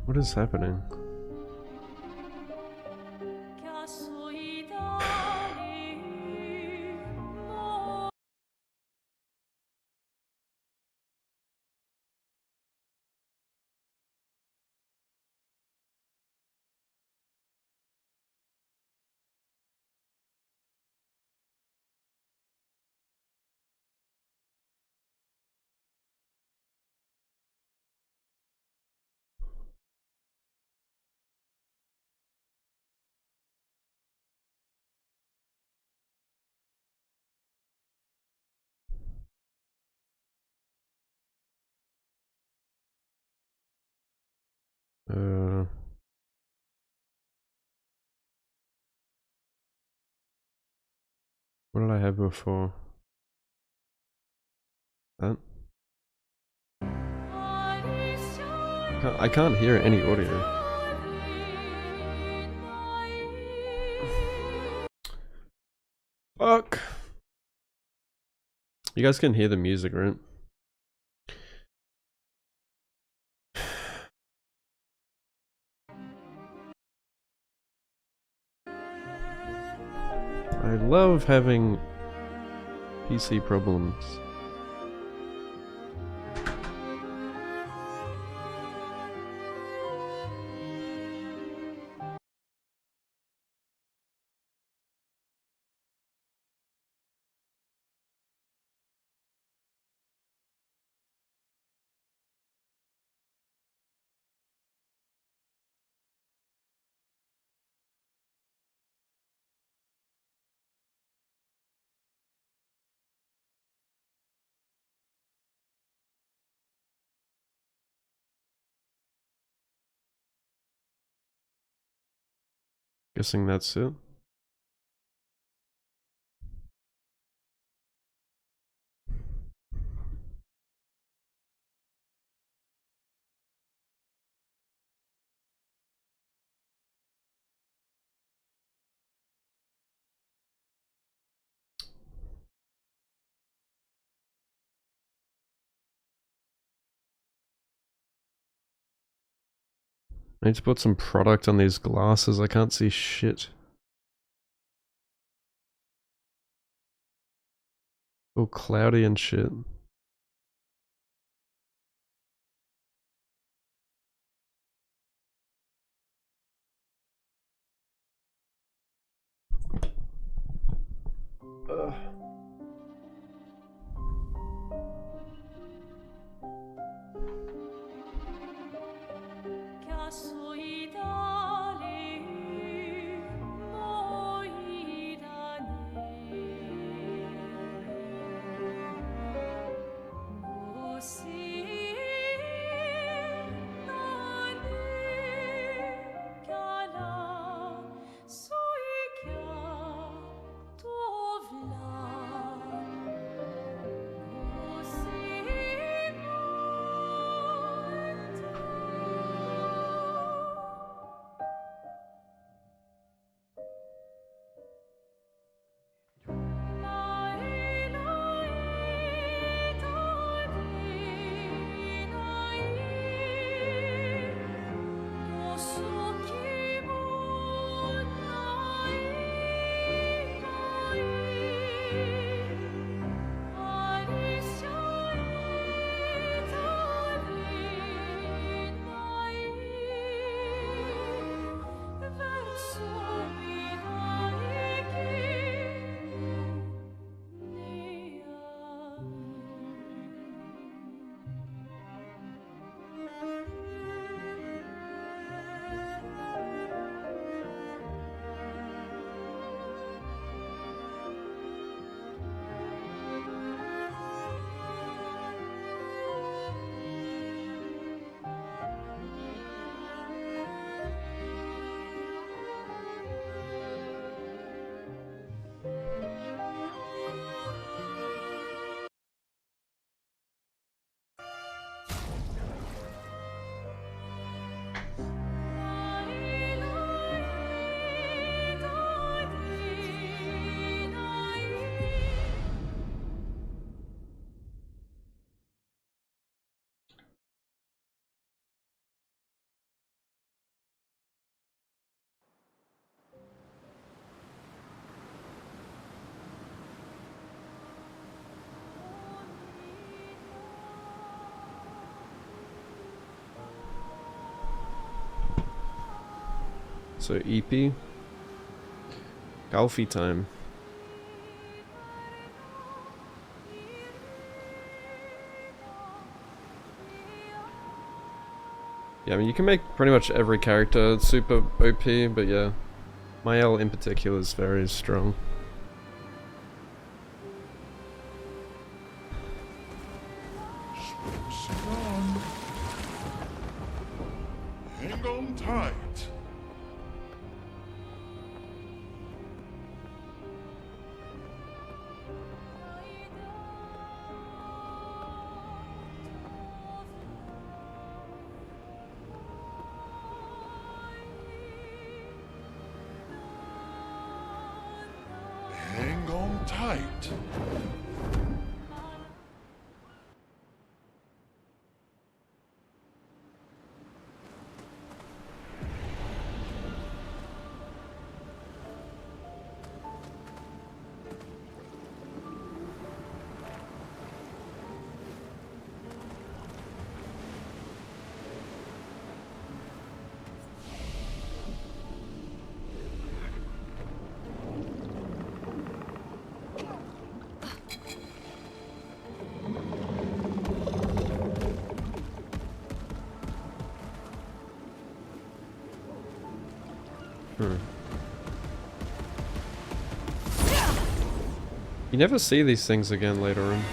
What is happening? What did I have before? That? I can't hear any audio. Fuck. You guys can hear the music, right? I love having PC problems. Guessing that's it. I need to put some product on these glasses. I can't see shit. Oh, cloudy and shit. Ugh. So EP. Golfy time. Yeah, I mean, you can make pretty much every character super OP, but yeah, Mael in particular is very strong. Hang on tight. Hang on tight. You never see these things again later on.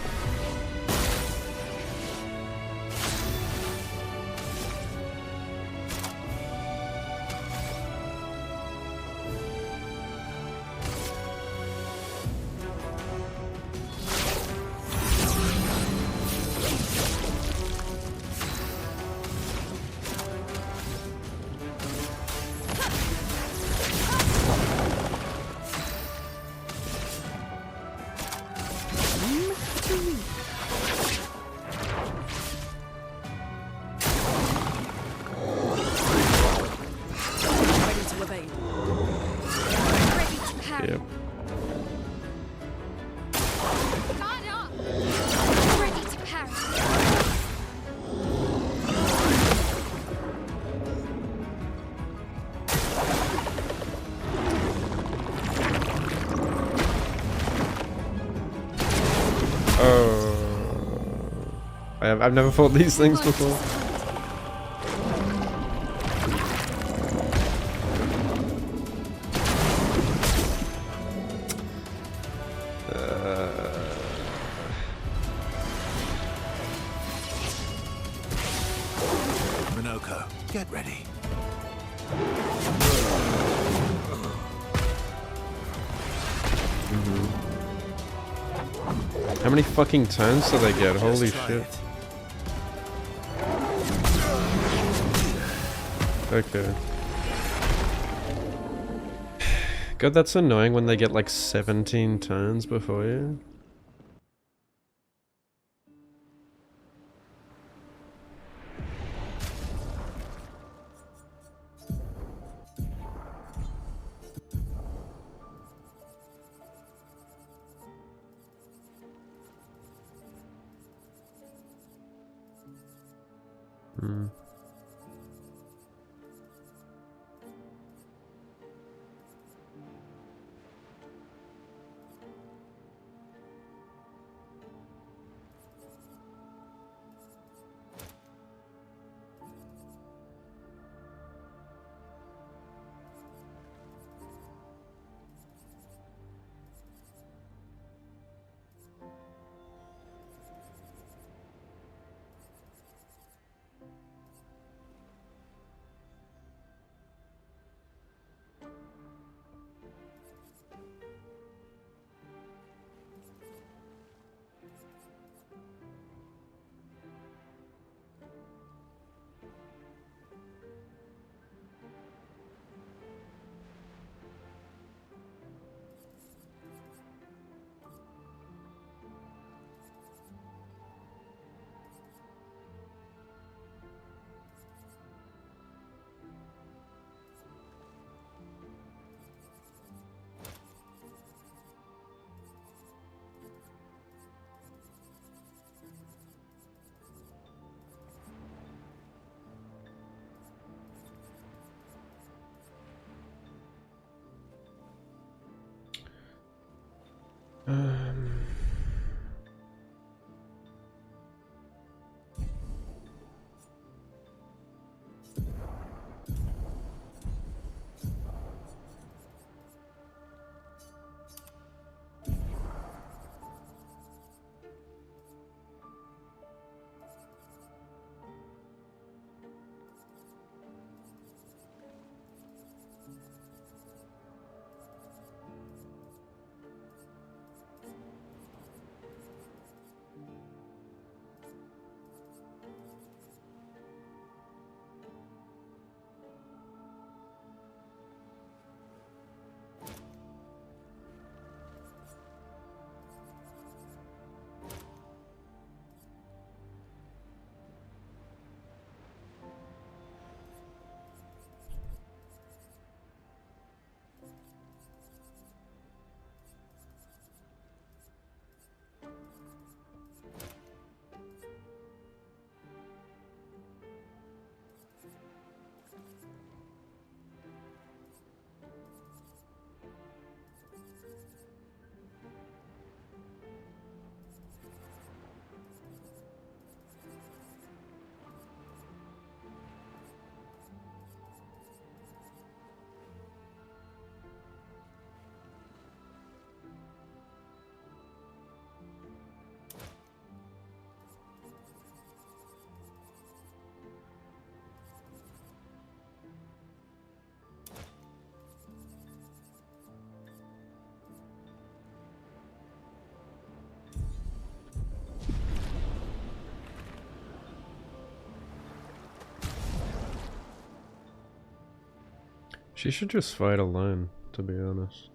Yep. I've never fought these things before. Minoko, get ready. How many fucking turns do they get? Holy shit. Okay. God, that's annoying when they get like 17 turns before you. Hmm. She should just fight alone, to be honest.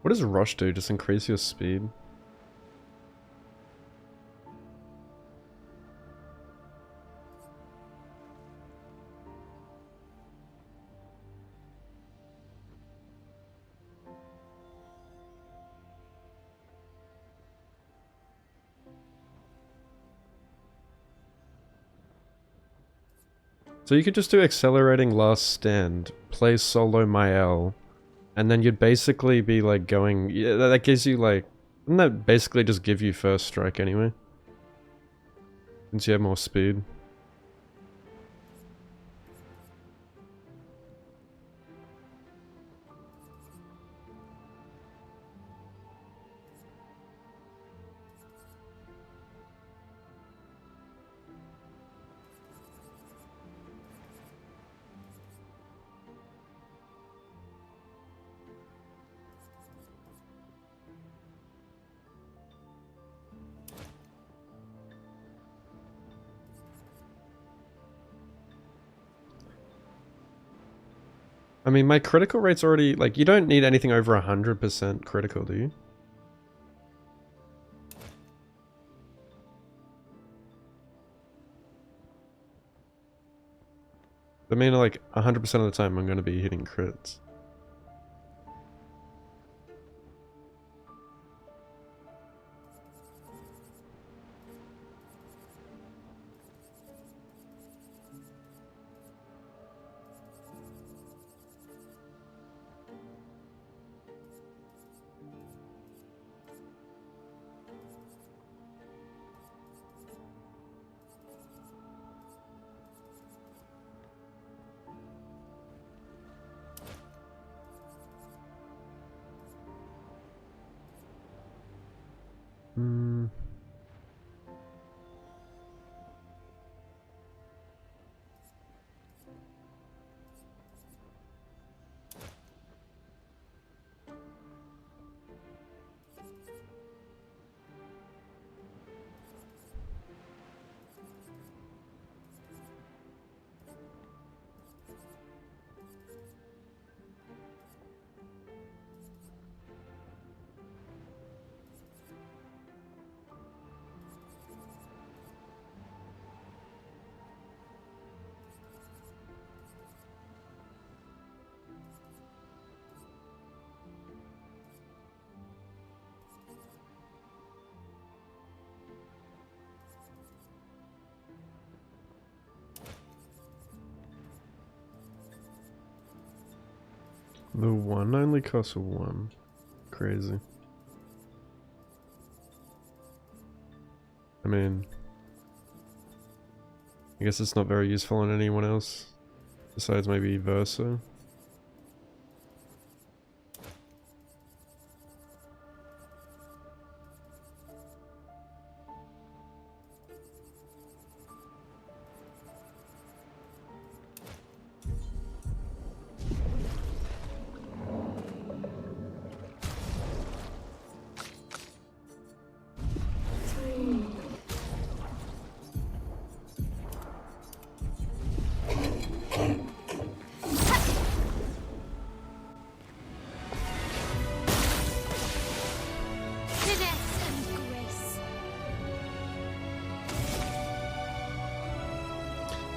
What does rush do? Just increase your speed? So you could just do accelerating last stand, play solo Mael, and then you'd basically be like going, yeah, that gives you like, wouldn't that basically just give you first strike anyway? Since you have more speed. I mean, my critical rate's already, like, you don't need anything over 100% critical, do you? I mean, like, 100% of the time I'm going to be hitting crits. Hmm. The one only costs one. Crazy. I mean, I guess it's not very useful on anyone else, besides maybe Versa.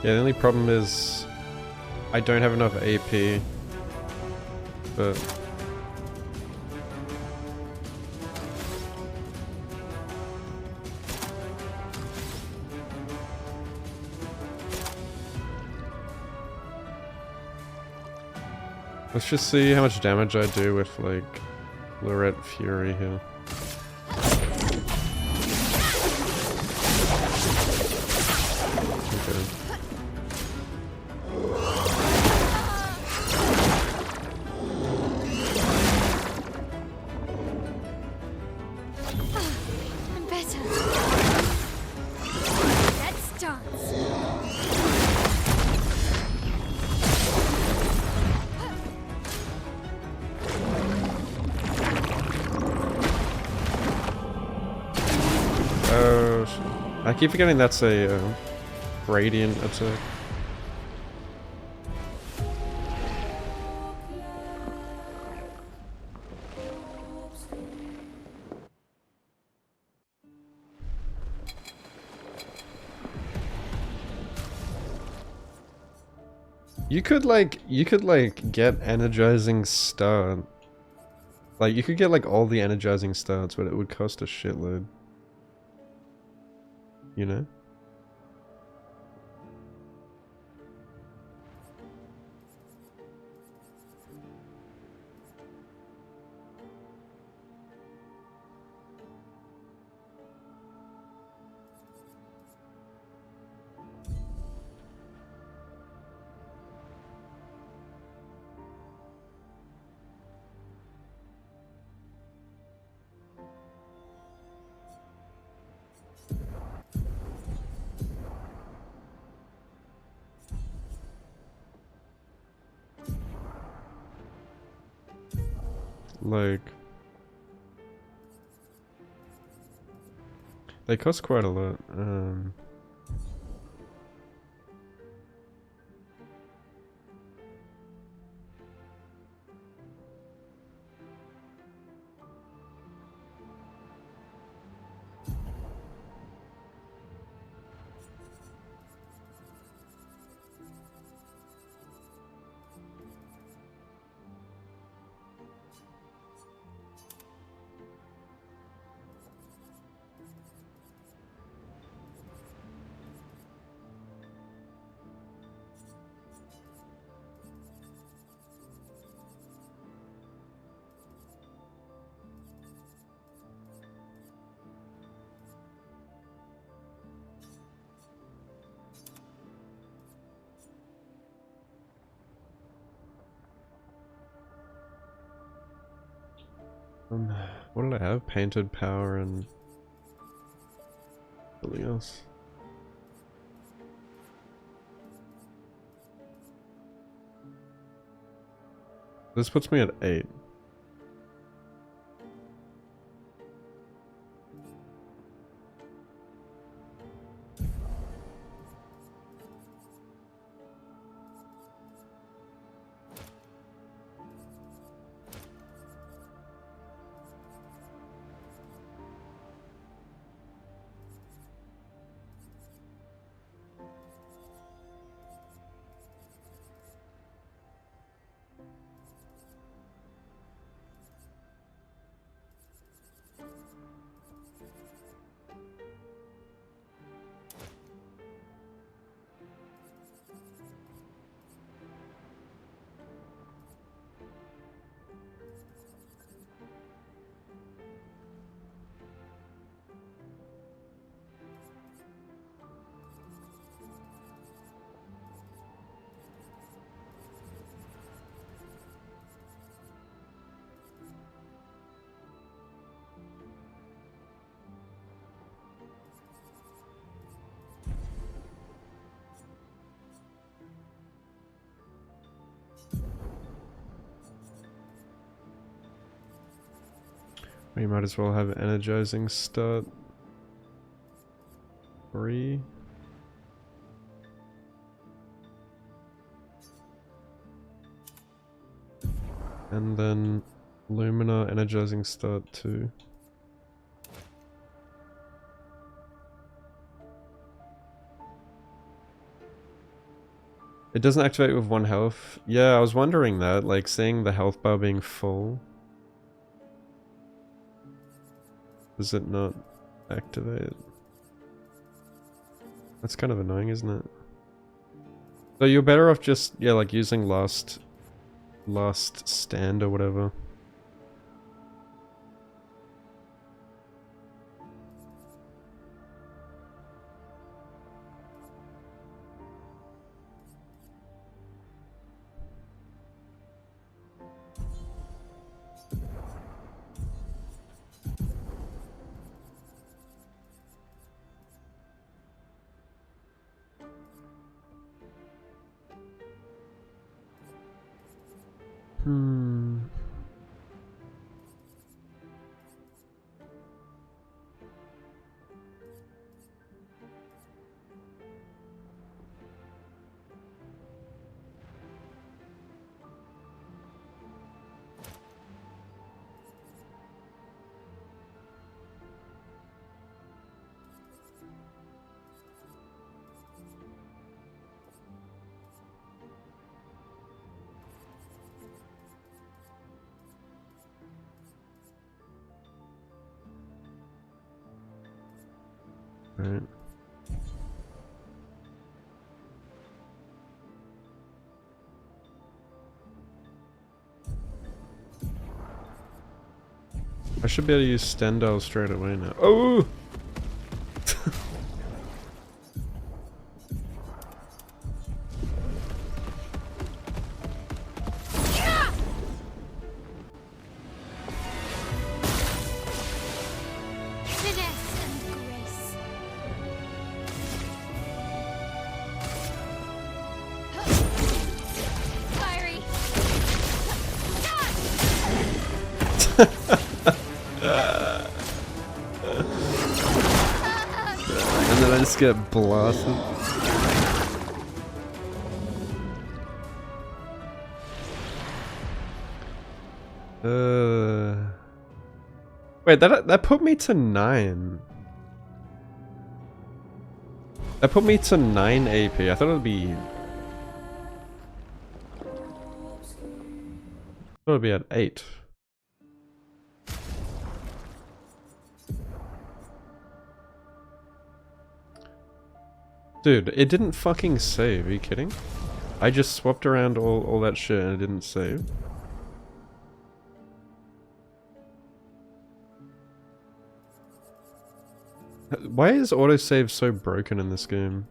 Yeah, the only problem is I don't have enough AP, but let's just see how much damage I do with like Lorette Fury here. Okay. keep forgetting that's a radiant attack. You could like get energizing start. Like you could get like all the energizing starts, but it would cost a shitload. You know? Like, they cost quite a lot. What did I have? Painted power and something else. This puts me at 8. We might as well have energizing start 3. And then Lumina energizing start 2. It doesn't activate with 1 health. Yeah, I was wondering that, like seeing the health bar being full. Does it not activate? That's kind of annoying, isn't it? So you're better off just, yeah, like using last stand or whatever. Right. I should be able to use Stendhal straight away now. Oh! Finesse and grace. Fiery. And then I just get blasted. Wait, that put me to 9. That put me to 9 AP. I thought it would be... I thought it would be at 8. Dude, it didn't fucking save. Are you kidding? I just swapped around all that shit and it didn't save. Why is autosave so broken in this game?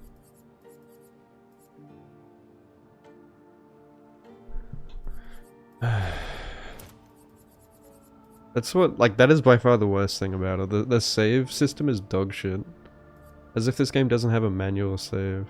That's what, like, that is by far the worst thing about it. The save system is dog shit. As if this game doesn't have a manual save.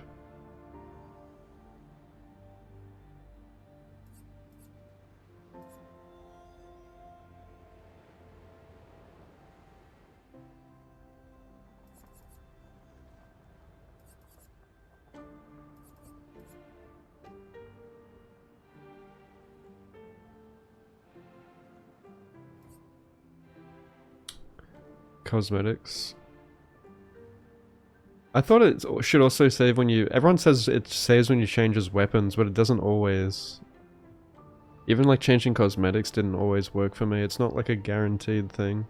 Cosmetics. I thought it should also save when you... Everyone says it saves when you change his weapons, but it doesn't always. Even like changing cosmetics didn't always work for me. It's not like a guaranteed thing.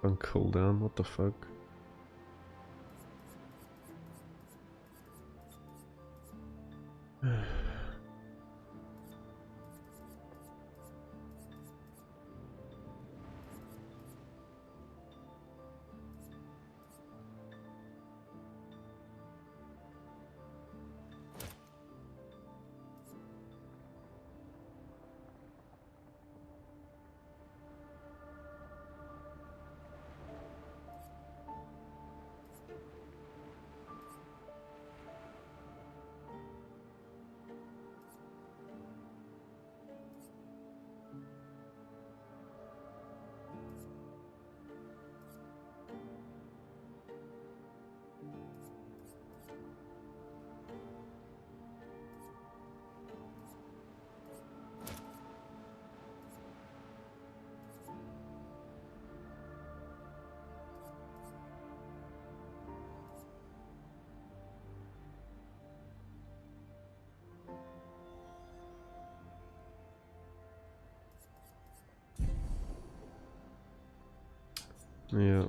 On cooldown, what the fuck? Yeah.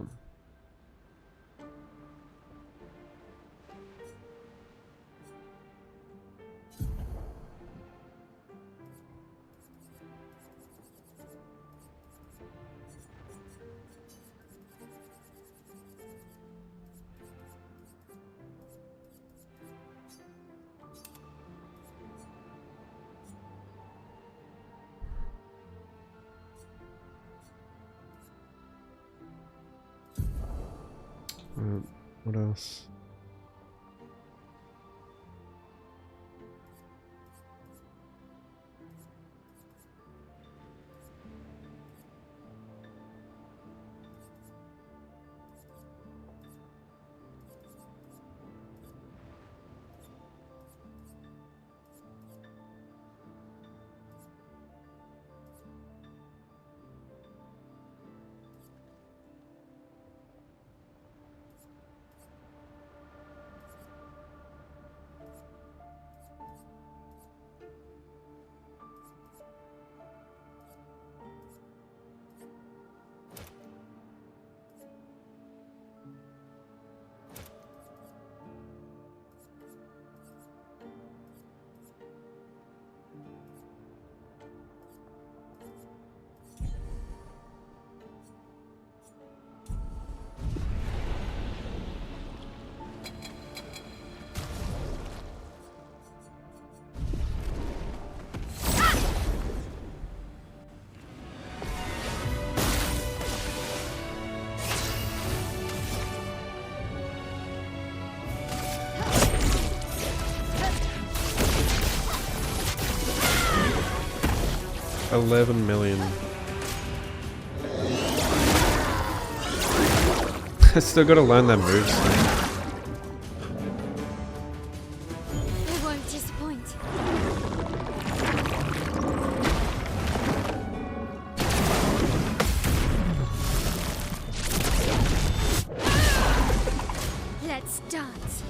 What else? 11 million. I still gotta learn that moves. It won't disappoint. Let's dance.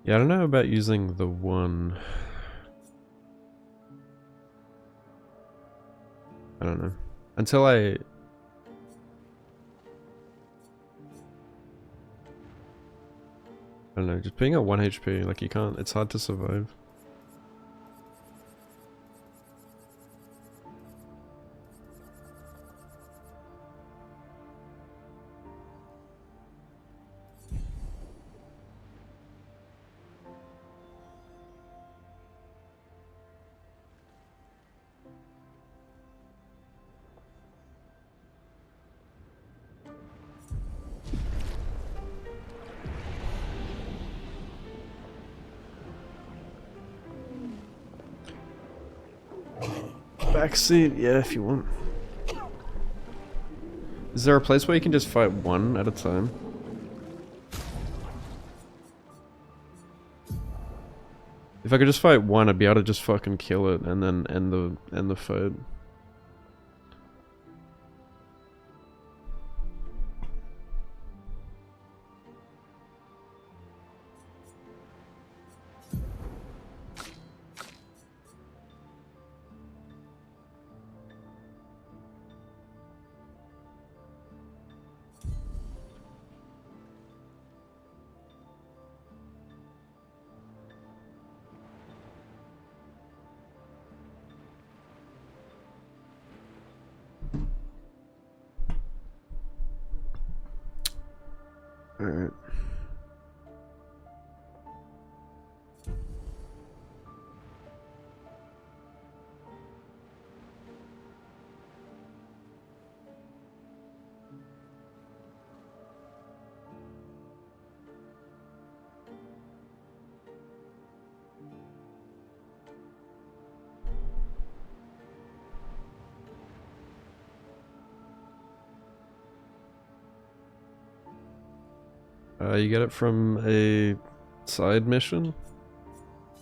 Yeah, I don't know about using the one. I don't know. Until I don't know, just being at 1 HP, like you can't, it's hard to survive. Backseat, yeah, if you want. Is there a place where you can just fight one at a time? If I could just fight one, I'd be able to just fucking kill it and then end the fight. Alright. You get it from a side mission?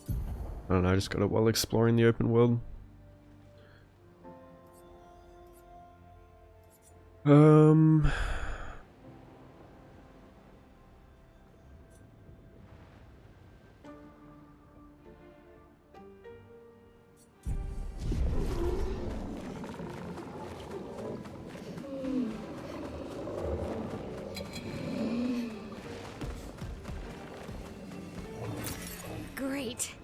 I don't know, I just got it while exploring the open world. Great.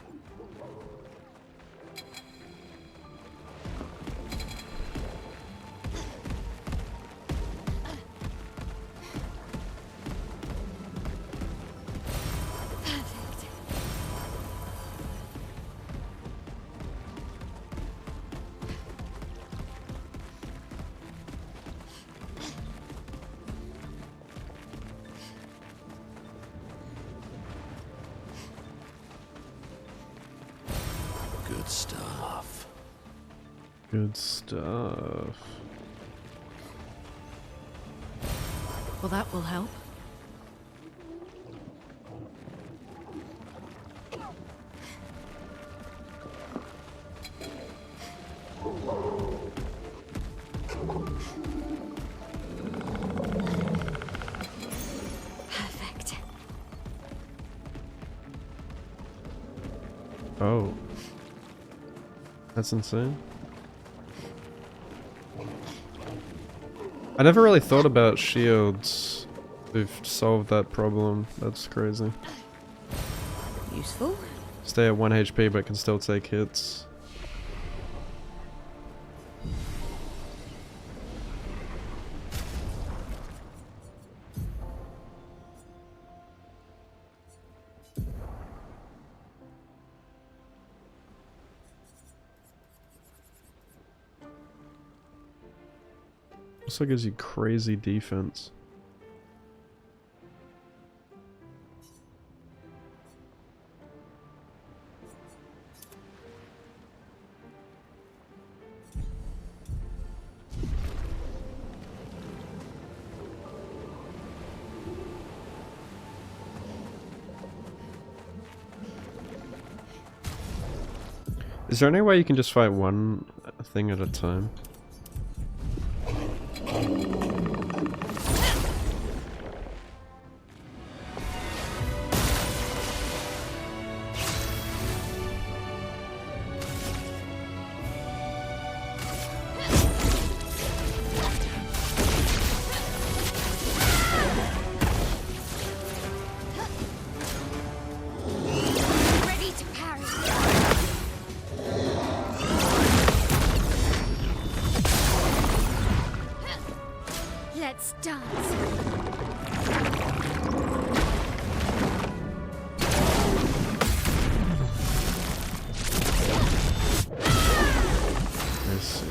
Good stuff. Good stuff. Well, that will help. Perfect. Oh. That's insane. I never really thought about shields. We've solved that problem. That's crazy. Useful. Stay at 1 HP but can still take hits. Also gives you crazy defense. Is there any way you can just fight one thing at a time? Ready to parry. Let's dance. I see.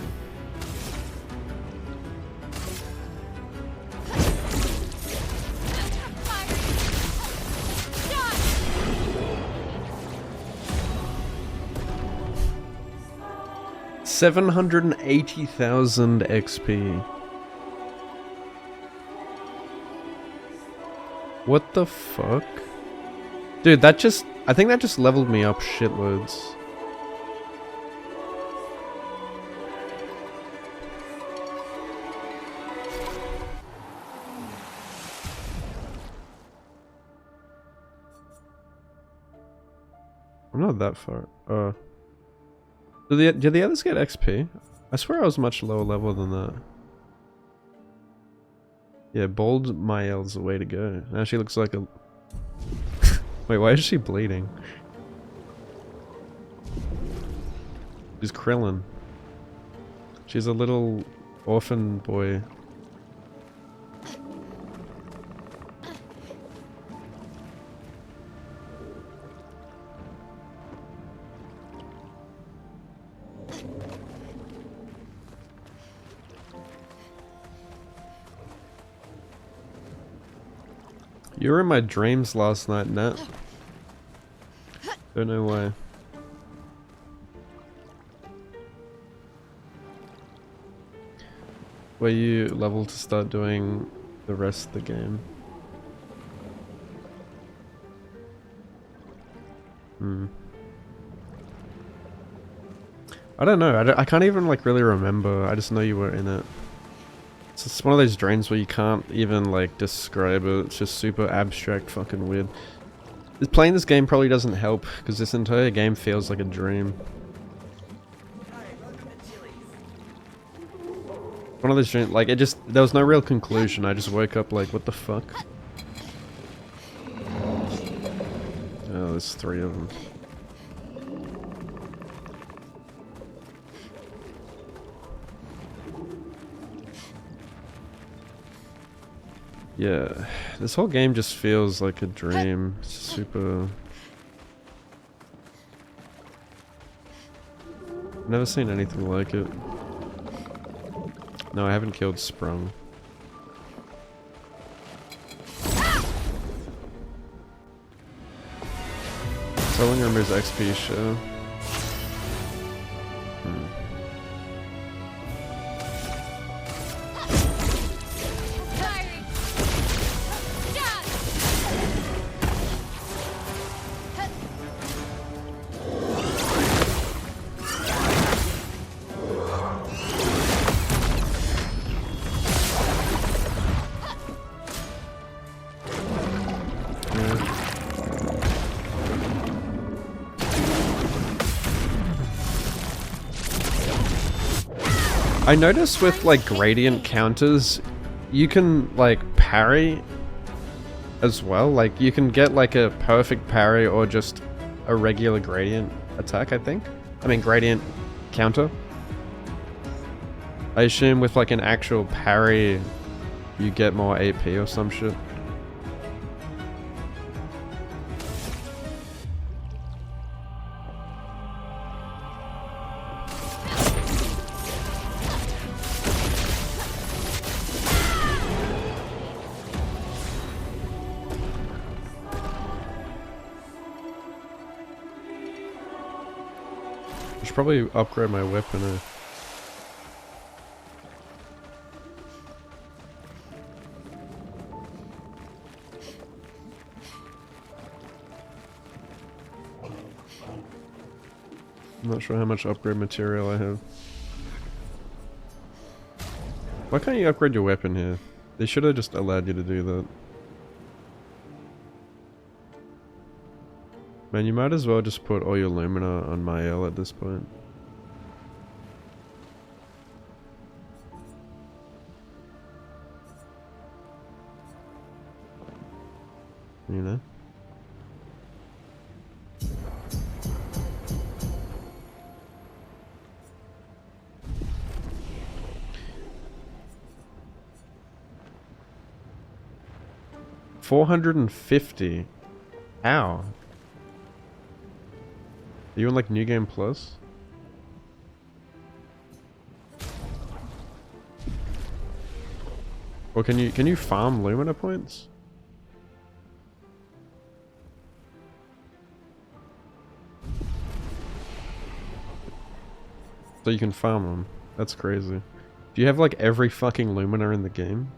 Dance. 780,000 XP. What the fuck? Dude, that just... I think that just leveled me up shitloads. I'm not that far. Did the others get XP? I swear I was much lower level than that. Yeah, Bold Mael's the way to go. Now she looks like a... Wait, why is she bleeding? She's Krillin. She's a little orphan boy. You were in my dreams last night, Nat. Don't know why. Were you level to start doing the rest of the game? I don't know. I can't even like really remember. I just know you were in it. It's just one of those dreams where you can't even like describe it. It's just super abstract, fucking weird. Playing this game probably doesn't help because this entire game feels like a dream. One of those dreams, like it just, there was no real conclusion. I just woke up like, what the fuck? Oh, there's 3 of them. Yeah, this whole game just feels like a dream. It's super... Never seen anything like it. No, I haven't killed Sprung. Selling removes XP, sure. I noticed with like gradient counters, you can like parry as well. Like you can get like a perfect parry or just a regular gradient attack, I think. I mean gradient counter. I assume with like an actual parry, you get more AP or some shit. probably upgrade my weapon. I'm not sure how much upgrade material I have. Why can't you upgrade your weapon here? They should have just allowed you to do that. Man, you might as well just put all your Lumina on my L at this point. You know? $450. Ow. Are you in like New Game Plus? Or can you farm Lumina points? So you can farm them. That's crazy. Do you have like every fucking Lumina in the game?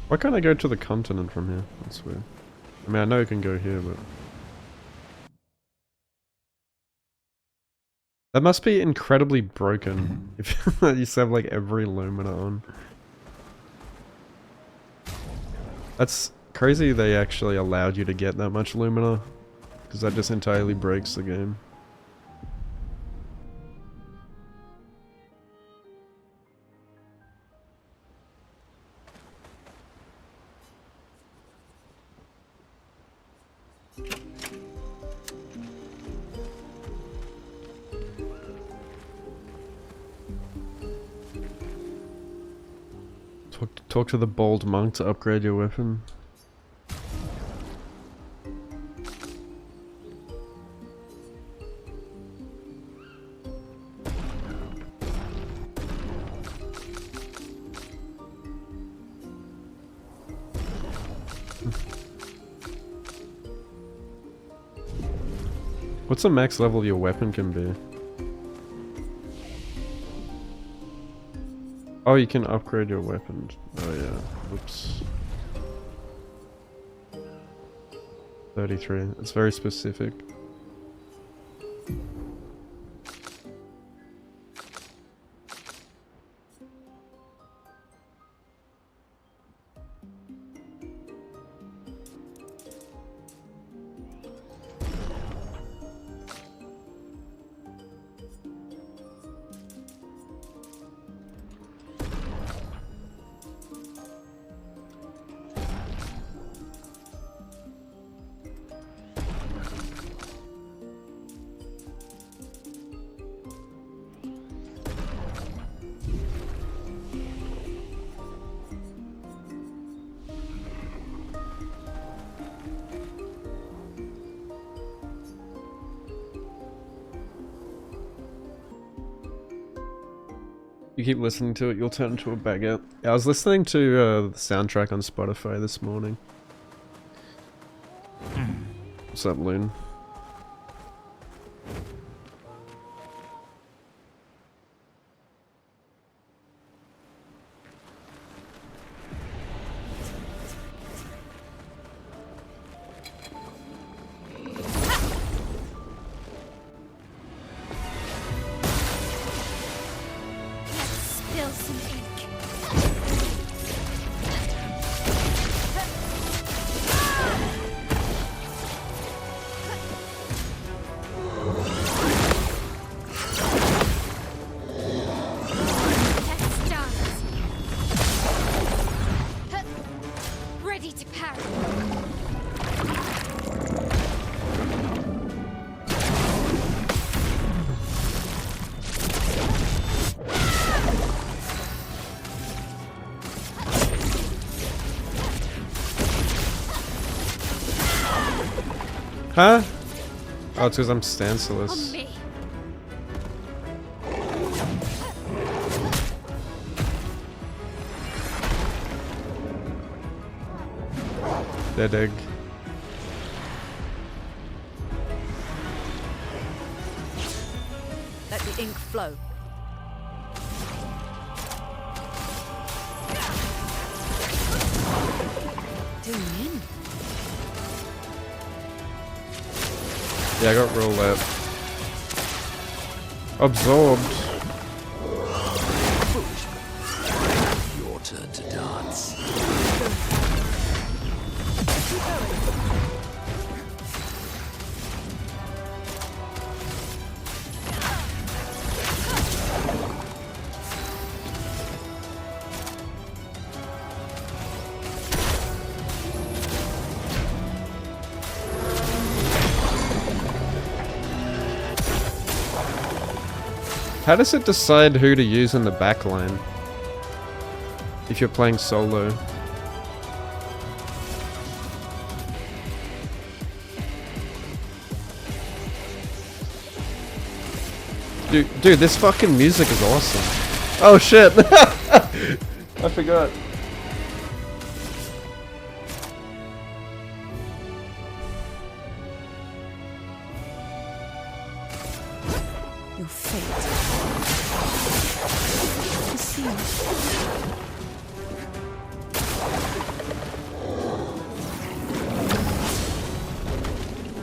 Why can't I go to the continent from here? That's weird. I mean, I know you can go here, but... That must be incredibly broken if you still have like every Lumina on. That's crazy they actually allowed you to get that much Lumina, because that just entirely breaks the game. Talk to the bald monk to upgrade your weapon. What's the max level your weapon can be? Oh, you can upgrade your weapon. Oh yeah. Oops. 33. It's very specific. You keep listening to it, you'll turn into a baguette. Yeah, I was listening to the soundtrack on Spotify this morning. What's up, Loon? Spill some ink. Let's dance. Ready to parry. Huh? Oh, it's because I'm On stanceless. me. Dead egg. Let the ink flow. Doing in. Yeah, I got roulette. Absorbed. Your turn to dance. How does it decide who to use in the backline? If you're playing solo. Dude, this fucking music is awesome. Oh shit! I forgot. Your fate is sealed.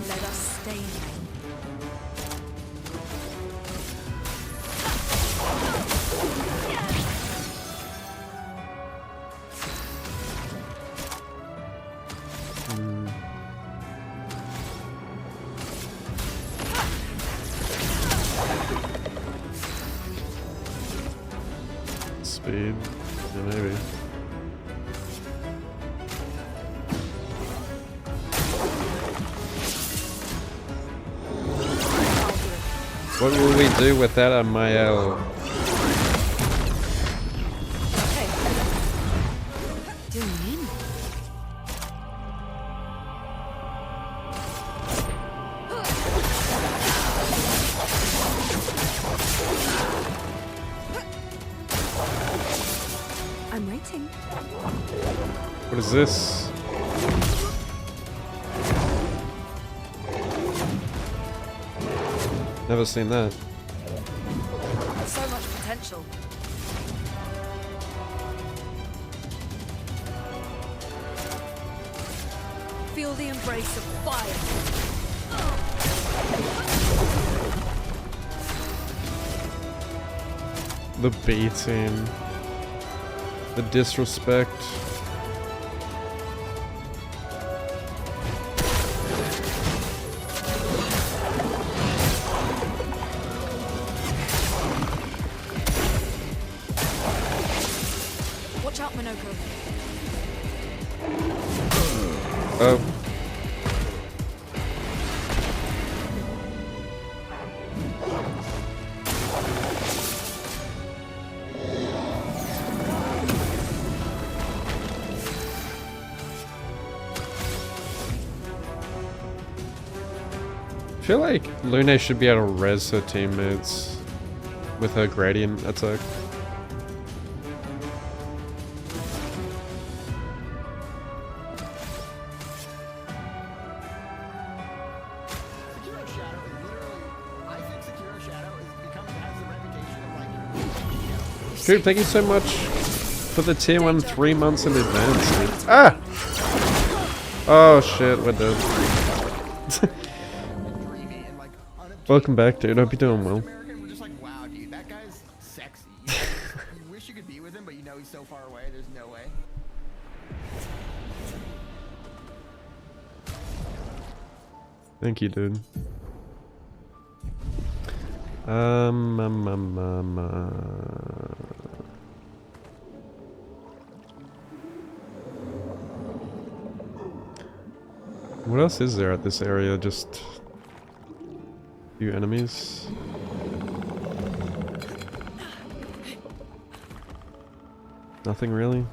Let us stay here. Speed. Yeah, maybe. What will we do without a Mael? Okay. Doing in. I'm waiting. What is this? Never seen that. So much potential. Feel the embrace of fire. The beating. The disrespect. Watch out, Minoko. Oh. I feel like Lune should be able to res her teammates with her gradient attack. Sekiro Shadow is literally, I think Sekiro Shadow has the reputation of like, Dude, thank you so much for the tier 1 3 months in advance. Dude. Ah! Oh shit, we're dead. dreamy and like Welcome back, dude. Hope you're doing well. American. We're just like, wow, dude, that guy's sexy. You wish you could be with him, but you know he's so far away. There's no way. Thank you, dude. What else is there at this area? Just a few enemies. Nothing really.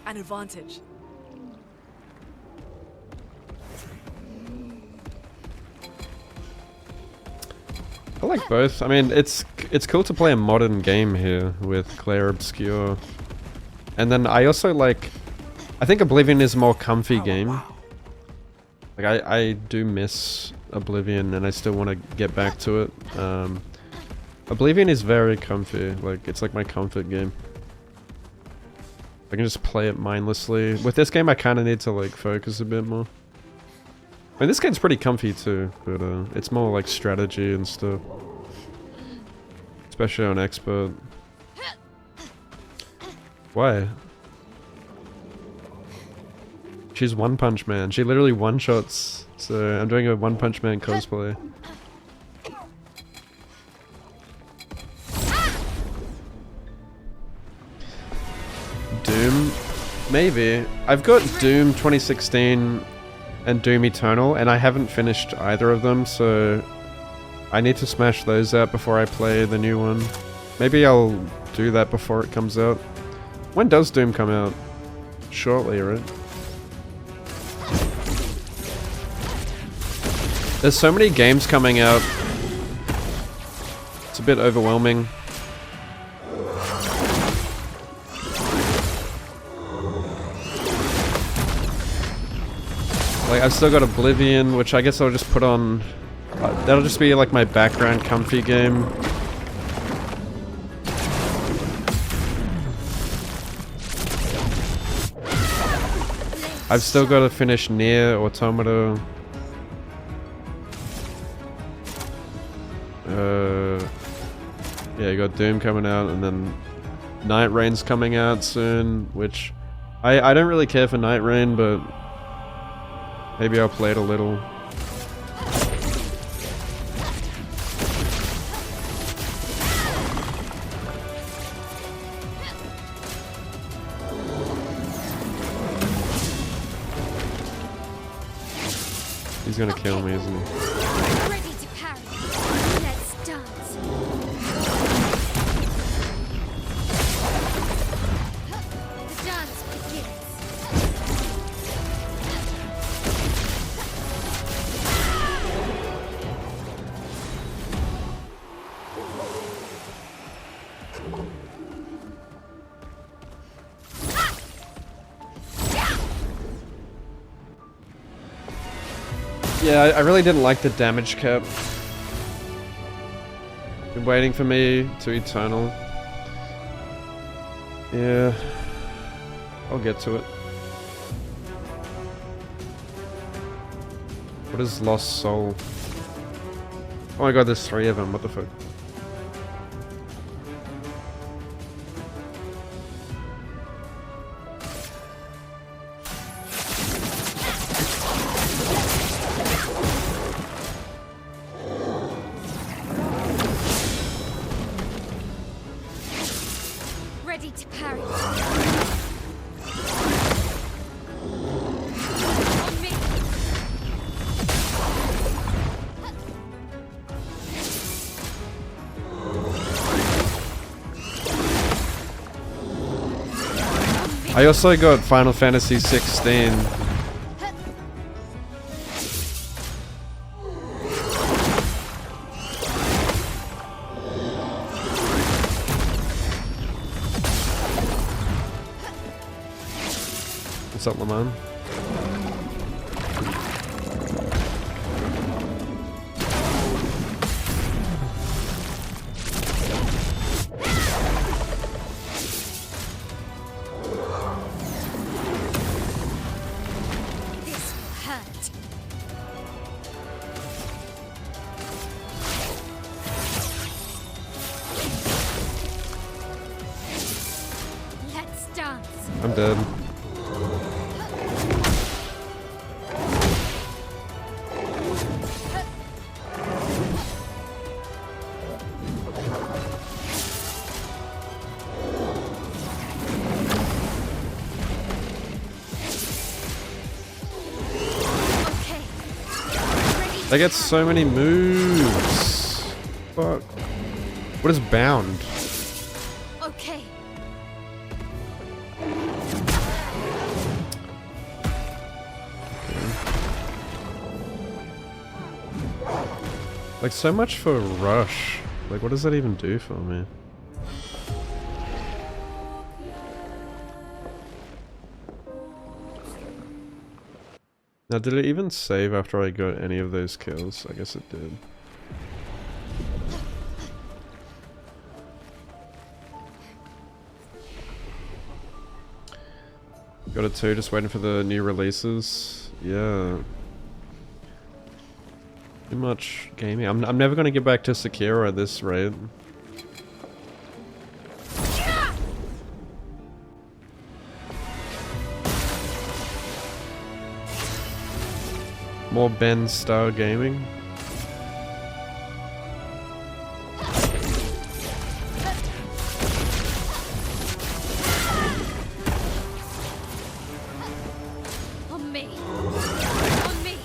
An advantage. I like both. I mean, it's cool to play a modern game here with Clair, Obscur. And then I also like... I think Oblivion is a more comfy game. Like, I do miss Oblivion and I still want to get back to it. Oblivion is very comfy. Like, it's like my comfort game. I can just play it mindlessly. With this game, I kind of need to, like, focus a bit more. I mean, this game's pretty comfy too, but it's more like strategy and stuff. Especially on expert. Why? She's One Punch Man. She literally one-shots. So I'm doing a One Punch Man cosplay. Doom? Maybe. I've got Doom 2016 and Doom Eternal, and I haven't finished either of them, so I need to smash those out before I play the new one. Maybe I'll do that before it comes out. When does Doom come out? Shortly, right? There's so many games coming out. It's a bit overwhelming. Like, I've still got Oblivion, which I guess I'll just put on... that'll just be like my background comfy game. I've still got to finish Nier Automata. Yeah, you got Doom coming out, and then Night Rain's coming out soon, which... I don't really care for Night Rain, but... maybe I'll play it a little. He's gonna kill me, isn't he? Ready to parry. Let's dance. The dance begins. Yeah, I really didn't like the damage cap. Been waiting for me to Eternal. Yeah. I'll get to it. What is Lost Soul? Oh my god, there's 3 of them, what the fuck? Ready to parry. On me. I also got Final Fantasy 16. What's up, Lamont? This will hurt. Let's dance. I'm dead. Okay. Ready They get so many moves. Fuck. What is bound? Okay. Like, so much for rush. Like, what does that even do for me? Now, did it even save after I got any of those kills? I guess it did. Got it too, just waiting for the new releases. Yeah. Too much gaming. I'm never gonna get back to Sekiro at this rate. More Ben style gaming. On me. On me.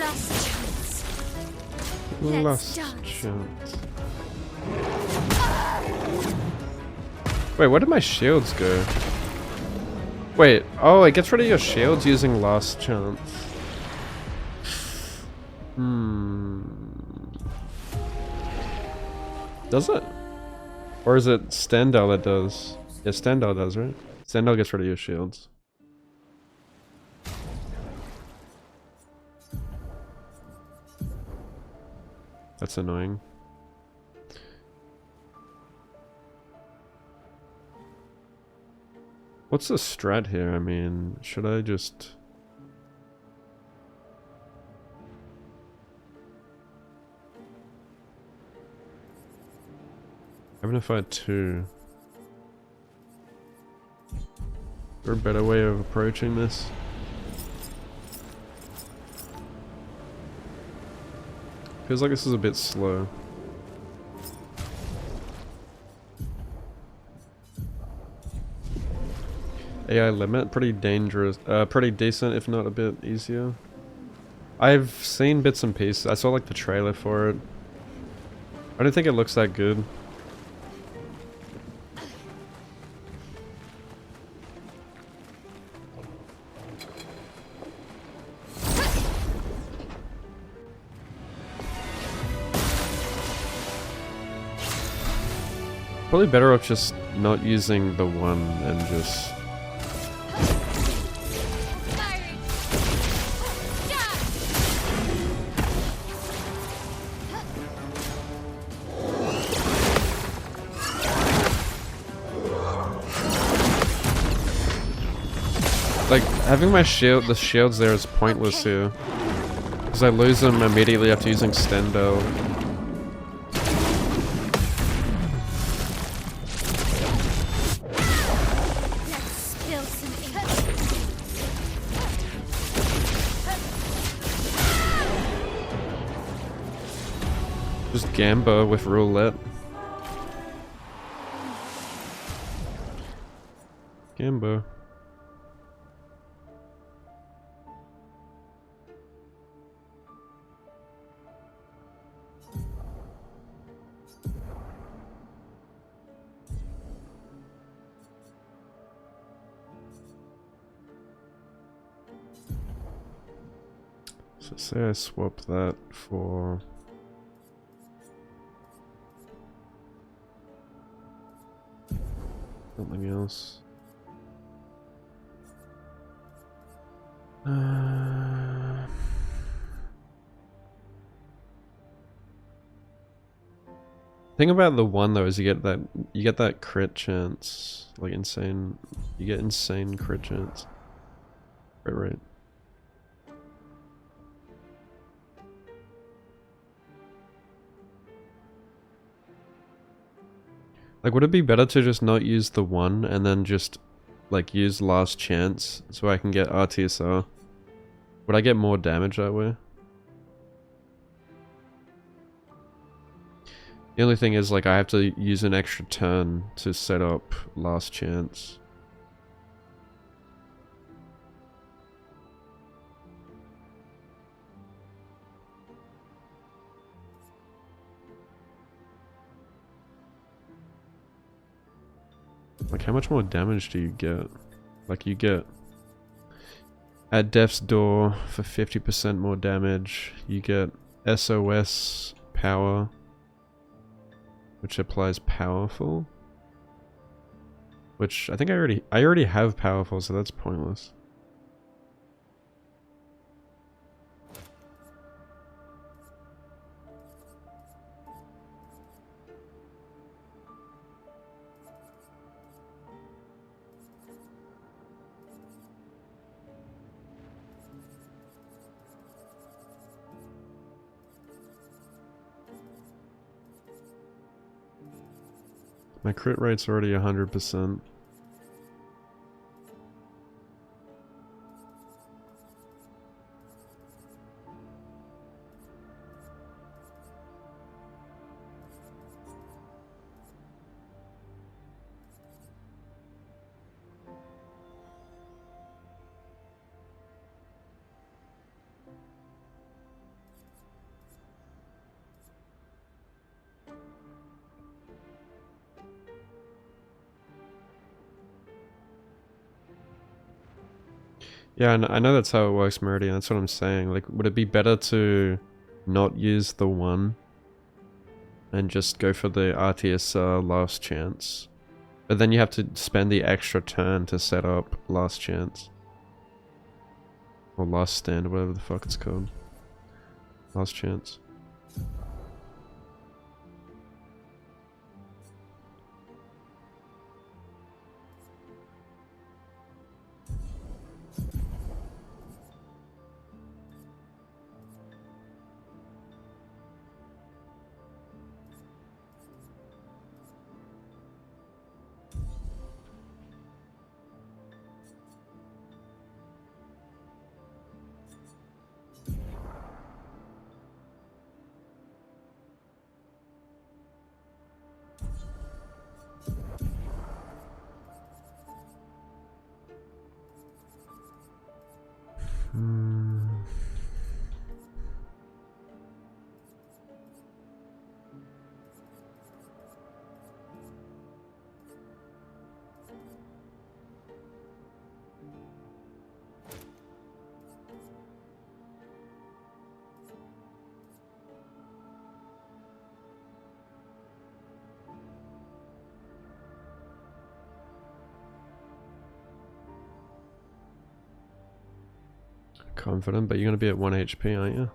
Last chance. Let's Last dance. chance. Wait, where did my shields go? Wait, oh, it gets rid of your shields using last chance. Does it? Or is it Stendhal that does? Yeah, Stendhal does, right? Stendhal gets rid of your shields. That's annoying. What's the strat here? I mean, should I just... Even if I had two... Is there a better way of approaching this? Feels like this is a bit slow. AI limit, pretty dangerous, pretty decent if not a bit easier. I've seen bits and pieces, I saw like the trailer for it. I don't think it looks that good. Probably better off just not using the one and just... Like, having my shield, the shields there is pointless here. Because I lose them immediately after using Stendhal. Just Gamba with roulette. Gamba. So say I swap that for... something else. Thing about the one though is you get that crit chance, like insane. You get insane crit chance. Crit rate. Like, would it be better to just not use the one and then just, like, use last chance so I can get RTSR? Would I get more damage that way? The only thing is, like, I have to use an extra turn to set up last chance. Like, how much more damage do you get? Like, you get... At Death's Door for 50% more damage, you get SOS power, which applies powerful. Which I think I already have powerful, so that's pointless. My crit rate's already 100%. Yeah, I know that's how it works, Meridian. That's what I'm saying. Like, would it be better to not use the 1 and just go for the RTSR last chance? But then you have to spend the extra turn to set up last chance. Or last stand, whatever the fuck it's called. Last chance. Confident, but you're gonna be at 1 HP, aren't you?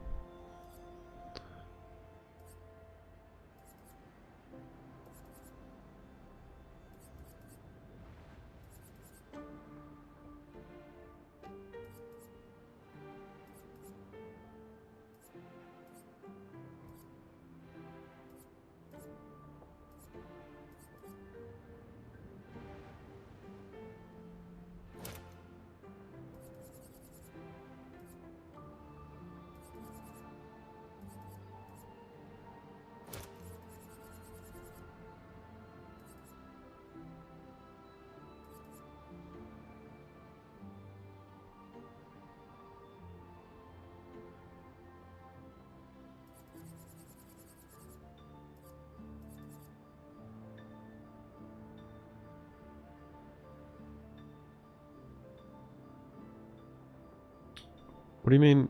What do you mean?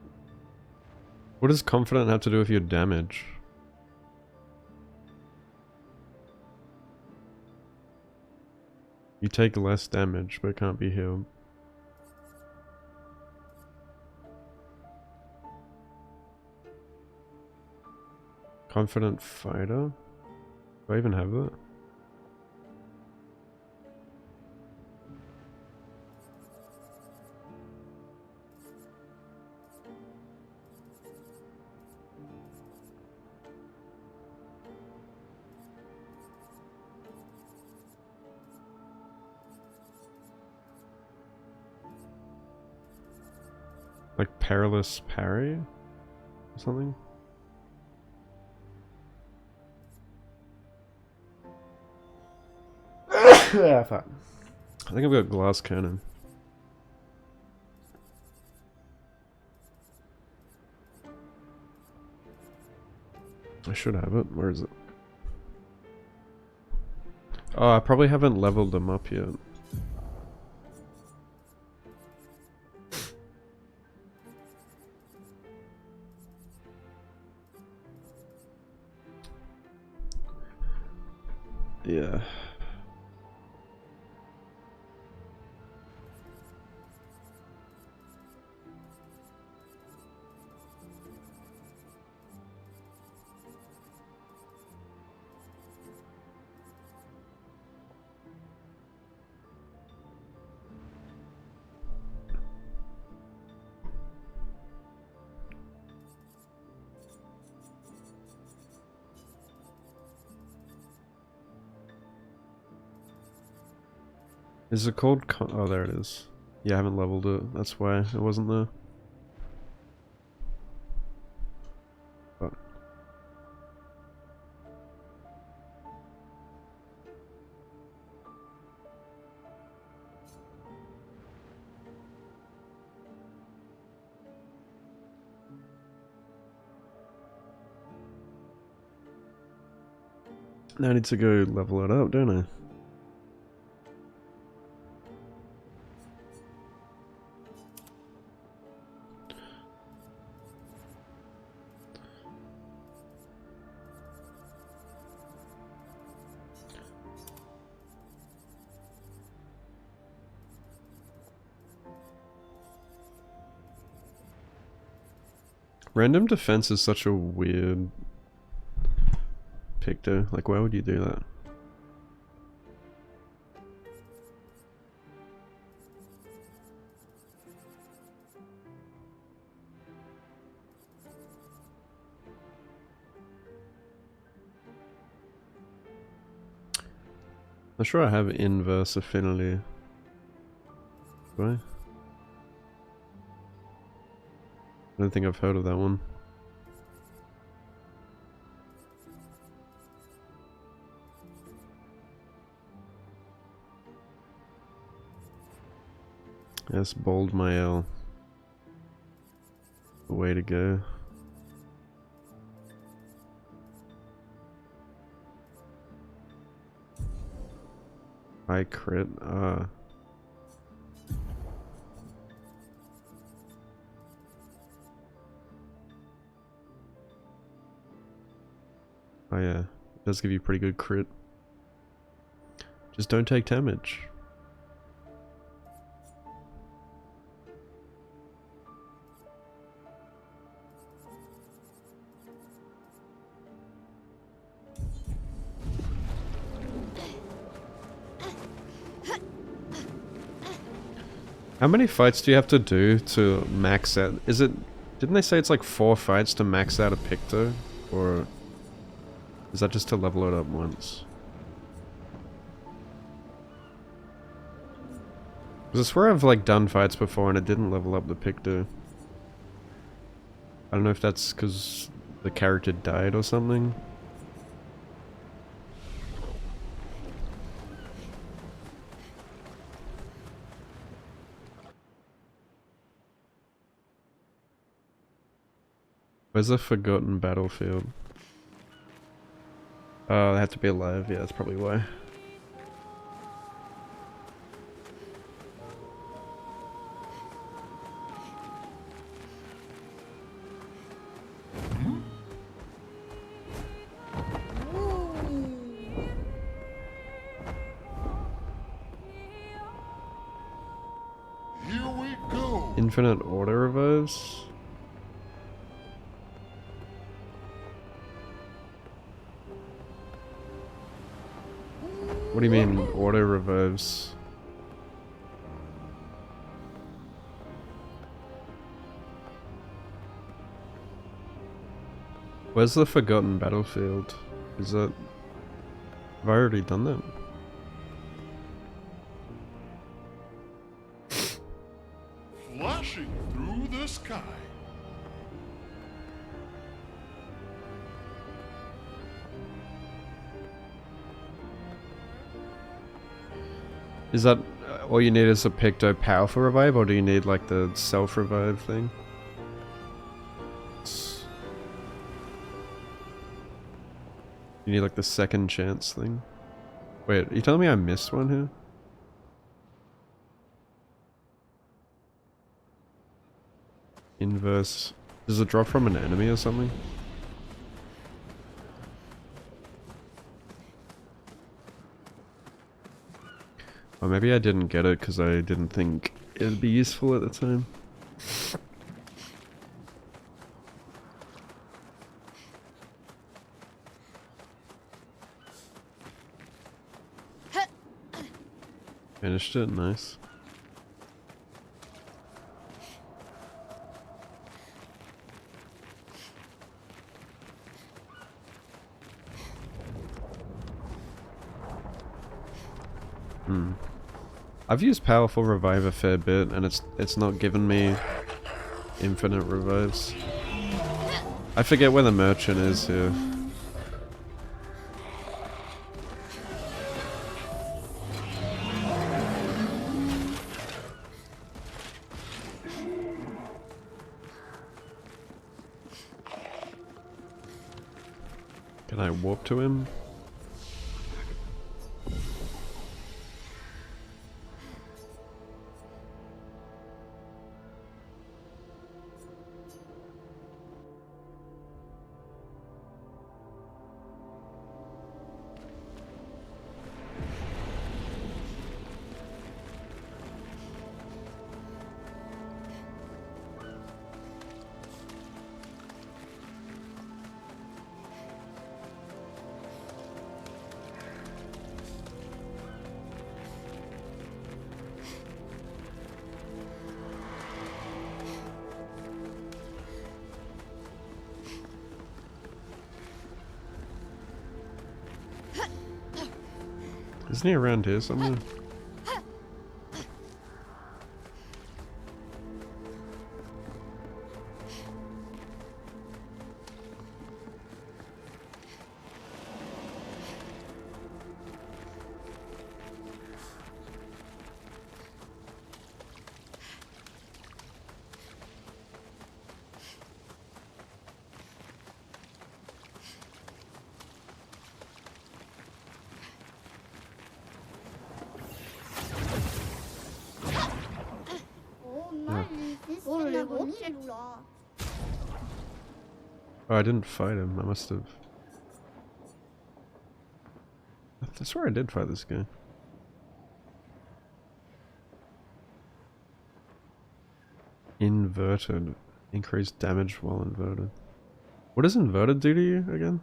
What does confident have to do with your damage? You take less damage, but can't be healed. Confident fighter? Do I even have that? Like perilous parry? Or something? Yeah, fuck. I think I've got glass cannon. I should have it. Where is it? Oh, I probably haven't leveled them up yet. Yeah. Is it called oh, there it is. Yeah, I haven't leveled it. That's why it wasn't there. But now I need to go level it up, don't I? Random defense is such a weird pick though. Like, why would you do that? I'm sure I have inverse affinity. Do I? I don't think I've heard of that one. Yes, bold my L. The way to go. High crit, oh yeah, it does give you pretty good crit. Just don't take damage. How many fights do you have to do to max out? Is it... Didn't they say it's like 4 fights to max out a Picto? Or... is that just to level it up once? Because I swear I've like done fights before and it didn't level up the Picto. I don't know if that's because the character died or something. Where's the forgotten battlefield? Oh, they have to be alive. Yeah, that's probably why. Here we go. Infinite auto revives? What do you mean, auto revives? Where's the forgotten battlefield? Is that... have I already done that? Flashing through the sky. Is that all you need is a Picto powerful revive, or do you need like the self-revive thing? You need like the second chance thing? Wait, are you telling me I missed one here? Inverse. Does it drop from an enemy or something? Or maybe I didn't get it because I didn't think it'd be useful at the time. Finished it, nice. I've used Powerful Revive a fair bit, and it's not given me infinite revives. I forget where the merchant is here. Can I warp to him? Isn't he around here somewhere? Oh, I didn't fight him. I must have. I swear I did fight this guy. Inverted. Increased damage while inverted. What does inverted do to you again?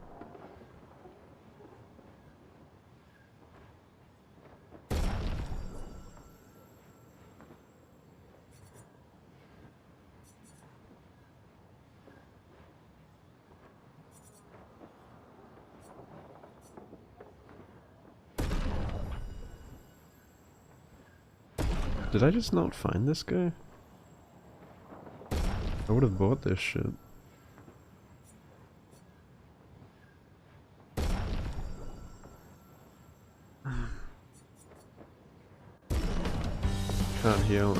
Did I just not find this guy? I would have bought this shit. Can't heal.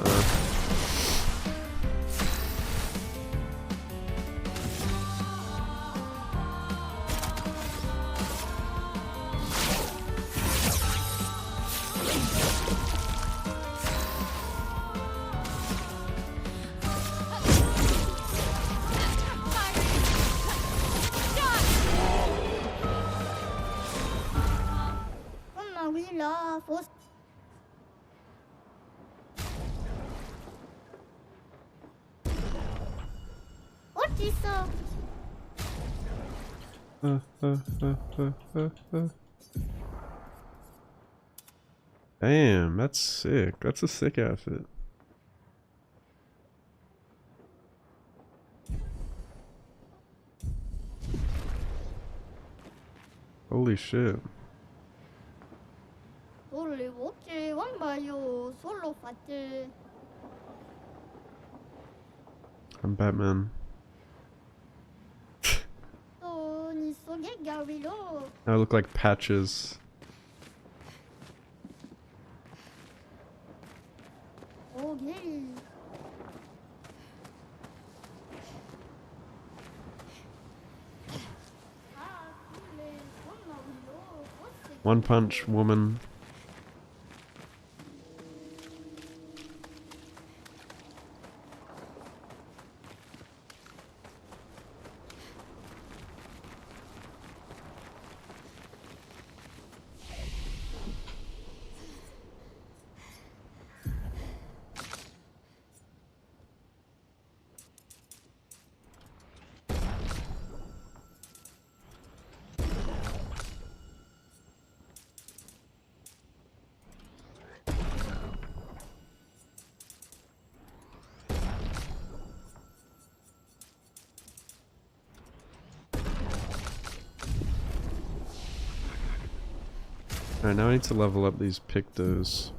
Damn, that's sick. That's a sick outfit. Holy shit. I'm Batman. I look like Patches. One Punch Woman. Alright, now I need to level up these Pictos.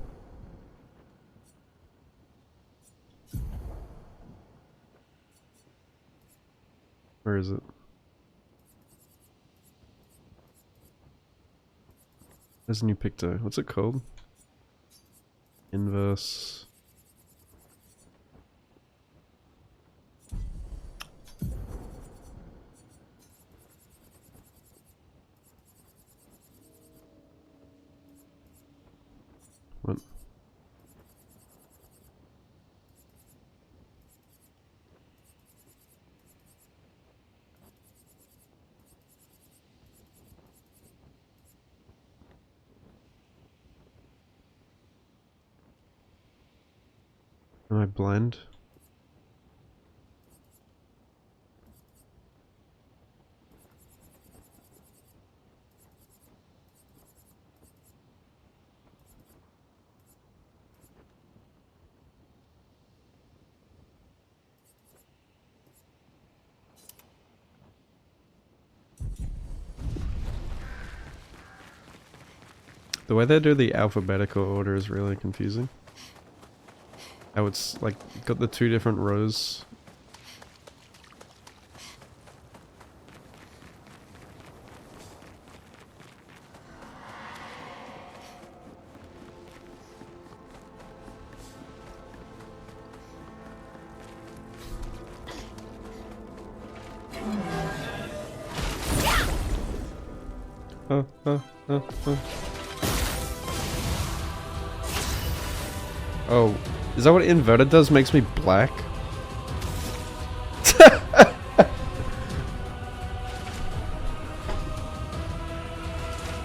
Where is it? There's a new Picto. What's it called? Inverse. What? Am I blind? The way they do the alphabetical order is really confusing. How it's like got the two different rows. Oh, is that what inverted does? Makes me black?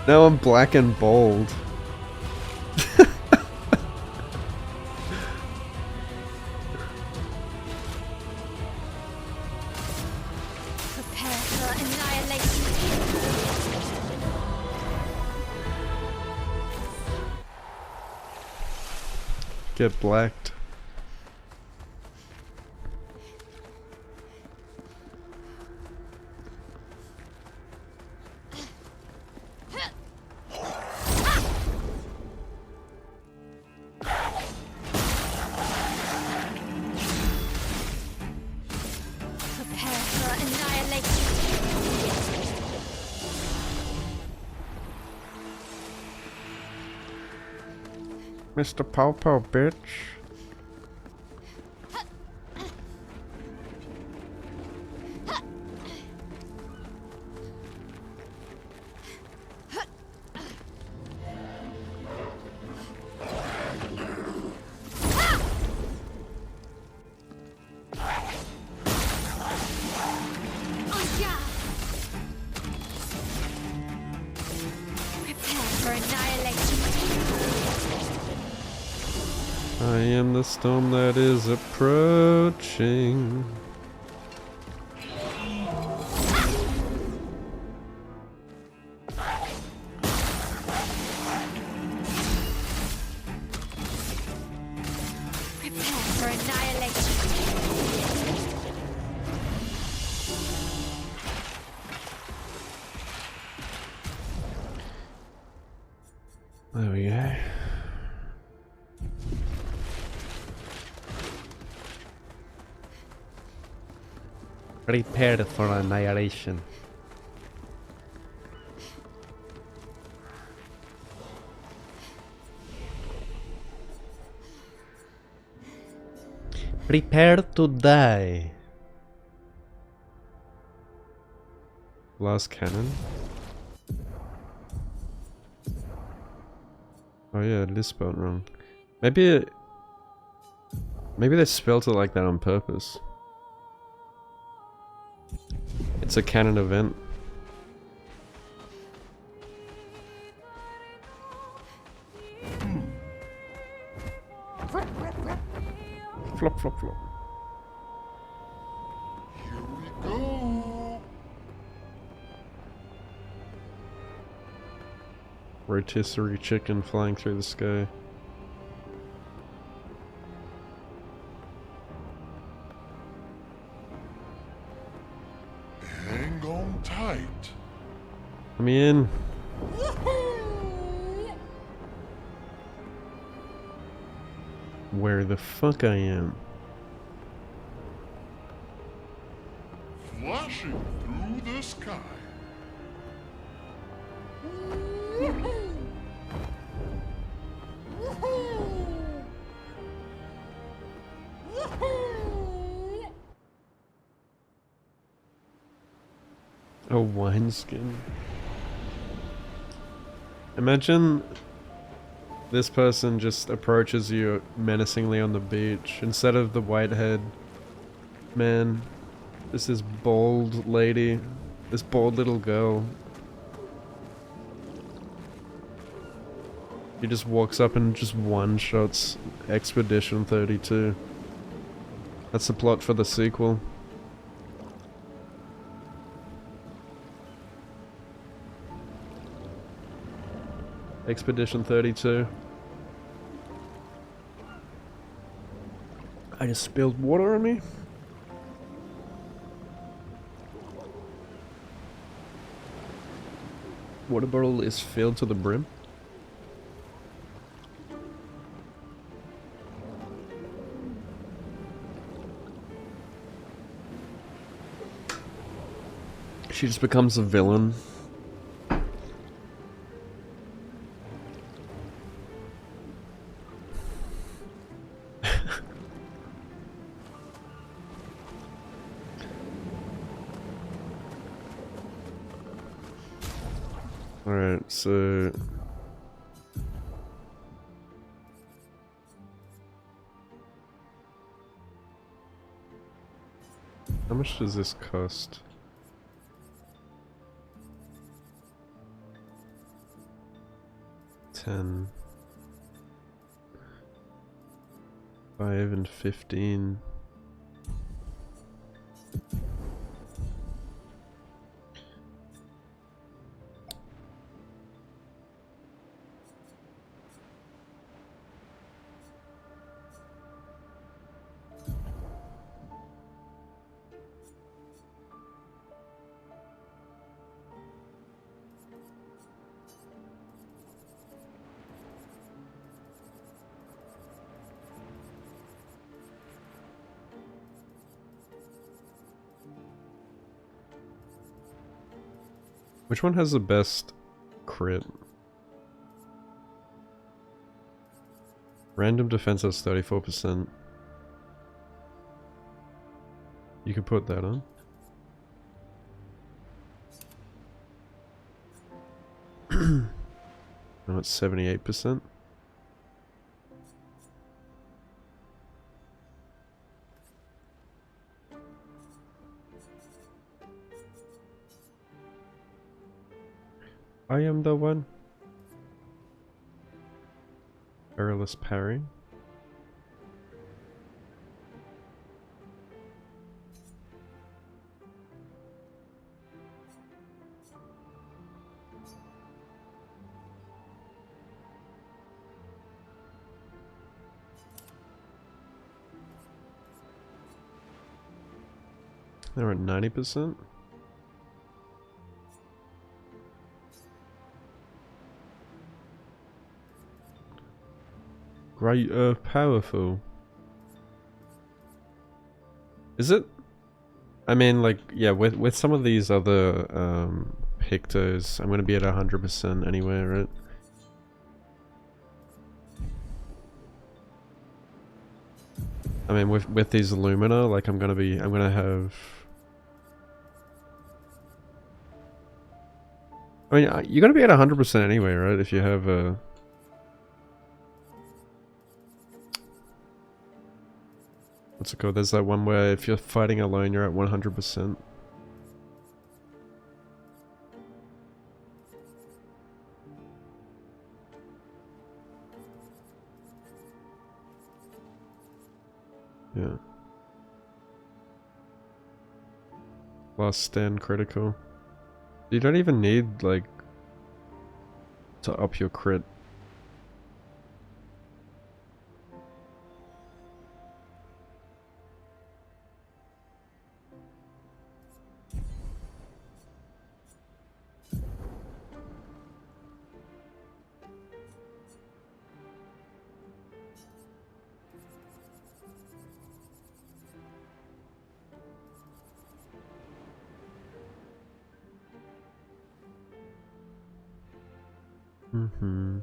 Now I'm black and bold. Prepare for annihilation. Get blacked. Prepare for annihilation. Mr. Popo, bitch. Prepare for annihilation. I am the storm that is approaching. Prepare for annihilation. There we go. Prepare for annihilation. Prepare to die. Last cannon. Oh yeah, it is spelled wrong. Maybe they spelled it like that on purpose. It's a canon event. Flop, flop, flop. Here we go. Rotisserie chicken flying through the sky. Hang on tight. Let me in. Where the fuck I am? Flashing through the sky. A wineskin. Imagine this person just approaches you menacingly on the beach. Instead of the white-haired man, this is bald lady, this bald little girl. He just walks up and just one-shots Expedition 32. That's the plot for the sequel. Expedition 32. I just spilled water on me. Water bottle is filled to the brim. She just becomes a villain. Alright, so... how much does this cost? $10. $5 and $15. Which one has the best crit? Random defense has 34%. You could put that on. Now it's 78%. I am the one. Perilous parry. They're at 90%. Great, powerful. Is it? I mean, like, yeah, with some of these other Pictos, I'm gonna be at 100% anyway, right? I mean, with these Lumina, like I'm gonna have. I mean, you're gonna be at 100% anyway, right? If you have a. What's it called? There's that one where if you're fighting alone, you're at 100%. Yeah. Last stand critical. You don't even need, like, to up your crit. Mm-hmm.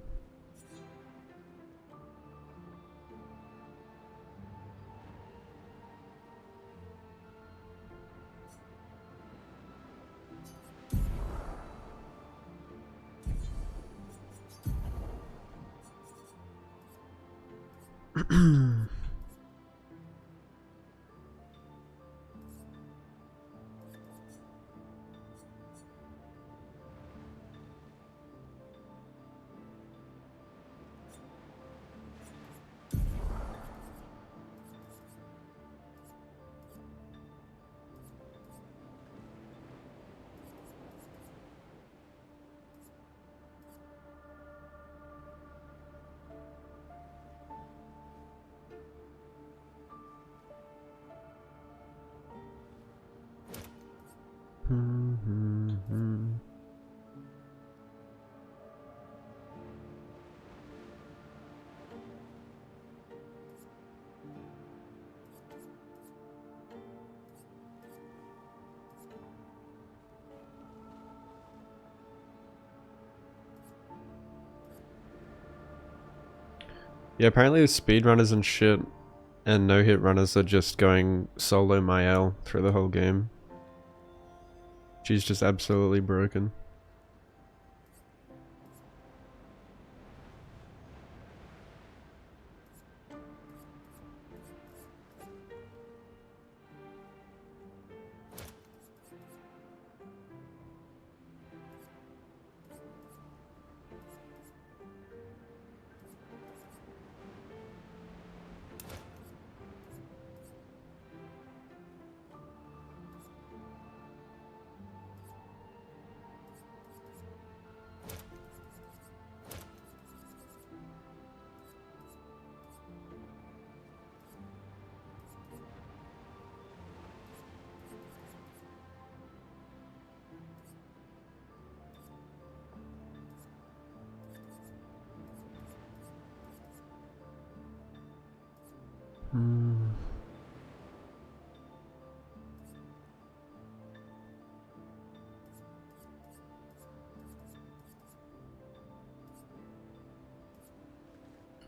Mm-hmm. Yeah, apparently the speedrunners and shit and no-hit runners are just going solo Mael through the whole game. She's just absolutely broken.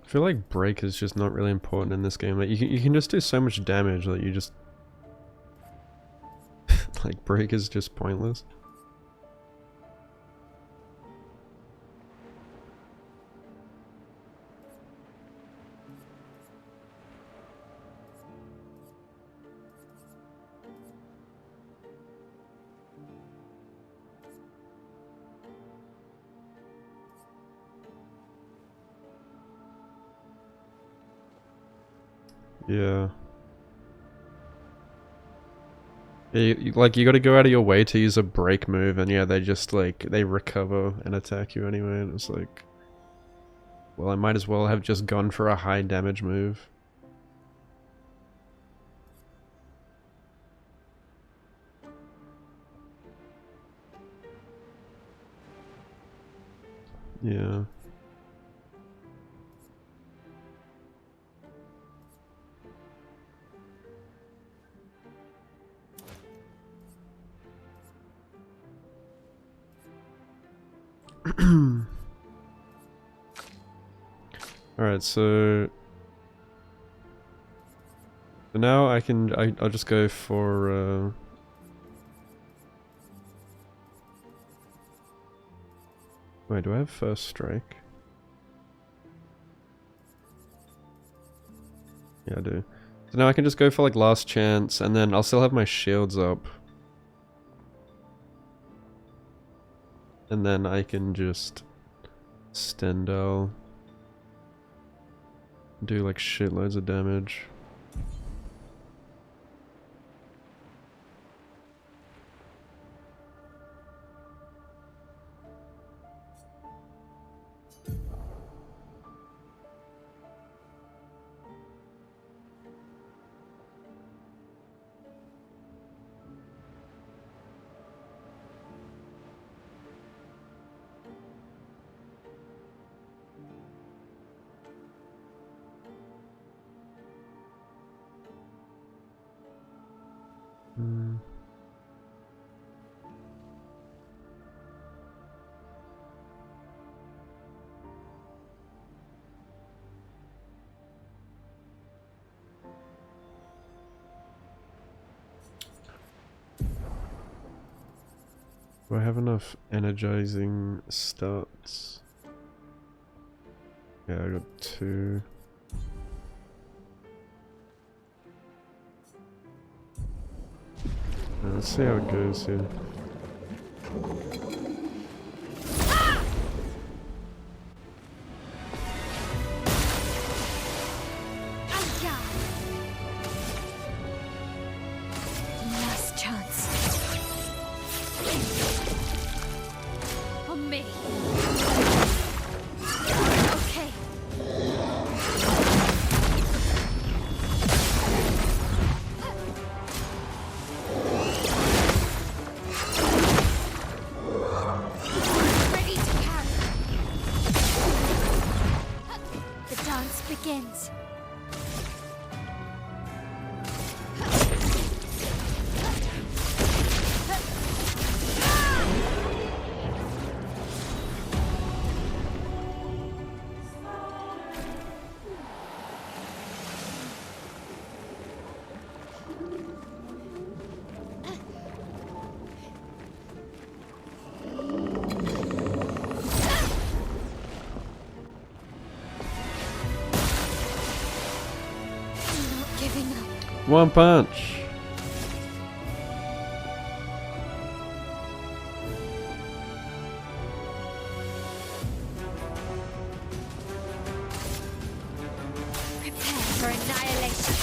I feel like break is just not really important in this game. Like you can just do so much damage that you just like break is just pointless. Yeah. Yeah, like you got to go out of your way to use a break move, and yeah, they just like they recover and attack you anyway. And it's like, well, I might as well have just gone for a high damage move. Yeah. Alright, so But now I'll just go for wait, do I have first strike? Yeah, I do. So now I can just go for like last chance, and then I'll still have my shields up. And then I can just Stendhal, do like shitloads of damage. Hmm. Do I have enough energizing starts? Yeah, I got 2. Let's see how it goes here. Last chance. On me. Okay. Ready to carry. The dance begins. Giving up. One punch! Prepare for annihilation.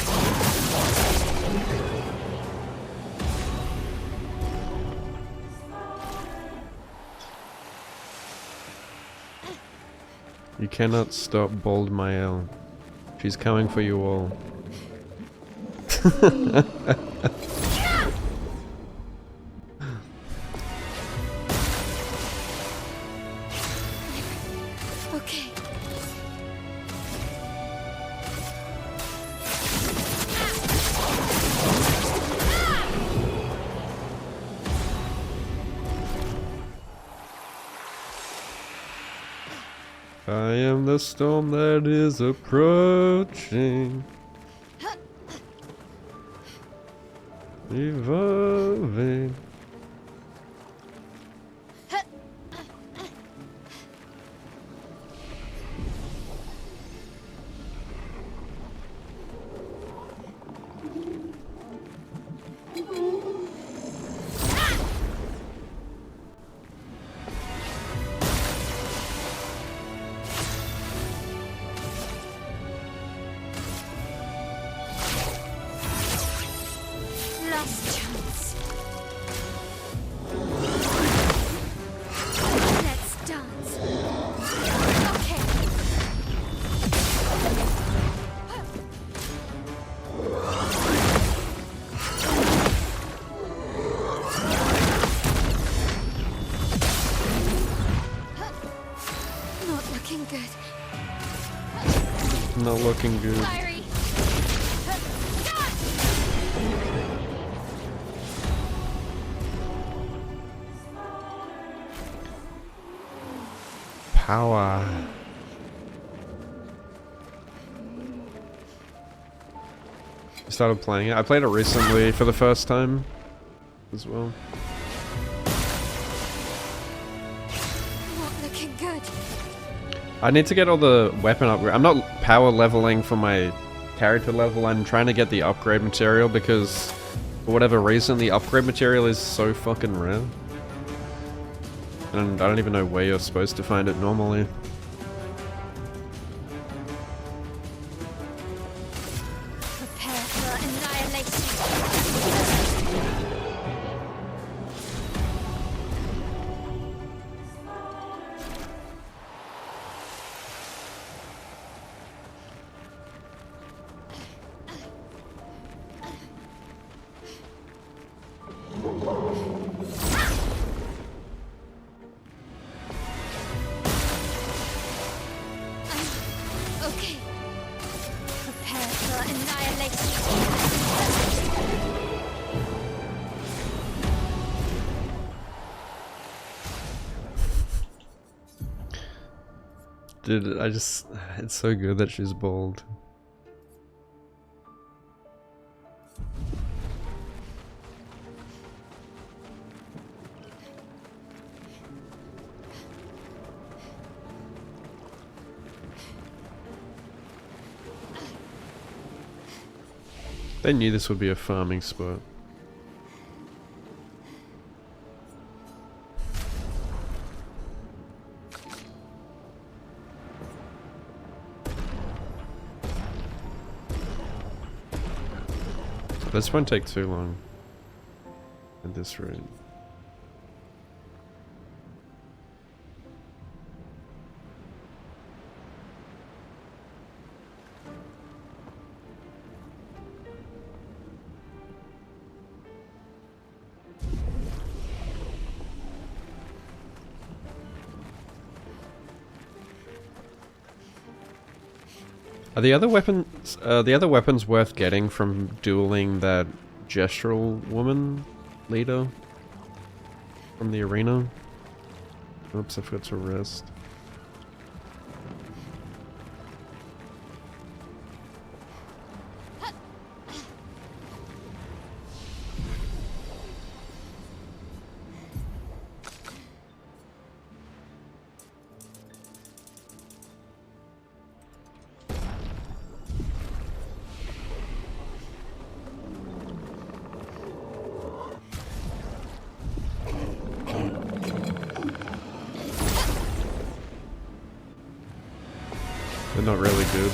You cannot stop Bold Mael. She's coming for you all. Okay. I am the storm that is approaching. Evolving. Last chance. Let's dance. Okay. Not looking good. Not looking good. Fiery. Power. started playing it. I played it recently for the first time as well. Not looking good. I need to get all the weapon upgrade. I'm not power leveling for my character level. I'm trying to get the upgrade material because for whatever reason the upgrade material is so fucking rare. And I don't even know where you're supposed to find it normally. Prepare for annihilation. Okay. Prepare for annihilation. Dude, it's so good that she's bald. They knew this would be a farming spot. This won't take too long at this rate. Are the other weapons worth getting from dueling that gestural woman leader from the arena? Oops, I forgot to rest. They're not really good.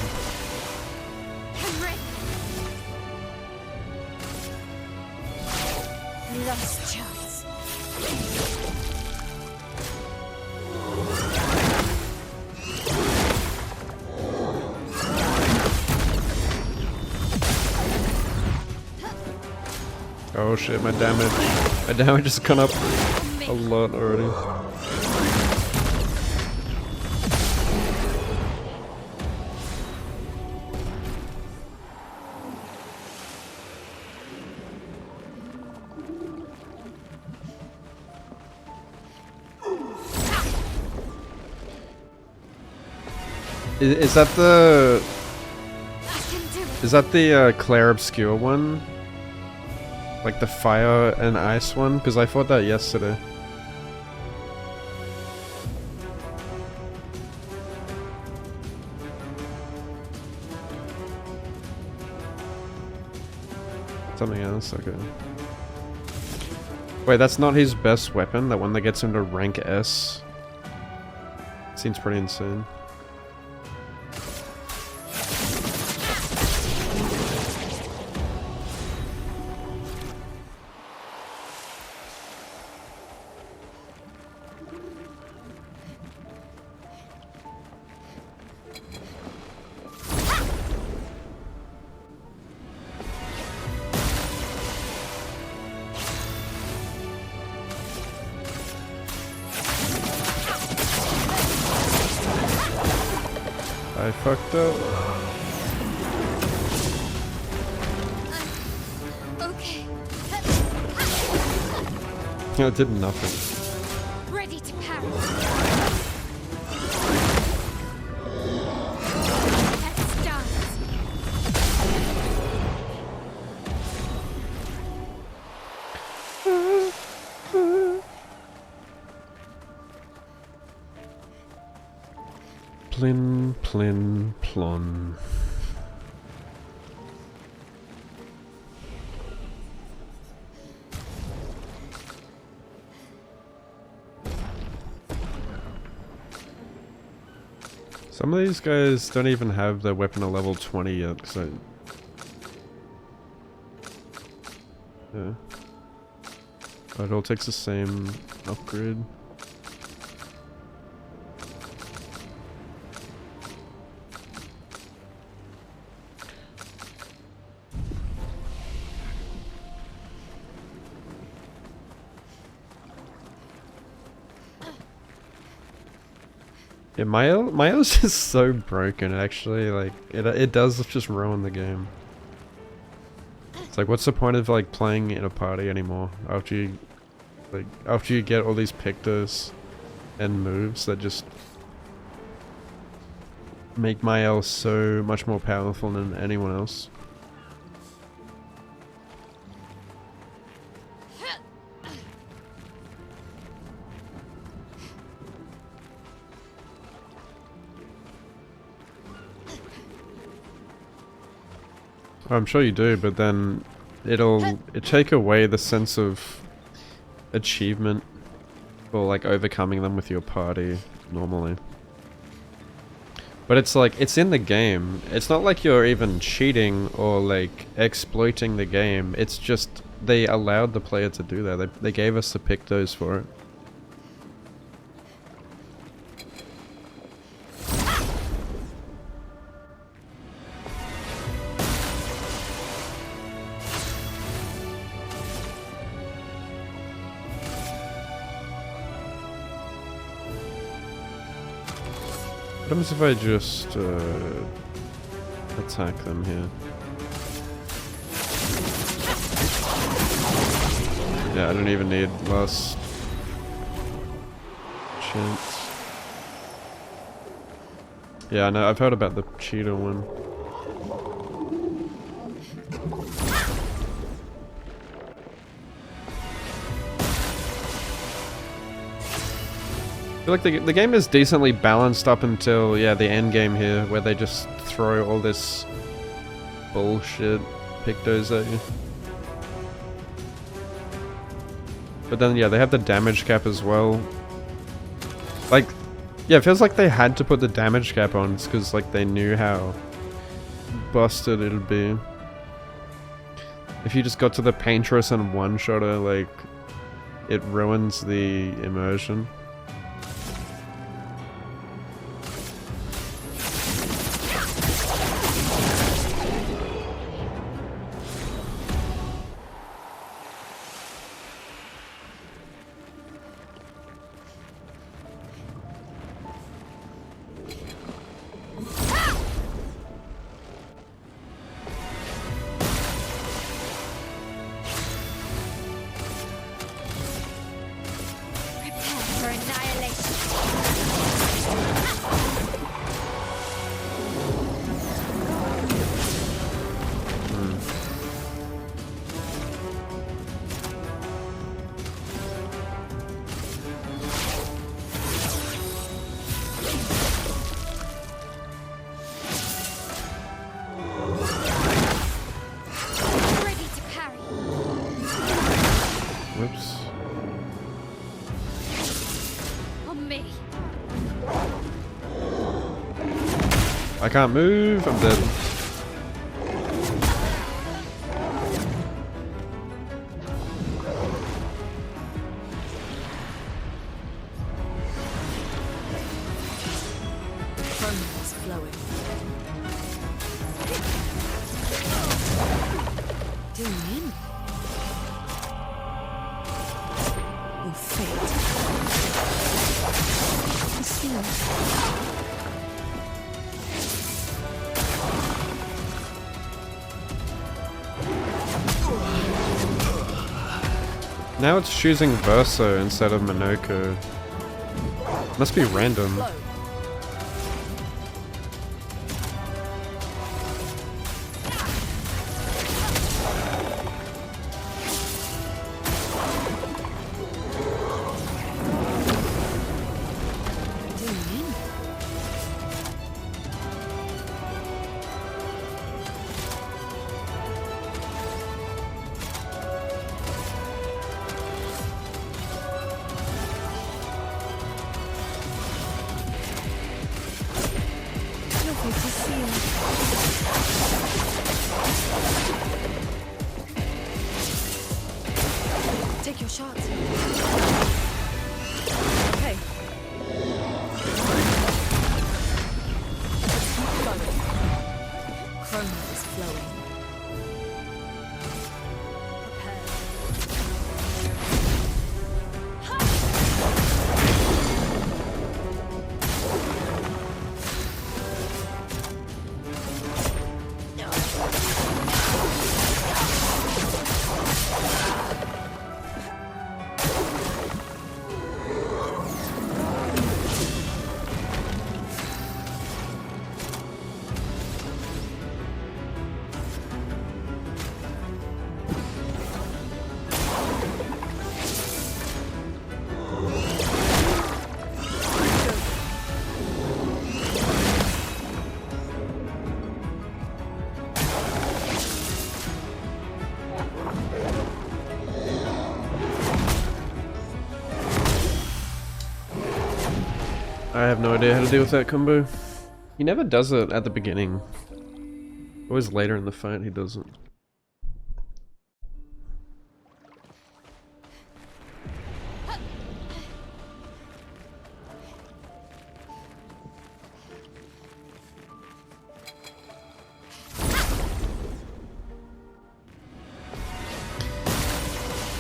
Last chance. Oh shit, my damage has gone up a lot already. Is that the... I can do it. Is that the Clair Obscur one? Like the fire and ice one? Because I fought that yesterday. Something else? Okay. Wait, that's not his best weapon? That one that gets him to rank S? Seems pretty insane. I fucked up. Okay. It did nothing. Ready to parry. Let's dance. Plin, plin, plon. Some of these guys don't even have their weapon at level 20 yet, so... Yeah. Oh, it all takes the same upgrade. Yeah, my L's just so broken actually, like it does just ruin the game. It's like, what's the point of like playing in a party anymore after you get all these pictors and moves that just make my L so much more powerful than anyone else. I'm sure you do, but then it'll take away the sense of achievement for like overcoming them with your party normally. But it's like, it's in the game. It's not like you're even cheating or like exploiting the game. It's just they allowed the player to do that. They gave us the pictos for it. What happens if I just attack them here? Yeah, I don't even need last chance. Yeah, I know, I've heard about the cheetah one. I feel like the game is decently balanced up until, yeah, the end game here, where they just throw all this bullshit pictos at you. But then, yeah, they have the damage cap as well. Like, yeah, it feels like they had to put the damage cap on, because, like, they knew how busted it'd be. If you just got to the Paintress and one-shotter, like, it ruins the immersion. For annihilation. Ready to parry. Whoops. On me. I can't move, I'm dead. Romance flowing. Doing in. Your fate. The seals. Now it's choosing Verso instead of Minoko. Must be random. Flow. Doing in. fate is sealed. Take your shot. Okay. Keep going. Chroma is flowing. I have no idea how to deal with that combo. He never does it at the beginning. Always later in the fight he does it.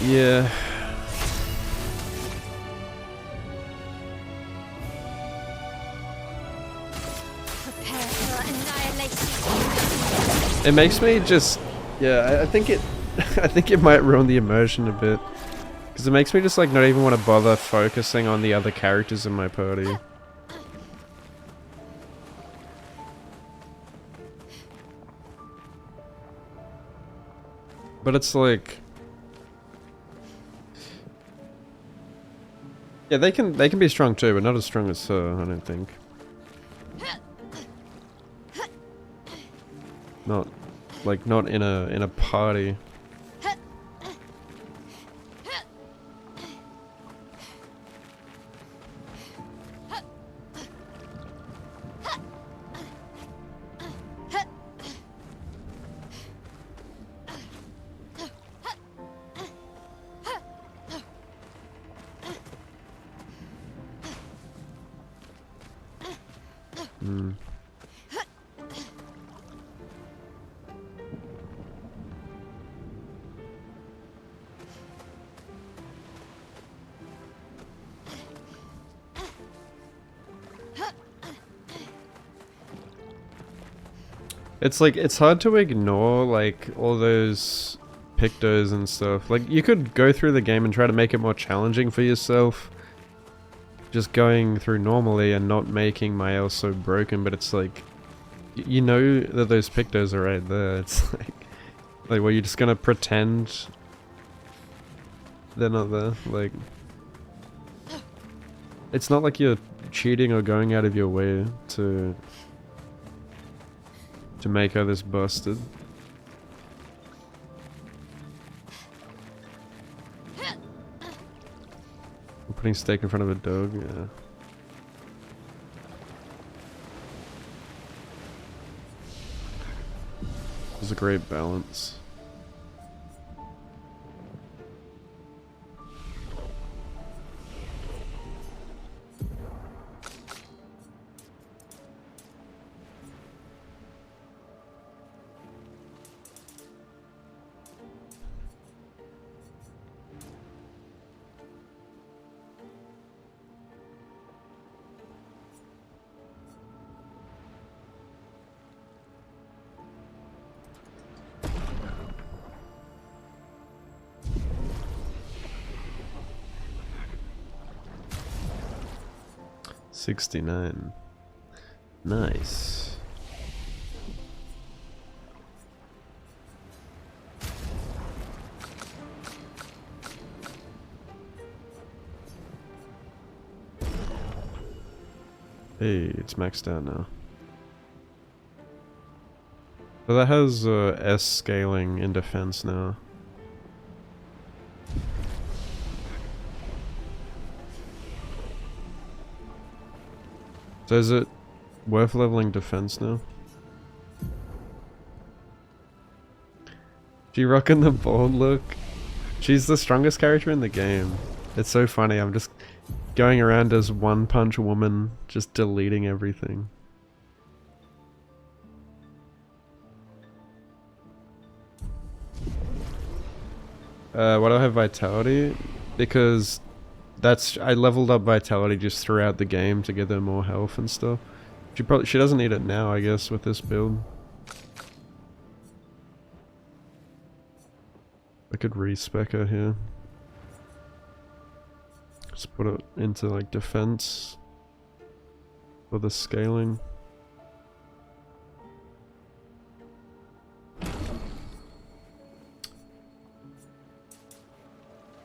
Yeah. Prepare for annihilation. It makes me just, yeah, I think it, I think it might ruin the immersion a bit. Because it makes me just like not even want to bother focusing on the other characters in my party. But it's like, yeah, they can be strong too, but not as strong as her, I don't think. Not like not in a party. Hmm. It's like, it's hard to ignore like all those pictos and stuff. Like you could go through the game and try to make it more challenging for yourself. Just going through normally and not making my L so broken, but it's like, you know that those pictos are right there. It's like well, you're just gonna pretend they're not there. Like, it's not like you're cheating or going out of your way to make others busted. Putting steak in front of a dog, yeah. It's a great balance. $69. Nice. Hey, it's maxed out now. So that has S scaling in defense now. So is it Worth leveling defense now. She rocking the bald look. She's the strongest character in the game. It's so funny. I'm just going around as one punch woman, just deleting everything. Why do I have vitality? Because I leveled up vitality just throughout the game to give her more health and stuff. She doesn't need it now, I guess, with this build. I could respec her here. Just put it into like defense for the scaling.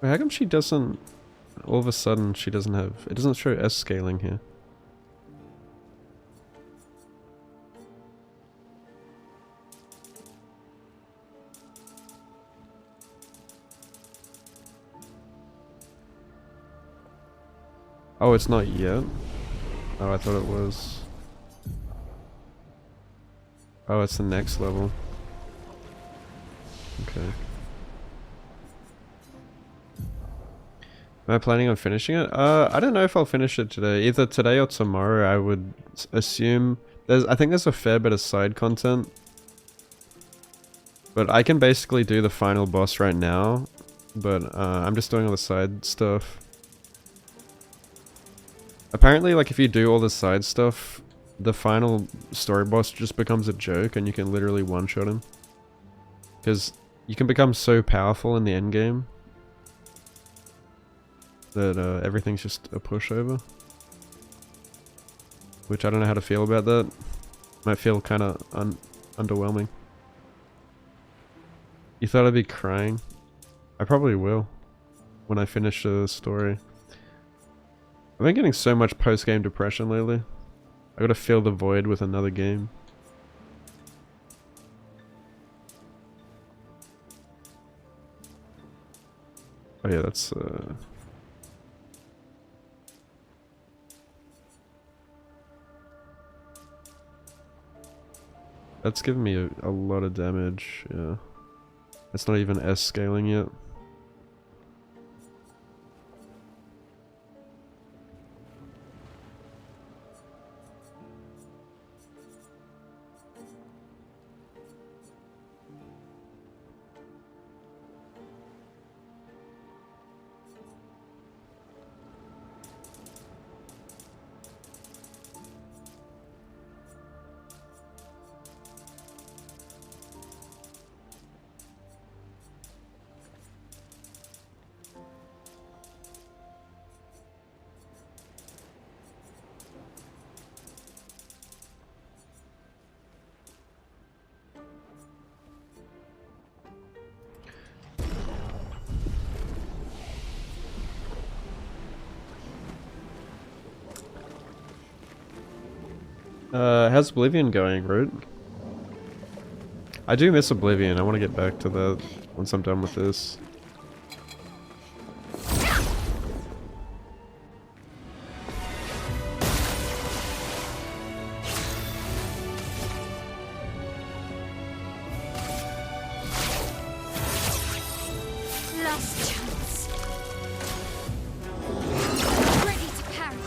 Wait, how come she doesn't, all of a sudden she doesn't have, it doesn't show S scaling here. Oh, it's not yet? Oh, I thought it was. Oh, it's the next level. Okay. Am I planning on finishing it? I don't know if I'll finish it today. Either today or tomorrow, I would assume. I think there's a fair bit of side content. But I can basically do the final boss right now. But I'm just doing all the side stuff. Apparently, like, if you do all the side stuff, the final story boss just becomes a joke and you can literally one-shot him. Because you can become so powerful in the endgame that everything's just a pushover. Which I don't know how to feel about that. Might feel kind of underwhelming. You thought I'd be crying? I probably will when I finish the story. I've been getting so much post-game depression lately. I gotta fill the void with another game. Oh yeah, that's giving me a lot of damage, yeah. It's not even S scaling yet. How's Oblivion going, Root? I do miss Oblivion. I want to get back to that once I'm done with this. Last chance. Ready to parry.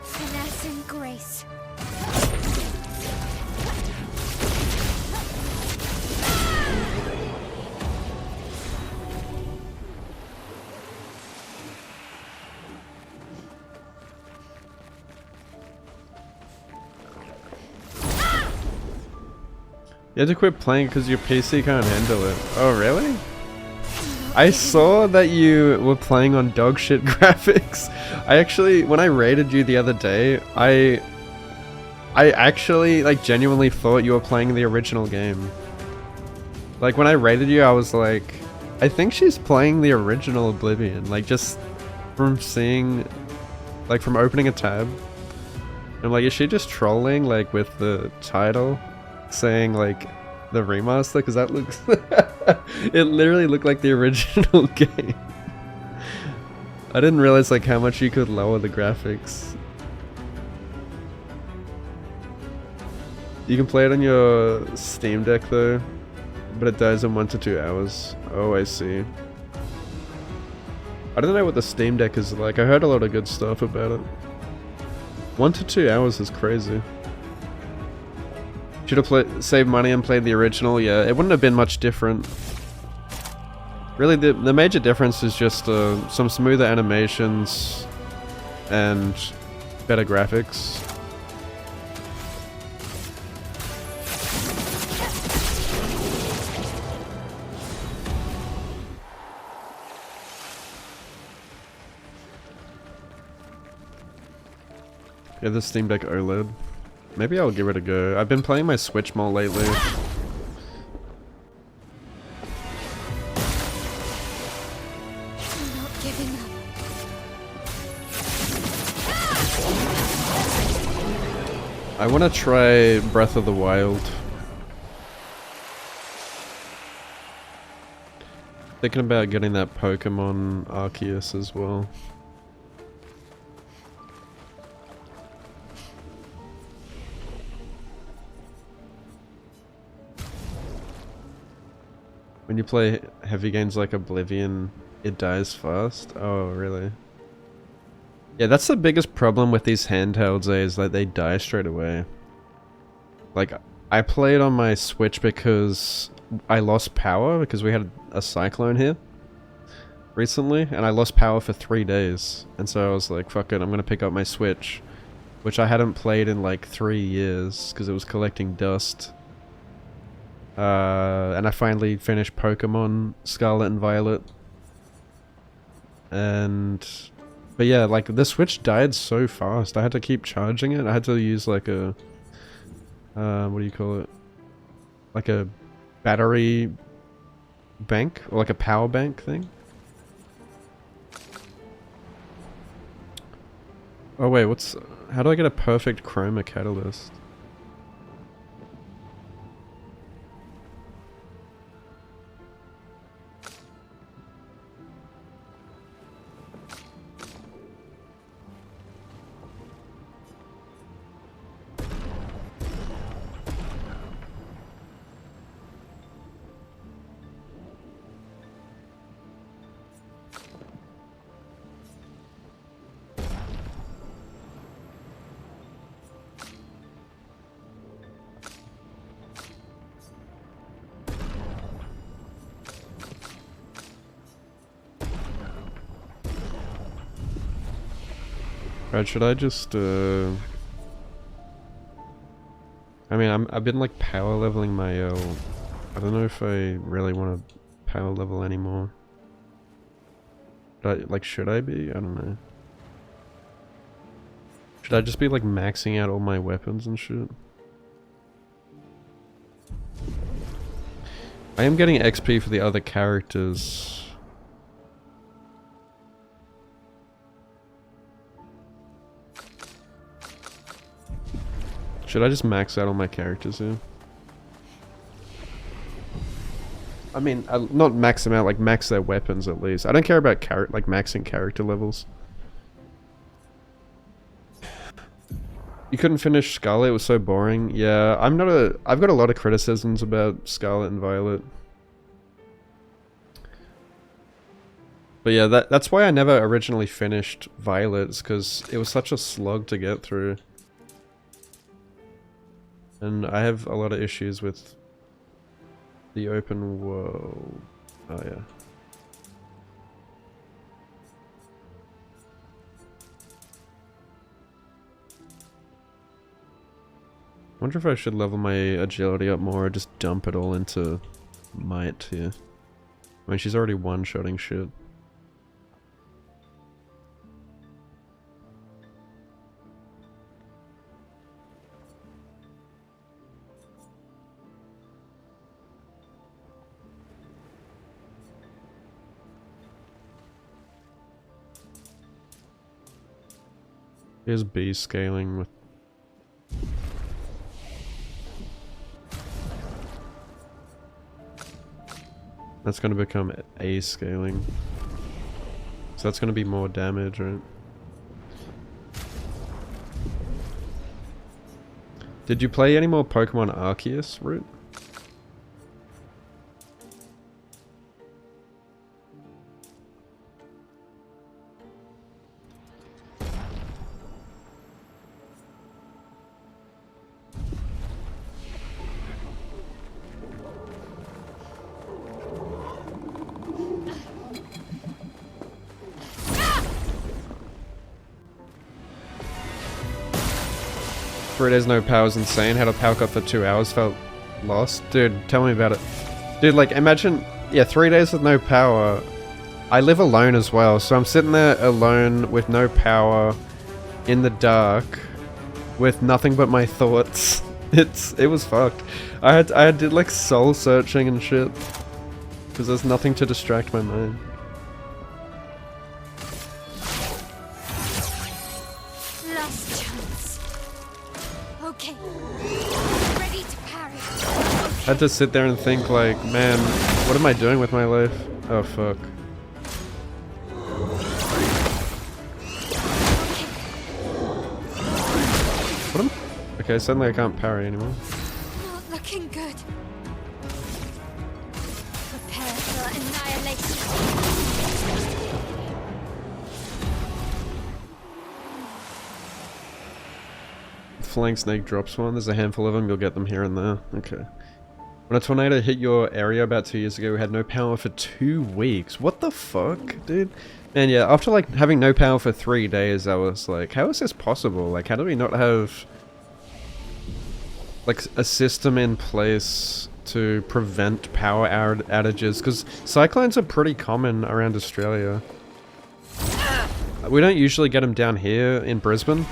Finesse and grace. You had to quit playing because your PC can't handle it. Oh, really? I saw that you were playing on dog shit graphics. I actually, when I raided you the other day, I actually, like, genuinely thought you were playing the original game. Like, when I raided you, I was like, I think she's playing the original Oblivion. Like, just from seeing, like, from opening a tab. I'm like, is she just trolling, like, with the title? Saying, like, the remaster? Because that looks... it literally looked like the original game. I didn't realize, like, how much you could lower the graphics. You can play it on your Steam Deck, though. But it dies in 1 to 2 hours. Oh, I see. I don't know what the Steam Deck is like. I heard a lot of good stuff about it. 1 to 2 hours is crazy. Should have saved money and played the original. Yeah, it wouldn't have been much different. Really, the major difference is just some smoother animations and better graphics. Yeah, the Steam Deck OLED. Maybe I'll give it a go. I've been playing my Switch more lately. I'm not giving up. I want to try Breath of the Wild. Thinking about getting that Pokemon Arceus as well. When you play heavy games like Oblivion, it dies fast? Oh, really? Yeah, that's the biggest problem with these handhelds, is that they die straight away. Like, I played on my Switch because I lost power because we had a cyclone here recently, and I lost power for 3 days. And so I was like, fuck it, I'm gonna pick up my Switch, which I hadn't played in like 3 years because it was collecting dust. And I finally finished Pokemon Scarlet and Violet. But yeah, like the Switch died so fast. I had to keep charging it. I had to use like a, what do you call it? Like a battery bank, or like a power bank thing. Oh wait, how do I get a perfect chroma catalyst? Right, should I just, I mean, I've been like power leveling my I don't know if I really want to power level anymore. Should I be? I don't know. Should I just be like maxing out all my weapons and shit? I am getting XP for the other characters. Should I just max out all my characters here? I mean, not max them out, like max their weapons at least. I don't care about maxing character levels. You couldn't finish Scarlet, it was so boring. Yeah, I've got a lot of criticisms about Scarlet and Violet. But yeah, that's why I never originally finished Violet's, because it was such a slog to get through. And I have a lot of issues with the open world. Oh yeah. Wonder if I should level my agility up more or just dump it all into might here. I mean, she's already one-shotting shit. Here's B scaling with That's going to become A scaling. So that's going to be more damage, right? Did you play any more Pokemon Arceus, Root? For it is no power is insane. Had a power cut for 2 hours, felt lost. Dude, tell me about it. Dude, like, imagine, yeah, 3 days with no power. I live alone as well, so I'm sitting there alone with no power, in the dark, with nothing but my thoughts. It was fucked. I did like soul searching and shit, because there's nothing to distract my mind. Last chance. Okay. Ready to parry. I had to sit there and think like, man, what am I doing with my life? Oh fuck. What am? Okay, suddenly I can't parry anymore. Not looking good. Prepare for annihilation. Flying snake drops one. There's a handful of them. You'll get them here and there. Okay. When a tornado hit your area about 2 years ago, we had no power for 2 weeks. What the fuck, dude? And yeah, after like having no power for 3 days, I was like, how is this possible? Like, how do we not have like a system in place to prevent power outages? Because cyclones are pretty common around Australia. We don't usually get them down here in Brisbane.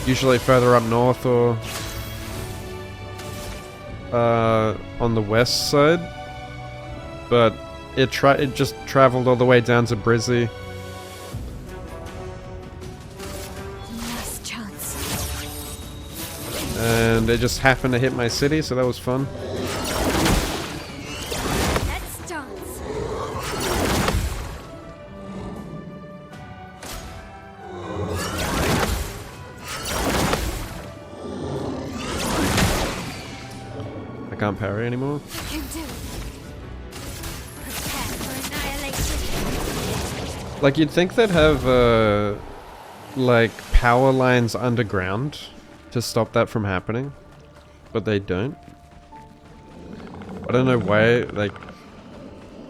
Usually further up north or on the west side, but it just traveled all the way down to Brizzy. Last chance. And it just happened to hit my city, so that was fun. Let's dance. I can't parry anymore. I can do it. Prepare for annihilation. Like, you'd think they'd have like power lines underground to stop that from happening, but they don't. I don't know why. Like,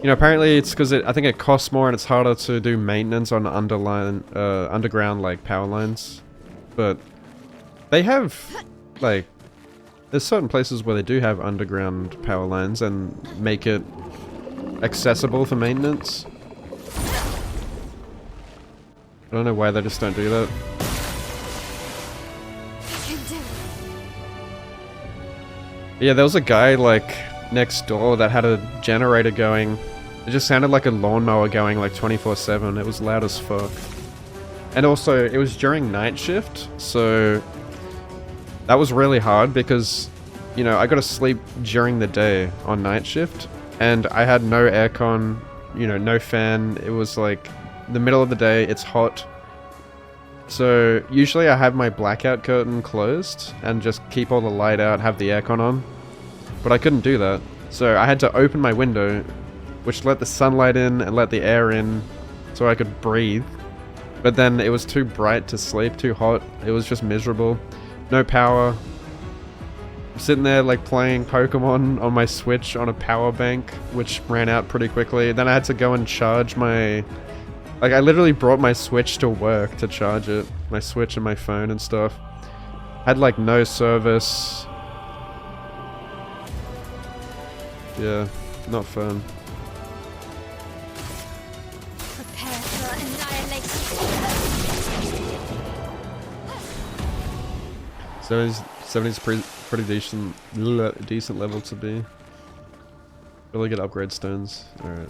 you know, apparently it's because I think it costs more and it's harder to do maintenance on underground like power lines, but they have like, there's certain places where they do have underground power lines and make it accessible for maintenance. I don't know why they just don't do that. I can do it. Yeah, there was a guy like next door that had a generator going. It just sounded like a lawnmower going like 24/7. It was loud as fuck. And also, it was during night shift, so that was really hard because, you know, I got to sleep during the day on night shift, and I had no aircon, you know, no fan. It was like the middle of the day, it's hot. So usually I have my blackout curtain closed and just keep all the light out, have the aircon on. But I couldn't do that. So I had to open my window, which let the sunlight in and let the air in so I could breathe. But then it was too bright to sleep, too hot. It was just miserable. No power. I'm sitting there like playing Pokemon on my Switch on a power bank, which ran out pretty quickly. Then I had to go and charge my... Like, I literally brought my Switch to work to charge it. My Switch and my phone and stuff. Had like no service. Yeah, not fun. Prepare for annihilation. 70's pretty decent level to be. Really good upgrade stones. Alright.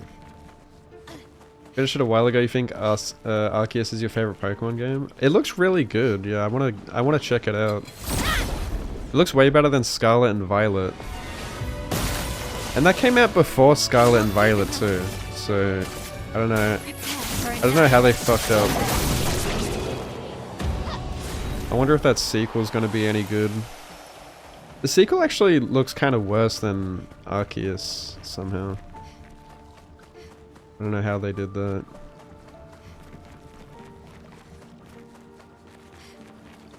Finished it a while ago. You think Arceus is your favorite Pokemon game? It looks really good. Yeah, I wanna check it out. It looks way better than Scarlet and Violet. And that came out before Scarlet and Violet too, so I don't know. I don't know how they fucked up. I wonder if that sequel's gonna be any good. The sequel actually looks kind of worse than Arceus somehow. I don't know how they did that.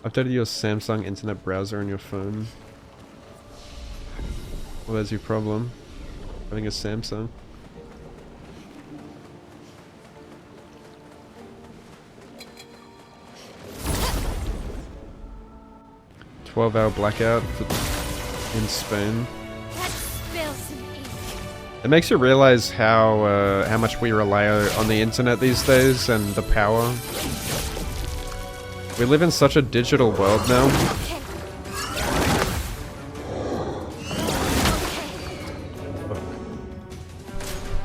Updated your Samsung internet browser on your phone. Well, there's your problem. Having a Samsung. "12-hour blackout in Spain." Let's spill some ink. It makes you realize how much we rely on the internet these days and the power. We live in such a digital world now.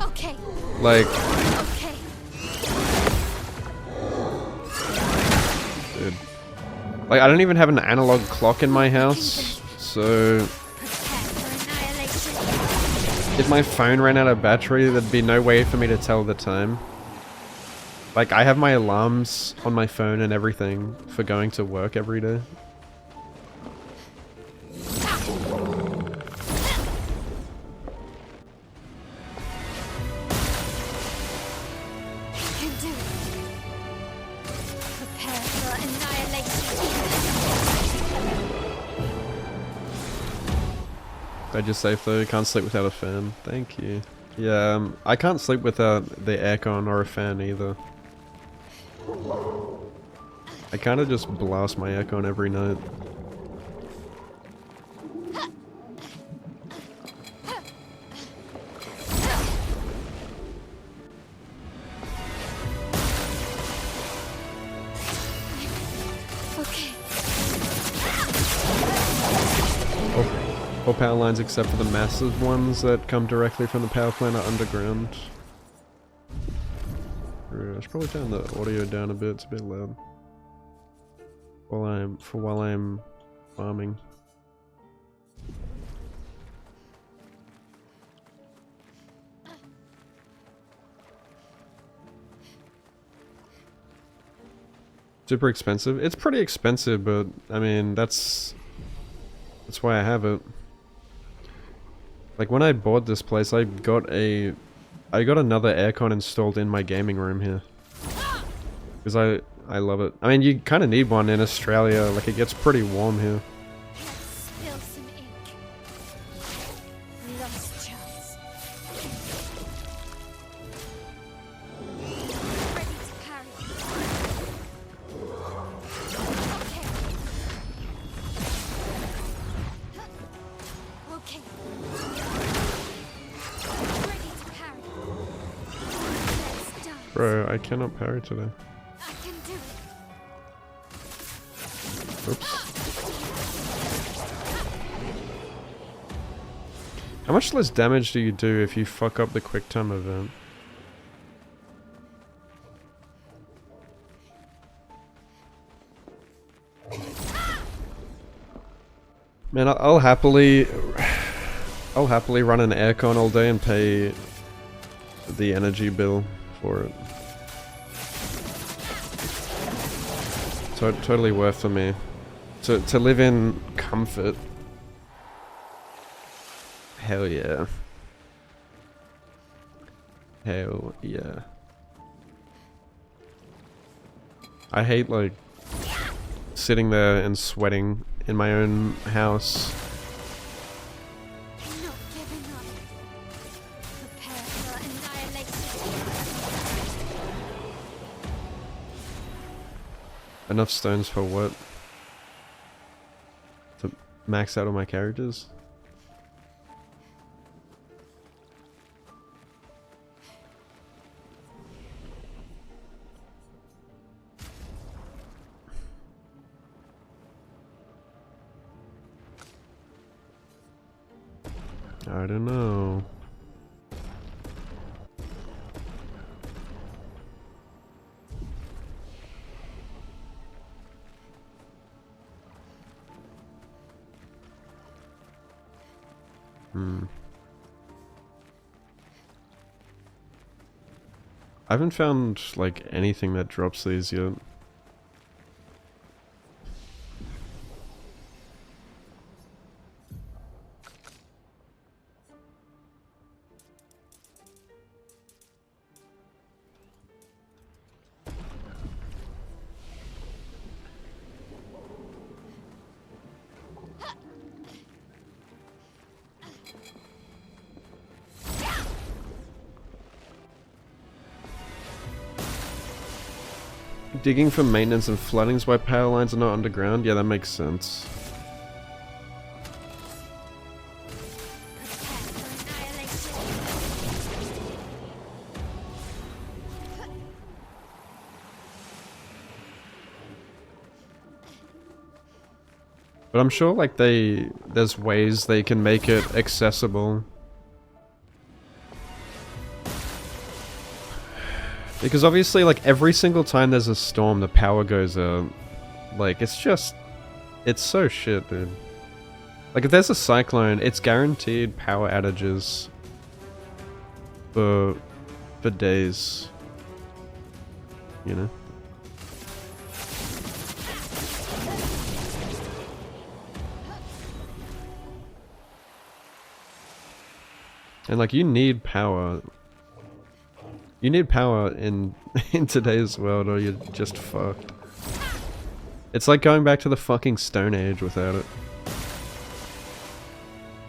Okay. Okay. Like, Okay. dude. Like, I don't even have an analog clock in my house, so Prepare for annihilation. if my phone ran out of battery, there'd be no way for me to tell the time. Like, I have my alarms on my phone and everything for going to work every day. You can do it. Prepare for annihilation. I just safe though, can't sleep without a fan. Thank you. Yeah, I can't sleep without the aircon or a fan either. I kind of just blast my aircon every night. Okay. All power lines except for the massive ones that come directly from the power plant are underground. I should probably turn the audio down a bit, it's a bit loud. While I'm farming. Super expensive? It's pretty expensive, but I mean that's why I have it. Like when I bought this place, I got another aircon installed in my gaming room here. Because I love it. I mean, you kind of need one in Australia, like it gets pretty warm here. Let's spill some ink. Lost chance. Ready to parry. Okay. Okay. Ready to parry. Let's dance. Bro, I cannot parry today. I can do it. Oops. How much less damage do you do if you fuck up the quick time event? Man, I'll happily run an aircon all day and pay the energy bill for it. Totally worth for me to live in comfort. Hell yeah. Hell yeah. I hate like sitting there and sweating in my own house. Not giving up. Prepare for annihilation. Enough stones for what? To max out all my characters? I don't know. I haven't found like anything that drops these yet. Digging for maintenance and flooding is why power lines are not underground? Yeah, that makes sense. Prepare for annihilation. But I'm sure like there's ways they can make it accessible. Because obviously like every single time there's a storm the power goes out. Like it's so shit, dude. Like if there's a cyclone, it's guaranteed power outages for days. You know? And like you need power. You need power in in today's world or you're just fucked. It's like going back to the fucking Stone Age without it.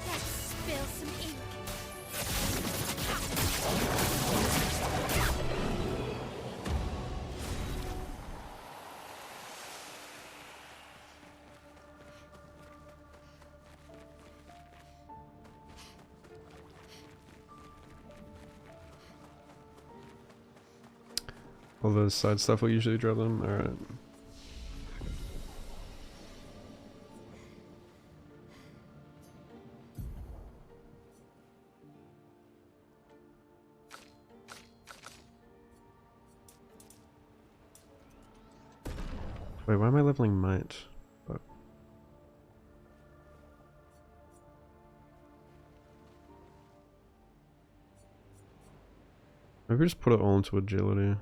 Let's spill some ink. All those side stuff will usually drop them. Alright. Wait, why am I leveling might? But maybe just put it all into agility.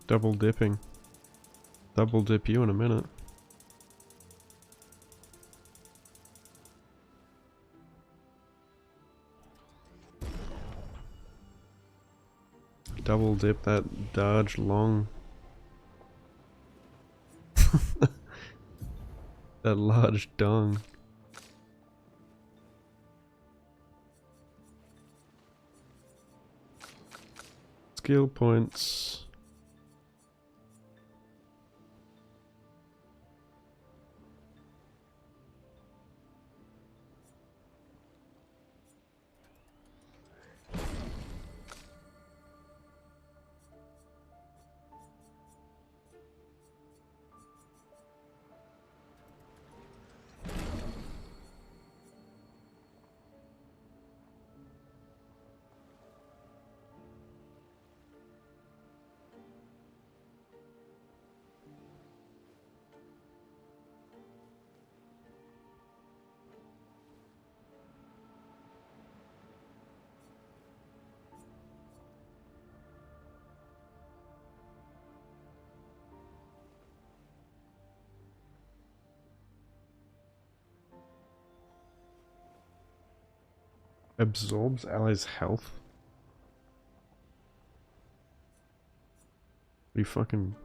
Double dipping. Double dip you in a minute. Double dip that dodge long. That large dong. Skill points. Absorbs allies' health? Are you fucking...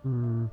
Hmm.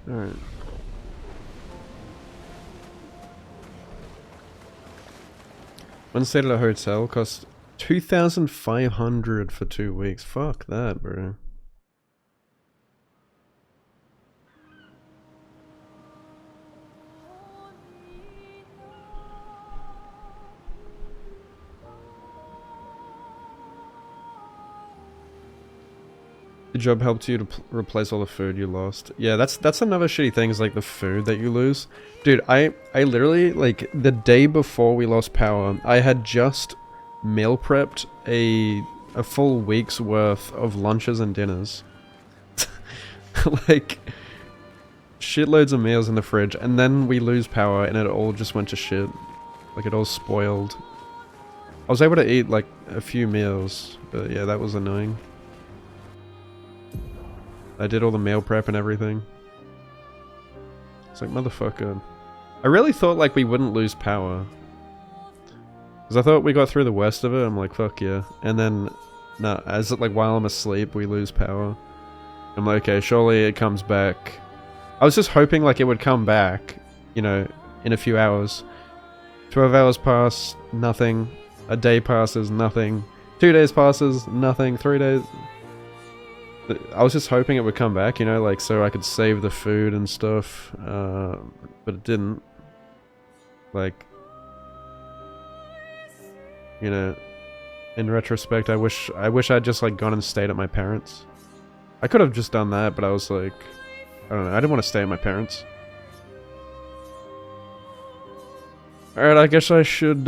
Alright. One stayed at a hotel cost 2,500 for 2 weeks. Fuck that, bro. The job helped you to replace all the food you lost. Yeah, that's another shitty thing, is like the food that you lose. Dude, I literally, like, the day before we lost power, I had just meal prepped a full week's worth of lunches and dinners. Like, shitloads of meals in the fridge, and then we lose power and it all just went to shit. Like, it all spoiled. I was able to eat, like, a few meals, but yeah, that was annoying. I did all the meal prep and everything. It's like, motherfucker. I really thought, like, we wouldn't lose power. Because I thought we got through the worst of it. I'm like, fuck yeah. And then, nah, as like, while I'm asleep, we lose power. I'm like, okay, surely it comes back. I was just hoping, like, it would come back, you know, in a few hours. 12 hours pass, nothing. A day passes, nothing. 2 days passes, nothing. 3 days... I was just hoping it would come back, you know, like, so I could save the food and stuff, but it didn't. Like, you know, in retrospect, I wish I'd just, like, gone and stayed at my parents'. I could have just done that, but I was like, I don't know, I didn't want to stay at my parents'. Alright, I guess I should,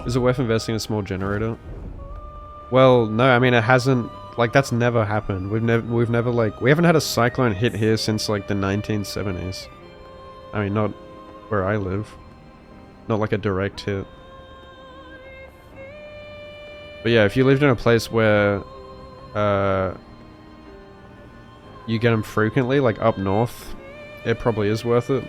Is it worth investing in a small generator? Well, no, I mean, it hasn't, like, that's never happened. We've never, like, we haven't had a cyclone hit here since, like, the 1970s. I mean, not where I live. Not like a direct hit. But yeah, if you lived in a place where, you get them frequently, like up north, it probably is worth it.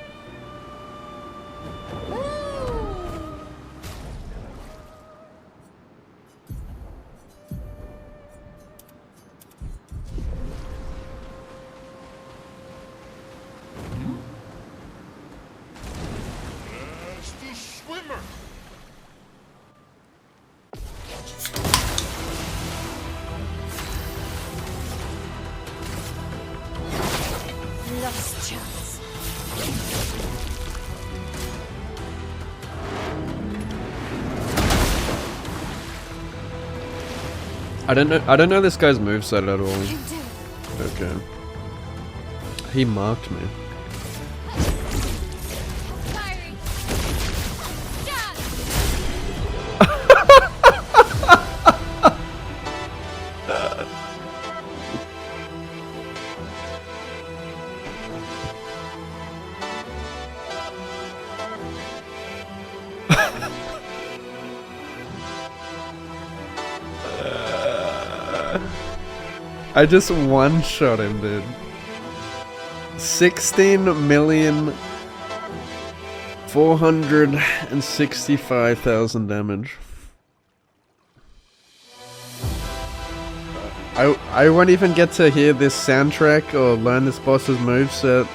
I don't know this guy's moveset at all. Can do it. Okay. He marked me. Fiery. Done. I just one-shot him, dude. 16,465,000 damage. I won't even get to hear this soundtrack or learn this boss's moveset.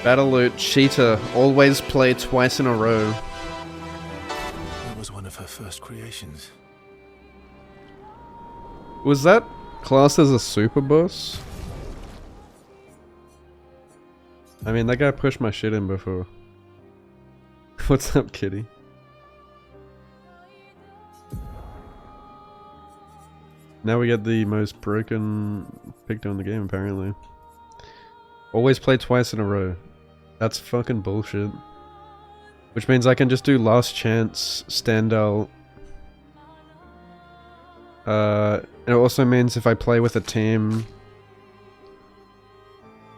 Battle loot, cheater, always play twice in a row. That was one of her first creations. Was that classed as a super boss? I mean, that guy pushed my shit in before. What's up, kitty? Now we get the most broken picto in the game, apparently. Always play twice in a row. That's fucking bullshit. Which means I can just do last chance, standout. It also means if I play with a team...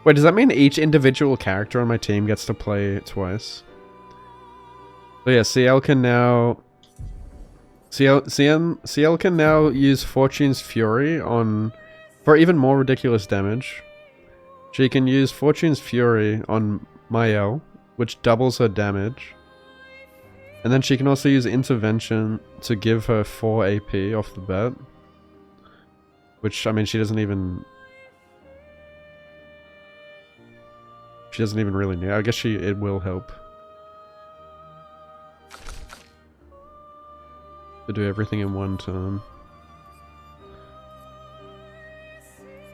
Wait, does that mean each individual character on my team gets to play twice? So yeah, CL can now... CL can now use Fortune's Fury on... for even more ridiculous damage. She can use Fortune's Fury on Mael, which doubles her damage. And then she can also use Intervention to give her 4 AP off the bat. Which, I mean, she doesn't even really need. I guess it will help. To do everything in one turn.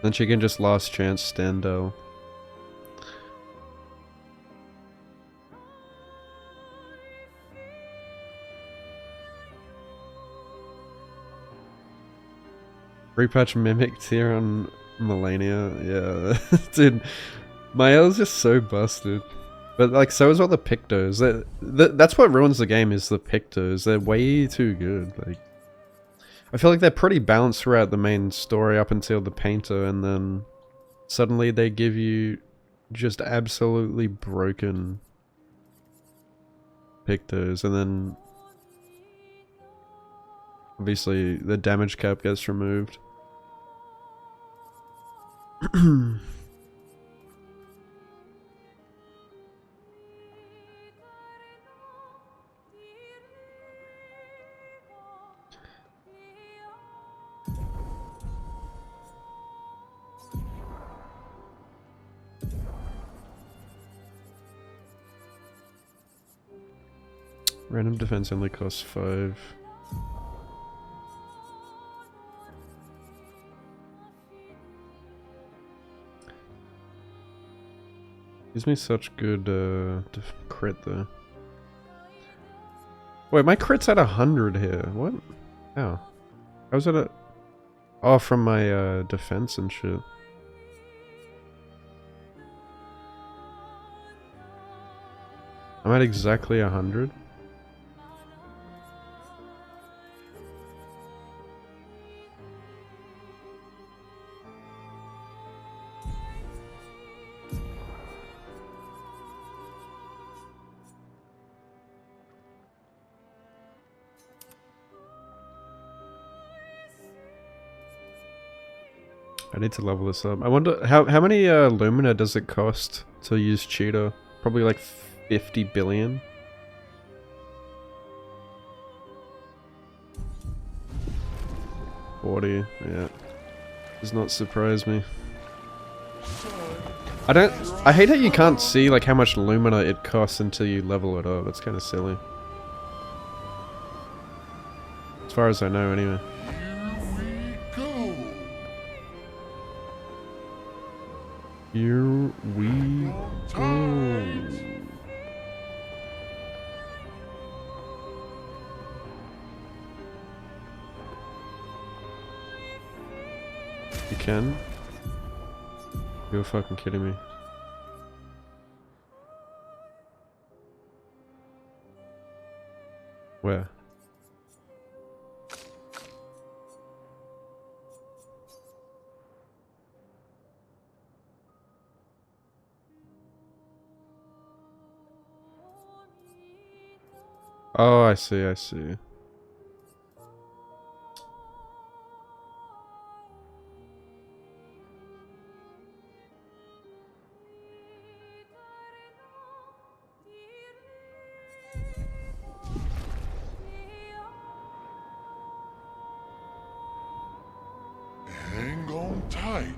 Then she can just last chance Standell. Repatch Mimicked here on Melania. Yeah, dude. Mael's just so busted. But like, so is all the Pictos. That's what ruins the game, is the Pictos. They're way too good. Like, I feel like they're pretty balanced throughout the main story up until the Painter, and then suddenly they give you just absolutely broken Pictos, and then obviously the damage cap gets removed. Random defense only costs 5. Gives me such good crit though. Wait, my crit's at 100 here. What? How? How's it at... Oh, from my defense and shit. I'm at exactly 100. I need to level this up. I wonder how many Lumina does it cost to use Cheetah? Probably like 50 billion. $40, yeah. Does not surprise me. I hate how you can't see like how much Lumina it costs until you level it up. It's kind of silly. As far as I know, anyway. Here we go. Here we go. You can? You're fucking kidding me. Where? Oh, I see, I see. Hang on tight.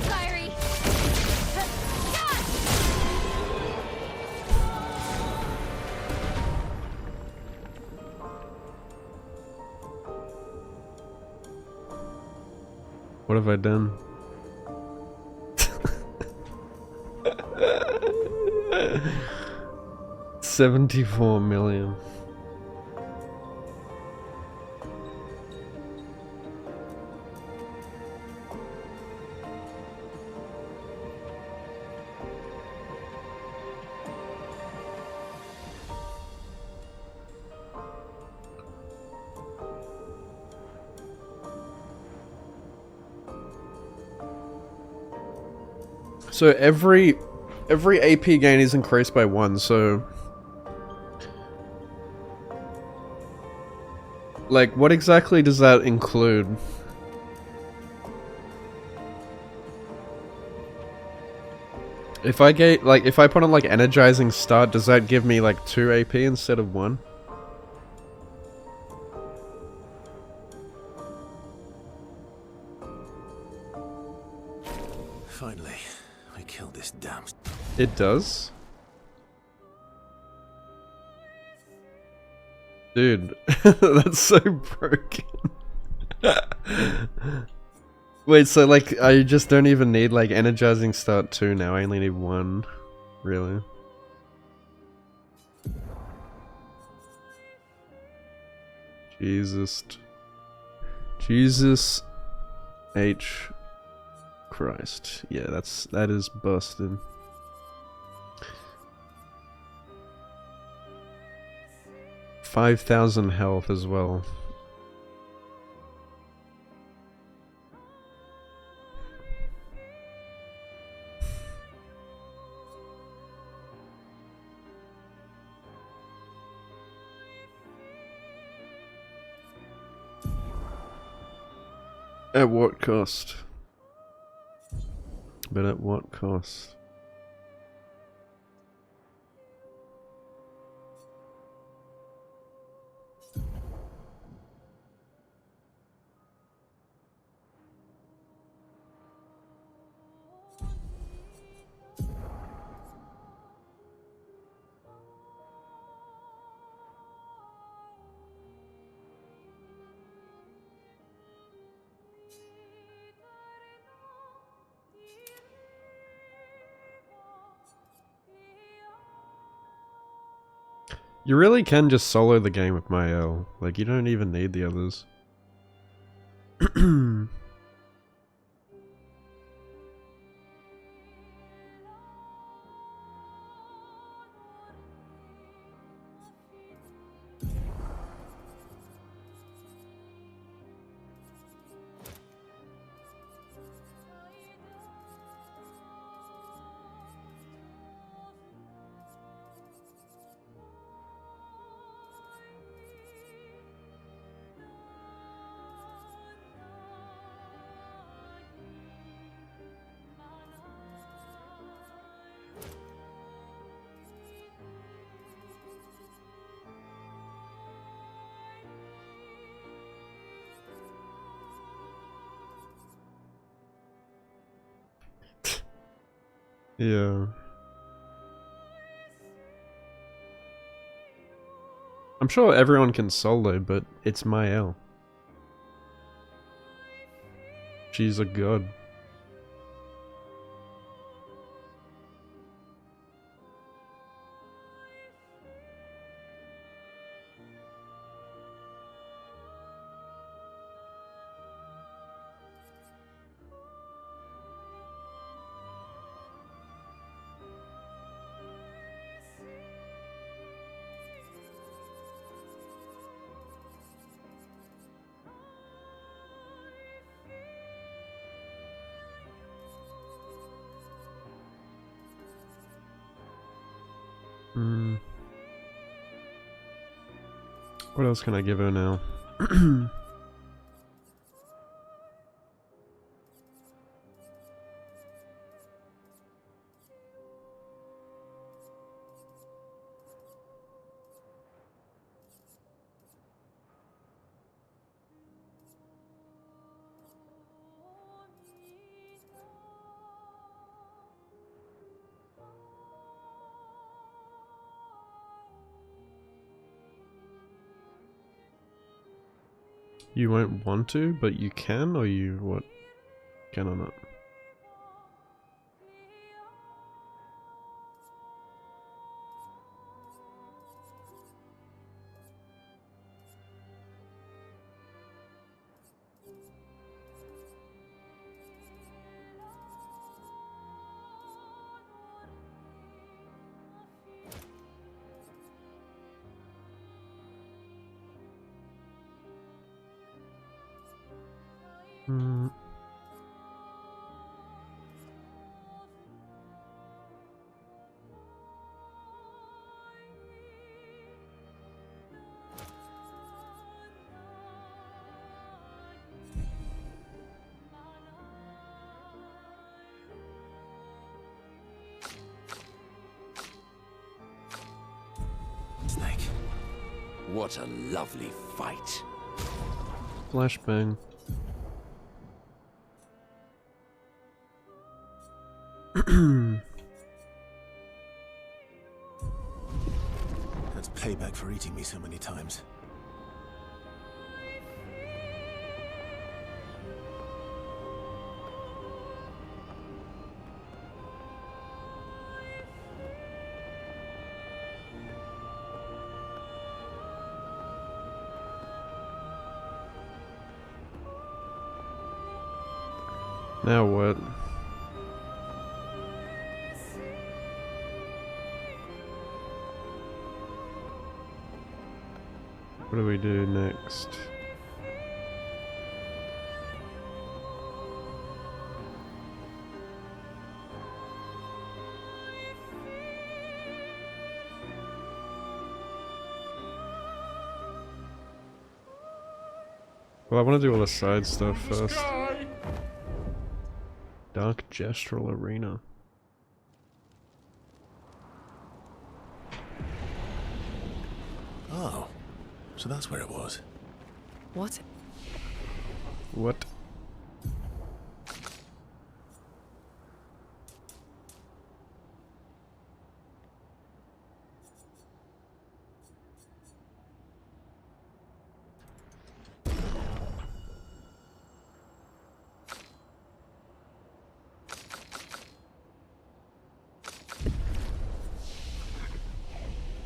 Fiery. What have I done? $74 million. So every AP gain is increased by 1, so like what exactly does that include? If I get like if I put on like energizing start, does that give me like 2 AP instead of 1? Finally, I killed this damn. It does? Dude, that's so broken. Wait, so like I just don't even need like energizing start 2 now, I only need 1. Really? Jesus. Jesus H Christ. Yeah, that is busted. $5,000 health as well. At what cost? But at what cost? You really can just solo the game with my L. Like, you don't even need the others. Yeah. I'm sure everyone can solo, but it's Mael. She's a god. What else can I give her now? You won't want to, but you can, or you what? Can or not? Snake. What a lovely fight. Flashbang. That's payback for eating me so many times. Now what? What do we do next? Well, I want to do all the side stuff first. Dark Gestural Arena. Oh, so that's where it was. What? What?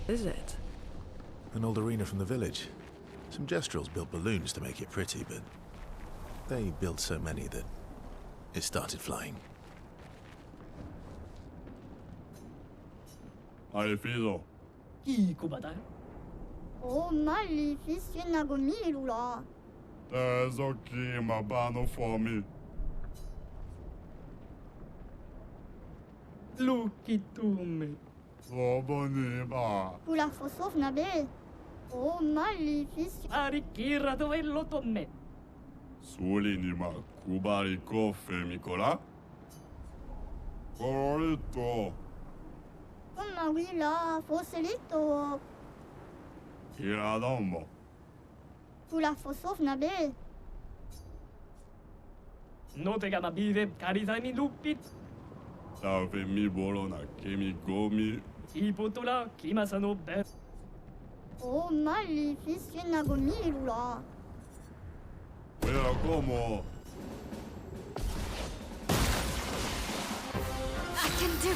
Is it? An old arena from the village. Some Gestrals built balloons to make it pretty, but they built so many that it started flying. Hai fido. Oh, maleficina gomilula. There's okay, my bano for me. Luki tume. Roboniba. Pula fosov nabe. Oh, maleficina. Arikira dovello tonne. Sulinima kubari kofe mikola. Corito. Mamma wila foselito. Iradomo. Pula fosov nabe. No te gana bide caritani lupi. Salve mi bolona kemi gomi. Iputula kimasano be. Oh, maleficina gomilula. Mira como. I can do it.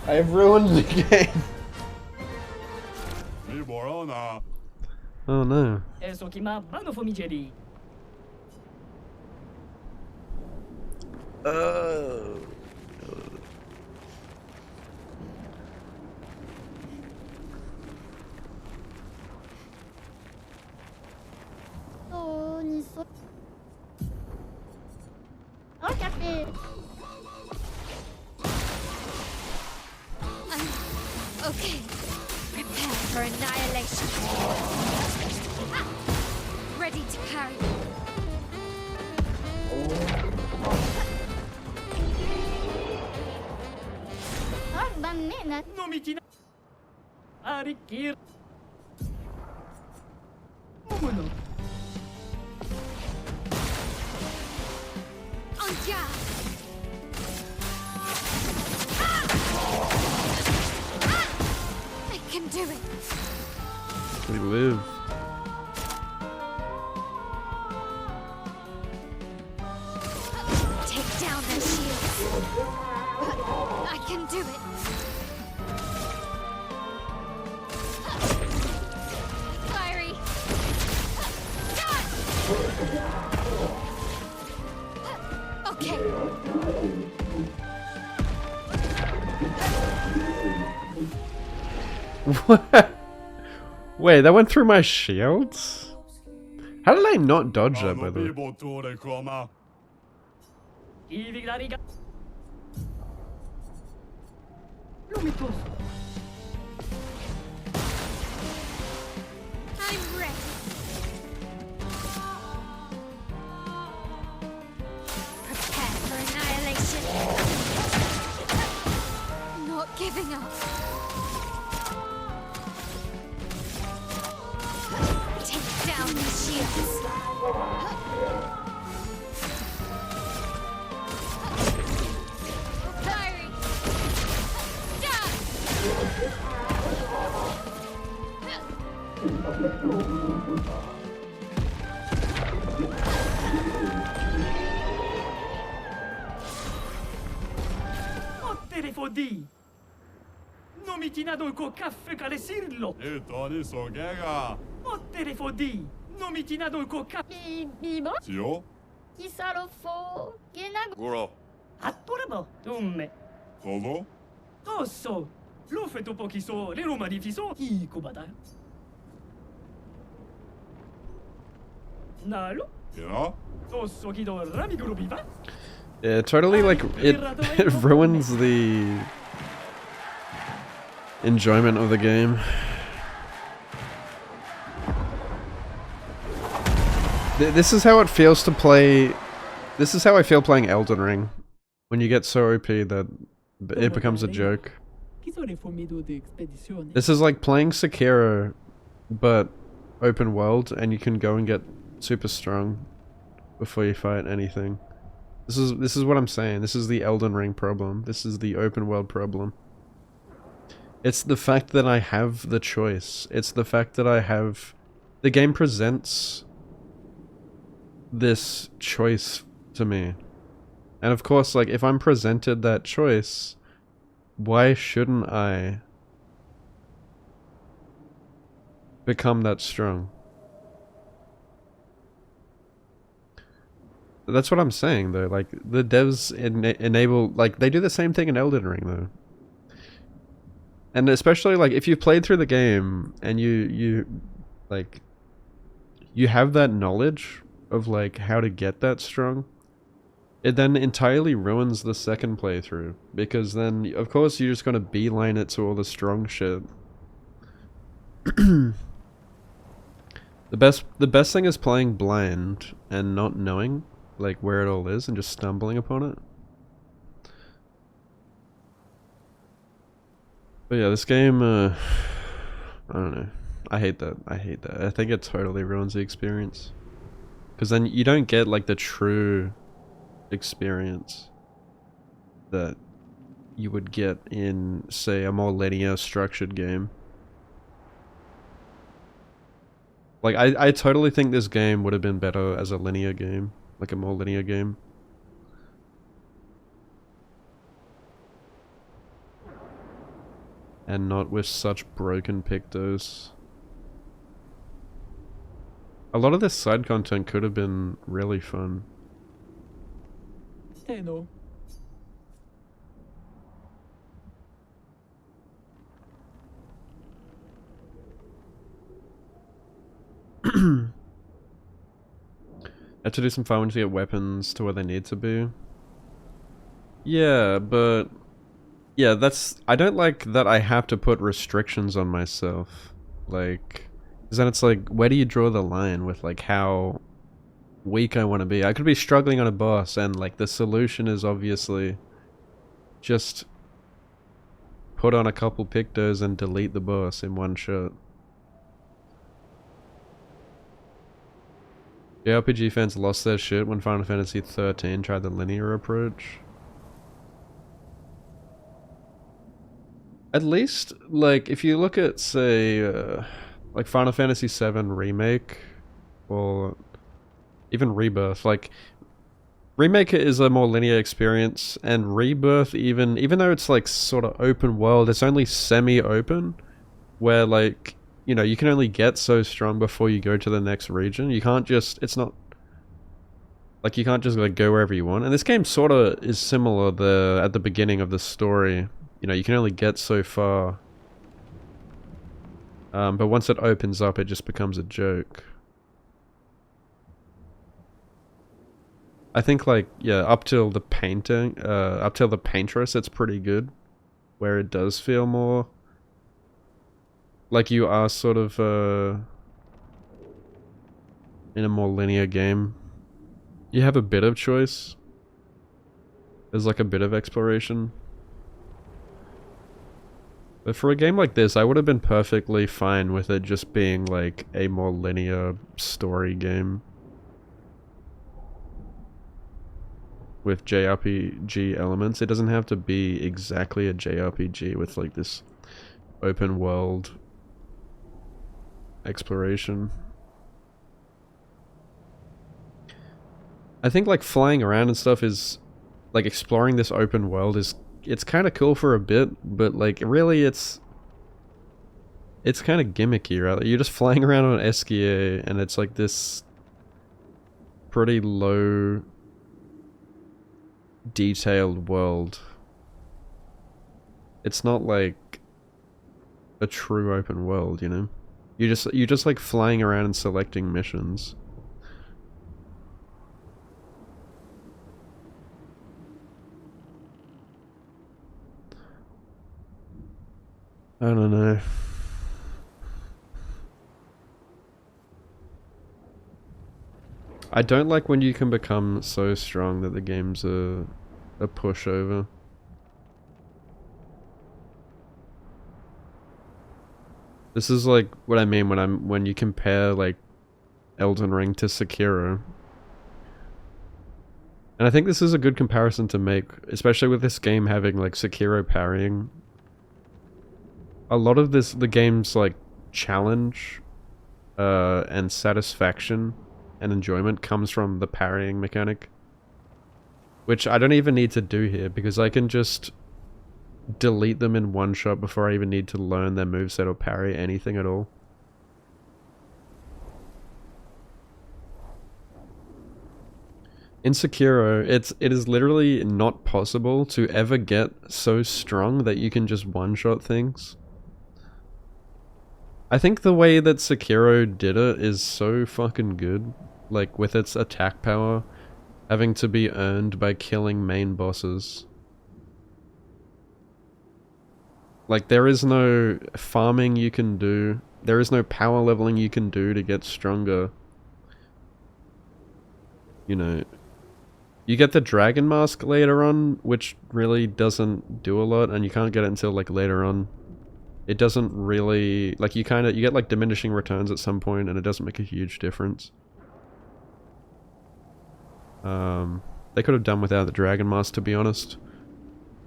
I've ruined the game. Mi borona. Oh no. Eso que ma mano fomigeri. Oh, ni so. Oh, café. Okay. Prepare for annihilation. Ah! Ready to carry. Oh, banana. No mitina. Arikir. Momono. En garde. I can do it. We live. Take down their shields. I can do it. Fiery. Okay. What? Wait, that went through my shields? How did I not dodge that, by Ano the way? bibo tore koma. Ividariga. Lumitos. I'm ready. Prepare for annihilation. Not giving up. Take down the shields. Fiery. Ottere fodi. No mitina dolko caffè calesirlo. E Tony Sogega. Ottere fodi. No mitina dolko caffè. Bibo. Tio? Kisarofo. Genag. Goro. Attorabo. Tumme. Todo? Tosso. Lo feto pochiso. Le roma di fiso. Iko bada. Nalo. Ira? Tosso kido ramiguro biva. Yeah, totally, like, it ruins the enjoyment of the game. This is how it feels to play. This is how I feel playing Elden Ring. When you get so OP that it becomes a joke. This is like playing Sekiro, but open world, and you can go and get super strong before you fight anything. This is what I'm saying. This is the Elden Ring problem. This is the open world problem. It's the fact that I have the choice. It's the fact that I have... The game presents this choice to me. And of course, like, if I'm presented that choice, why shouldn't I become that strong? That's what I'm saying, though. Like, the devs enable... Like, they do the same thing in Elden Ring, though. And especially, like, if you've played through the game and you like, you have that knowledge of, like, how to get that strong, it then entirely ruins the second playthrough. Because then, of course, you're just gonna beeline it to all the strong shit. The best thing is playing blind and not knowing, like, where it all is and just stumbling upon it. But yeah, this game, I don't know. I hate that. I hate that. I think it totally ruins the experience. Because then you don't get like the true experience that you would get in, say, a more linear structured game. Like, I totally think this game would have been better as a linear game. Like a more linear game. And not with such broken pictos. A lot of this side content could have been really fun. Hey, no. Have to do some farming to get weapons to where they need to be. Yeah, but... yeah, that's... I don't like that I have to put restrictions on myself. Like... because then it's like, where do you draw the line with like how weak I want to be? I could be struggling on a boss and like the solution is obviously just put on a couple pictos and delete the boss in one shot. JRPG fans lost their shit when Final Fantasy 13 tried the linear approach. At least, like, if you look at, say, like Final Fantasy 7 Remake, or even Rebirth, like, Remake is a more linear experience, and Rebirth, even though it's like sort of open world, it's only semi-open, where like, you know, you can only get so strong before you go to the next region. You can't just, it's not, like, you can't just like go wherever you want. And this game sort of is similar at the beginning of the story. You know, you can only get so far. But once it opens up, it just becomes a joke. I think like, yeah, up till the painting, up till the paintress, it's pretty good. Where it does feel more like you are sort of in a more linear game. You have a bit of choice. There's like a bit of exploration. But for a game like this, I would have been perfectly fine with it just being like a more linear story game. With JRPG elements. It doesn't have to be exactly a JRPG with like this open world exploration. I think like flying around and stuff is like exploring this open world is, it's kind of cool for a bit, but like really it's kind of gimmicky, right? Like, you're just flying around on Esquier and it's like this pretty low detailed world. It's not like a true open world, you know? You're just like flying around and selecting missions. I don't know. I don't like when you can become so strong that the game's a pushover. This is like what I mean when you compare like Elden Ring to Sekiro. And I think this is a good comparison to make, especially with this game having like Sekiro parrying. A lot of the game's like challenge and satisfaction and enjoyment comes from the parrying mechanic. Which I don't even need to do here because I can just delete them in one shot before I even need to learn their moveset or parry anything at all. In Sekiro, it is literally not possible to ever get so strong that you can just one-shot things. I think the way that Sekiro did it is so fucking good. Like, with its attack power having to be earned by killing main bosses. Like, there is no farming you can do. There is no power leveling you can do to get stronger. You know, you get the Dragon Mask later on, which really doesn't do a lot, and you can't get it until, like, later on. it doesn't really, like, you get like diminishing returns at some point and it doesn't make a huge difference. They could have done without the Dragon Mask, to be honest.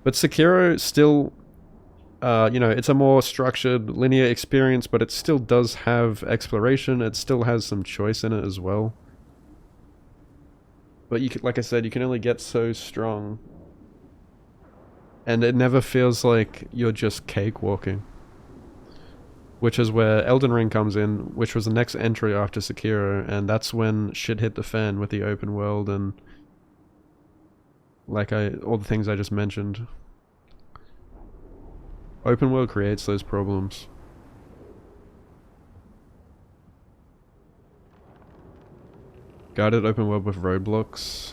But Sekiro still, you know, it's a more structured, linear experience, but it still does have exploration. It still has some choice in it as well. But you can, like I said, you can only get so strong. And it never feels like you're just cakewalking. Which is where Elden Ring comes in, which was the next entry after Sekiro, and that's when shit hit the fan with the open world and like all the things I just mentioned. Open world creates those problems. Guided open world with roadblocks.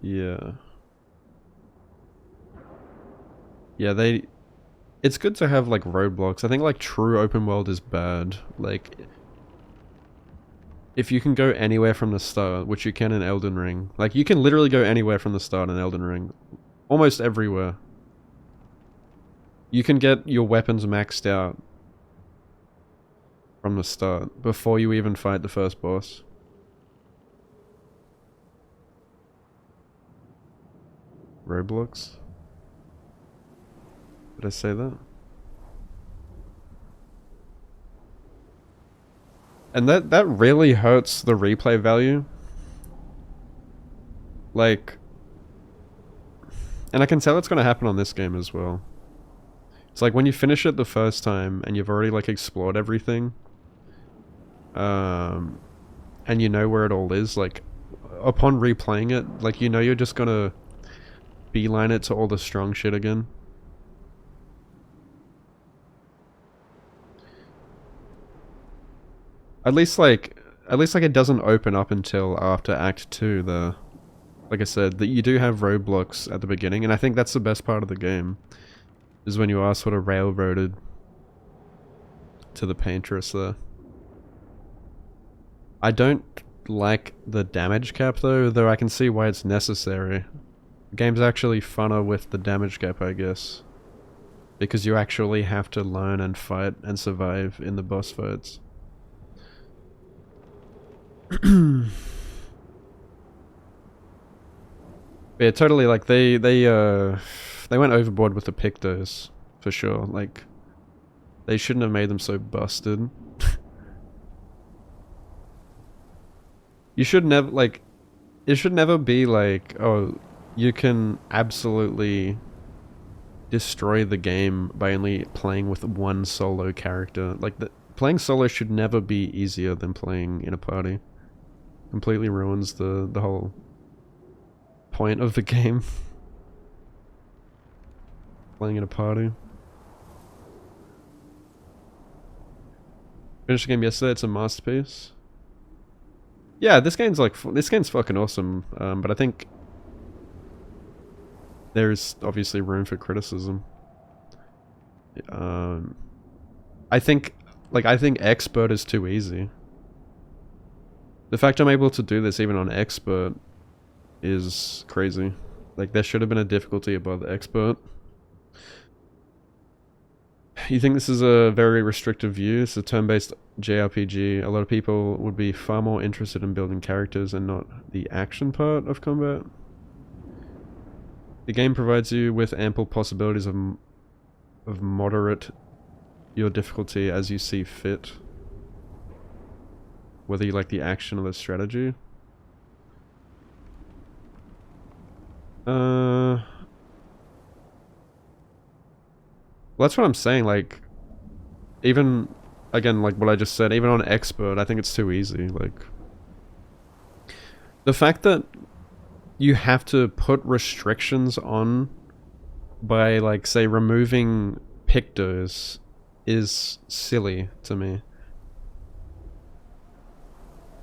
Yeah. Yeah, it's good to have like roadblocks. I think like true open world is bad. Like, if you can go anywhere from the start, which you can in Elden Ring, like you can literally go anywhere from the start in Elden Ring. Almost everywhere. You can get your weapons maxed out from the start, before you even fight the first boss. Roblox? Did I say that? And that really hurts the replay value. Like, and I can tell it's gonna happen on this game as well. It's like when you finish it the first time and you've already like explored everything, and you know where it all is, like upon replaying it, like you know you're just gonna beeline it to all the strong shit again. At least like it doesn't open up until after Act 2, though. Like I said, that you do have roadblocks at the beginning, and I think that's the best part of the game, is when you are sort of railroaded to the paintress there. I don't like the damage cap though I can see why it's necessary. The game's actually funner with the damage cap, I guess. Because you actually have to learn and fight and survive in the boss fights. Yeah, totally, like they went overboard with the pictos, for sure. Like, they shouldn't have made them so busted. You should never, like, it should never be like, oh, you can absolutely destroy the game by only playing with one solo character. Like, playing solo should never be easier than playing in a party. Completely ruins the whole point of the game. Playing in a party. Finished the game yesterday, it's a masterpiece. Yeah, this game's fucking awesome, but I think there's obviously room for criticism. I think expert is too easy. The fact I'm able to do this even on expert is crazy. Like, there should have been a difficulty above expert. You think this is a very restrictive view? It's a turn-based JRPG. A lot of people would be far more interested in building characters and not the action part of combat. The game provides you with ample possibilities of moderate your difficulty as you see fit. Whether you like the action or the strategy. Well, that's what I'm saying, like, even, again, like what I just said, even on expert, I think it's too easy, like, the fact that you have to put restrictions on by, like, say, removing pictos is silly to me.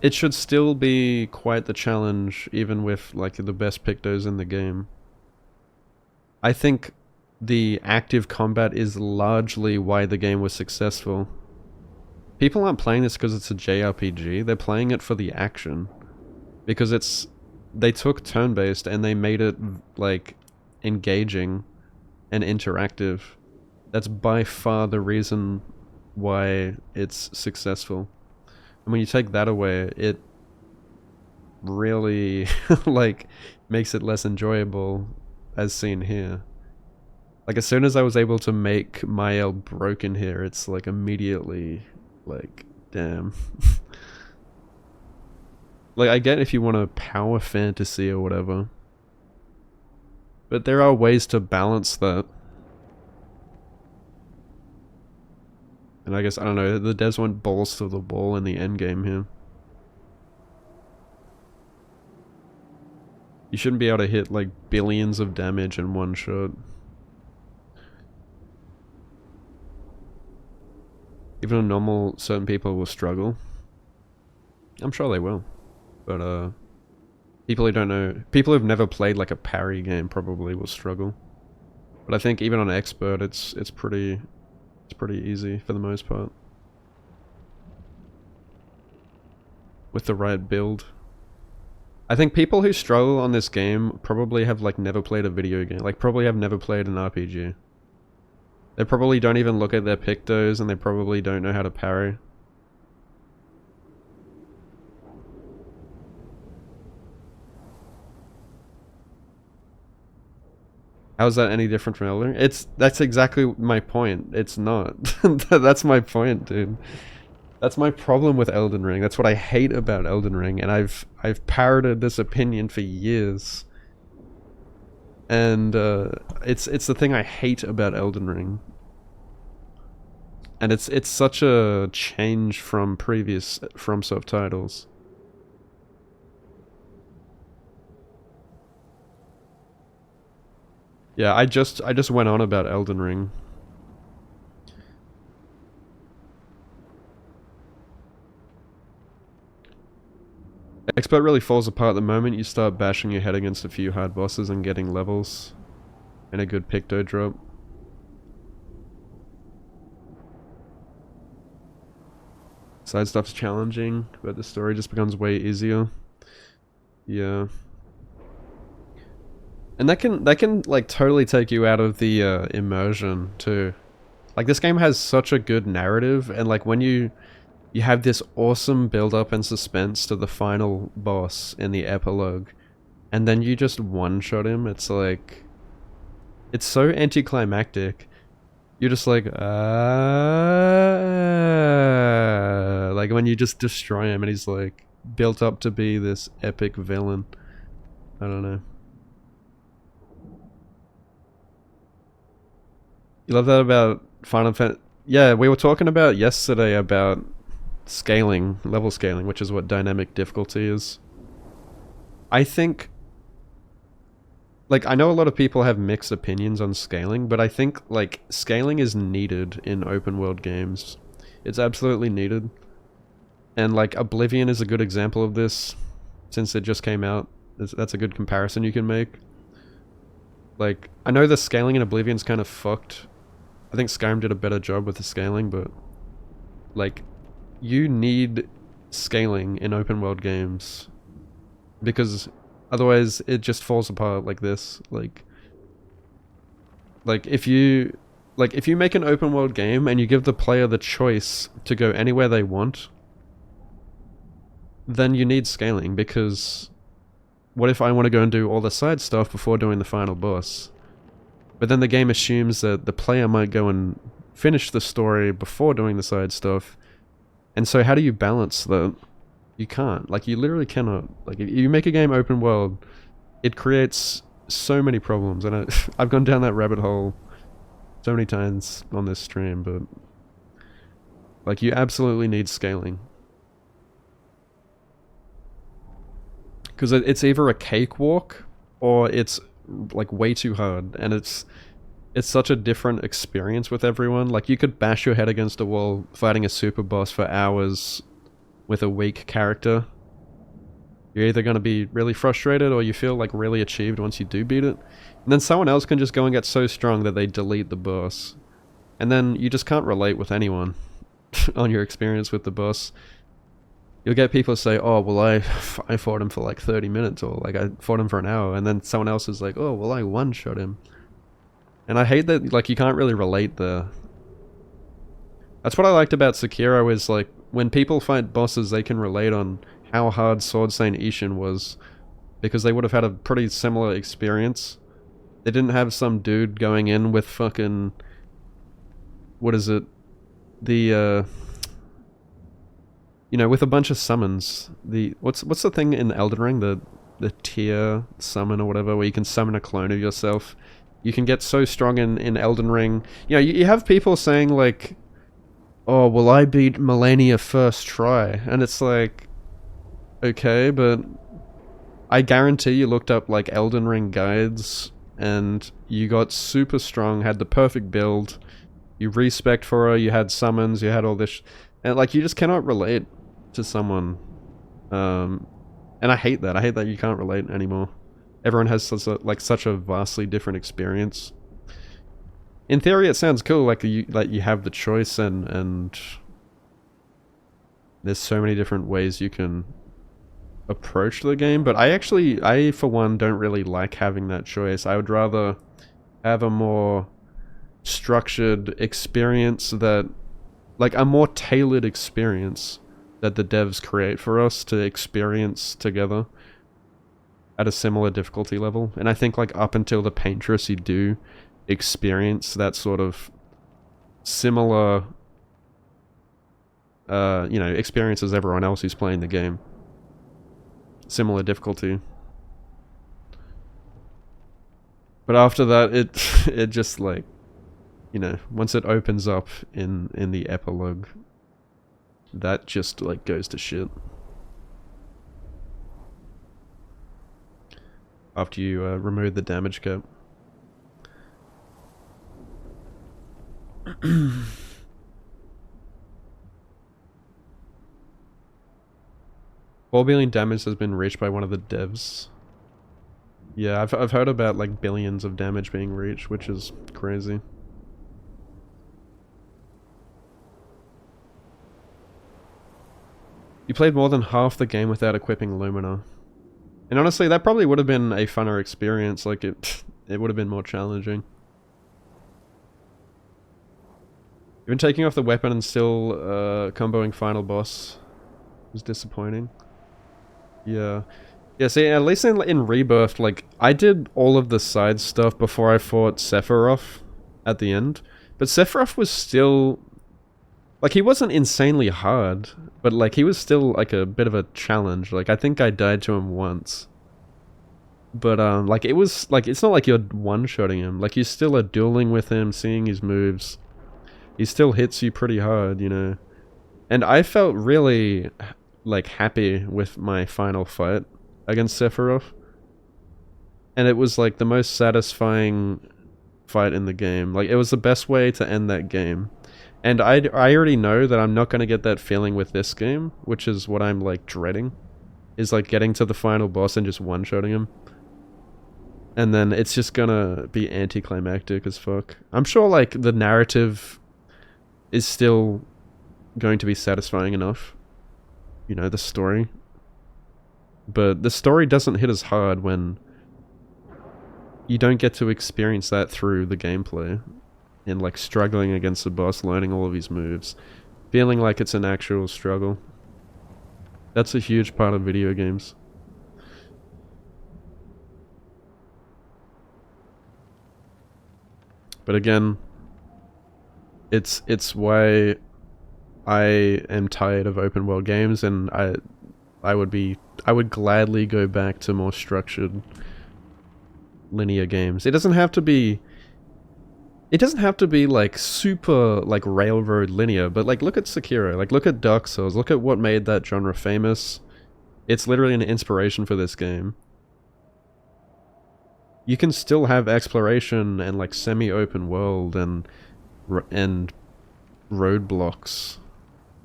It should still be quite the challenge, even with, like, the best pictos in the game. I think the active combat is largely why the game was successful. People aren't playing this because it's a JRPG, they're playing it for the action. Because they took turn-based and they made it, like, engaging and interactive. That's by far the reason why it's successful. And when you take that away, it really like makes it less enjoyable, as seen here. Like as soon as I was able to make Mael broken here, it's like immediately like, damn. Like I get if you want a power fantasy or whatever, but there are ways to balance that. And I guess, I don't know, the devs went balls to the wall in the endgame here. You shouldn't be able to hit like billions of damage in one shot. Even a normal, certain people will struggle. I'm sure they will. But people who don't know, people who've never played like a parry game probably will struggle. But I think even on expert it's pretty easy for the most part. With the right build. I think people who struggle on this game probably have like never played a video game, like probably have never played an RPG. They probably don't even look at their pictos and they probably don't know how to parry. How is that any different from Elden Ring? That's exactly my point. It's not. That's my point, dude. That's my problem with Elden Ring. That's what I hate about Elden Ring, and I've parroted this opinion for years. And it's the thing I hate about Elden Ring. And it's such a change from previous FromSoft titles. Yeah, I just went on about Elden Ring. Expert really falls apart the moment you start bashing your head against a few hard bosses and getting levels and a good picto drop. Side stuff's challenging, but the story just becomes way easier. Yeah. And that can like totally take you out of the immersion too. Like this game has such a good narrative, and like when you have this awesome build up and suspense to the final boss in the epilogue, and then you just one-shot him, it's like, it's so anticlimactic. You're just like like when you just destroy him and he's like built up to be this epic villain. I don't know. You love that about Final Fantasy? Yeah, we were talking about yesterday about scaling, level scaling, which is what dynamic difficulty is. I think, like, I know a lot of people have mixed opinions on scaling, but I think, like, scaling is needed in open world games. It's absolutely needed. And, like, Oblivion is a good example of this, since it just came out. That's a good comparison you can make. Like, I know the scaling in Oblivion's kind of fucked. I think Skyrim did a better job with the scaling, but like, you need scaling in open world games because otherwise it just falls apart like this. Like if you make an open world game and you give the player the choice to go anywhere they want, then you need scaling, because what if I want to go and do all the side stuff before doing the final boss? But then the game assumes that the player might go and finish the story before doing the side stuff. And so how do you balance that? You can't. Like, you literally cannot. Like, if you make a game open world, it creates so many problems. And I've gone down that rabbit hole so many times on this stream, but like, you absolutely need scaling. Because it's either a cakewalk or it's like way too hard, and it's such a different experience with everyone. Like, you could bash your head against a wall fighting a super boss for hours with a weak character. You're either going to be really frustrated or you feel like really achieved once you do beat it. And then someone else can just go and get so strong that they delete the boss. And then you just can't relate with anyone on your experience with the boss. You'll get people say, oh, well, I fought him for like 30 minutes, or like I fought him for an hour, and then someone else is like, oh, well, I one-shot him. And I hate that, like, you can't really relate there. That's what I liked about Sekiro, is, like, when people fight bosses, they can relate on how hard Sword Saint Ishin was. Because they would have had a pretty similar experience. They didn't have some dude going in with fucking... What is it? The, you know, with a bunch of summons. The... What's the thing in Elden Ring? The tier summon or whatever, where you can summon a clone of yourself. You can get so strong in Elden Ring. You know, you have people saying, like... Oh, well, I beat Malenia first try. And it's like... Okay, but... I guarantee you looked up, like, Elden Ring guides, and you got super strong, had the perfect build, you respect for her, you had summons, you had all this, and, like, you just cannot relate to someone. And I hate that. I hate that you can't relate anymore. Everyone has such a vastly different experience. In theory, it sounds cool, like you have the choice, and there's so many different ways you can approach the game, but I for one don't really like having that choice. I would rather have a more structured experience, that, like, a more tailored experience that the devs create for us to experience together at a similar difficulty level. And I think, like, up until the Paintress, you do experience that sort of similar you know, experience as everyone else who's playing the game. Similar difficulty. But after that, it just, like, you know, once it opens up in the epilogue, that just, like, goes to shit. After you remove the damage cap. 4 billion damage has been reached by one of the devs. Yeah, I've heard about, like, billions of damage being reached, which is crazy. You played more than half the game without equipping Lumina. And honestly, that probably would have been a funner experience. Like, it would have been more challenging. Even taking off the weapon and still comboing final boss was disappointing. Yeah. Yeah, see, at least in Rebirth, like, I did all of the side stuff before I fought Sephiroth at the end. But Sephiroth was still... Like, he wasn't insanely hard, but, like, he was still, like, a bit of a challenge. Like, I think I died to him once. But, like, it was, like, it's not like you're one-shotting him. Like, you still are dueling with him, seeing his moves. He still hits you pretty hard, you know. And I felt really, like, happy with my final fight against Sephiroth. And it was, like, the most satisfying fight in the game. Like, it was the best way to end that game. And I already know that I'm not going to get that feeling with this game, which is what I'm, like, dreading. Is, like, getting to the final boss and just one-shotting him. And then it's just gonna be anticlimactic as fuck. I'm sure, like, the narrative is still going to be satisfying enough. You know, the story. But the story doesn't hit as hard when you don't get to experience that through the gameplay. And, like, struggling against the boss, learning all of his moves. Feeling like it's an actual struggle. That's a huge part of video games. But again, it's why I am tired of open world games, and I would gladly go back to more structured linear games. It doesn't have to be like super, like, railroad linear, but, like, look at Sekiro, like, look at Dark Souls, look at what made that genre famous. It's literally an inspiration for this game. You can still have exploration and, like, semi-open world and roadblocks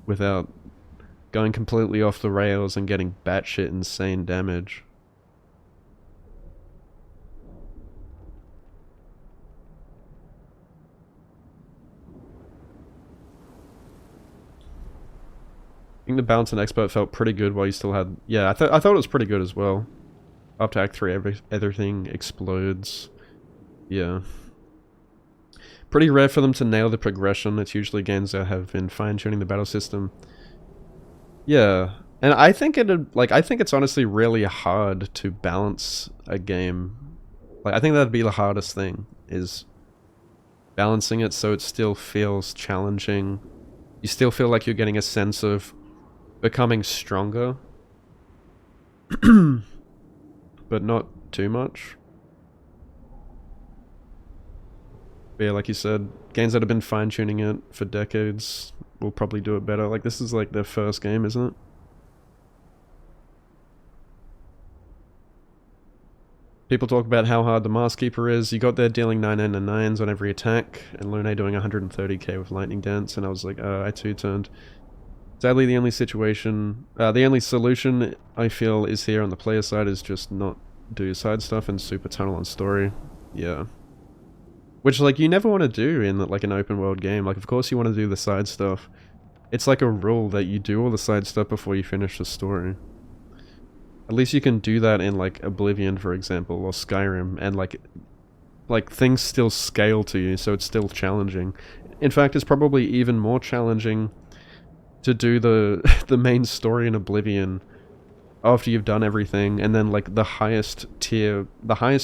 without going completely off the rails and getting batshit insane damage. I think the balance in Expert felt pretty good while you still had... Yeah, I thought it was pretty good as well. Up to Act 3, everything explodes. Yeah. Pretty rare for them to nail the progression. It's usually games that have been fine-tuning the battle system. Yeah, and I think I think it's honestly really hard to balance a game. Like, I think that'd be the hardest thing, is balancing it so it still feels challenging. You still feel like you're getting a sense of becoming stronger, but not too much. But yeah, like you said, games that have been fine-tuning it for decades will probably do it better. Like, this is like their first game, isn't it? People talk about how hard the Mask Keeper is. You got there dealing 9 and 9s on every attack, and Lune doing 130k with Lightning Dance, and I was like, I too turned. Sadly, the only solution I feel is here on the player side is just not do side stuff and super tunnel on story. Yeah. Which, like, you never want to do in, like, an open world game. Like, of course you want to do the side stuff. It's like a rule that you do all the side stuff before you finish the story. At least you can do that in, like, Oblivion, for example, or Skyrim, and, like things still scale to you, so it's still challenging. In fact, it's probably even more challenging to do the main story in Oblivion after you've done everything, and then, like, the highest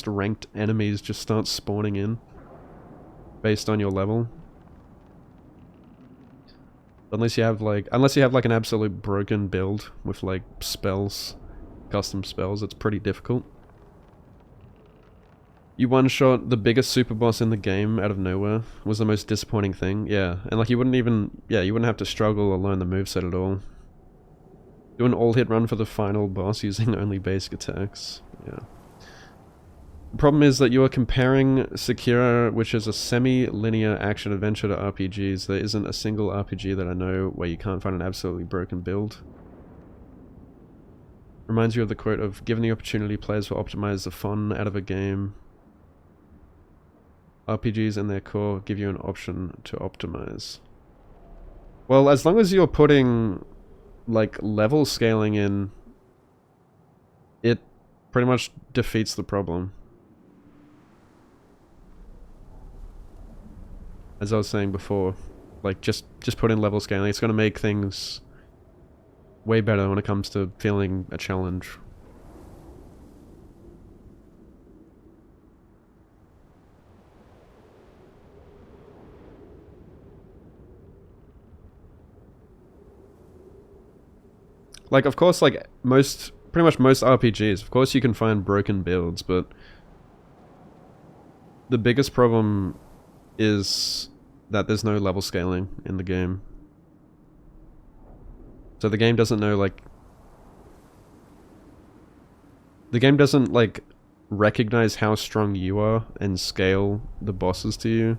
ranked enemies just start spawning in based on your level. Unless you have like an absolute broken build with, like, spells, custom spells, it's pretty difficult. You one-shot the biggest super boss in the game out of nowhere was the most disappointing thing. Yeah, and like you wouldn't have to struggle or learn the moveset at all. Do an all-hit run for the final boss using only basic attacks. Yeah. The problem is that you are comparing Sekiro, which is a semi-linear action-adventure, to RPGs. There isn't a single RPG that I know where you can't find an absolutely broken build. Reminds you of the quote of, given the opportunity, players will optimize the fun out of a game. RPGs in their core give you an option to optimize. Well, as long as you're putting, like, level scaling in, it pretty much defeats the problem. As I was saying before, like, just put in level scaling. It's going to make things way better when it comes to feeling a challenge. Like, of course, like, pretty much most RPGs, of course you can find broken builds, but the biggest problem is that there's no level scaling in the game. So the game doesn't know, like... The game doesn't, like, recognize how strong you are and scale the bosses to you.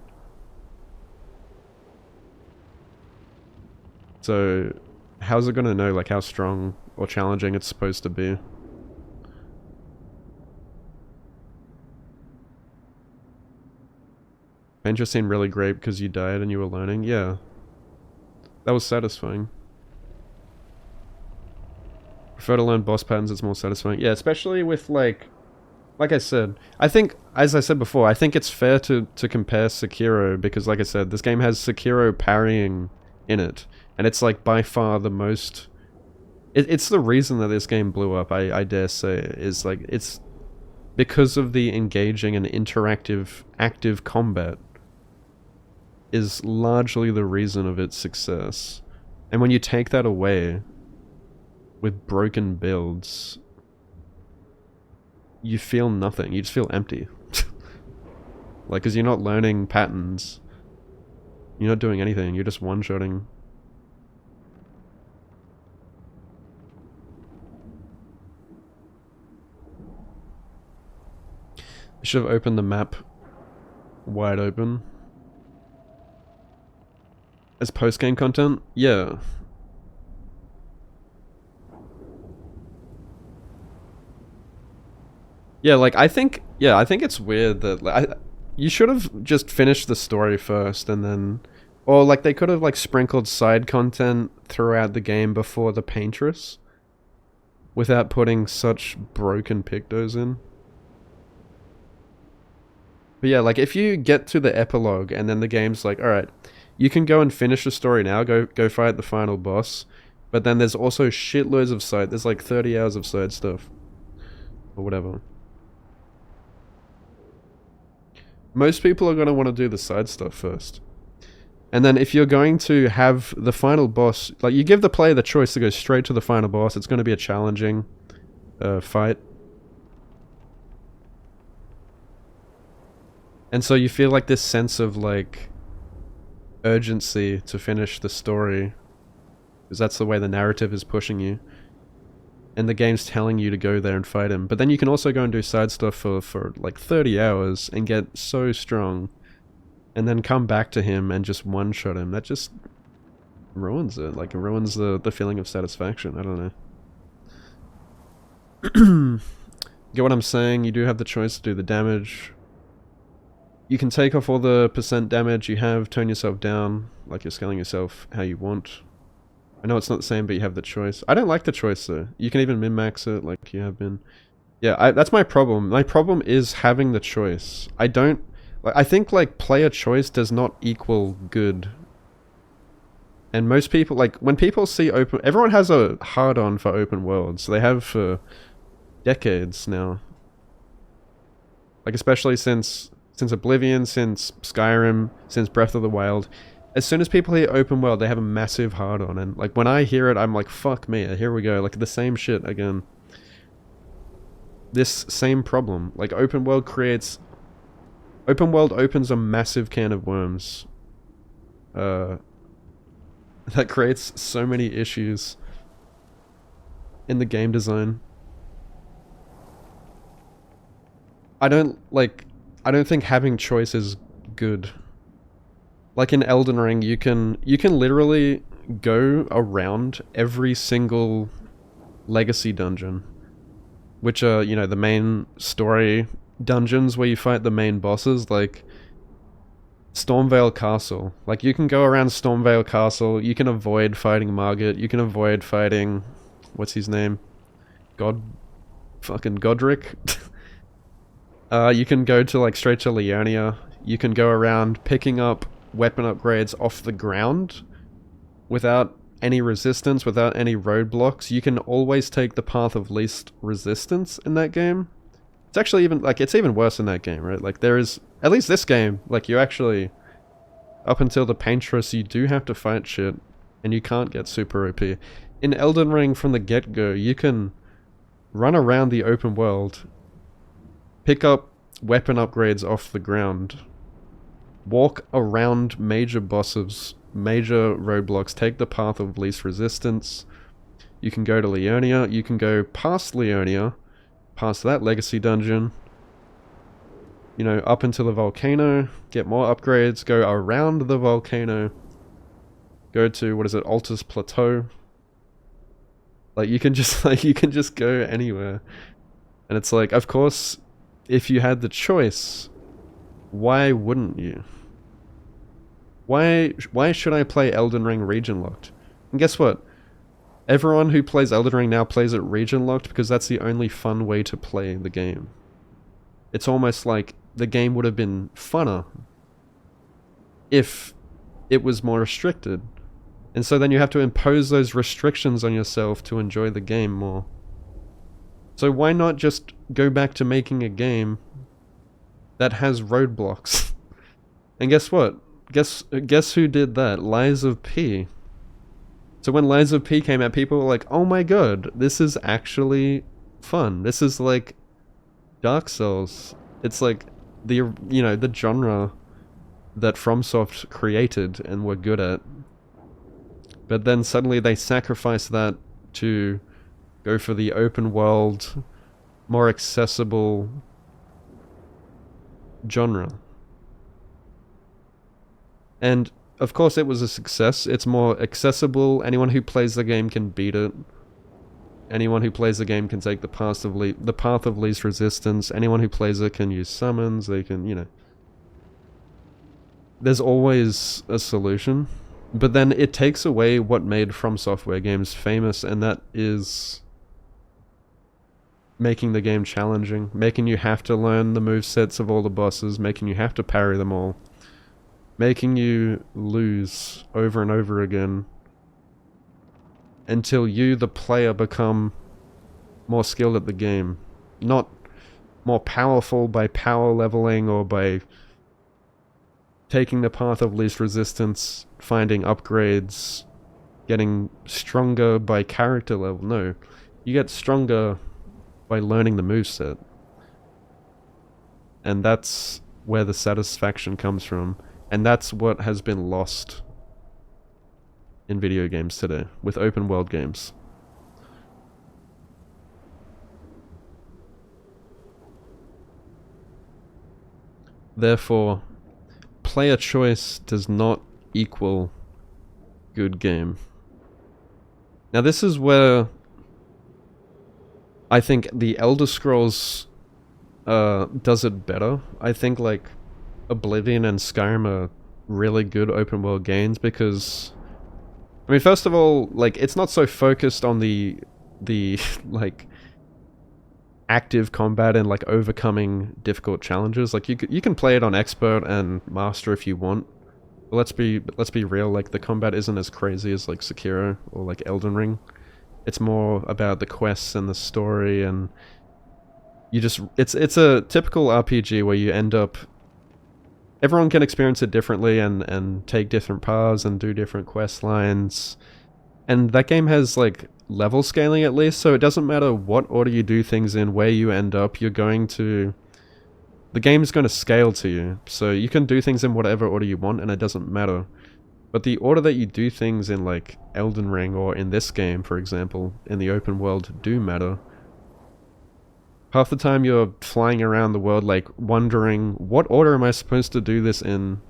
So, how's it gonna know, like, how strong or challenging it's supposed to be? Venture seemed really great because you died and you were learning. Yeah. That was satisfying. Prefer to learn boss patterns, it's more satisfying. Yeah, especially with, like I said, I think, as I said before, I think it's fair to compare Sekiro, because, like I said, this game has Sekiro parrying in it. And it's, like, by far the most... It's the reason that this game blew up, I dare say, is, like, it's because of the engaging and interactive, active combat is largely the reason of its success. And when you take that away with broken builds, you feel nothing. You just feel empty. Like, because you're not learning patterns. You're not doing anything. You're just one-shotting. I should have opened the map wide open. As post-game content? Yeah. Yeah, like, I think it's weird that, like, you should have just finished the story first and then... Or, like, they could have, like, sprinkled side content throughout the game before the Paintress, without putting such broken pictos in. But yeah, like if you get to the epilogue and then the game's like, alright, you can go and finish the story now, go fight the final boss. But then there's also shitloads of side, there's like 30 hours of side stuff. Or whatever. Most people are going to want to do the side stuff first. And then if you're going to have the final boss, like you give the player the choice to go straight to the final boss, it's going to be a challenging fight. And so you feel like this sense of like urgency to finish the story, because that's the way the narrative is pushing you. And the game's telling you to go there and fight him. But then you can also go and do side stuff for like 30 hours and get so strong. And then come back to him and just one-shot him. That just ruins it. Like, it ruins the feeling of satisfaction. I don't know. Get what I'm saying? You do have the choice to do the damage. You can take off all the percent damage you have, tone yourself down, like you're scaling yourself how you want. I know it's not the same, but you have the choice. I don't like the choice though. You can even min-max it like you have been. Yeah, that's my problem. My problem is having the choice. I think like player choice does not equal good. And most people, like when people see everyone has a hard-on for open world, so they have for decades now. Like especially since Oblivion, since Skyrim, since Breath of the Wild. As soon as people hear open world, they have a massive hard-on, and like when I hear it, I'm like, fuck me, here we go, like the same shit again. This same problem. Like open world opens a massive can of worms. That creates so many issues in the game design. I don't think having choice is good. Like in Elden Ring, you can literally go around every single legacy dungeon, which are, you know, the main story dungeons where you fight the main bosses, like Stormvale Castle. Like you can go around Stormvale Castle, you can avoid fighting Margit, you can avoid fighting, what's his name? Godric. You can go to like straight to Leonia. You can go around picking up weapon upgrades off the ground without any resistance, without any roadblocks. You can always take the path of least resistance in that game. It's actually even, like, it's even worse in that game, right? Like, there is, at least this game, like, you actually, up until the Paintress, you do have to fight shit, and you can't get super OP. In Elden Ring, from the get-go, you can run around the open world, pick up weapon upgrades off the ground, walk around major bosses, major roadblocks, take the path of least resistance. You can go to Leonia, you can go past Leonia, past that legacy dungeon, you know, up into the volcano, get more upgrades, go around the volcano, go to, what is it, Altus Plateau. Like, you can just go anywhere. And it's like, of course, if you had the choice, why wouldn't you? Why should I play Elden Ring region locked? And guess what? Everyone who plays Elden Ring now plays it region locked because that's the only fun way to play the game. It's almost like the game would have been funner if it was more restricted. And so then you have to impose those restrictions on yourself to enjoy the game more. So why not just go back to making a game that has roadblocks? And guess what? Guess who did that? Lies of P. So when Lies of P came out, people were like, oh my god, this is actually fun. This is like Dark Souls. It's like the, you know, the genre that FromSoft created and were good at. But then suddenly they sacrificed that to go for the open world, more accessible genre. And of course it was a success. It's more accessible. Anyone who plays the game can beat it. Anyone who plays the game can take the path of least resistance. Anyone who plays it can use summons. They can, you know. There's always a solution. But then it takes away what made From Software games famous, and that is making the game challenging, making you have to learn the movesets of all the bosses, making you have to parry them all, making you lose over and over again until you, the player, become more skilled at the game. Not more powerful by power leveling or by taking the path of least resistance, finding upgrades, getting stronger by character level. No, you get stronger by learning the moveset. And that's where the satisfaction comes from. And that's what has been lost in video games today, with open world games. Therefore, player choice does not equal good game. Now this is where I think the Elder Scrolls does it better. I think like Oblivion and Skyrim are really good open world games because, I mean, first of all, like, it's not so focused on the like active combat and like overcoming difficult challenges. Like you can play it on expert and master if you want. But let's be real, like the combat isn't as crazy as like Sekiro or like Elden Ring. It's more about the quests and the story, and you just it's a typical RPG where you end up, everyone can experience it differently and take different paths and do different quest lines. And that game has like level scaling at least, so it doesn't matter what order you do things in, where you end up, the game's going to scale to you. So you can do things in whatever order you want and it doesn't matter. But the order that you do things in, like Elden Ring or in this game, for example, in the open world, do matter. Half the time you're flying around the world like wondering, what order am I supposed to do this in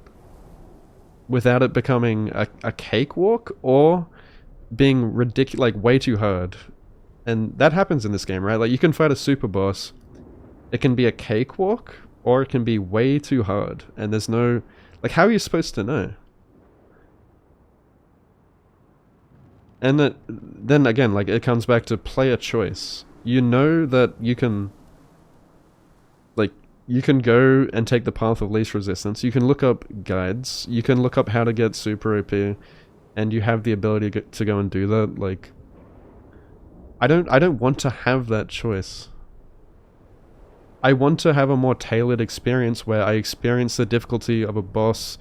without it becoming a cakewalk or being ridiculous, like way too hard. And that happens in this game, right? Like you can fight a super boss, it can be a cakewalk or it can be way too hard, and there's no, like, how are you supposed to know? And then again, like, it comes back to player choice. You know that you can, like, you can go and take the path of least resistance. You can look up guides. You can look up how to get super OP, and you have the ability to go and do that. Like, I don't want to have that choice. I want to have a more tailored experience where I experience the difficulty of a boss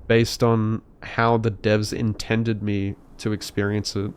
based on how the devs intended me to experience it.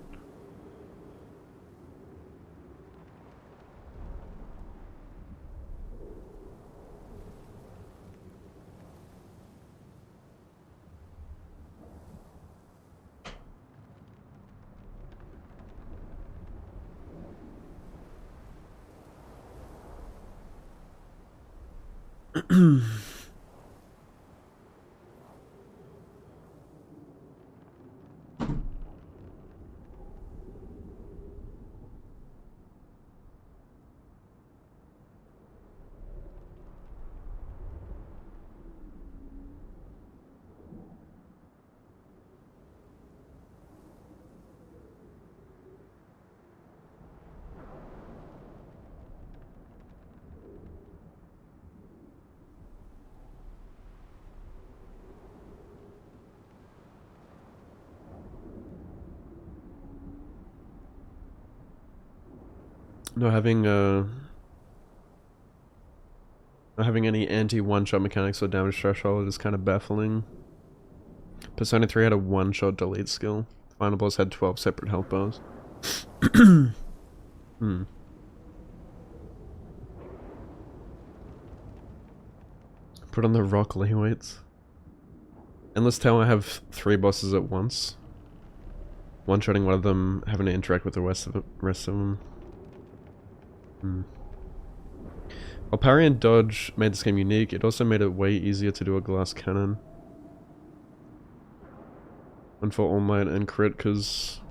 Not having any anti one-shot mechanics or damage threshold is kind of baffling. Persona 3 had a one-shot delete skill. Final boss had 12 separate health bars. Put on the rock Lee weights. Endless Tower have 3 bosses at once. One-shotting one of them, having to interact with the rest of them. While parry and dodge made this game unique, it also made it way easier to do a glass cannon. And for All Might and crit, because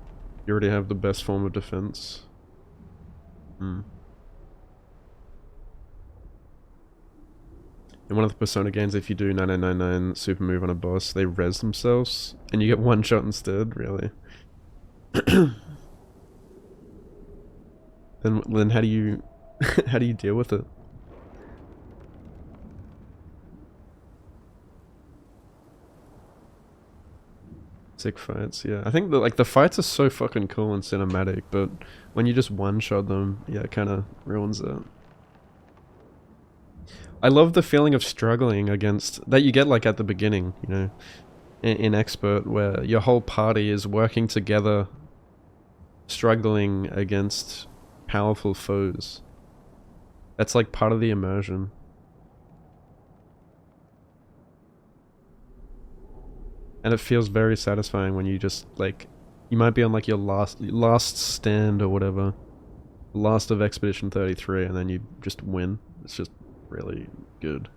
you already have the best form of defense. In one of the Persona games, if you do 9999 super move on a boss, they res themselves, and you get one shot instead, really. Then how do you How do you deal with it? Sick fights, yeah. I think the fights are so fucking cool and cinematic, but when you just one-shot them, yeah, it kind of ruins it. I love the feeling of struggling against that you get like at the beginning, you know, in Expert, where your whole party is working together, struggling against powerful foes. That's like part of the immersion. And it feels very satisfying when you just like, you might be on like your last stand or whatever, last of Expedition 33, and then you just win. It's just really good.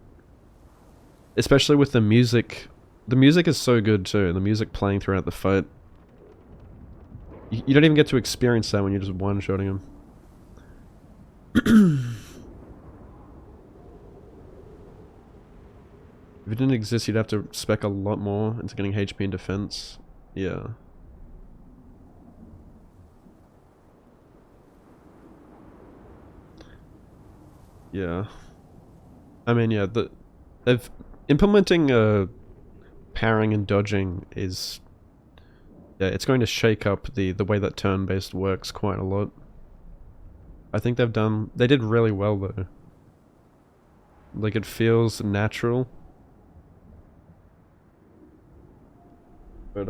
Especially with the music. The music is so good too. The music playing throughout the fight. You don't even get to experience that when you're just one-shotting them. If it didn't exist, you'd have to spec a lot more into getting HP and defense. Yeah. Yeah. I mean, yeah, they've implementing parrying and dodging is, yeah, it's going to shake up the way that turn-based works quite a lot. I think they did really well though. Like, it feels natural. But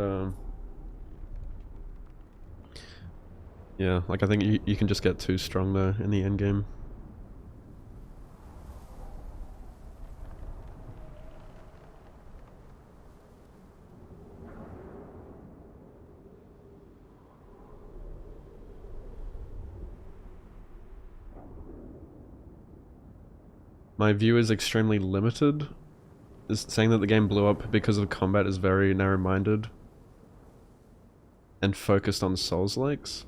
yeah, like I think you can just get too strong though in the end game. My view is extremely limited. Is saying that the game blew up because of combat is very narrow-minded and focused on Souls-likes.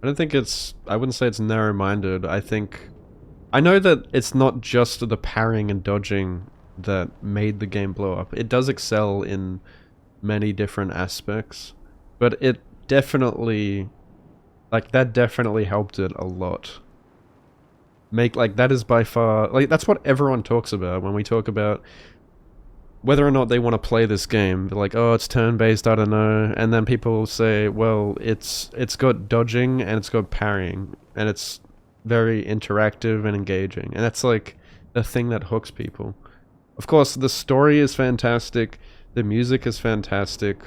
I wouldn't say it's narrow-minded. I know that it's not just the parrying and dodging that made the game blow up. It does excel in many different aspects, but it definitely, like, that definitely helped it a lot. That is by far, like, that's what everyone talks about when we talk about whether or not they want to play this game. They're like, oh, it's turn-based, I don't know. And then people say, well, it's got dodging and it's got parrying, and it's very interactive and engaging. And that's like the thing that hooks people. Of course, the story is fantastic, the music is fantastic,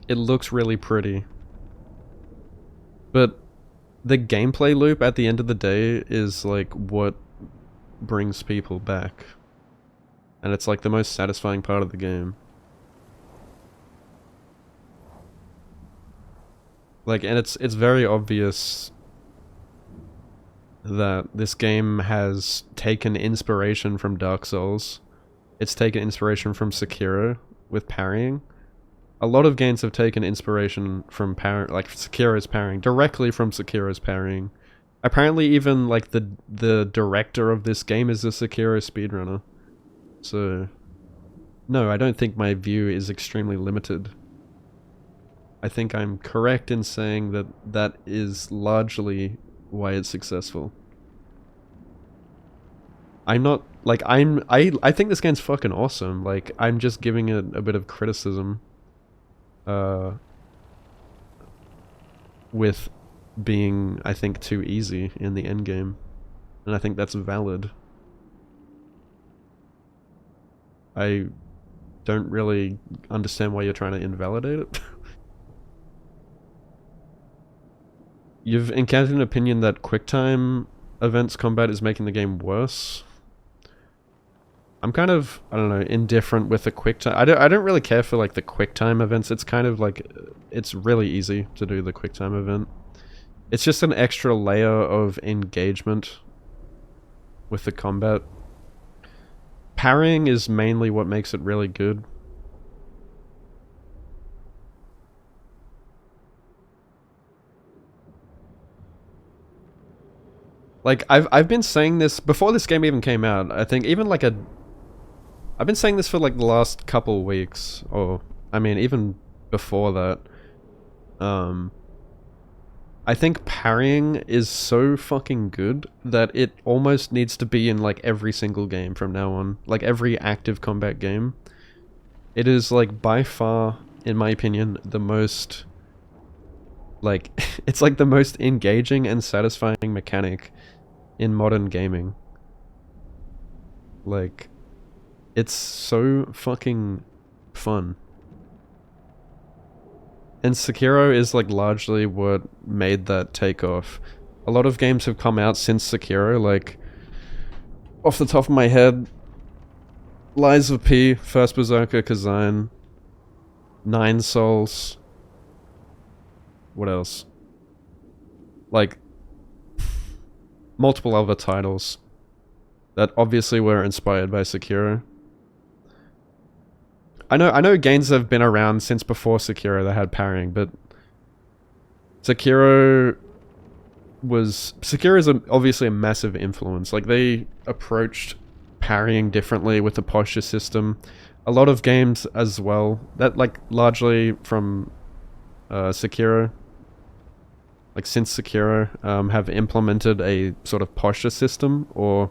it looks really pretty. But the gameplay loop at the end of the day is like what brings people back. And it's like the most satisfying part of the game. Like, and it's very obvious that this game has taken inspiration from Dark Souls. It's taken inspiration from Sekiro with parrying. A lot of games have taken inspiration from like Sekiro's parrying, directly from Sekiro's parrying. Apparently even like the director of this game is a Sekiro speedrunner. So, no, I don't think my view is extremely limited. I think I'm correct in saying that that is largely why it's successful. I'm not, like, I think this game's fucking awesome. Like, I'm just giving it a bit of criticism. With being, I think, too easy in the end game. And I think that's valid. I don't really understand why you're trying to invalidate it. You've encountered an opinion that QuickTime events combat is making the game worse. I'm kind of, I don't know, indifferent with the QuickTime. I don't really care for like the QuickTime events. It's kind of like, it's really easy to do the QuickTime event. It's just an extra layer of engagement with the combat. Parrying is mainly what makes it really good. Like, I've been saying this before this game even came out. I think even like I've been saying this for like the last couple weeks, or I mean even before that. I think parrying is so fucking good that it almost needs to be in like every single game from now on. Like every active combat game. It is like by far, in my opinion, the most like it's like the most engaging and satisfying mechanic in modern gaming. Like it's so fucking fun. And Sekiro is like largely what made that take off. A lot of games have come out since Sekiro, like off the top of my head, Lies of P, First Berserker, Kazan, Nine Souls. What else? Like multiple other titles that obviously were inspired by Sekiro. I know games have been around since before Sekiro that had parrying, but Sekiro is obviously a massive influence. Like they approached parrying differently with the posture system. A lot of games as well, that like largely from Sekiro, like since Sekiro, have implemented a sort of posture system, or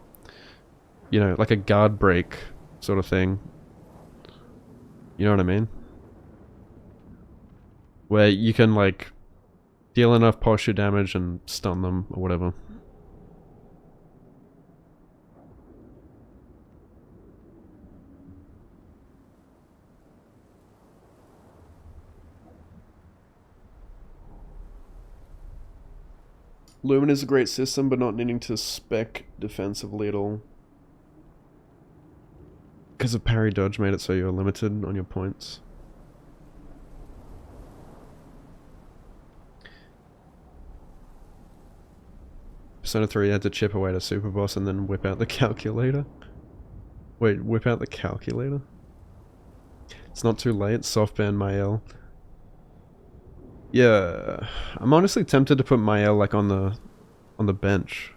you know, like a guard break sort of thing. You know what I mean? Where you can like deal enough posture damage and stun them or whatever. Lumen is a great system, but not needing to spec defensively at all. Because of parry dodge made it so you're limited on your points. Persona 3 had to chip away to Super Boss and then whip out the calculator. Wait, whip out the calculator? It's not too late, soft ban Mael. Yeah, I'm honestly tempted to put Mael like on the bench.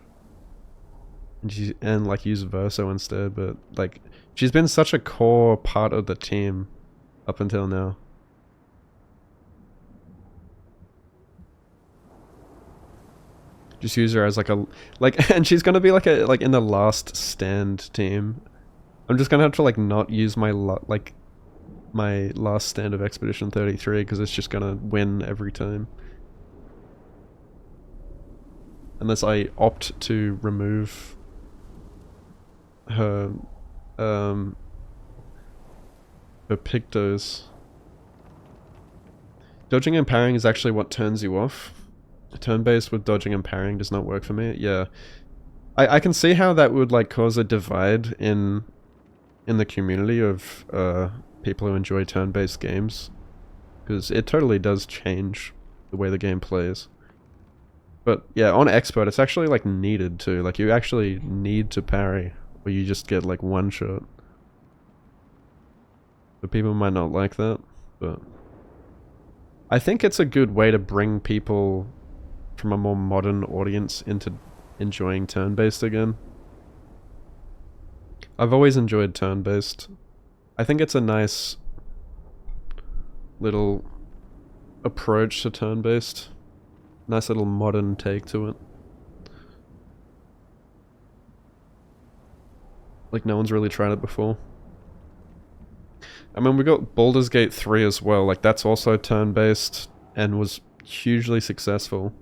And like use Verso instead, but like she's been such a core part of the team up until now. Just use her as like a and she's gonna be like in the last stand team. I'm just gonna have to like not use my my last stand of Expedition 33 because it's just gonna win every time. Unless I opt to remove her Pictos. Dodging and parrying is actually what turns you off. Turn-based with dodging and parrying does not work for me. Yeah, I can see how that would like cause a divide in the community of people who enjoy turn-based games, because it totally does change the way the game plays. But yeah, on expert it's actually like needed too. Like you actually need to parry, or you just get like one shot. But people might not like that, but I think it's a good way to bring people from a more modern audience into enjoying turn-based again. I've always enjoyed turn-based. I think it's a nice little approach to turn-based. Nice little modern take to it. Like no one's really tried it before. I mean, we got Baldur's Gate 3 as well. Like that's also turn-based and was hugely successful.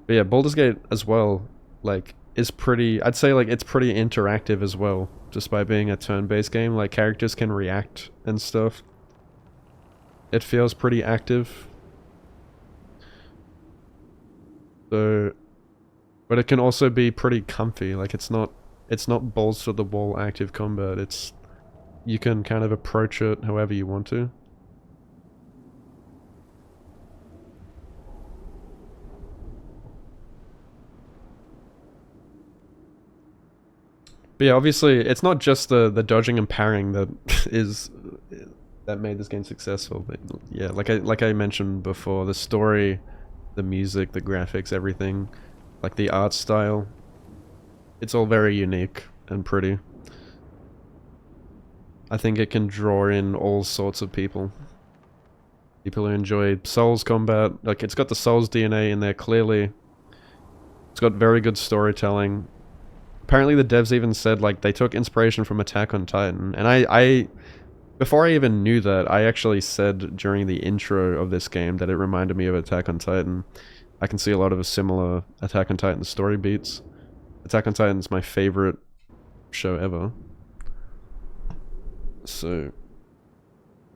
But yeah, Baldur's Gate as well, like, is pretty, I'd say like it's pretty interactive as well, despite being a turn-based game. Like characters can react and stuff. It feels pretty active. So, but it can also be pretty comfy. Like it's not balls to the wall active combat. It's, you can kind of approach it however you want to. But yeah, obviously, it's not just the dodging and parrying that that made this game successful. But yeah, like I mentioned before, the story, the music, the graphics, everything, like the art style, it's all very unique and pretty. I think it can draw in all sorts of people. People who enjoy Souls combat, like it's got the Souls DNA in there clearly. It's got very good storytelling. Apparently the devs even said like they took inspiration from Attack on Titan, and I before I even knew that, I actually said during the intro of this game that it reminded me of Attack on Titan. I can see a lot of similar Attack on Titan story beats. Attack on Titan is my favorite show ever. So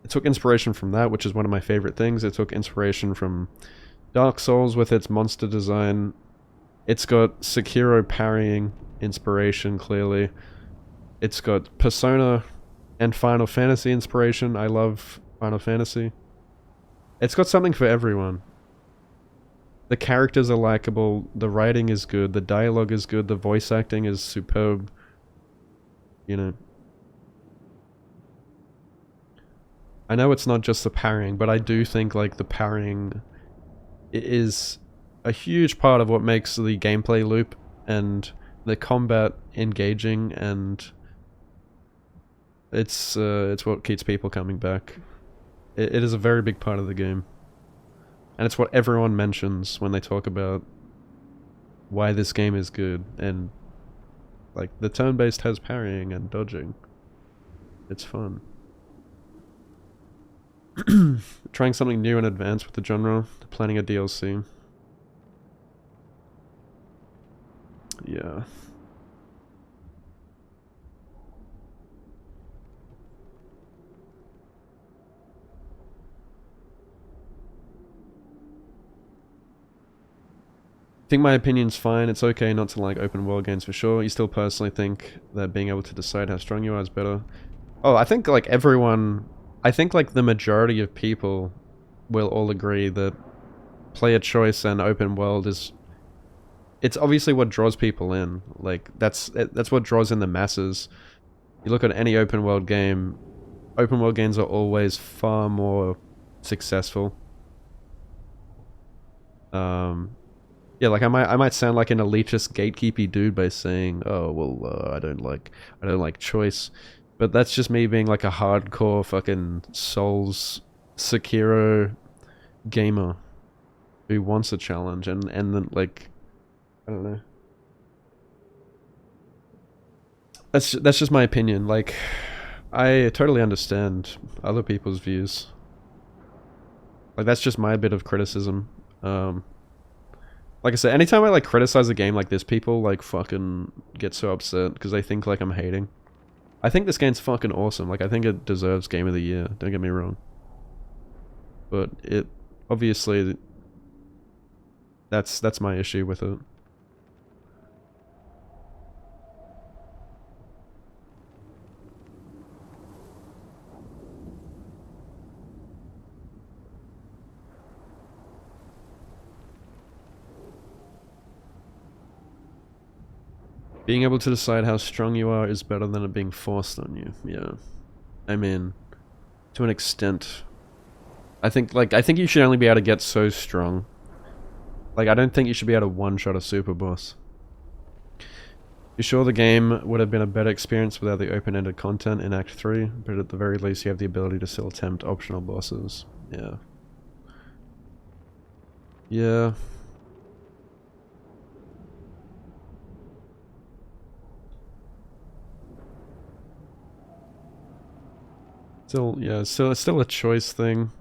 it took inspiration from that, which is one of my favorite things. It took inspiration from Dark Souls with its monster design. It's got Sekiro parrying inspiration, clearly. It's got Persona and Final Fantasy inspiration. I love Final Fantasy. It's got something for everyone. The characters are likable, the writing is good, the dialogue is good, the voice acting is superb. You know. I know it's not just the parrying, but I do think like the parrying is a huge part of what makes the gameplay loop and the combat engaging, and it's what keeps people coming back. It is a very big part of the game. And it's what everyone mentions when they talk about why this game is good, and like the turn-based has parrying and dodging. It's fun. Trying something new and advanced with the genre, planning a DLC. Yeah. I think my opinion's fine. It's okay not to like open world games for sure. You still personally think that being able to decide how strong you are is better? Oh, I think like everyone... I think like the majority of people will all agree that player choice and open world is... It's obviously what draws people in. Like, that's what draws in the masses. You look at any open world game, open world games are always far more successful. Yeah, like I might sound like an elitist gatekeepy dude by saying, "Oh, well, I don't like choice," but that's just me being like a hardcore fucking Souls Sekiro gamer who wants a challenge, and then like, I don't know. That's just my opinion. Like, I totally understand other people's views. Like, that's just my bit of criticism. Like I said, anytime I like criticize a game like this, people like fucking get so upset because they think like I'm hating. I think this game's fucking awesome. Like, I think it deserves Game of the Year. Don't get me wrong. But it obviously that's my issue with it. Being able to decide how strong you are is better than it being forced on you. Yeah. I mean, to an extent. I think you should only be able to get so strong. Like, I don't think you should be able to one-shot a super boss. You're sure the game would have been a better experience without the open-ended content in Act 3, but at the very least you have the ability to still attempt optional bosses. Yeah. Yeah. Still, yeah, it's still a choice thing.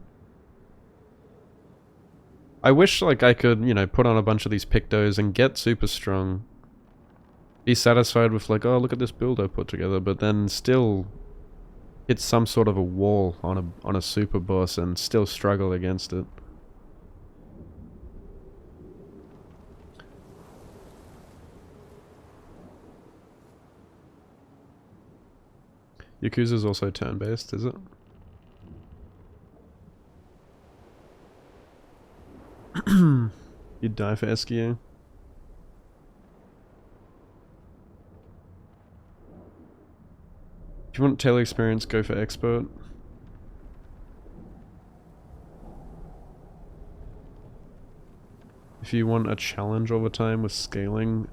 I wish, like, I could, you know, put on a bunch of these pictos and get super strong. Be satisfied with, like, oh, look at this build I put together, but then still hit some sort of a wall on a super boss and still struggle against it. Yakuza's also turn-based, is it? You'd die for Eskia. If you want Taylor experience, go for expert. If you want a challenge all the time with scaling,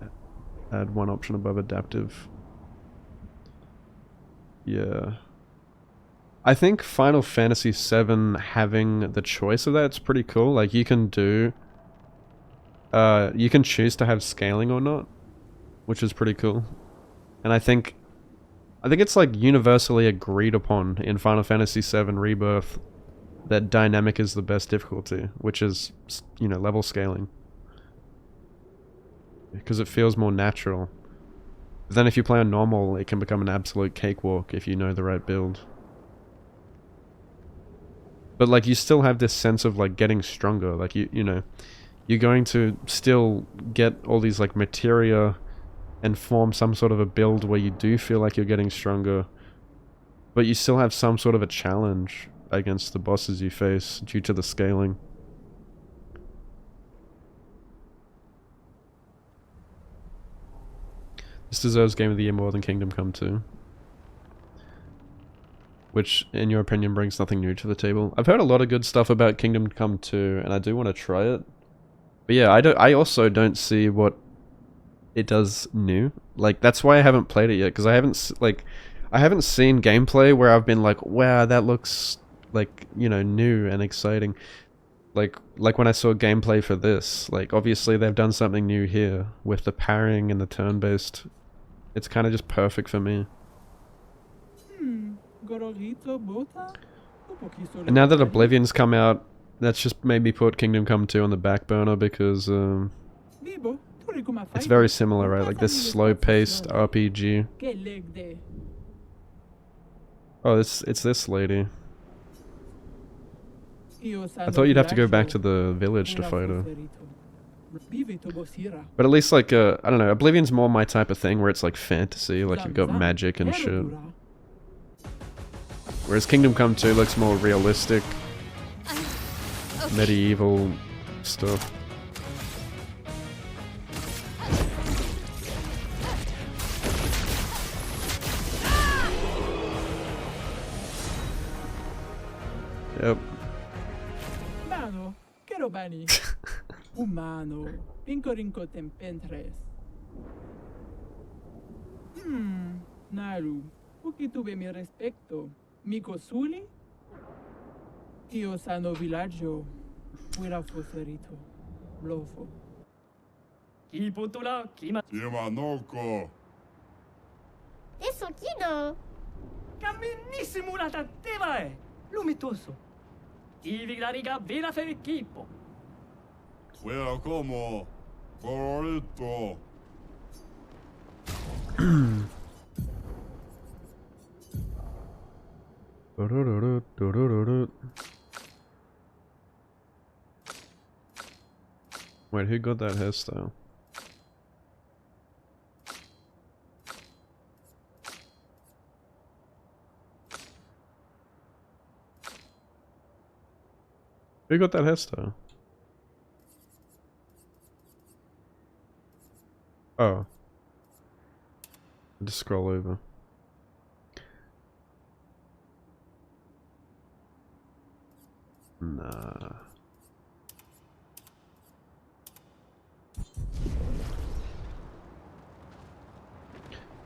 add one option above adaptive. Yeah. I think Final Fantasy VII having the choice of that's pretty cool. Like you can do, you can choose to have scaling or not, which is pretty cool. And I think it's like universally agreed upon in Final Fantasy VII Rebirth that dynamic is the best difficulty, which is, you know, level scaling. Because it feels more natural. But then if you play on normal, it can become an absolute cakewalk if you know the right build. But like you still have this sense of like getting stronger, like you know, you're going to still get all these like materia and form some sort of a build where you do feel like you're getting stronger, but you still have some sort of a challenge against the bosses you face due to the scaling. This deserves Game of the Year more than Kingdom Come 2. Which, in your opinion, brings nothing new to the table. I've heard a lot of good stuff about Kingdom Come 2, and I do want to try it. But yeah, I also don't see what it does new. Like, that's why I haven't played it yet, because I haven't seen gameplay where I've been like, wow, that looks, like, you know, new and exciting. Like when I saw gameplay for this, like, obviously they've done something new here, with the parrying and the turn-based. It's kind of just perfect for me. And now that Oblivion's come out, that's just made me put Kingdom Come 2 on the back burner because it's very similar, right? Like this slow-paced RPG. Oh, it's this lady. I thought you'd have to go back to the village to fight her. But at least like, I don't know, Oblivion's more my type of thing where it's like fantasy, like you've got magic and shit. Whereas Kingdom Come 2 looks more realistic, medieval stuff. Yep. Mano, quiero bani. Humano, pincorinco tempentres. Naru, porque tuve mi respecto. Mi cosuli? Io sano villaggio. Fuera foserito. Blofo. Kiputula, kima. Kimanoko. Eso kido. Camminissimo la tattevae. Lumitoso. Ivilariga vila fer equipo. Fuera como. Colorito. Wait, who got that hairstyle? Who got that hairstyle? Oh. Just scroll over. Nah.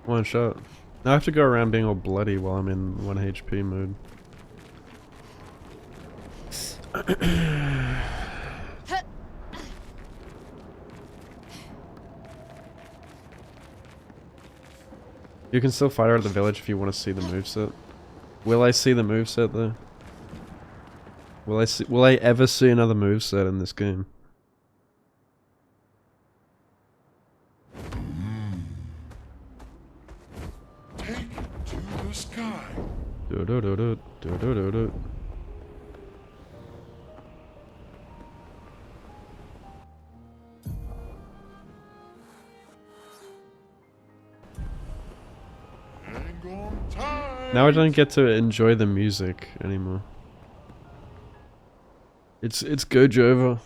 One shot. Now I have to go around being all bloody while I'm in 1 HP mood. You can still fight her at the village if you want to see the moveset. Will I see the moveset though? Will I ever see another moveset in this game? Take it to the sky. Do do do do do do do do. Hang on tight. Now I don't get to enjoy the music anymore. It's Gojova.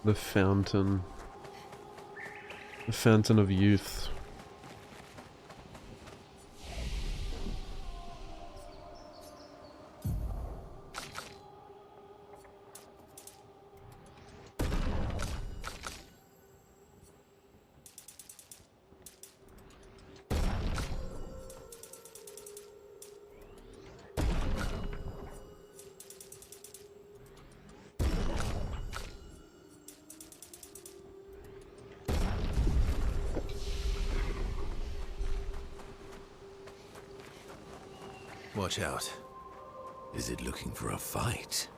The fountain. The fountain of youth. watch out. Is it looking for a fight?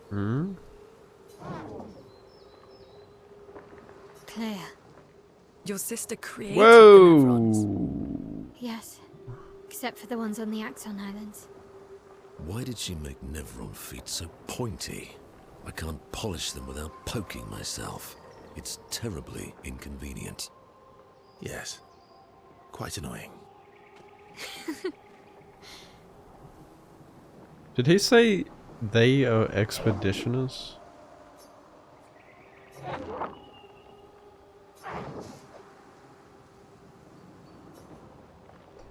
Hmm? Claire, your sister created the Nevrons. Whoa! Yes. Except for the ones on the Axon Islands. Why did she make Nevron feet so pointy? I can't polish them without poking myself. It's terribly inconvenient. Yes. Quite annoying. Did he say they are expeditioners?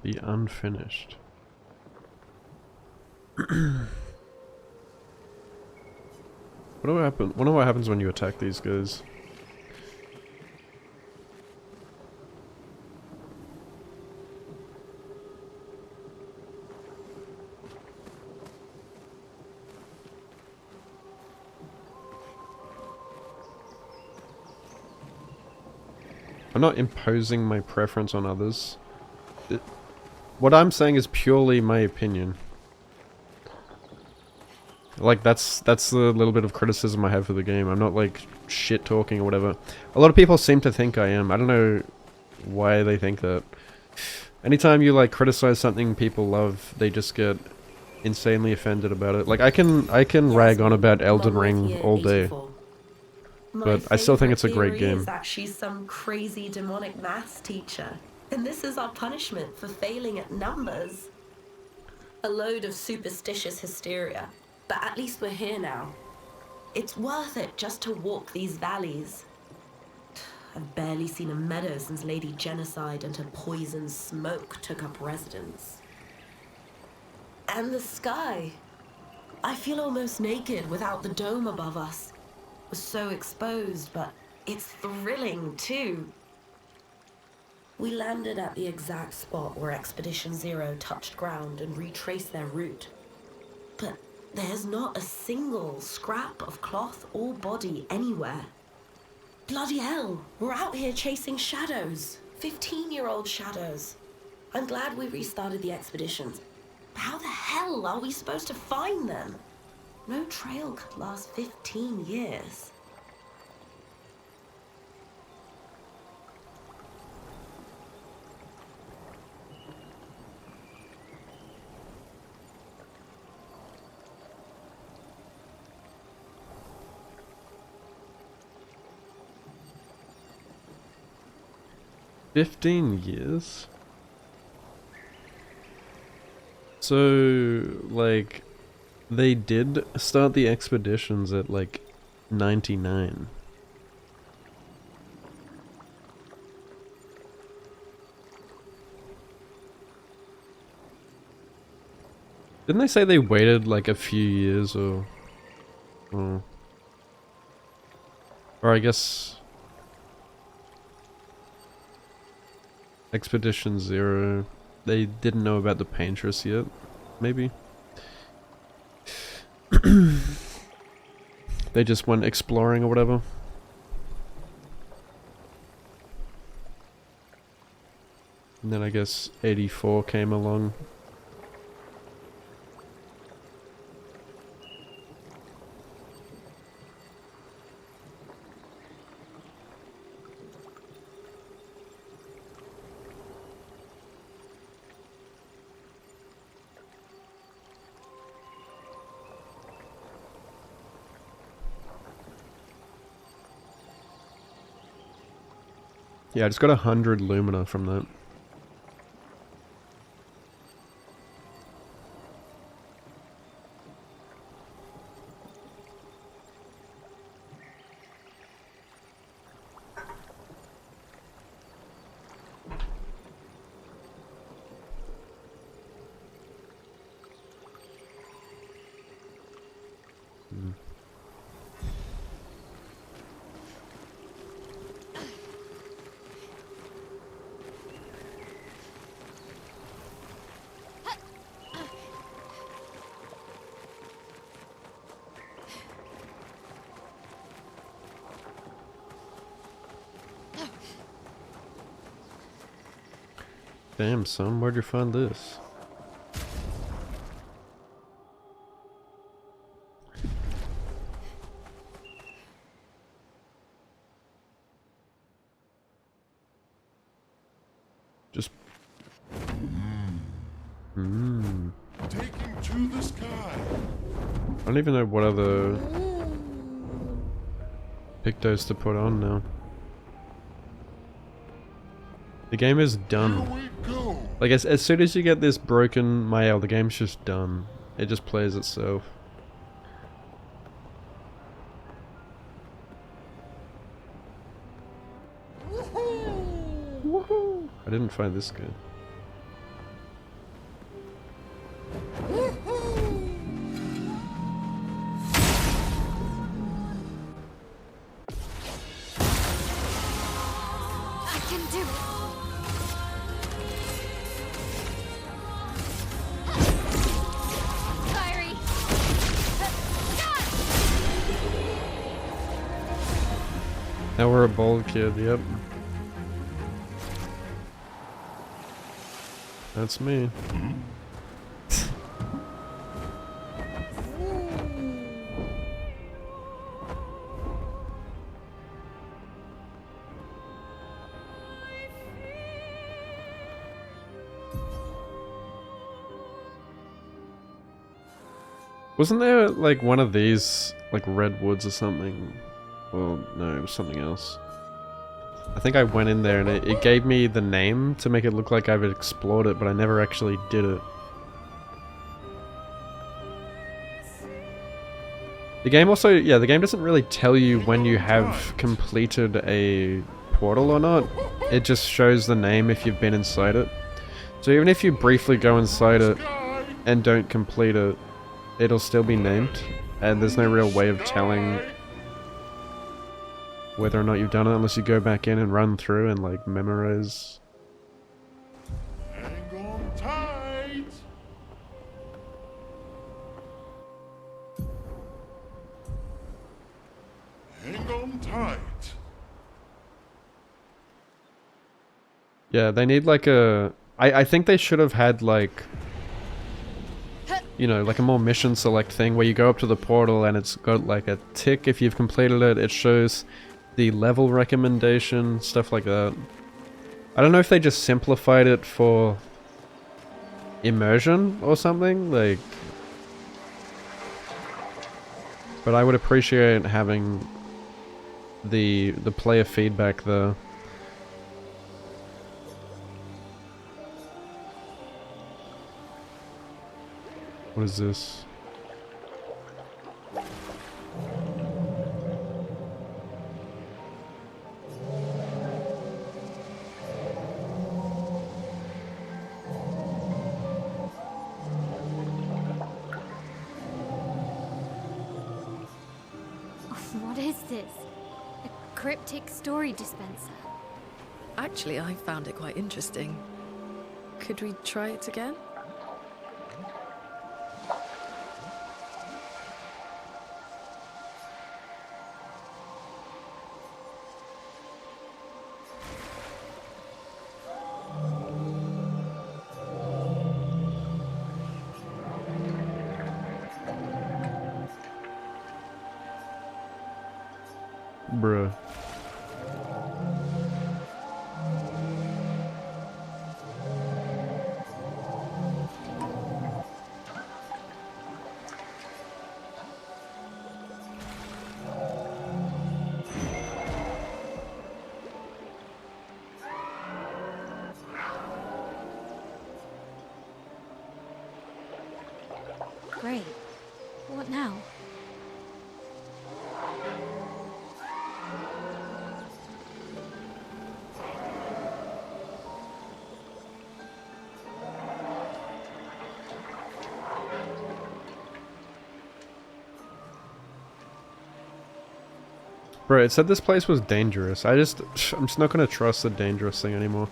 The unfinished. Wonder what happens when you attack these guys. I'm not imposing my preference on others. What I'm saying is purely my opinion. Like, that's the little bit of criticism I have for the game. I'm not, like, shit-talking or whatever. A lot of people seem to think I am. I don't know why they think that. Anytime you, like, criticize something people love, they just get insanely offended about it. Like, I can rag on about Elden Ring all day. But I still think it's a great game. Is that she's some crazy demonic maths teacher, and this is our punishment for failing at numbers. A load of superstitious hysteria, but at least we're here now. It's worth it just to walk these valleys. I've barely seen a meadow since Lady Genocide and her poison smoke took up residence. And the sky. I feel almost naked without the dome above us. Was so exposed, but it's thrilling too. We landed at the exact spot where Expedition Zero touched ground and retraced their route. But there's not a single scrap of cloth or body anywhere. Bloody hell, we're out here chasing shadows. 15-year-old shadows. I'm glad we restarted the expeditions. But how the hell are we supposed to find them? No trail could last 15 years. $15 So, like, they did start the expeditions at, like, 99. Didn't they say they waited like a few years or or I guess Expedition Zero, they didn't know about the Paintress yet, maybe? They just went exploring or whatever. And then I guess 84 came along. Yeah, I just got 100 Lumina from that. Damn, son, where'd you find this? Just... Taking to the sky. I don't even know what other pictos to put on now. The game is done. Here we go. Like, as soon as you get this broken Mael, the game's just done. It just plays itself. Woohoo! I didn't find this guy. I can do it. Fiery. Now we're a bold kid, yep. That's me. Wasn't there like one of these, like redwoods or something? Well, no, it was something else. I think I went in there and it gave me the name to make it look like I've explored it, but I never actually did it. The game also, yeah, the game doesn't really tell you when you have completed a portal or not. It just shows the name if you've been inside it. So even if you briefly go inside it and don't complete it, it'll still be named. And there's no real way of telling whether or not you've done it unless you go back in and run through and like memorize. Hang on tight. Hang on tight. Yeah, they need like a... I think they should have had like... You know, like a more mission select thing where you go up to the portal and it's got like a tick if you've completed it. It shows the level recommendation, stuff like that. I don't know if they just simplified it for immersion or something, like... But I would appreciate having the player feedback there. What is this? is this? A cryptic story dispenser. Actually, I found it quite interesting. Could we try it again? Bruh. Great. What now? Bro, it said this place was dangerous. I'm just not gonna trust the dangerous thing anymore.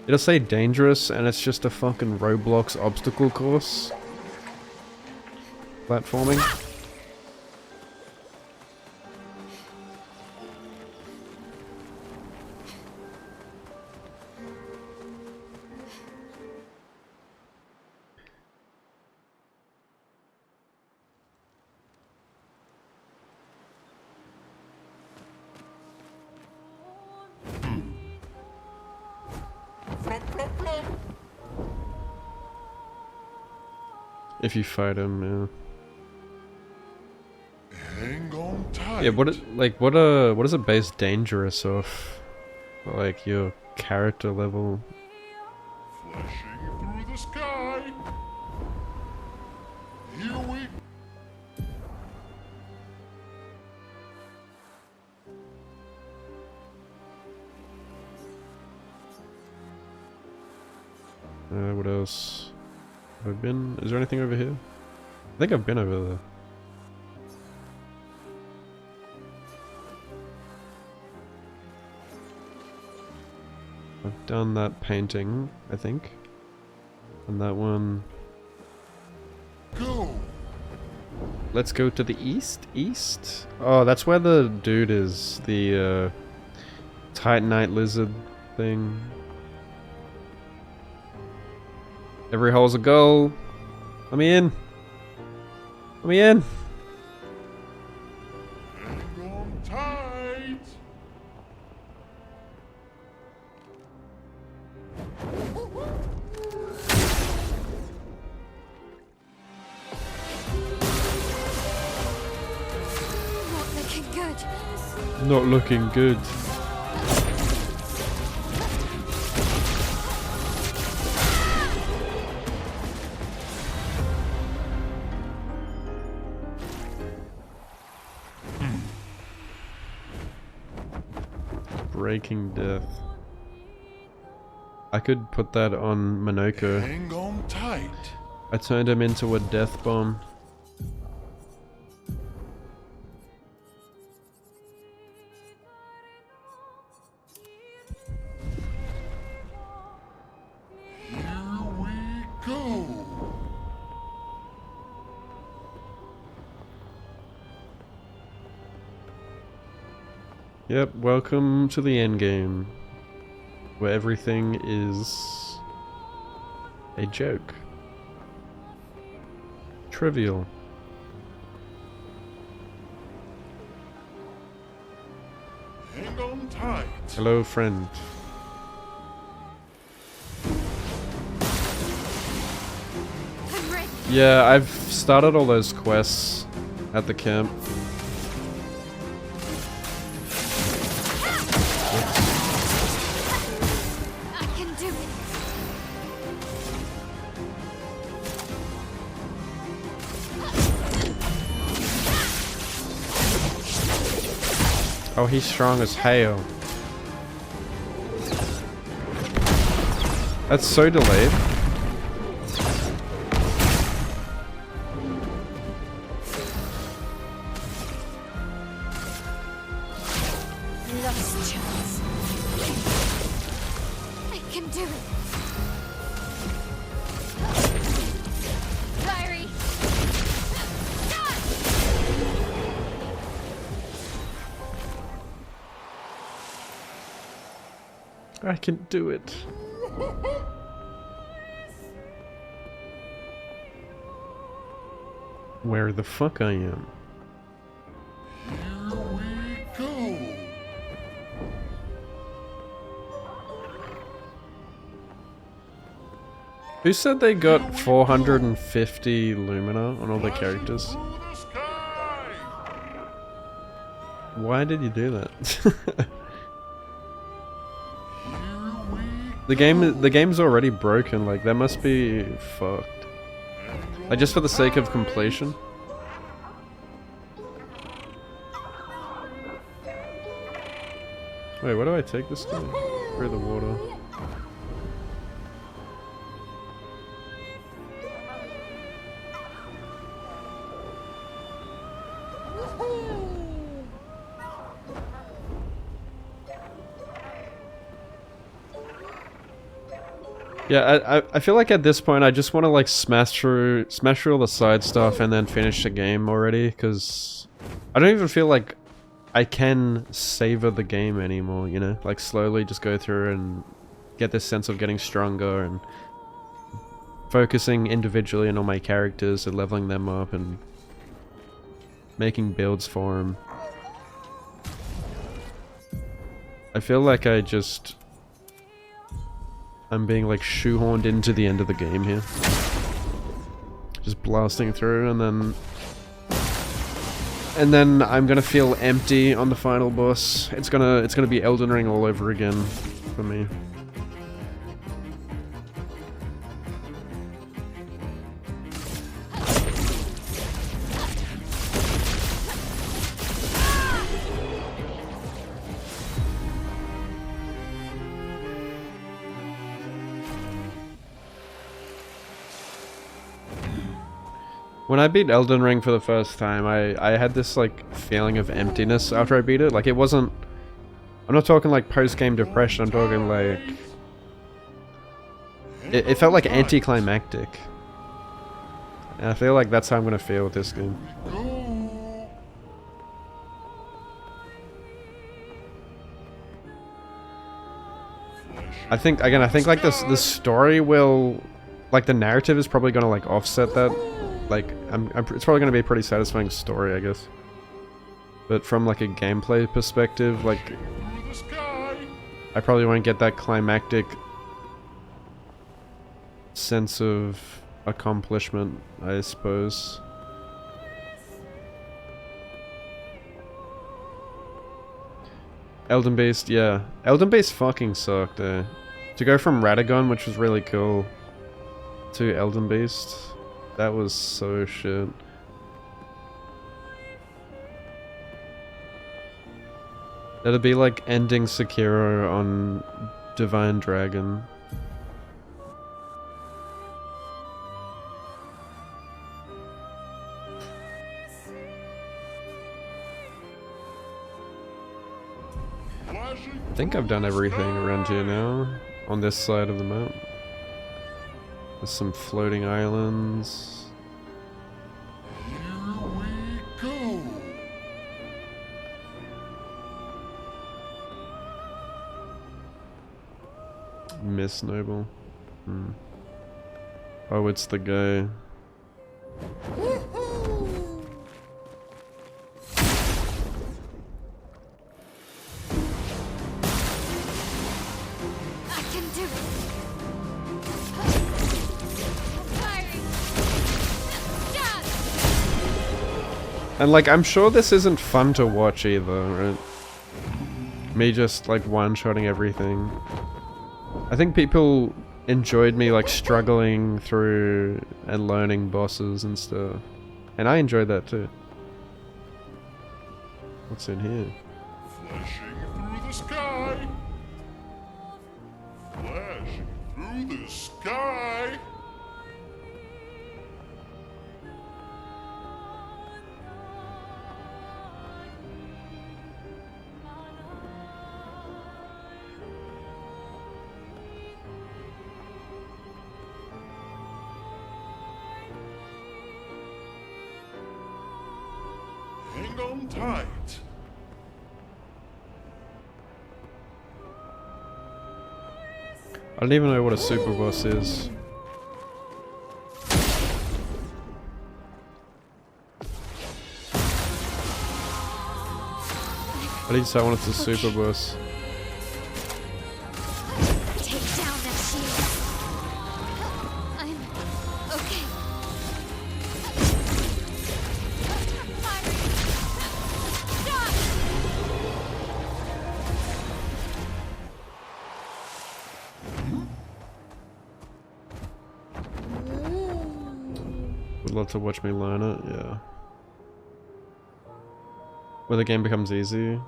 It'll say dangerous and it's just a fucking Roblox obstacle course. Platforming. If you fight him, Hang on tight. yeah. What is it based dangerous off? Like your character level. Flashing through the sky. Here we What else? Have I been? Is there anything over here? I think I've been over there. I've done that painting, I think. And that one. go. Let's go to the east? East? Oh, that's where the dude is. The Titanite lizard thing. Every hole's a goal. Let me in. Let me in. Hang on tight. Not looking good. Not looking good. Breaking Death. I could put that on Monoko. Hang on tight. I turned him into a death bomb. Here we go. Yep, welcome to the endgame, where everything is a joke. Trivial. Hang on tight. Hello, friend. I'm ready. Yeah, I've started all those quests at the camp. I can do it. Oh, he's strong as hell. That's so delayed. I can do it. Where the fuck I am. Here we go. Who said they got 450 Lumina on all the characters? Through the sky. Why did you do that? The game's already broken, like that must be fucked. Like just for the sake of completion. Wait, where do I take this guy? Through the water. Yeah, I feel like at this point I just want to like smash through all the side stuff and then finish the game already, because I don't even feel like I can savor the game anymore, you know? Like slowly just go through and get this sense of getting stronger and focusing individually on all my characters and leveling them up and making builds for them. I feel like I'm being like shoehorned into the end of the game here. Just blasting through and then I'm gonna feel empty on the final boss. It's gonna be Elden Ring all over again for me. When I beat Elden Ring for the first time, I had this like feeling of emptiness after I beat it. Like it wasn't... I'm not talking like post-game depression, I'm talking like... It felt like anticlimactic. And I feel like that's how I'm gonna feel with this game. I think like the story will... Like the narrative is probably gonna like offset that. Like, it's probably going to be a pretty satisfying story, I guess. But from, like, a gameplay perspective, like... I probably won't get that climactic sense of accomplishment, I suppose. Elden Beast, yeah. Elden Beast fucking sucked, eh? To go from Radagon, which was really cool, to Elden Beast... That was so shit. That'd be like ending Sekiro on Divine Dragon. I think I've done everything around here now, on this side of the map. There's some floating islands. Here we go. Miss Noble. Oh, it's the guy. I can do it. And like, I'm sure this isn't fun to watch either, right? Me just like one-shotting everything. I think people enjoyed me like struggling through and learning bosses and stuff. And I enjoyed that too. What's in here? Flashing through the sky. Flashing through the sky. Hang on tight. I don't even know what a super boss is. At least I want it's a super boss. Take down that shield. I'm okay. Would love to watch me learn it, yeah. Where the game becomes easy.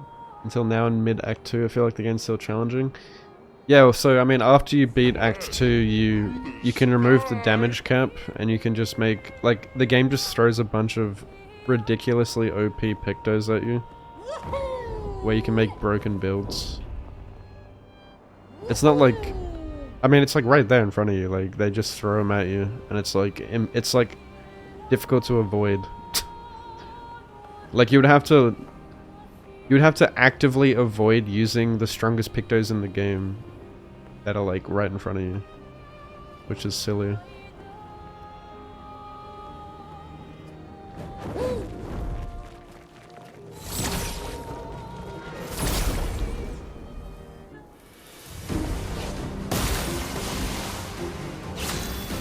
Until now in mid-Act 2, I feel like the game's still challenging. Yeah, well, so I mean, after you beat Act 2, you can remove the damage cap, and you can just make, like, the game just throws a bunch of ridiculously OP pictos at you. Where you can make broken builds. It's not like... I mean, it's like right there in front of you, like, they just throw them at you, and it's like, difficult to avoid. Like, you would have to actively avoid using the strongest pictos in the game that are like right in front of you, which is silly.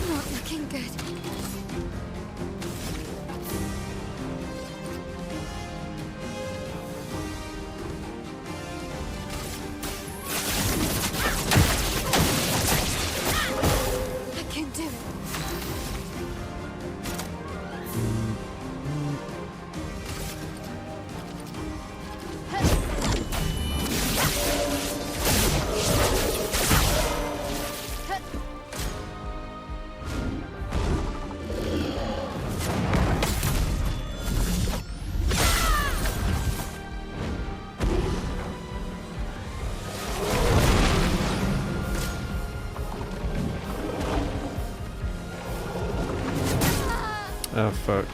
Not looking good. I can do it. Oh fuck.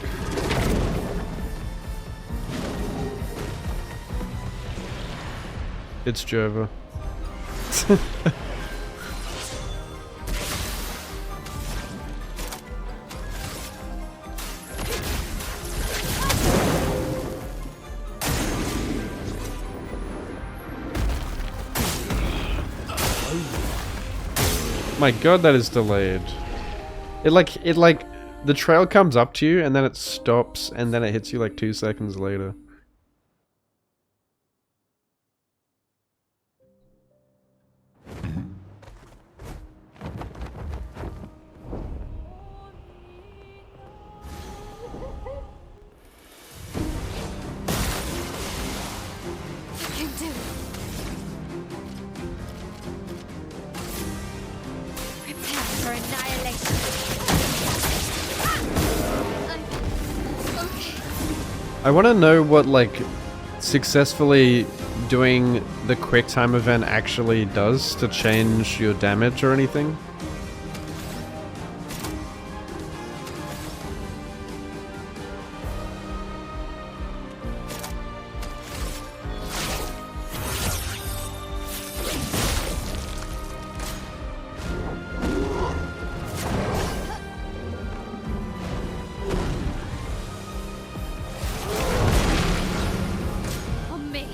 It's Jova. My god, that is delayed. It like the trail comes up to you and then it stops and then it hits you like 2 seconds later. I can do it. Prepare for annihilation. I'm okay. I want to know what like successfully doing the quick time event actually does to change your damage or anything. On me.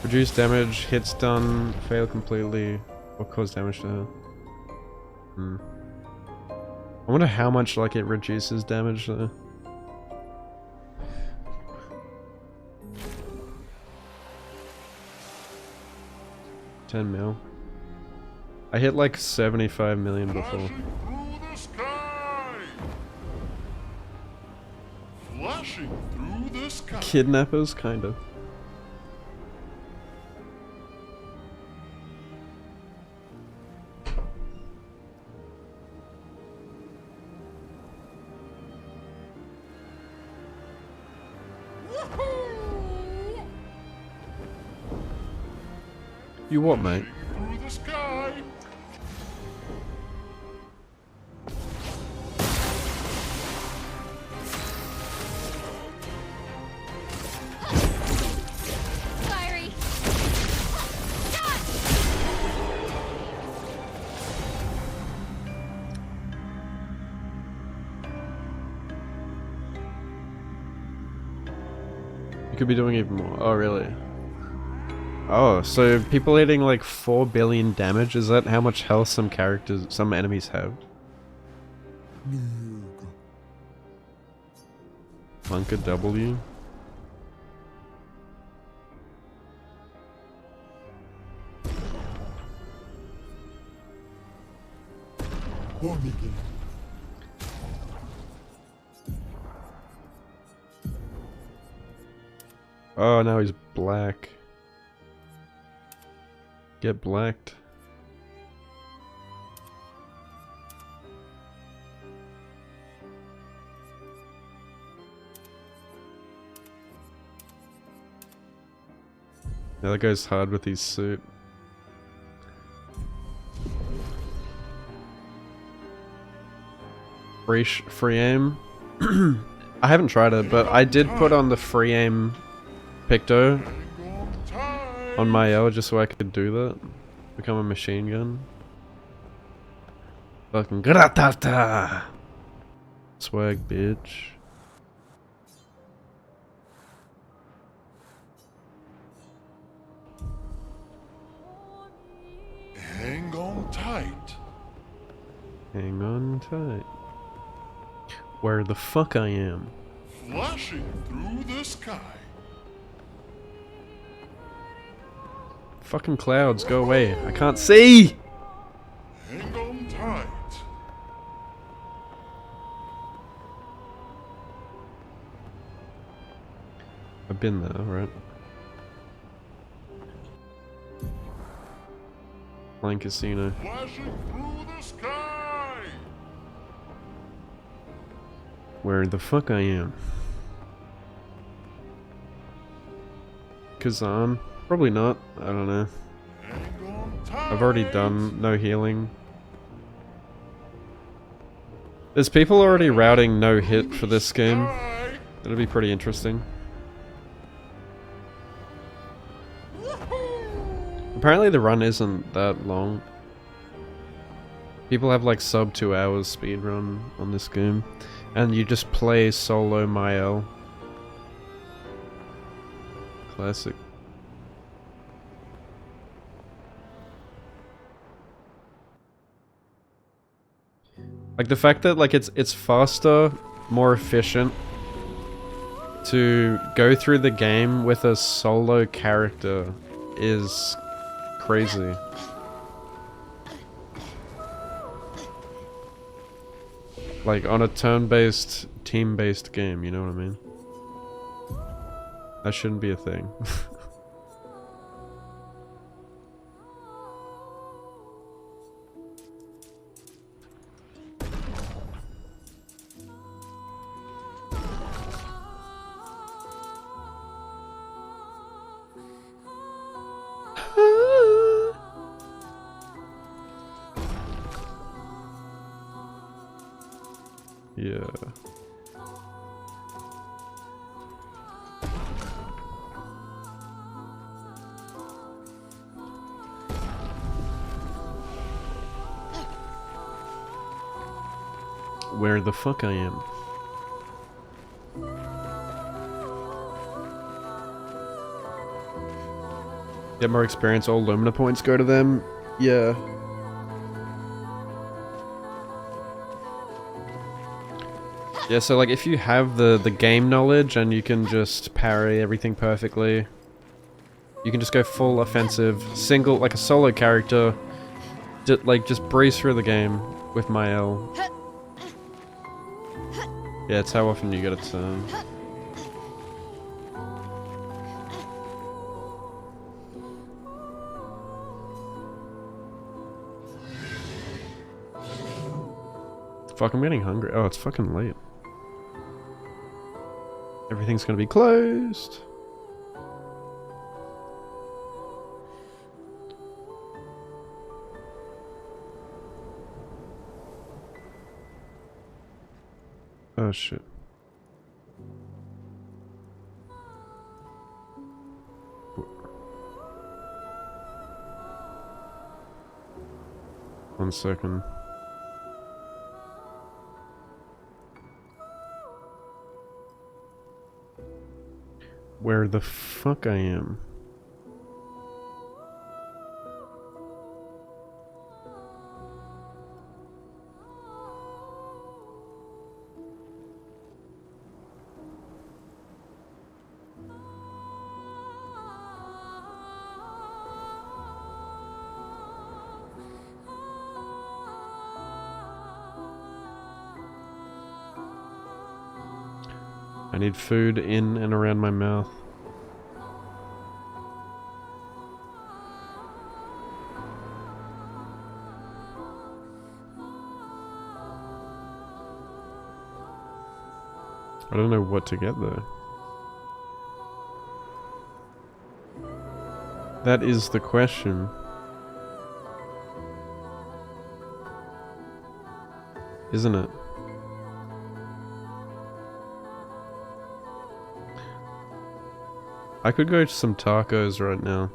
Reduce damage, hits done, fail completely, or cause damage to her. I wonder how much like it reduces damage though. $10 mil. I hit like 75 million before. Flashing through the sky. Kidnappers, kind of. You what, mate? Through the sky. Fiery. You could be doing even more. Oh, really? Oh, so people hitting like 4 billion damage, is that how much health some characters, some enemies have? Funka W? Oh, now he's black. Get blacked. Yeah, that guy's hard with his suit. Free aim? I haven't tried it, but I did put on the free aim picto on my L just so I could do that. Become a machine gun. Fucking gratata! Swag, bitch. Hang on tight. Hang on tight. Where the fuck I am? Flashing through the sky. Fucking clouds, go away. I can't see! Hang on tight. I've been there, right? Playing casino. Flashing through the sky. Where the fuck I am? Kazan? Probably not. I don't know. Hang on tight. I've already done no healing. There's people already routing no hit for this game. It'll be pretty interesting. Apparently the run isn't that long. People have like sub 2 hours speed run on this game. And you just play solo Mael. Classic. Like the fact that like it's faster, more efficient to go through the game with a solo character is crazy. Like on a turn-based, team-based game, you know what I mean? That shouldn't be a thing. Yeah. Where the fuck I am. Get more experience, all Lumina points go to them. Yeah. Yeah, so like if you have the game knowledge and you can just parry everything perfectly, you can just go full offensive, single, like a solo character, just breeze through the game with Mael. Yeah, it's how often you get a turn. Fuck, I'm getting hungry. Oh, it's fucking late. Everything's gonna be closed. Oh shit. One second. Where the fuck I am? I need food in and around my mouth. I don't know what to get there. That is the question. Isn't it? I could go to some tacos right now.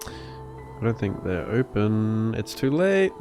I don't think they're open. It's too late.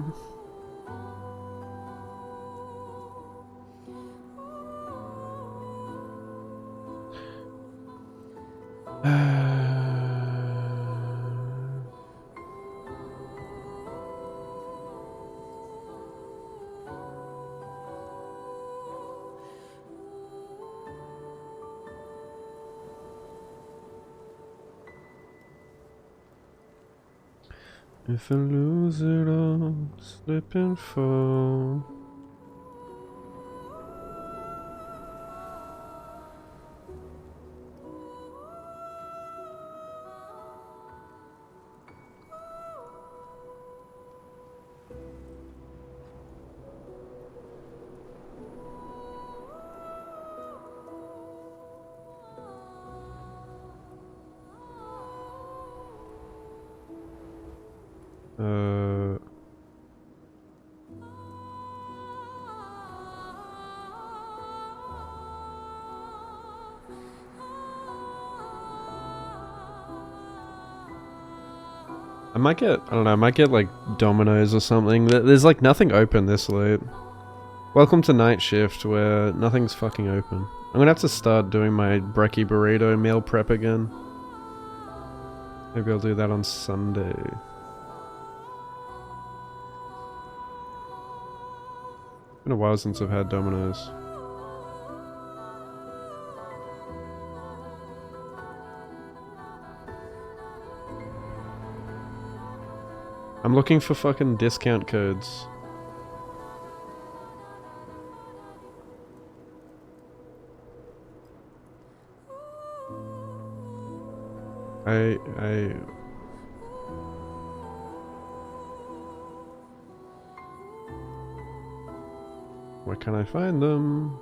If I lose it all, slip and fall. I might get, I don't know, I might get like Domino's or something. There's like nothing open this late. Welcome to night shift where nothing's fucking open. I'm gonna have to start doing my brekkie burrito meal prep again. Maybe I'll do that on Sunday. Been a while since I've had Domino's. I'm looking for fucking discount codes. Where can I find them?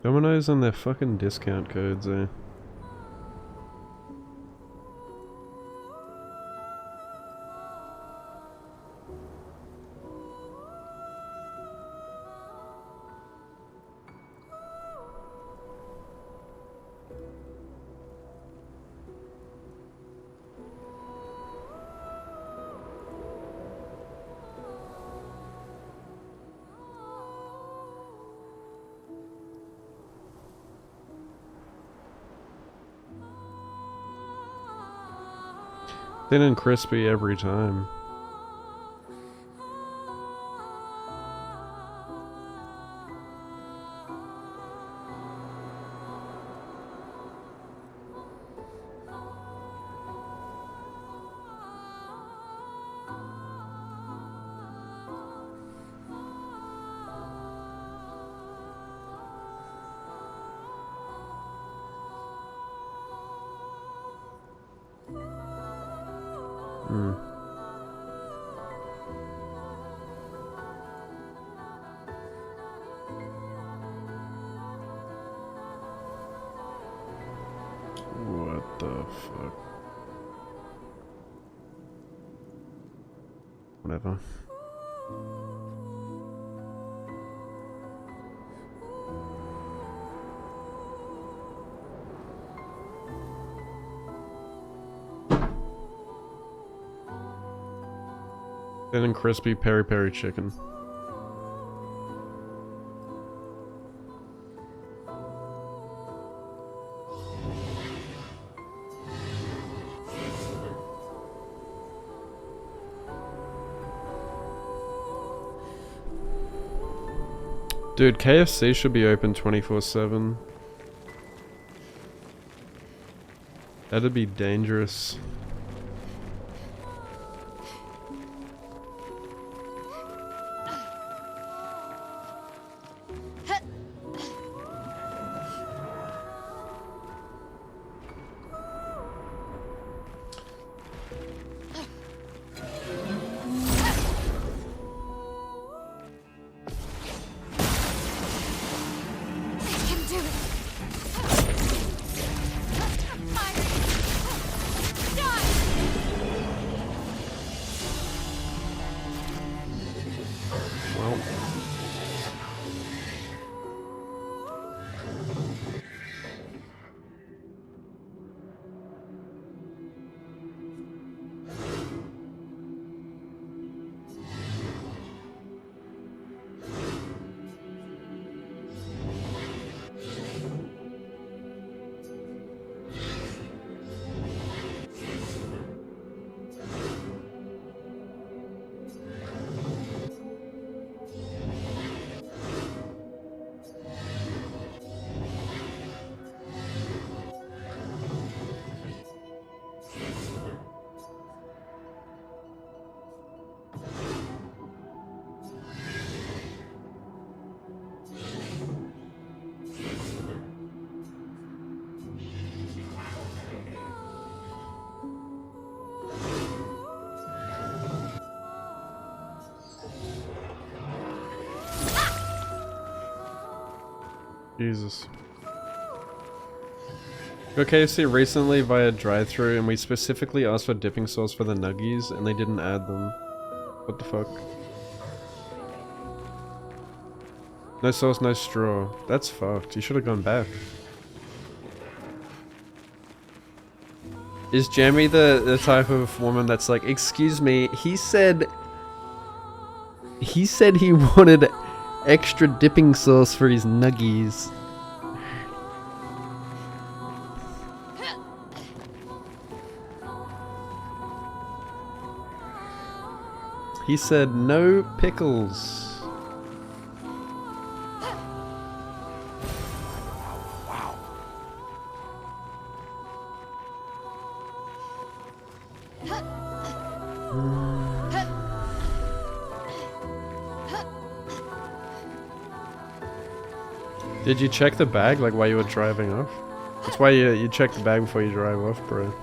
Domino's and their fucking discount codes, eh? Thin and crispy every time. Hmm. What the fuck? Whatever. Thin and crispy peri peri chicken. Dude, KFC should be open 24/7. That'd be dangerous. Jesus. Got KFC recently via drive-thru and we specifically asked for dipping sauce for the nuggies and they didn't add them. What the fuck? No sauce, no straw. That's fucked. You should have gone back. Is Jamie the type of woman that's like, excuse me, he said he wanted extra dipping sauce for his nuggies. He said no pickles. Did you check the bag like while you were driving off? That's why you check the bag before you drive off, bro.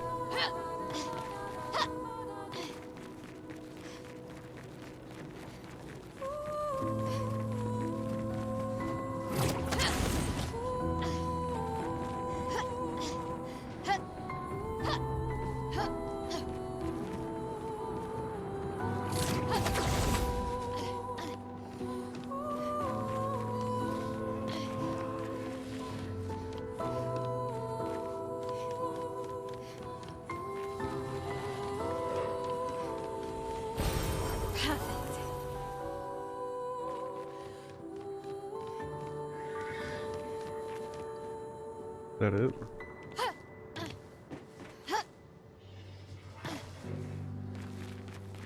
That it?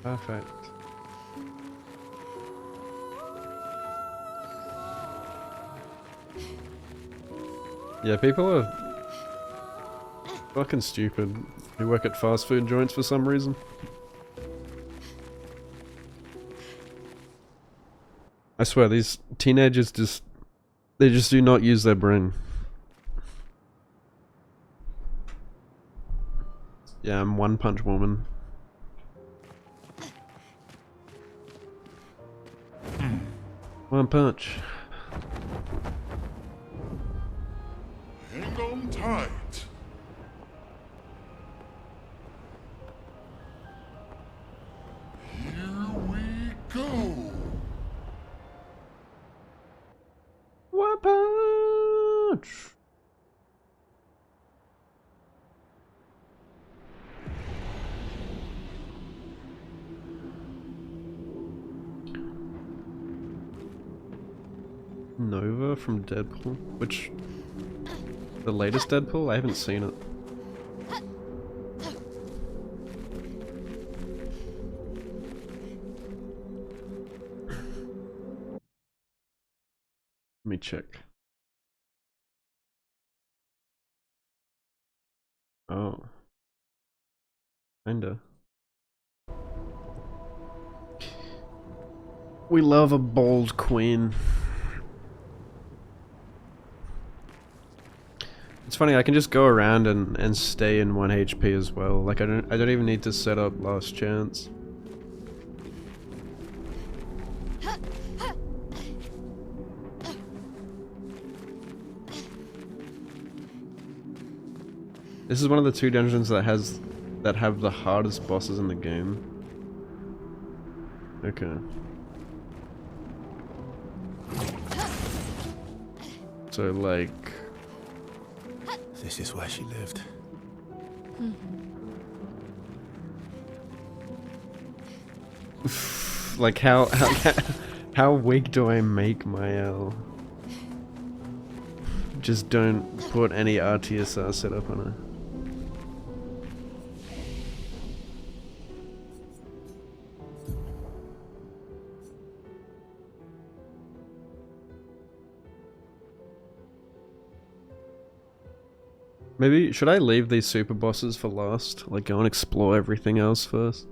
Perfect. Yeah, people are fucking stupid who work at fast food joints for some reason. I swear, these teenagers they just do not use their brain. Yeah, I'm One Punch Woman. One punch. Hang on tight. Here we go. One punch. Nova from Deadpool? Which... the latest Deadpool? I haven't seen it. Let me check. Oh. Kinda. We love a bold queen. It's funny, I can just go around and stay in 1 HP as well. Like I don't even need to set up last chance. This is one of the 2 dungeons that have the hardest bosses in the game. Okay. So like... This is where she lived. like how weak do I make my L? Just don't put any RTSR setup on her. Maybe, should I leave these super bosses for last? Like, go and explore everything else first?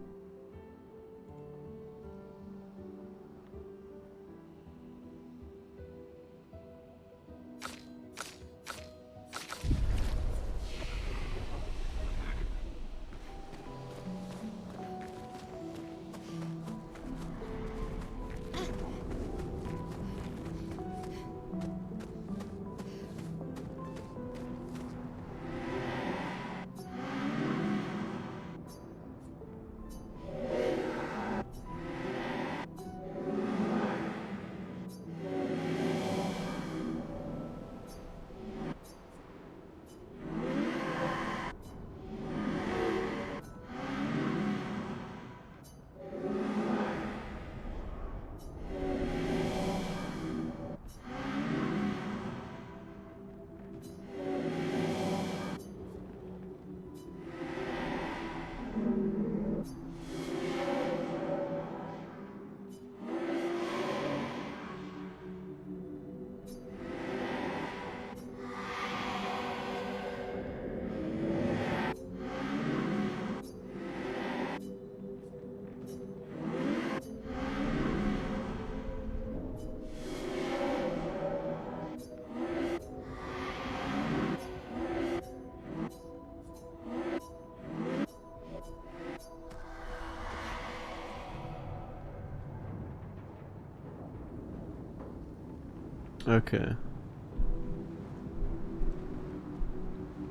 Okay.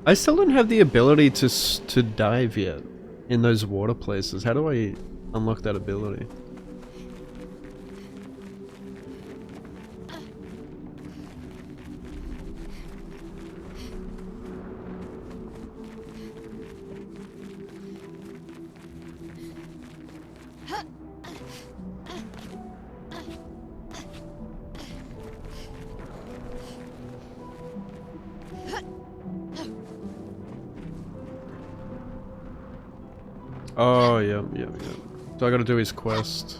I still don't have the ability to dive yet in those water places. How do I unlock that ability? Oh, yeah. So I gotta do his quest.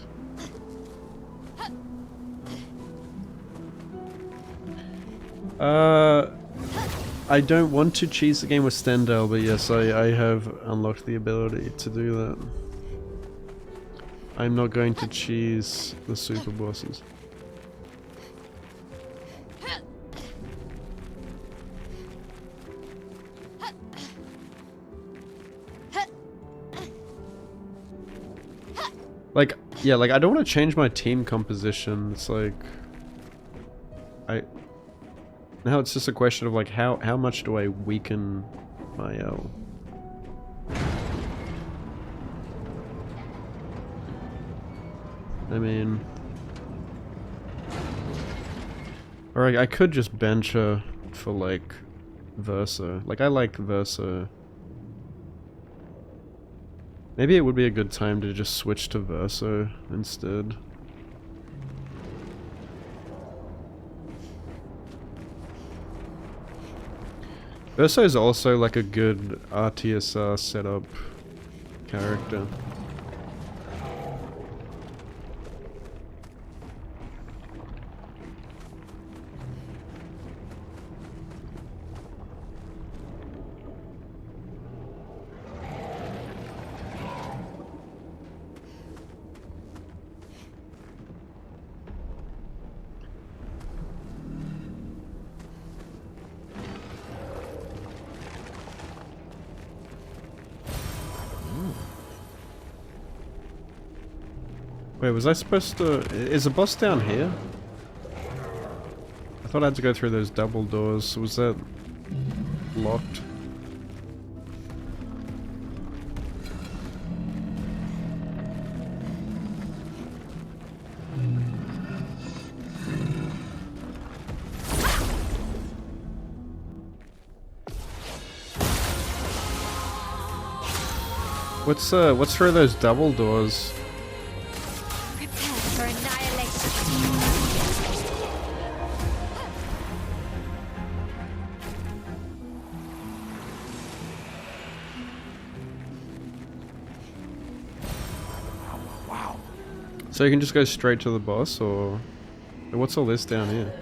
I don't want to cheese the game with Stendhal, but yes, I have unlocked the ability to do that. I'm not going to cheese the super bosses. Like, yeah, like I don't want to change my team composition. It's like now it's just a question of like how much do I weaken my L? I mean, or I could just bench her for like Versa. Like I like Versa. Maybe it would be a good time to just switch to Versa instead. Versa is also like a good RTSR setup character. Wait, was I supposed to... Is the boss down here? I thought I had to go through those double doors. Was that locked? What's through those double doors? For annihilation. So you can just go straight to the boss, or... What's all this down here?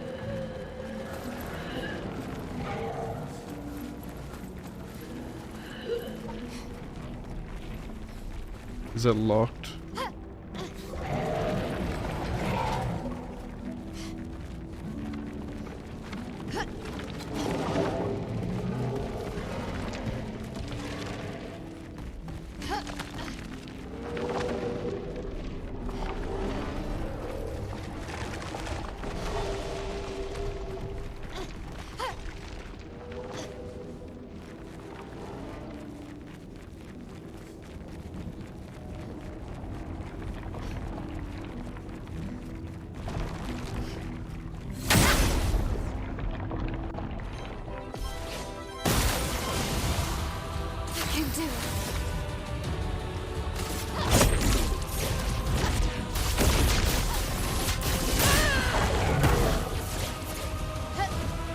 Is it locked?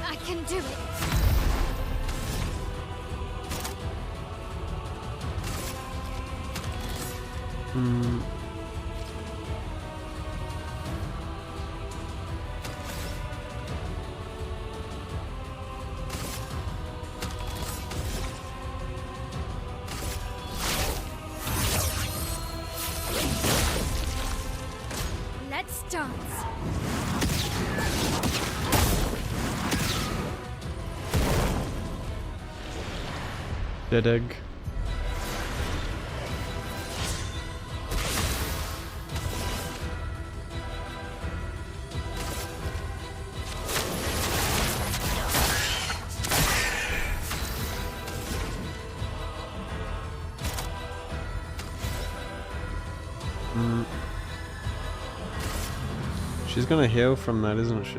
I can do it. Let's dance. Dead egg. She's gonna heal from that, isn't she?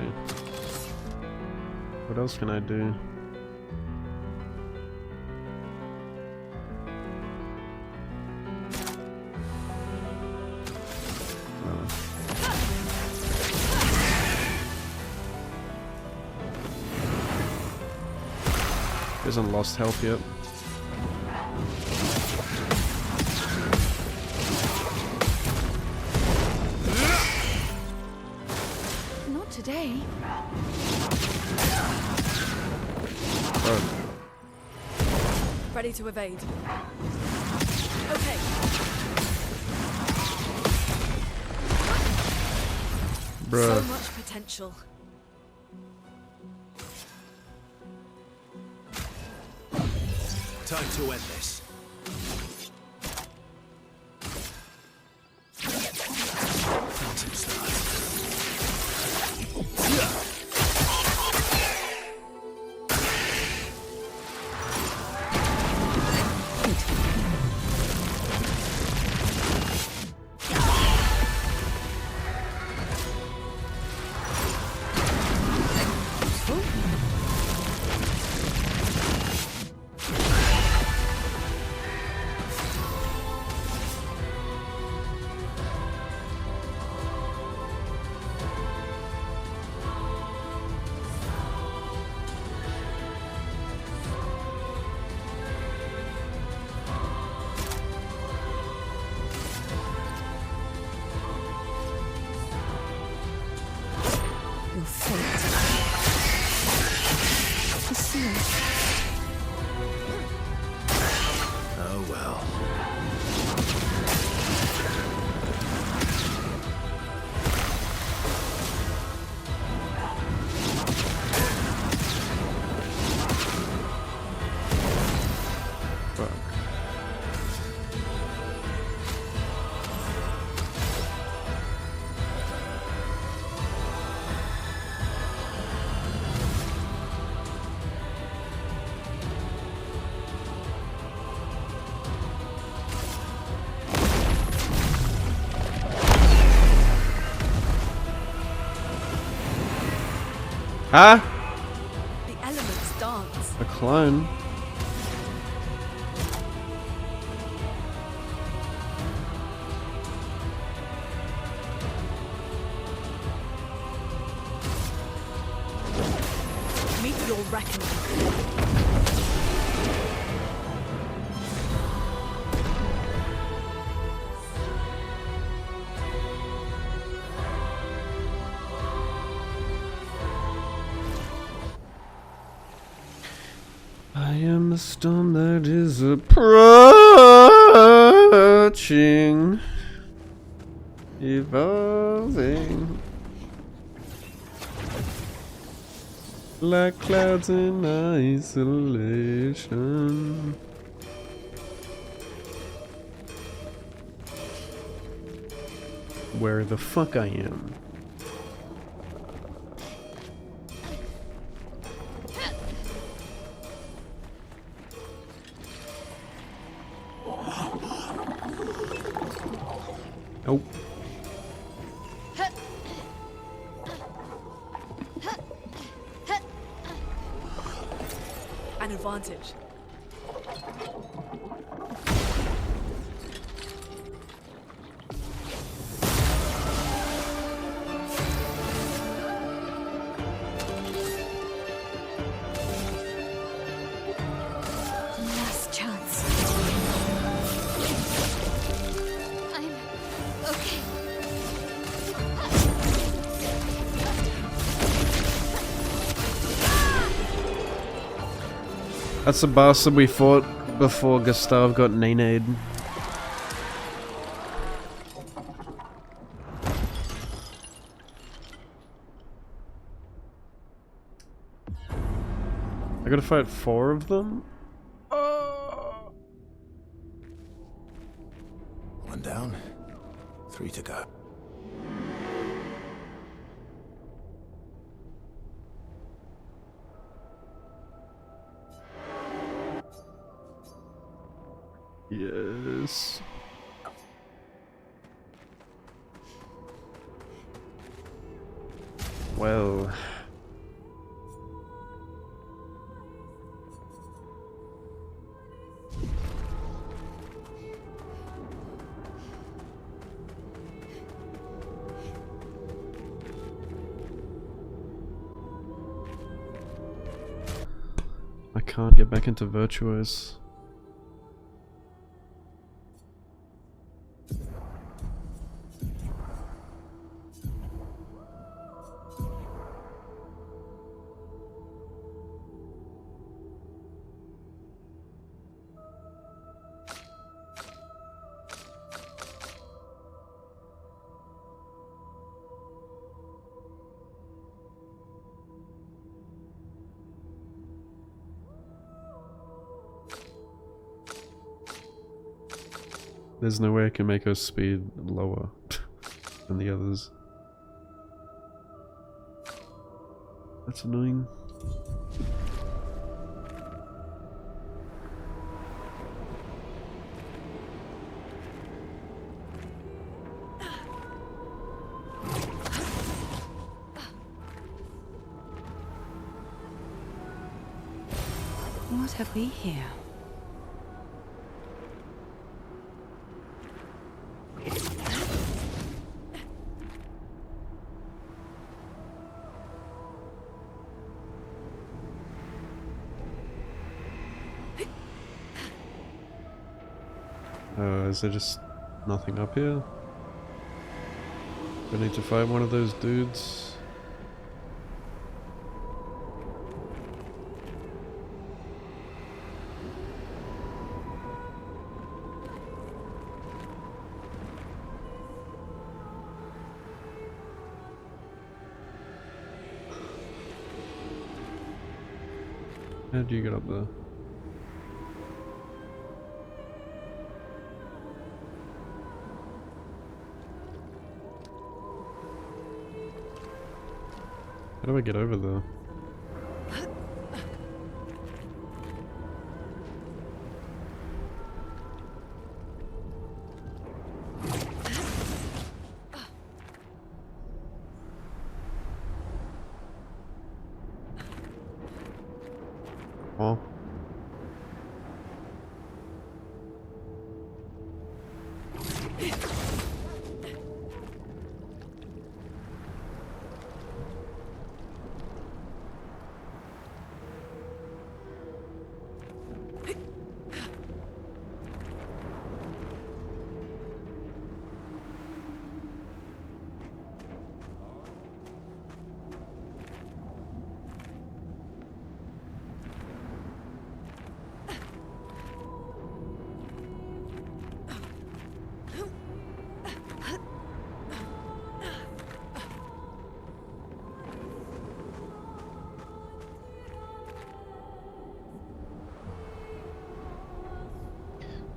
What else can I do? Hasn't lost health yet. Not today. Oh. Ready to evade. Okay. Bruh. So much potential. Time to end this. Ah! The elements dance. A clone. Meet your reckoning. I am the storm that is approaching, evolving like clouds in isolation. Where the fuck I am? Nope. An advantage. Last chance. I'm okay. That's the bastard we fought before Gustav got nay-nayed. I gotta fight 4 of them? One down, 3 to go. Yes. Well. I can't get back into Virtuos. There's no way I can make her speed lower than the others. That's annoying. What have we here? Is there just nothing up here? Do I need to fight one of those dudes? How do you get up there? How do I get over there?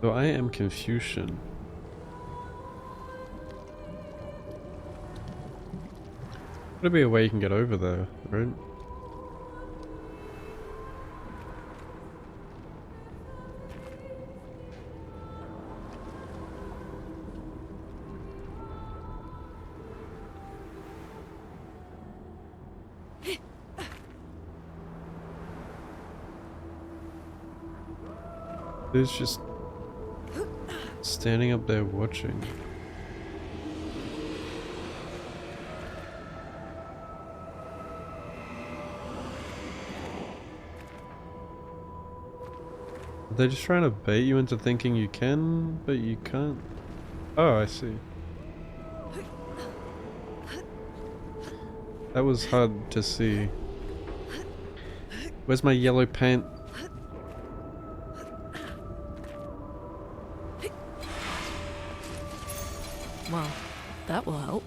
So I am Confucian. There'll be a way you can get over there, right? Dude's just standing up there watching. They're just trying to bait you into thinking you can, but you can't. Oh, I see. That was hard to see. Where's my yellow paint? Well, that will help.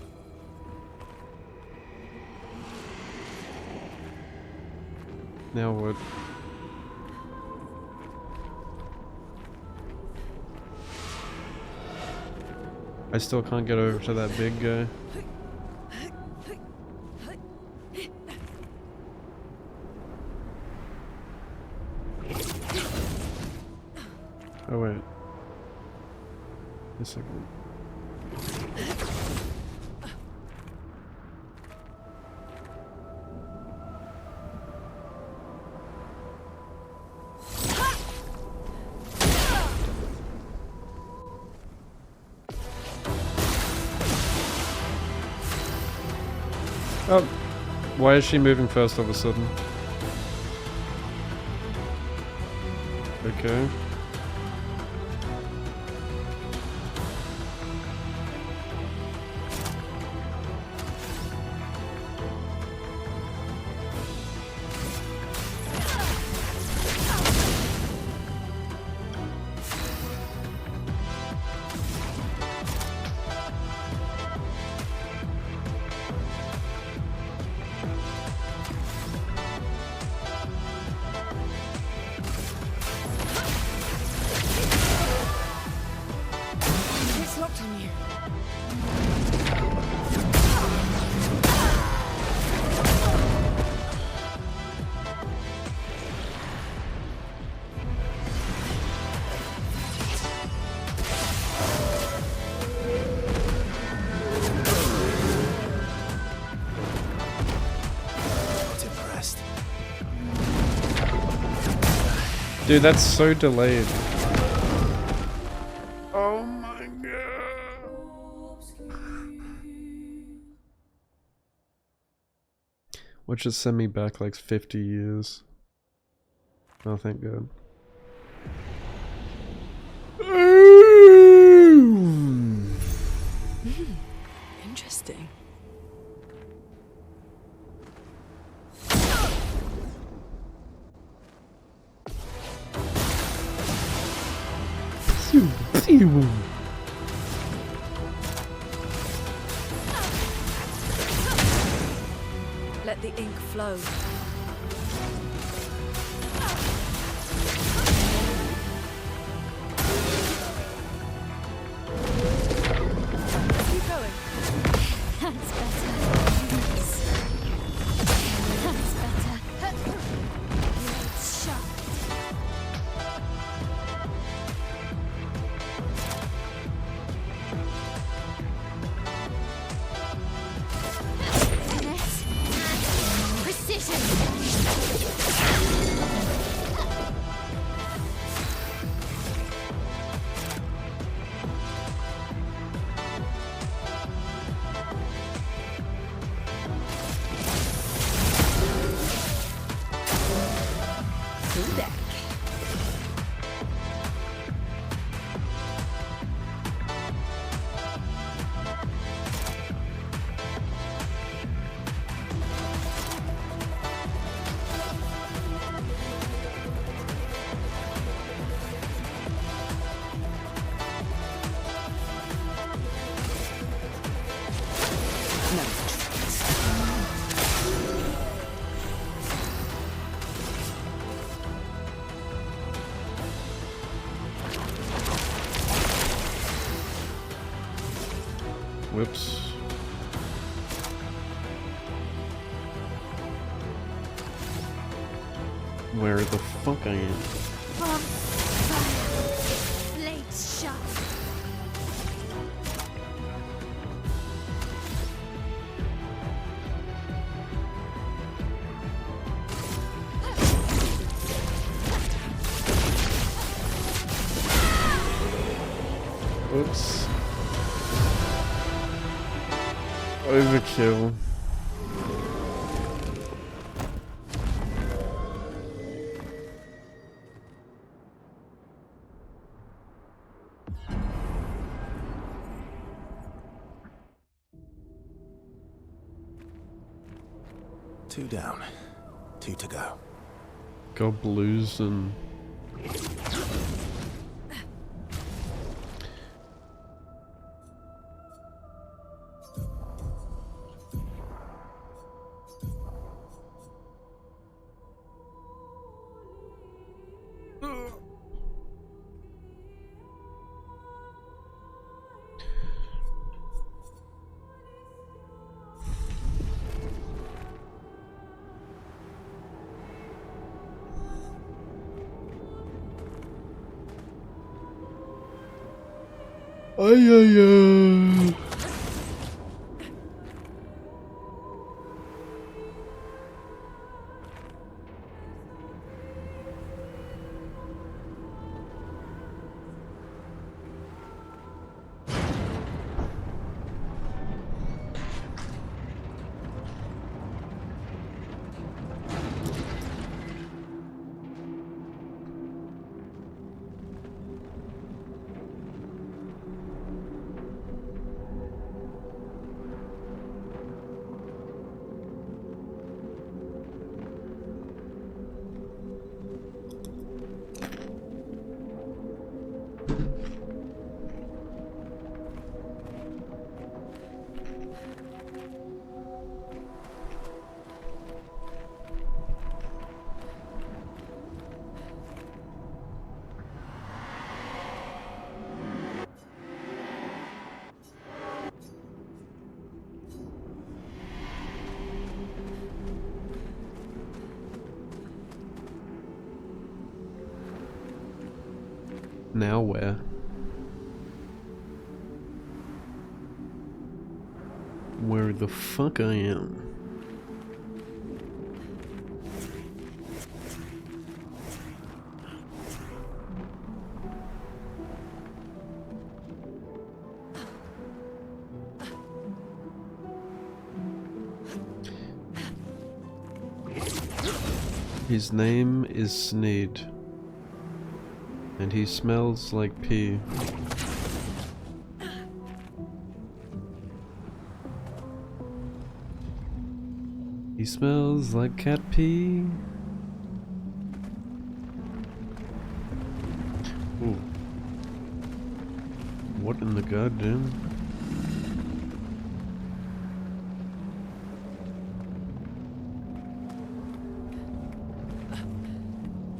Now what? I still can't get over to that big guy. Oh wait. A second. Oh, why is she moving first all of a sudden? Okay. It's locked on you. Dude, that's so delayed. Oh my god. Which just send me back like 50 years. Oh, thank God. Interesting. Let the ink flow. Keep going. That's better. That's better. It's sharp. Finesse and precision. Whoops. Where the fuck I am? From fire, blades sharp. Oops. Overkill. Two down. Two to go. Got blues and... Ay, ay, ay. Now where? Where the fuck I am? His name is Sneed. And he smells like pee. He smells like cat pee. Ooh. What in the goddamn?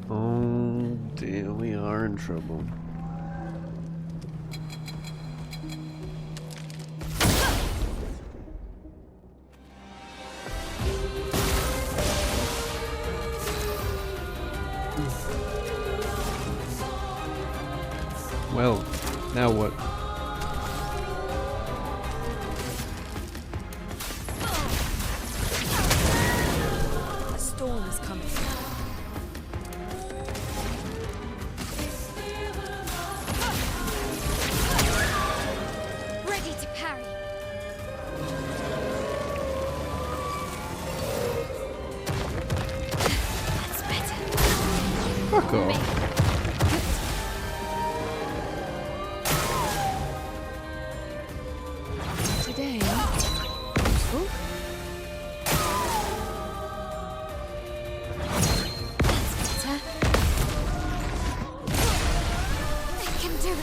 Oh dear, we are in trouble. Well, now what? A storm is coming. Ready to parry. That's better. Fuck off. Today. Oh. That's better. I can do it.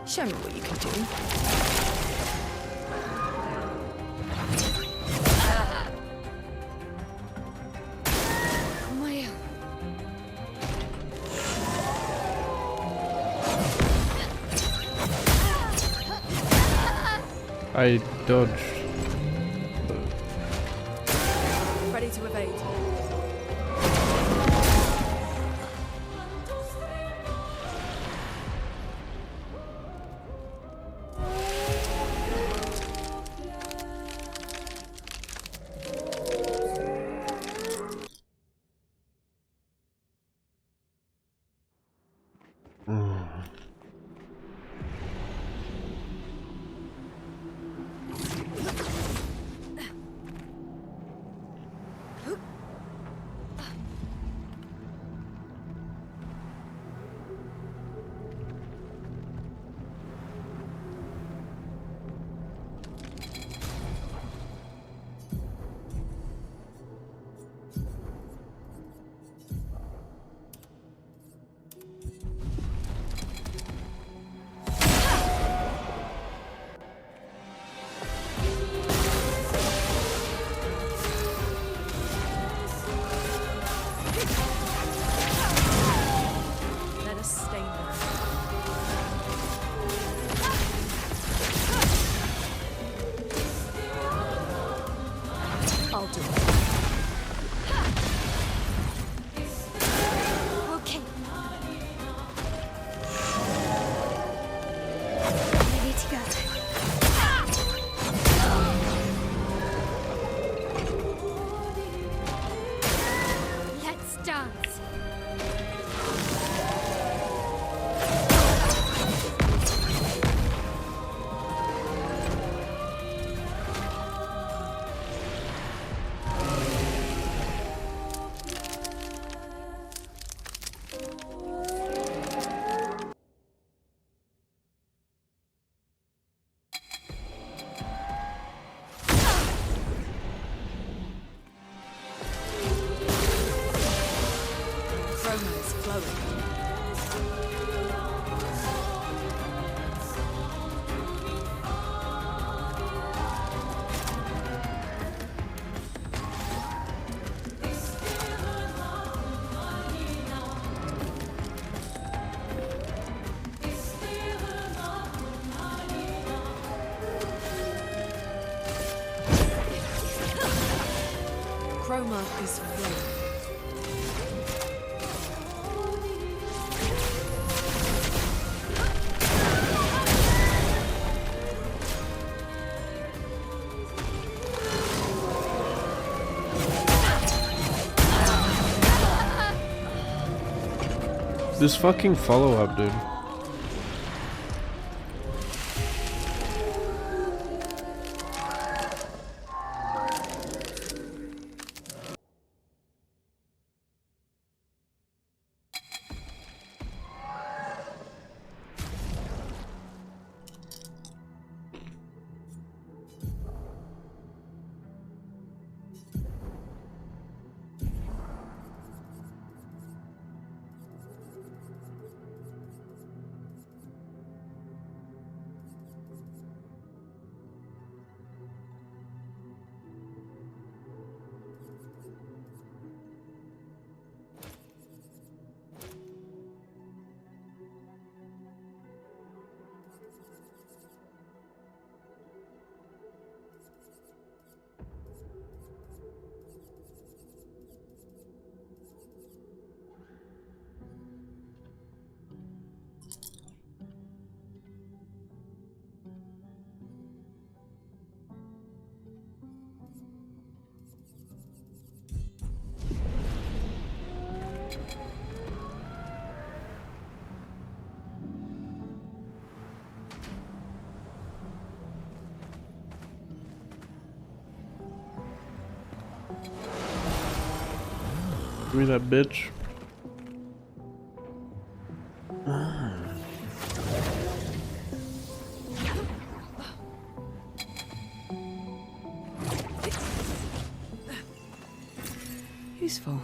Show me what you can do. Well, I dodged. Ready to evade. Let us stay there. I'll do it. okay. Ready to go. Let's dance. Chroma is flowing. Chroma is flowing. This fucking follow-up, dude. Give me that bitch. Useful.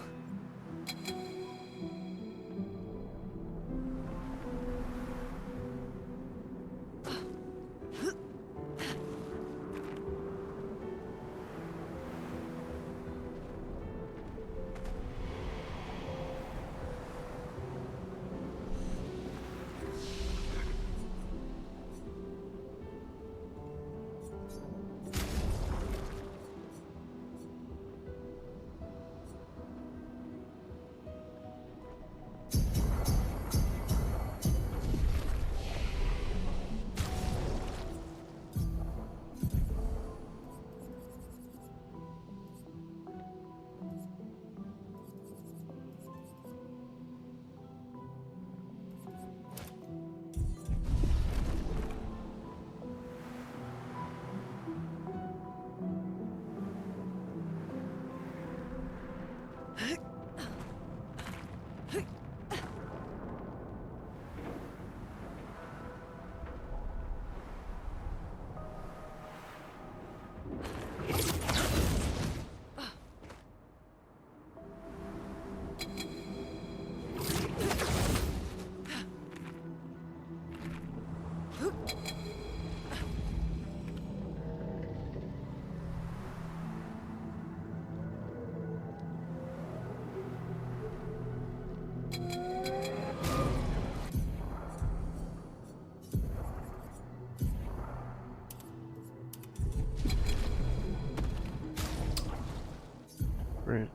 Right.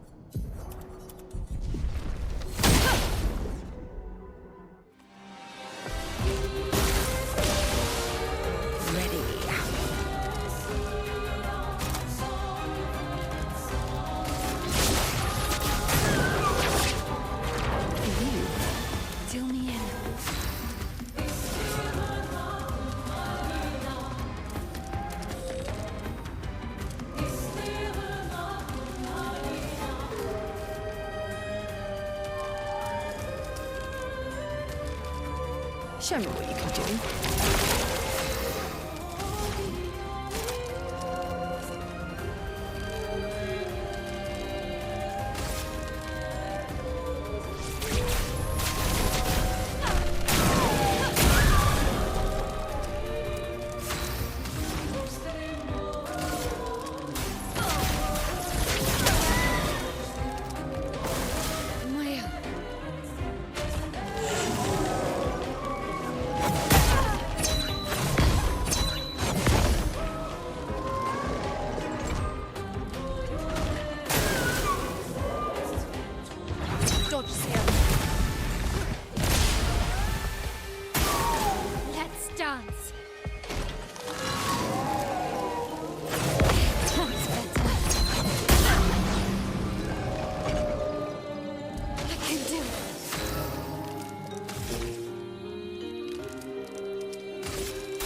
Till me in. Show me what you can do. Let's dance. I can do it.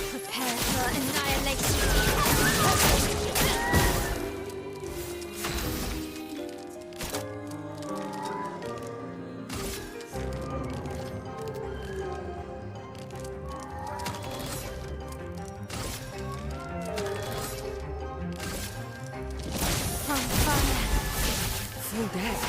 Prepare for annihilation. Full deck.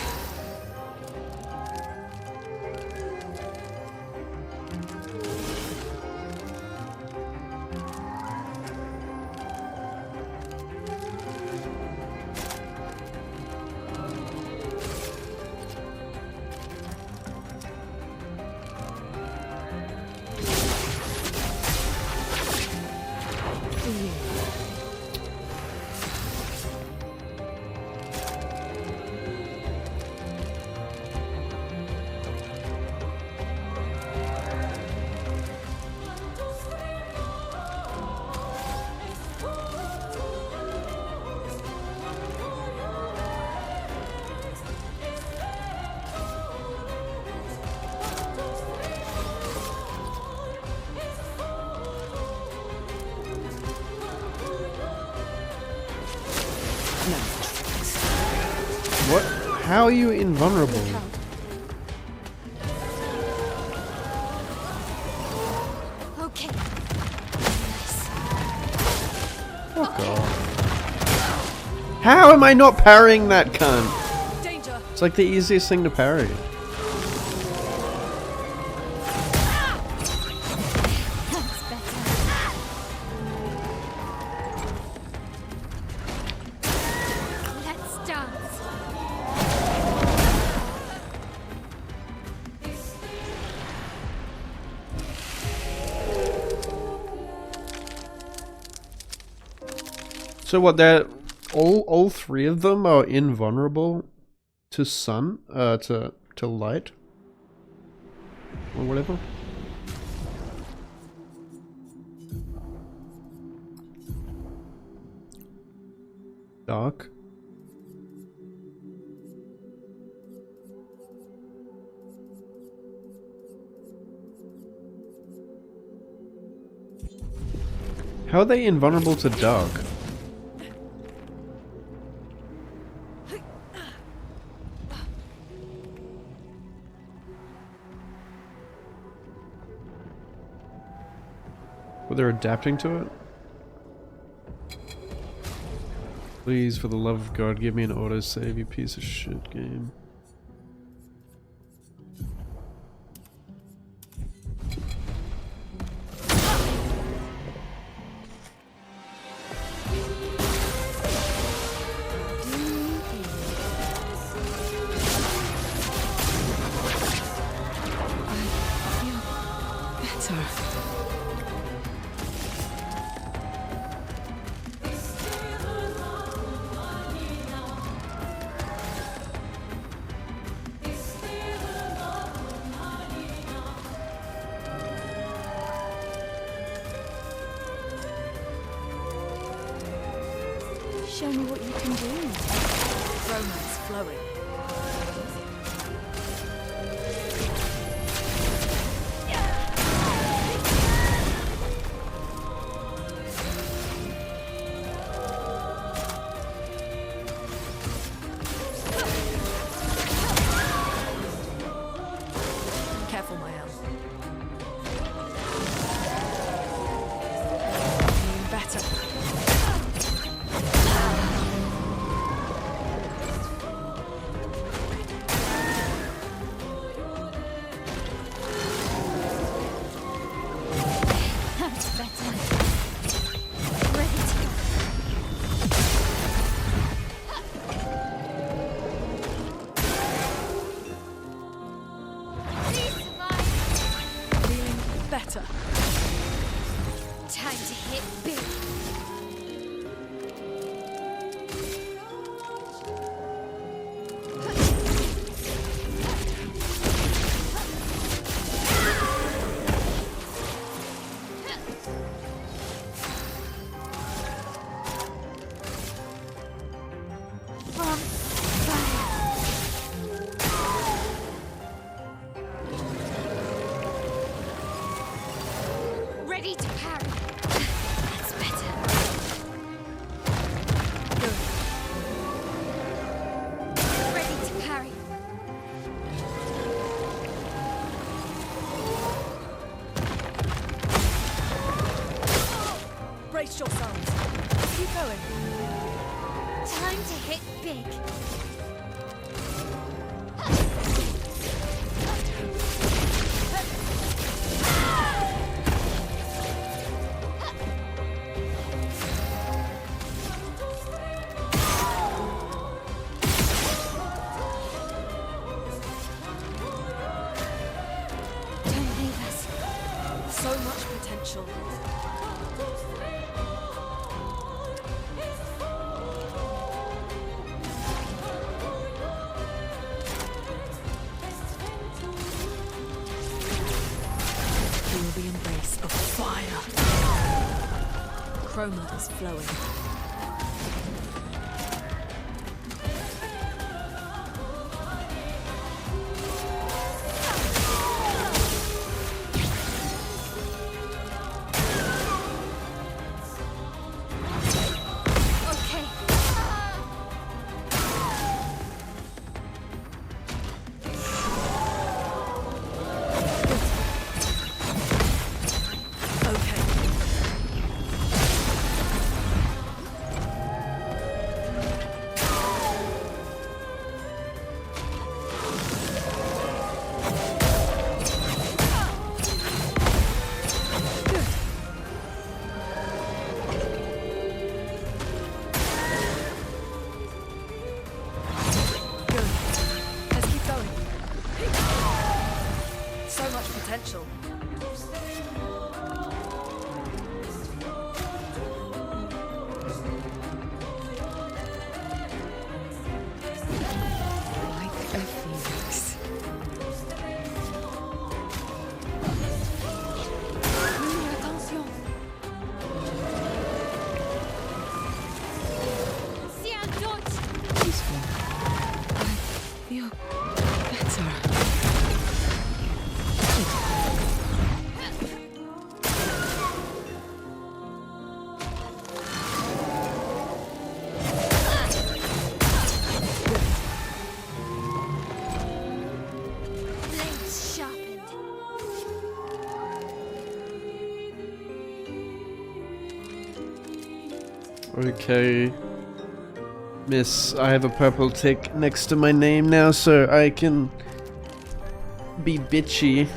No tricks. What? How are you invulnerable? Okay. Fuck off. How am I not parrying that cunt? Danger. It's like the easiest thing to parry. That's better. Let's dance. So what? They're all three of them are invulnerable to sun, to light, or whatever. Dark. How are they invulnerable to dark? Well, they're adapting to it? Please, for the love of God, give me an autosave, you piece of shit game. Show me what you can do. Romance flowing. Careful, my elf. Better. That's better. Ready to go. Feeling better. Time to hit big. From fire. Ready to parry. That's better. Good. Ready to parry. Brace yourselves. Keep going. Time to hit big. Don't leave us. So much potential. Feel the embrace of fire. Chroma is flowing. Okay. potential. Like a phoenix. Attention. C'est un doute. Peaceful. I feel better. Blades sharpened. Okay. Miss, I have a purple tick next to my name now, so I can be bitchy.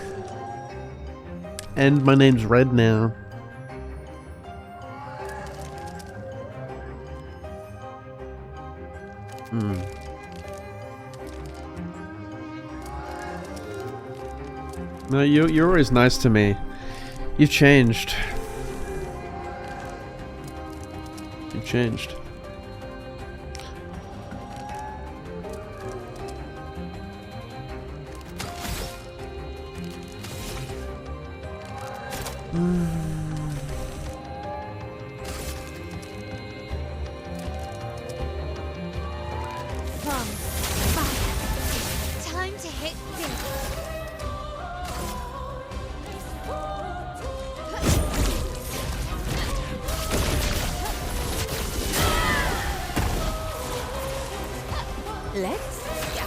And my name's red now. No, you're always nice to me. You've changed. You've changed. Bomb. Fire. Time to hit big. Let's go.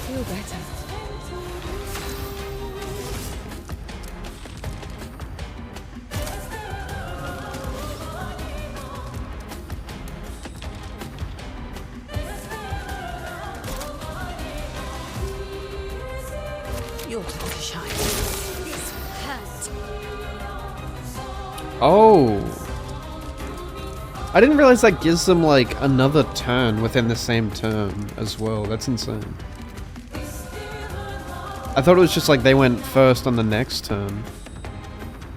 Feel better. Your time to shine. This hurt. Oh! I didn't realize that gives them like another turn within the same turn as well. That's insane. I thought it was just like they went first on the next turn.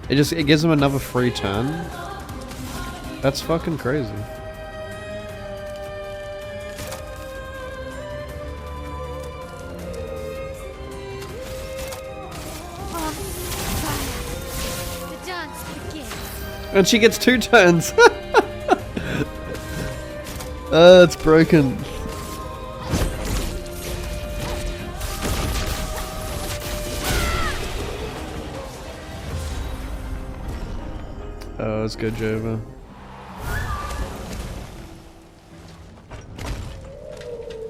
It gives them another free turn. That's fucking crazy. Bomb. Fire. The dance begins. And she gets 2 turns. It's broken. Oh, let's go, Jova.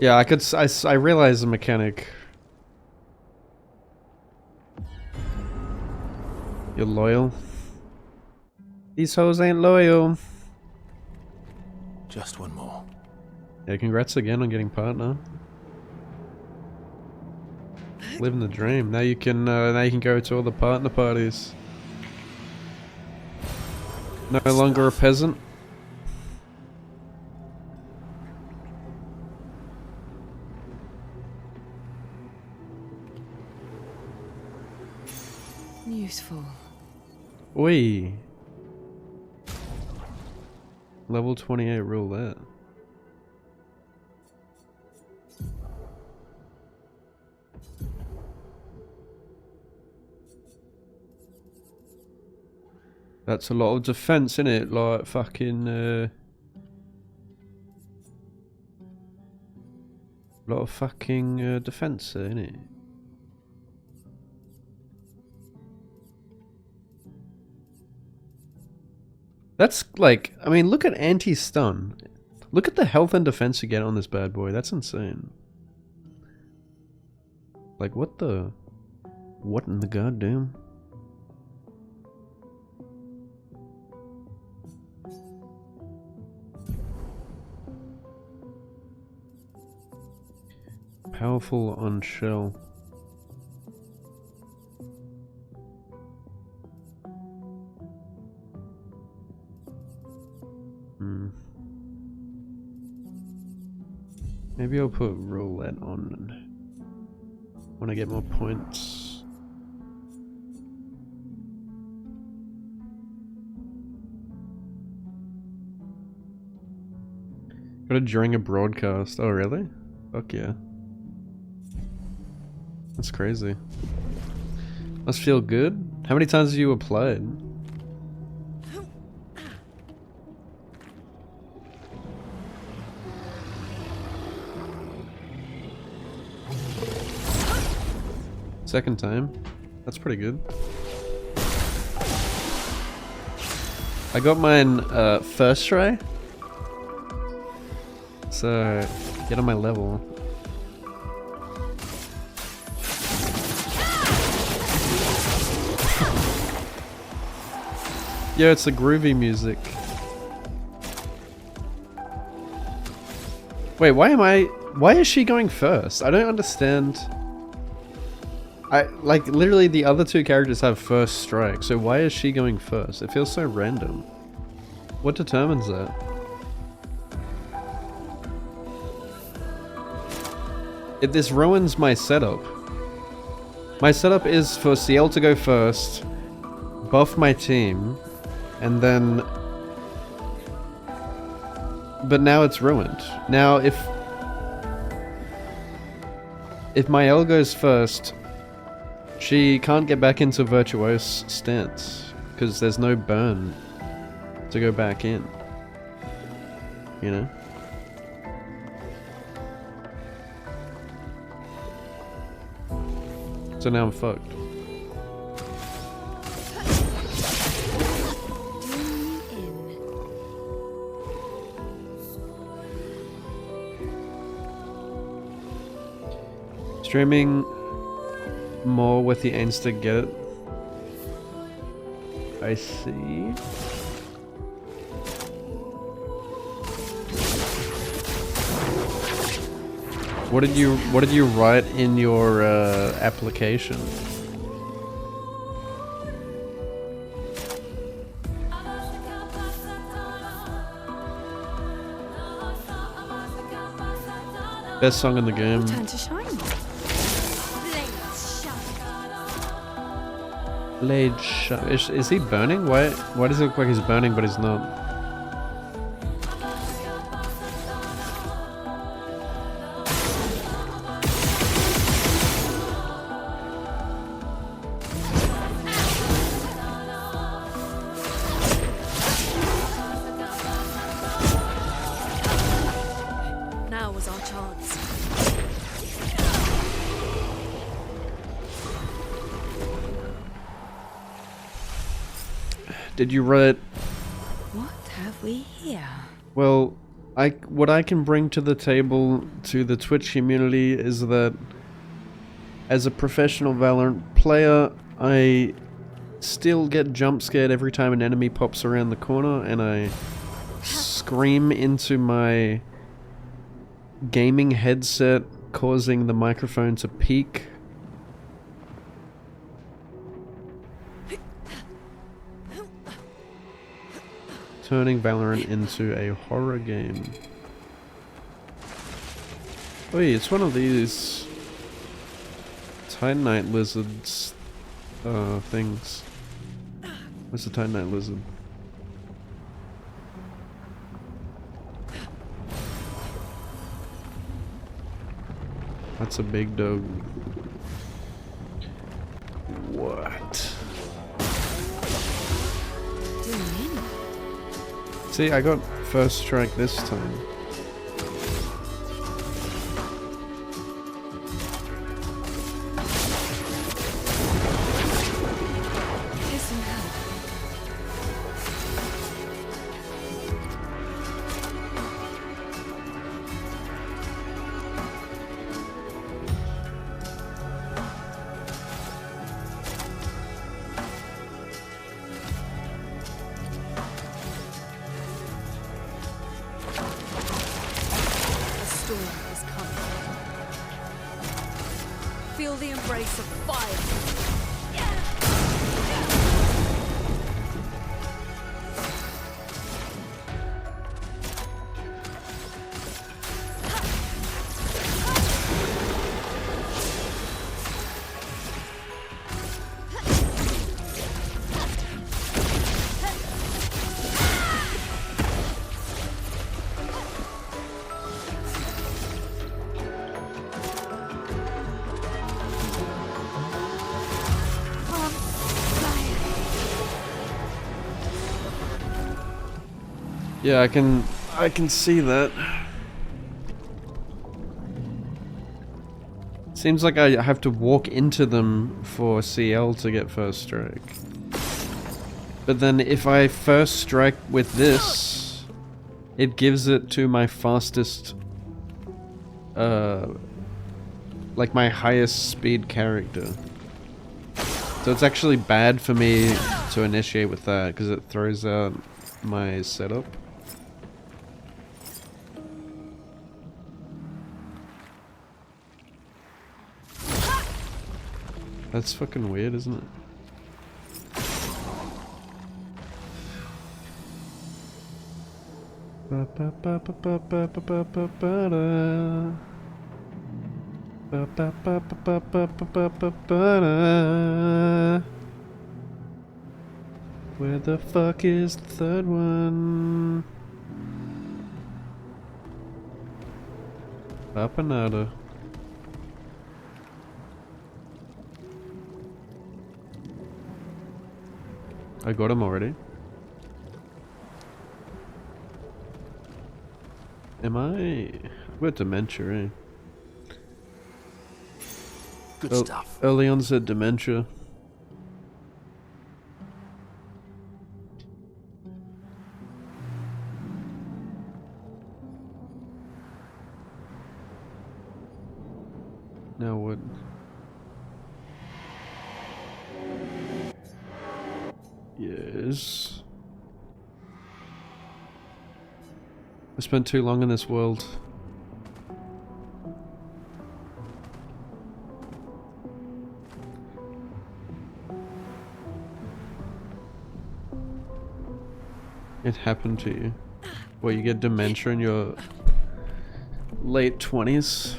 Yeah, I realize the mechanic. You're loyal. These hoes ain't loyal. Just one more. Yeah, congrats again on getting partner. Living the dream. Now you can go to all the partner parties. No longer a peasant. Useful. Oi. Level 28 rule that. That's a lot of defense, innit? Like fucking lot of fucking defense there, innit? That's like, I mean, look at anti-stun. Look at the health and defense you get on this bad boy. That's insane. Like, what in the goddamn? Powerful on shell. Maybe I'll put roulette on when I get more points. Got it during a broadcast. Oh, really? Fuck yeah. That's crazy. Must feel good. How many times have you applied? Second time. That's pretty good. I got mine first try. So, get on my level. Yo, it's the groovy music. Wait, why is she going first? I don't understand. Like, literally the other two characters have first strike, so why is she going first? It feels so random. What determines that? This ruins my setup. My setup is for Ciel to go first, buff my team, and then... But now it's ruined. Now if Mael goes first, she can't get back into Virtuose stance, because there's no burn to go back in. You know? So now I'm fucked. Streaming more with the aims to get it. I see. What did you write in your application? Best song in the game. Time to shine. Blade shot. Is he burning? Why does it look like he's burning but he's not? Now was our chance. Did you write? What have we here? Well, what I can bring to the table to the Twitch community is that as a professional Valorant player, I still get jump scared every time an enemy pops around the corner, and I scream into my gaming headset, causing the microphone to peak. Turning Valorant into a horror game. Oh yeah, it's one of these Titanite lizards things. What's the Titanite lizard? That's a big dog. What? See, I got first strike this time. Feel the embrace of fire. Yeah, I can see that. Seems like I have to walk into them for CL to get first strike. But then if I first strike with this, it gives it to my fastest, like my highest speed character. So it's actually bad for me to initiate with that because it throws out my setup. That's fucking weird, isn't it? Where the fuck is the third one? Papanada. I got him already. Am I? I've got dementia, eh? Good stuff. Early onset dementia. Now what? Yes. I spent too long in this world. It happened to you. Well, you get dementia in your late 20s.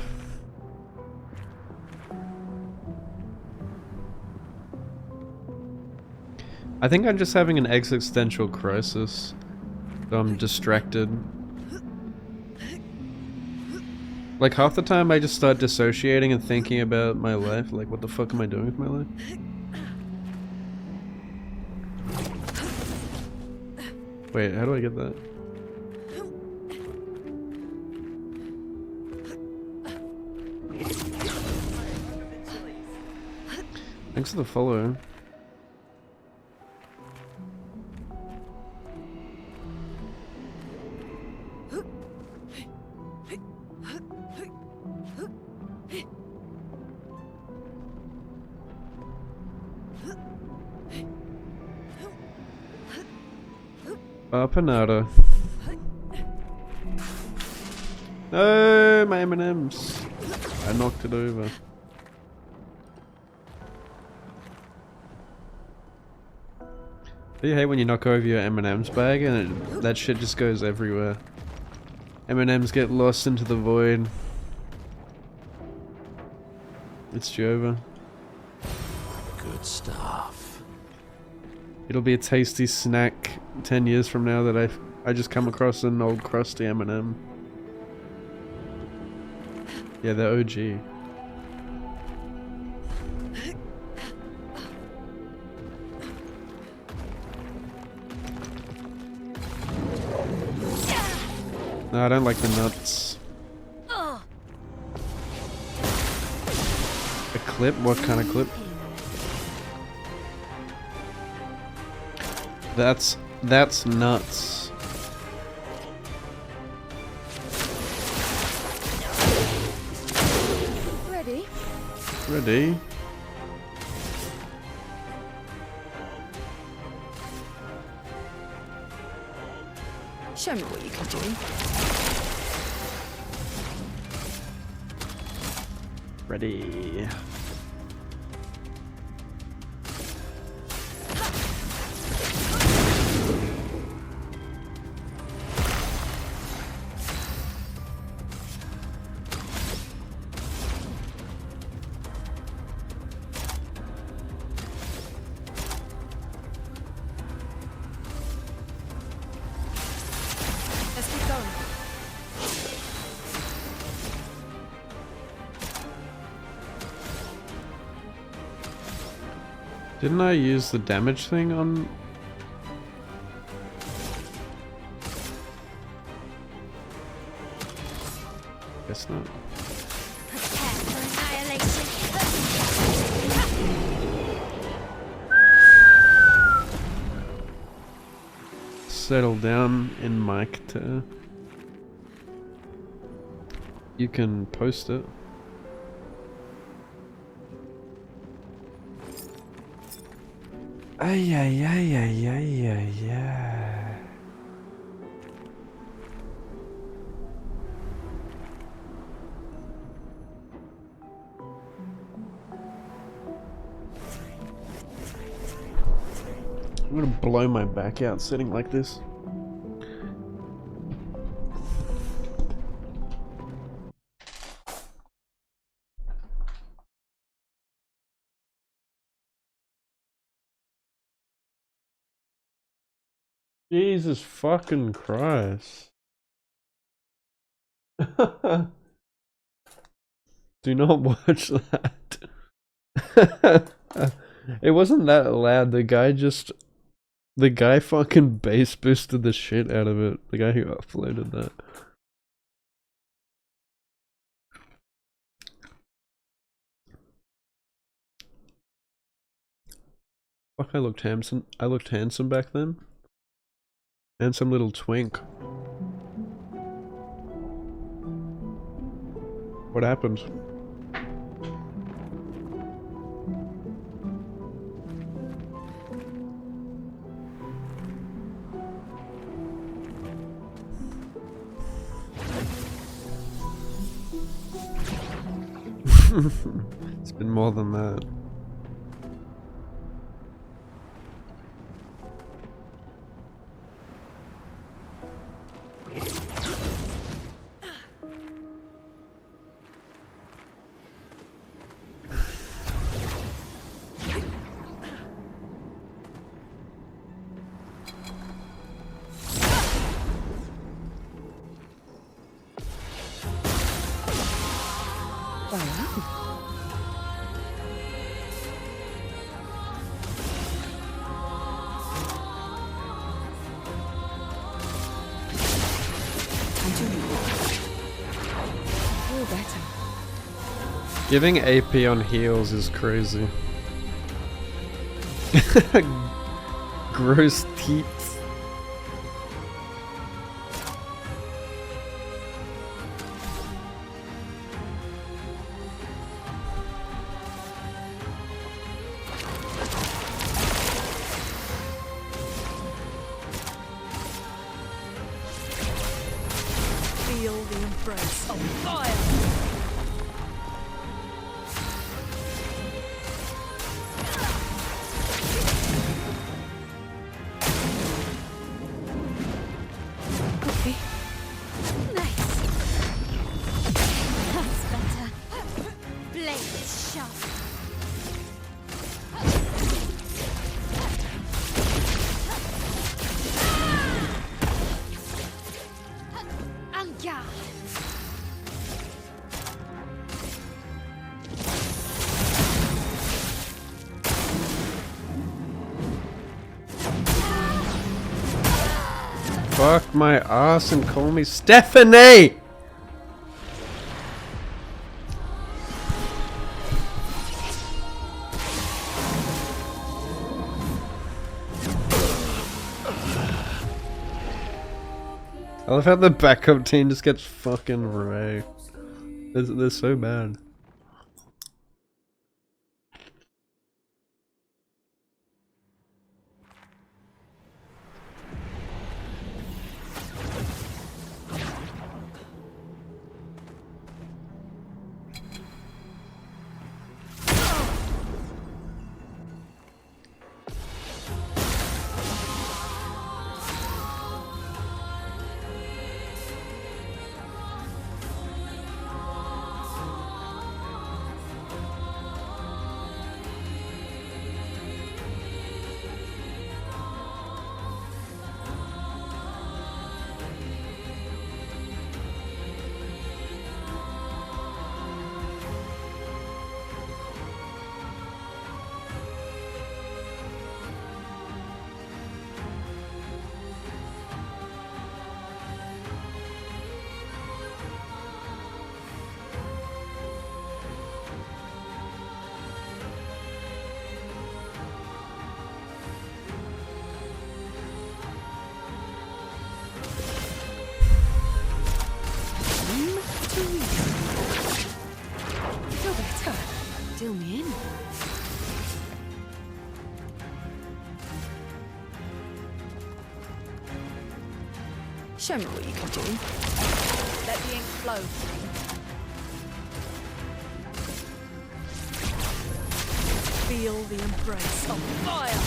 I think I'm just having an existential crisis. So I'm distracted. Like half the time I just start dissociating and thinking about my life. Like, what the fuck am I doing with my life? Wait, how do I get that? Thanks for the follow. Panada. No, my M&Ms. I knocked it over. Do you hate when you knock over your M&Ms bag and that shit just goes everywhere? M&Ms get lost into the void. It's Jova. Good stuff. It'll be a tasty snack 10 years from now that I just come across an old crusty M&M. Yeah, they're OG. No, I don't like the nuts. A clip? What kind of clip? That's nuts. Ready? Ready? Show me what you can do. Ready. Let's keep going. Didn't I use the damage thing on... Guess not. Prepare for annihilation. Settle down in mic to. You can post it. Ay ay ay ay ay ay ay. I'm gonna blow my back out sitting like this. Jesus fucking Christ. Do not watch that. It wasn't that loud. The guy fucking bass boosted the shit out of it. The guy who uploaded that. Fuck, I looked handsome. I looked handsome back then. Handsome little twink. What happened? It's been more than that. Giving AP on heals is crazy. Gross teeth. Feel the embrace of fire. Fuck my ass and call me Stephanie! I love how the backup team just gets fucking wrecked. They're so bad. Show me what you can do. Let the ink flow. Feel the embrace of fire.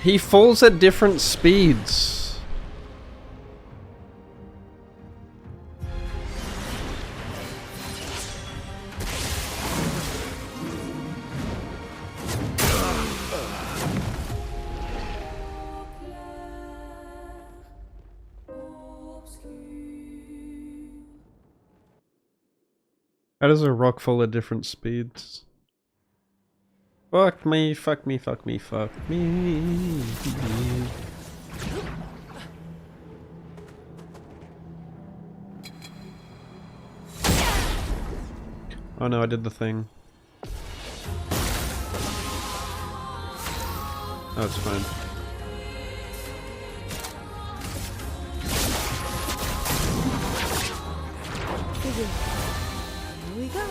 He falls at different speeds. How does a rock fall at different speeds? Fuck me, fuck me, fuck me, fuck me. Oh no, I did the thing. Oh, it's fine. Here we go.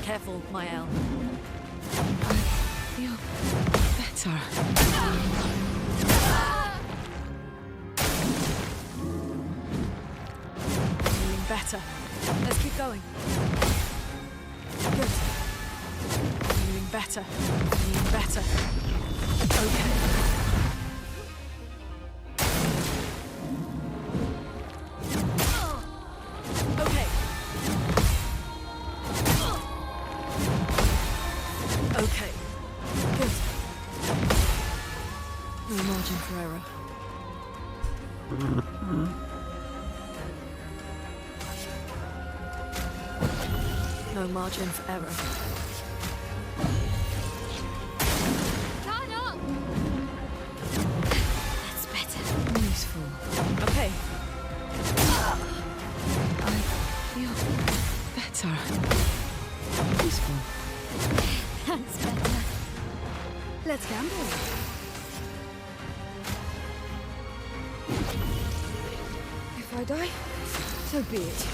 Careful, Mael. I feel better. Feeling better. Let's keep going. Good. Feeling better. Feeling better. Okay. No margin for error. Caught up! That's better. Useful. Okay. I feel better. Useful. That's better. Let's gamble. If I die, so be it.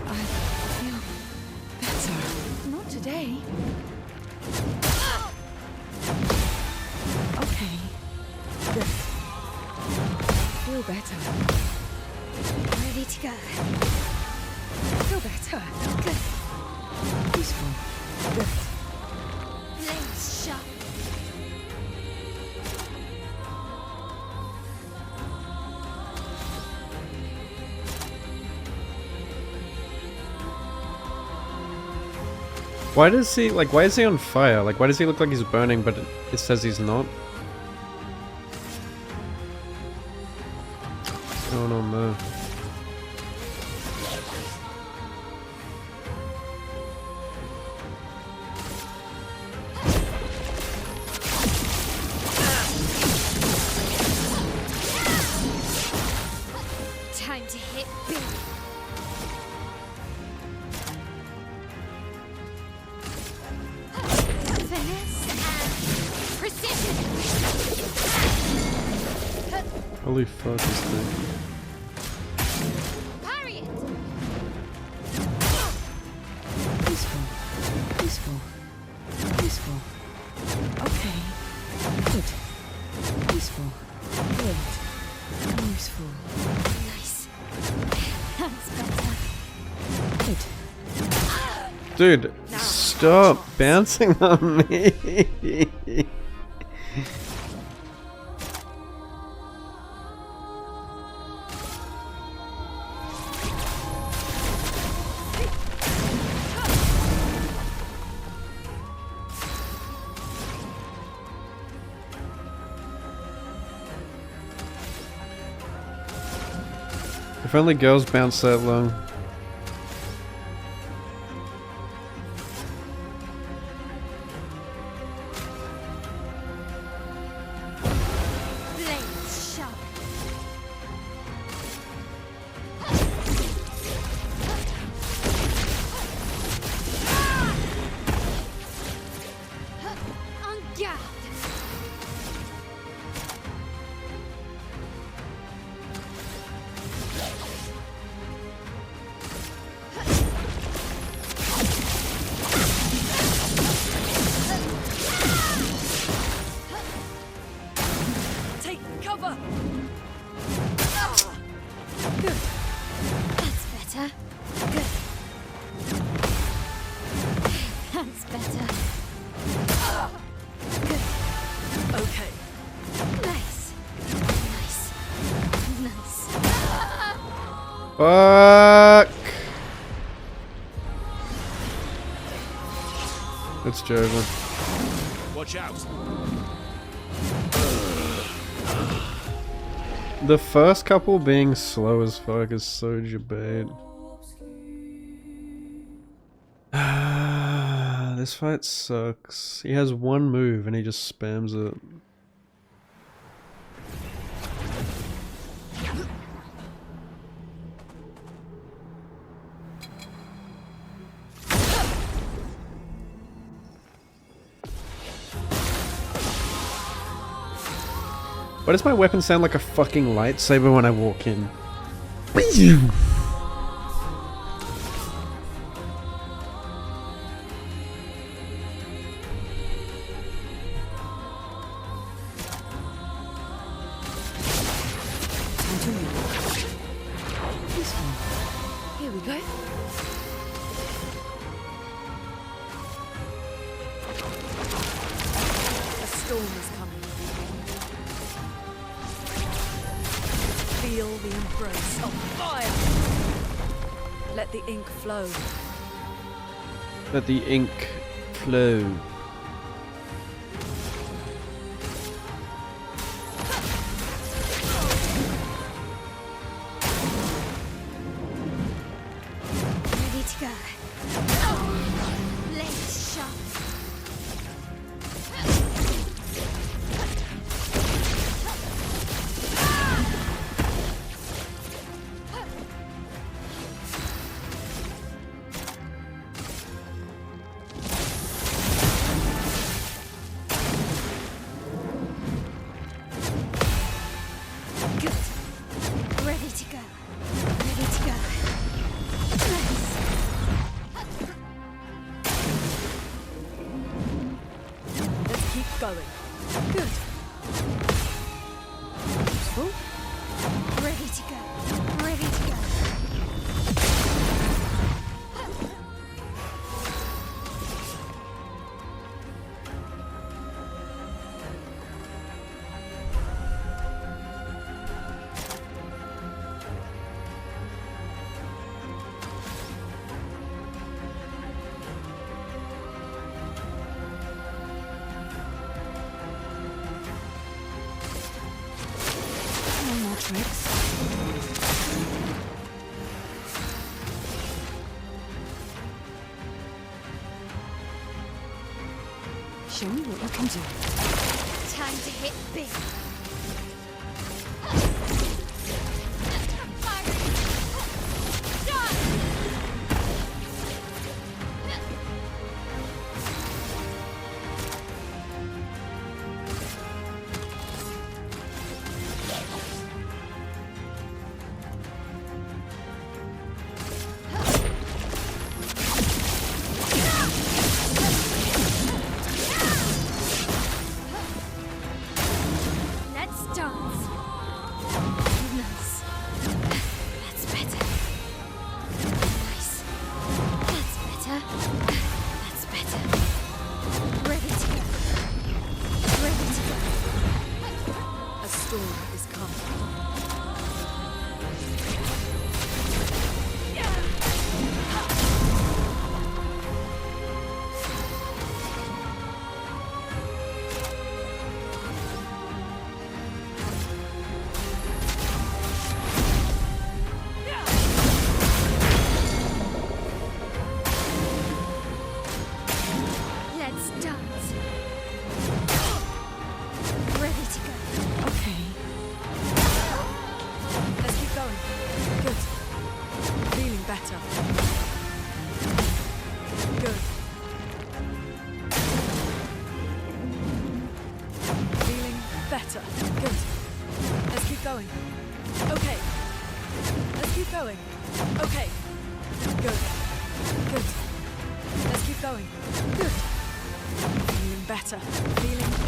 I feel better. Not today. Okay. Good. Feel better. Ready to go. Feel better. Good. Useful. Good. Blades sharp. Why does he, like, why is he on fire? Like, why does he look like he's burning, but it says he's not? going on there? Time to hit big. Finesse and precision. Holy fuck, this thing. Parry it. Peaceful. Peaceful. Peaceful. Okay. Good. Peaceful. Good. Useful. Nice. That's better. Good. Dude, stop bouncing on me. If only girls bounce that long. Blades sharp. En garde. Take cover! Good. That's better. Good. That's better. Good. Okay. Nice. Nice. Nice. Fuck! It's Joven. Watch out! The first couple being slow as fuck is so jabate. This fight sucks. He has one move and he just spams it. Why does my weapon sound like a fucking lightsaber when I walk in? Peaceful. Here we go. A storm is coming. Feel the embrace of fire. Let the ink flow. Let the ink flow. Ready to go. Blades sharp. Good. Ready to go. Ready to go. Nice. Let's keep going. Good. Useful. Ready to go. Ready to go. No more tricks. can do. Time to hit big.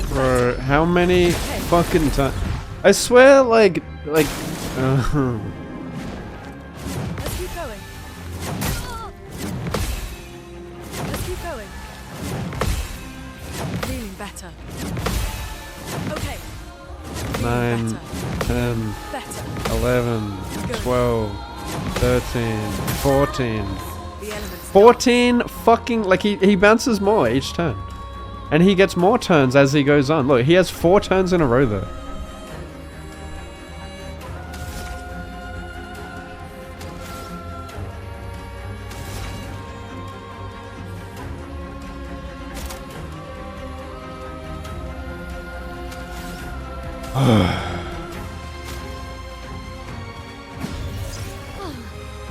Bro, how many fucking times? I swear, like. Let's keep going. Let's keep going. Feeling better. Okay. 9, 10, 11, 12, 13, 14. 14 fucking, like he bounces more each turn. And he gets more turns as he goes on. Look, he has 4 turns in a row there.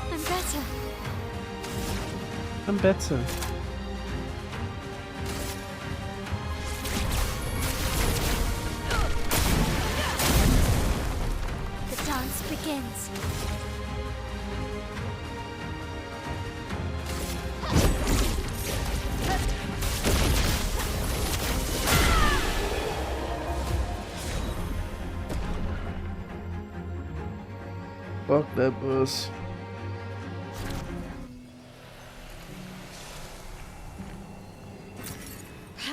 I'm better. I'm better. The dance begins. Fuck that bus.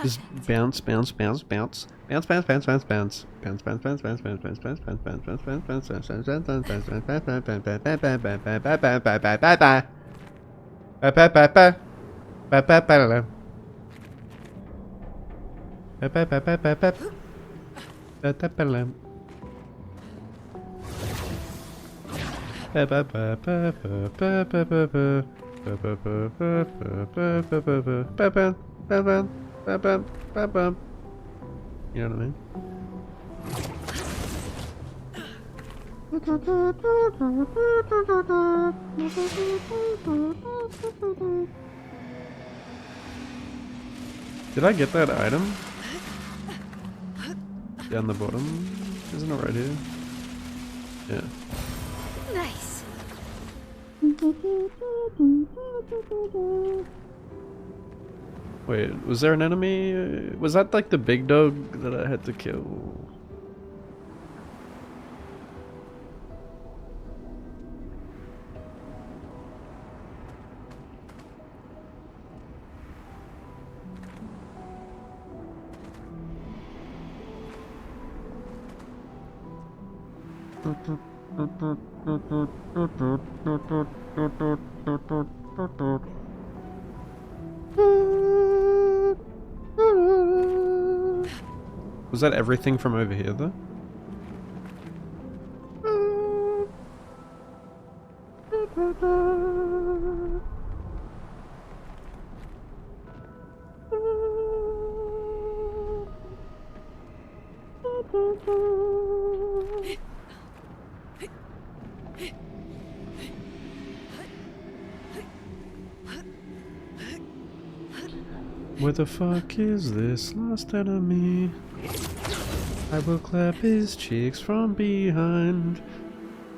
Just bounce, bounce, bounce, bounce. Bounce, bounce, bounce, bounce, bounce. Bounce, bounce, bounce, bounce, bounce, bounce, bounce, bounce, bounce, bounce, bounce, bounce, bounce, bounce, bounce, bounce, bounce, bounce, you know what I mean? Did I get that item? Down the bottom? Isn't it right here? Yeah. Nice. Wait, was there an enemy? Was that like the big dog that I had to kill? Was that everything from over here though? Where the fuck is this lost enemy? I will clap his cheeks from behind,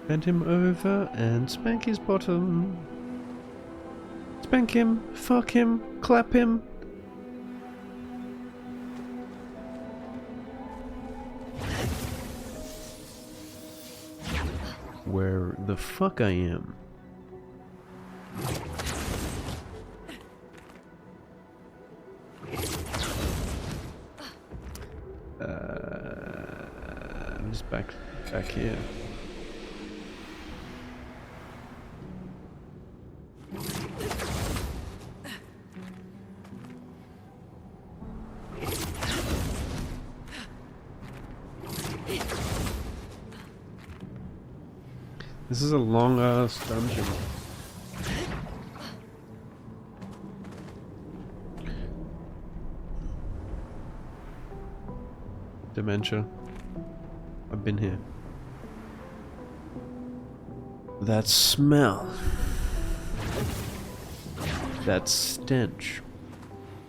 bend him over and spank his bottom. Spank him, fuck him, clap him. Where the fuck I am? I'm just back here. This is a long ass dungeon. Dementia. I've been here. That smell. That stench.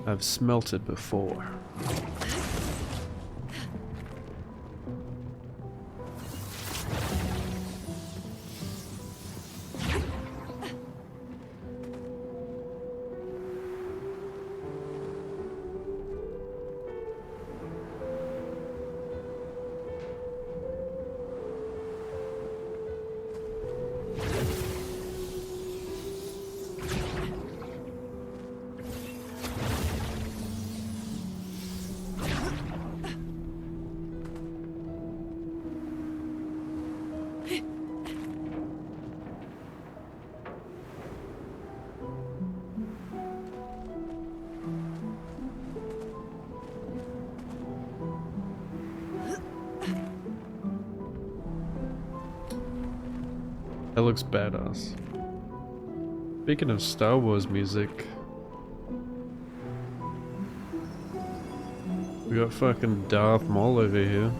I've smelt it before. That looks badass. Speaking of Star Wars music, we got fucking Darth Maul over here.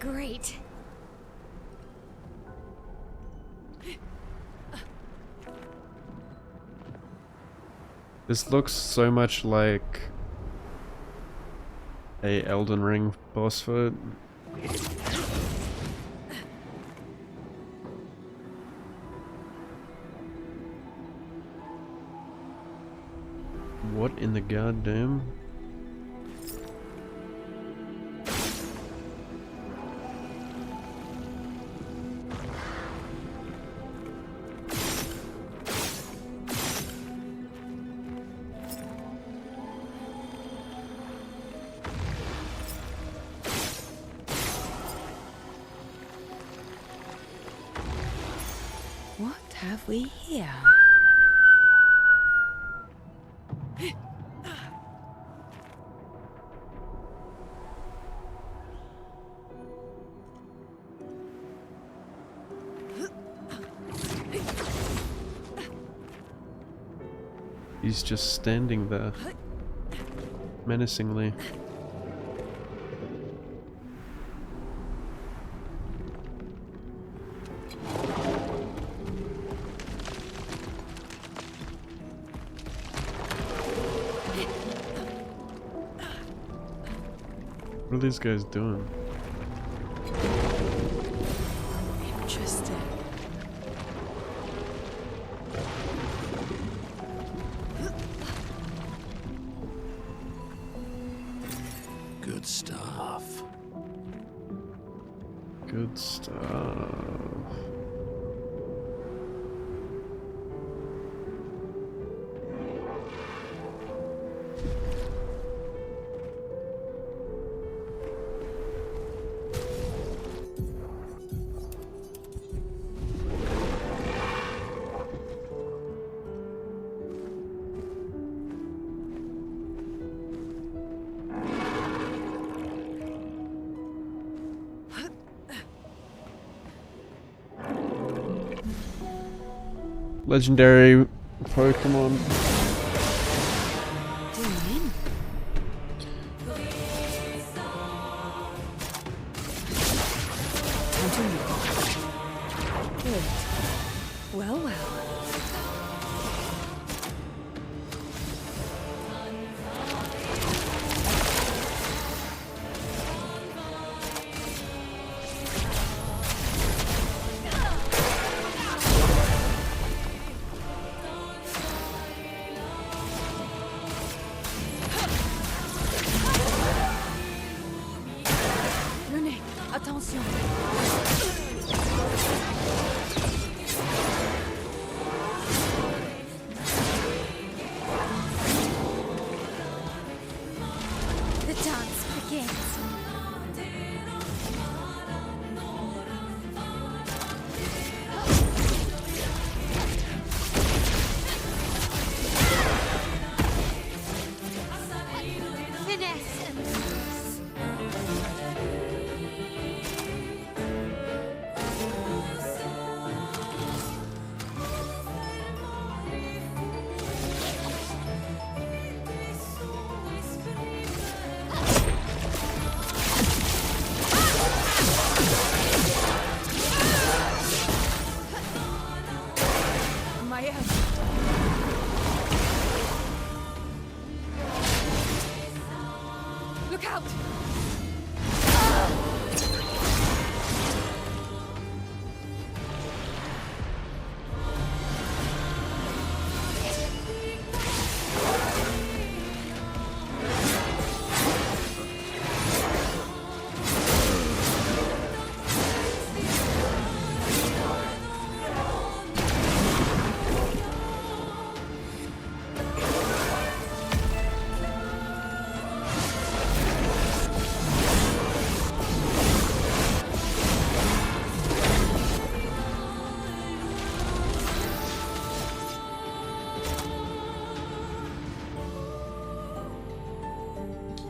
Great. This looks so much like a Elden Ring boss fight. What in the goddamn? What have we here? He's just standing there, menacingly. What are these guys doing? Interesting. Good stuff. Good stuff. Legendary Pokemon. Continue. Good. Well, well. Attention. The dance begins. Finesse and loose. My head. Look out!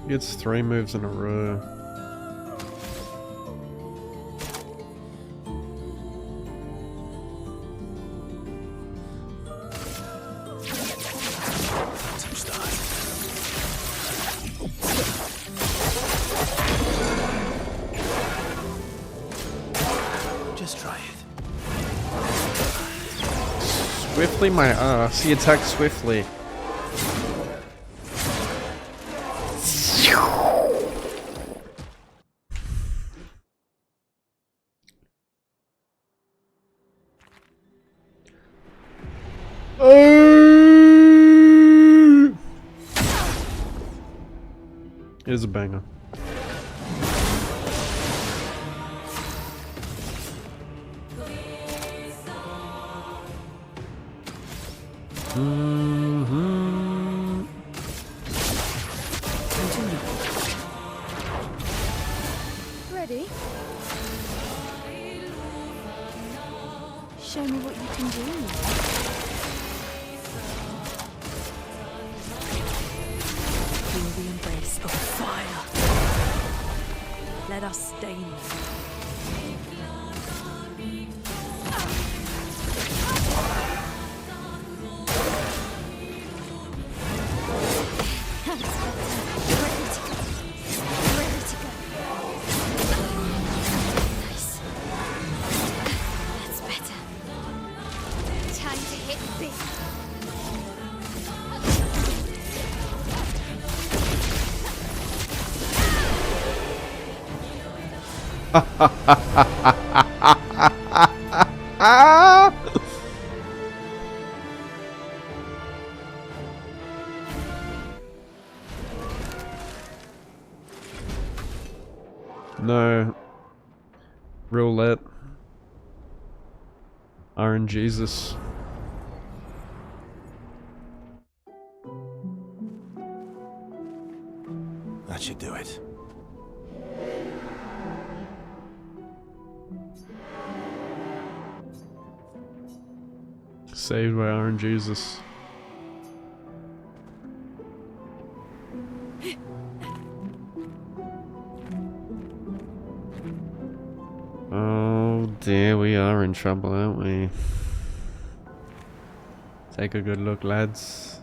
Gets 3 moves in a row. Just try it. Swiftly my ass. He attacks swiftly. Here's a banger. Continue. Ready? Show me what you can do. Feel the embrace of fire. Let us stain them. No. Roulette. RNGesus. That should do it. Saved by RNGesus. Oh dear, we are in trouble, aren't we? Take a good look, lads.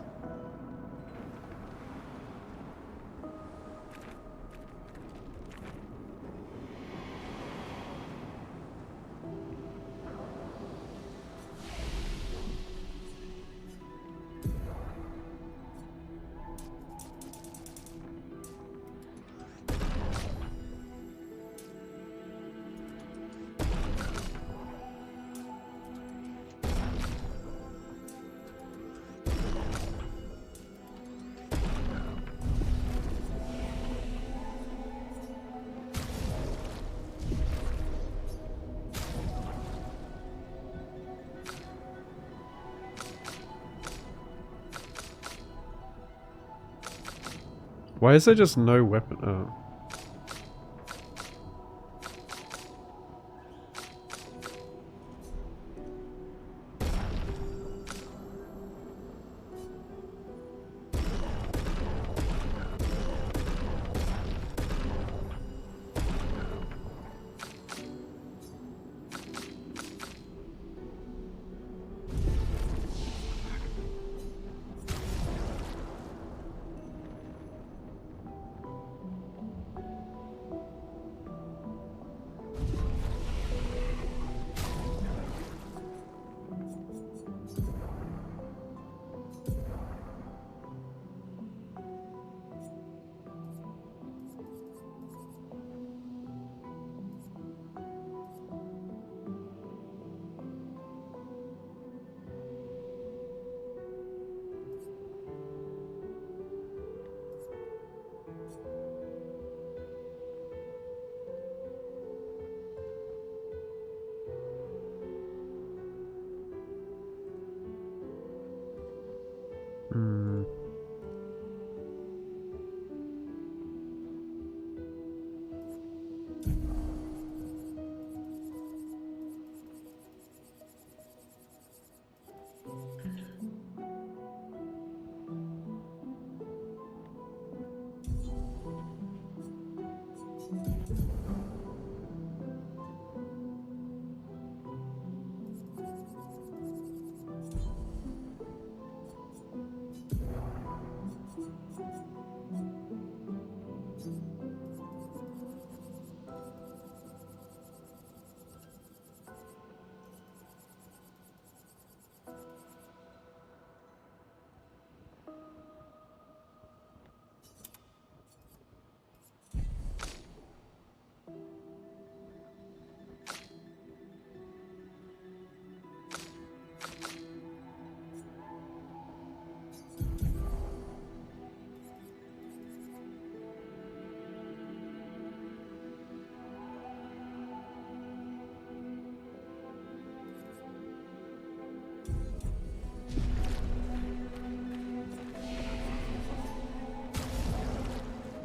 Why is there just no weapon? Oh.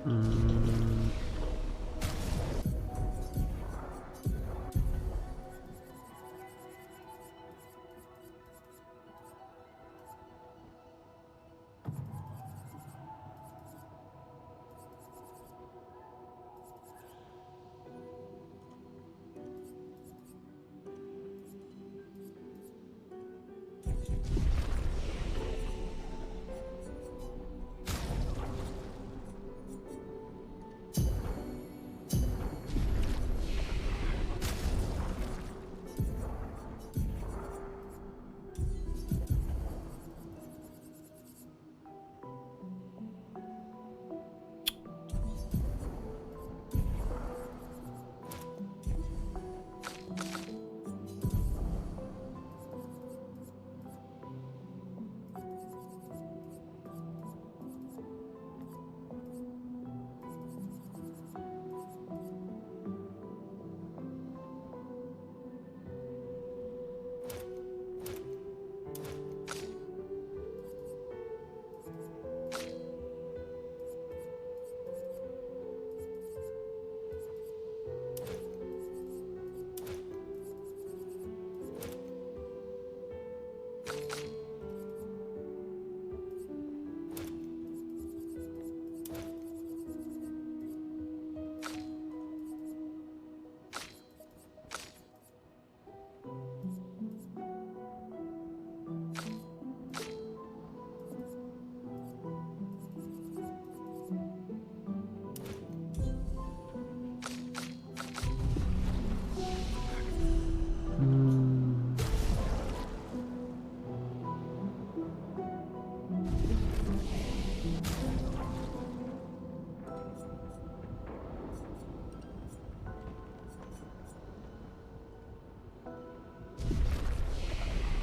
Hmm.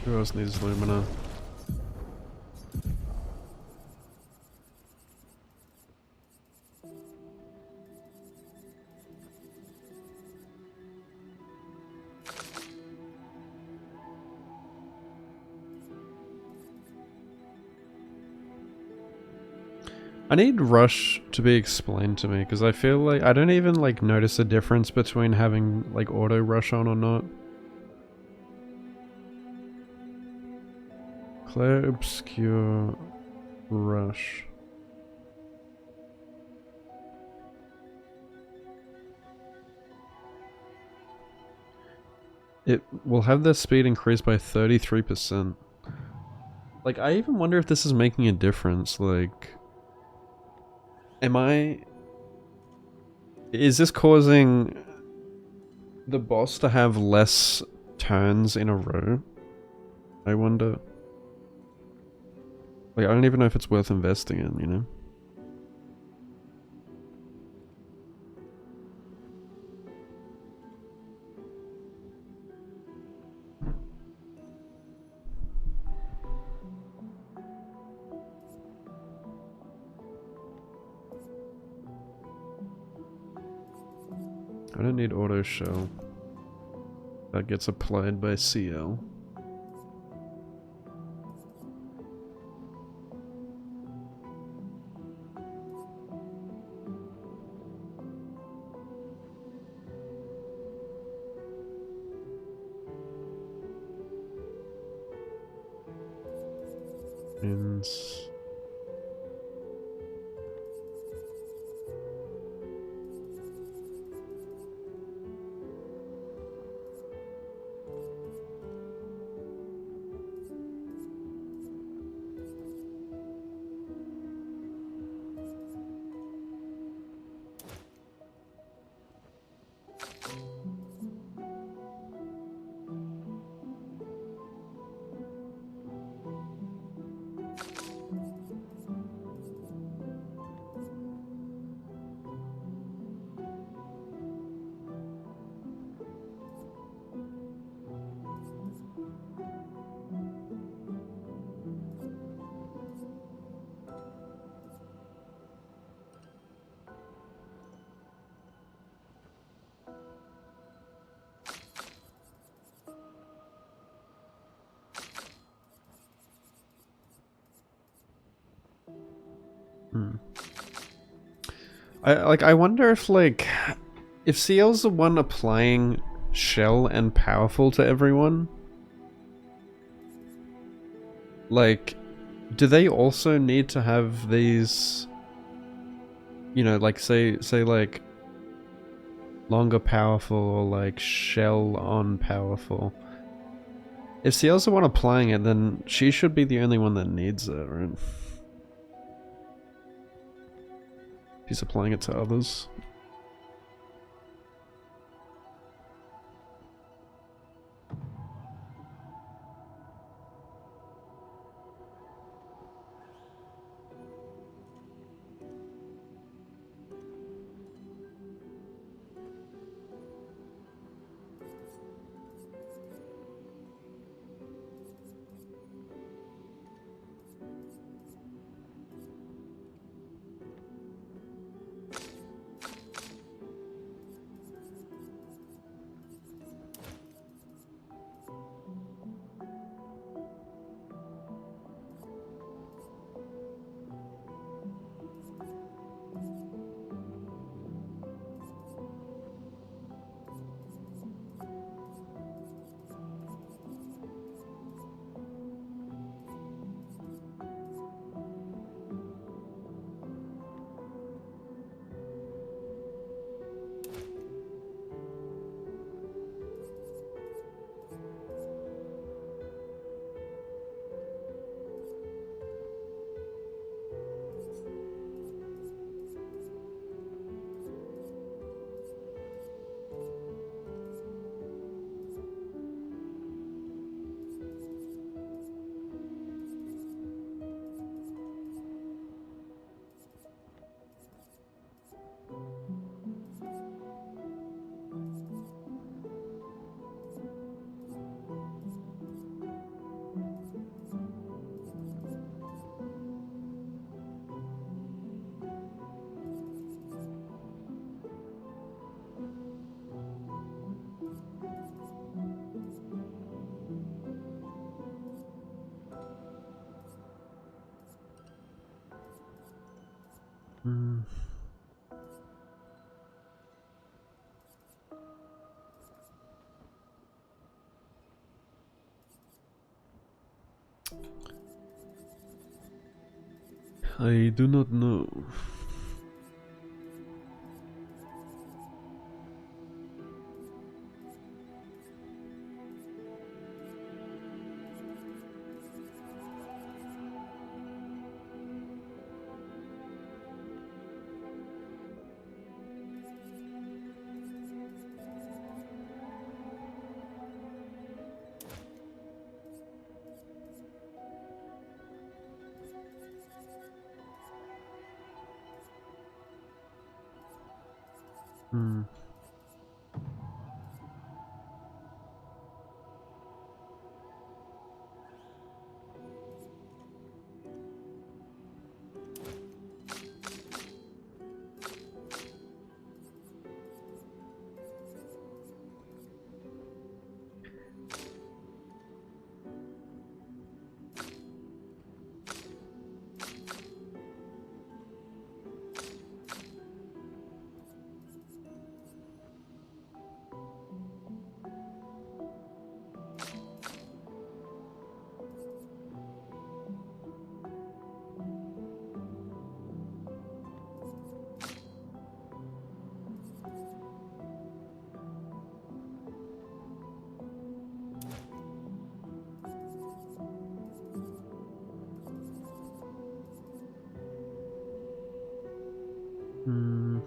Who else needs Lumina? I need rush to be explained to me, because I feel like I don't even like notice a difference between having like auto rush on or not. Clair, Obscur, rush. It will have their speed increased by 33%. Like, I even wonder if this is making a difference, like... Is this causing the boss to have less turns in a row? I wonder. Like, I don't even know if it's worth investing in, you know? I don't need auto shell. That gets applied by CL. Ins. I wonder if if CL's the one applying shell and powerful to everyone, like, do they also need to have these, you know, like say like longer powerful or like shell on powerful? If CL's the one applying it, then she should be the only one that needs it, right? He's applying it to others. I do not know. Hmm. Hmm.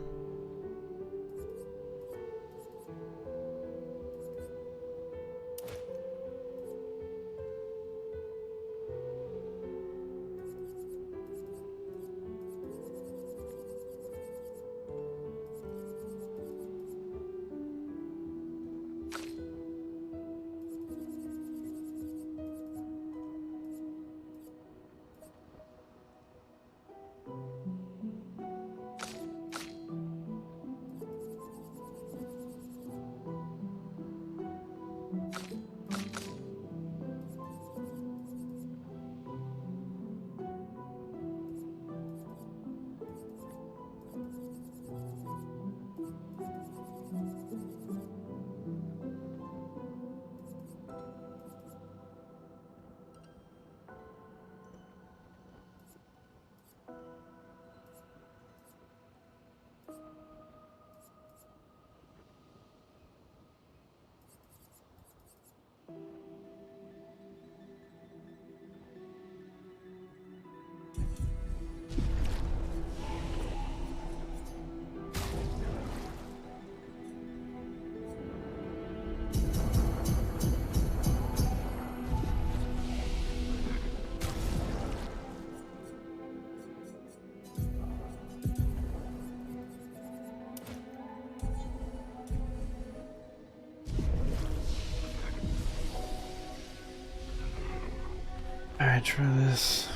Alright, try this.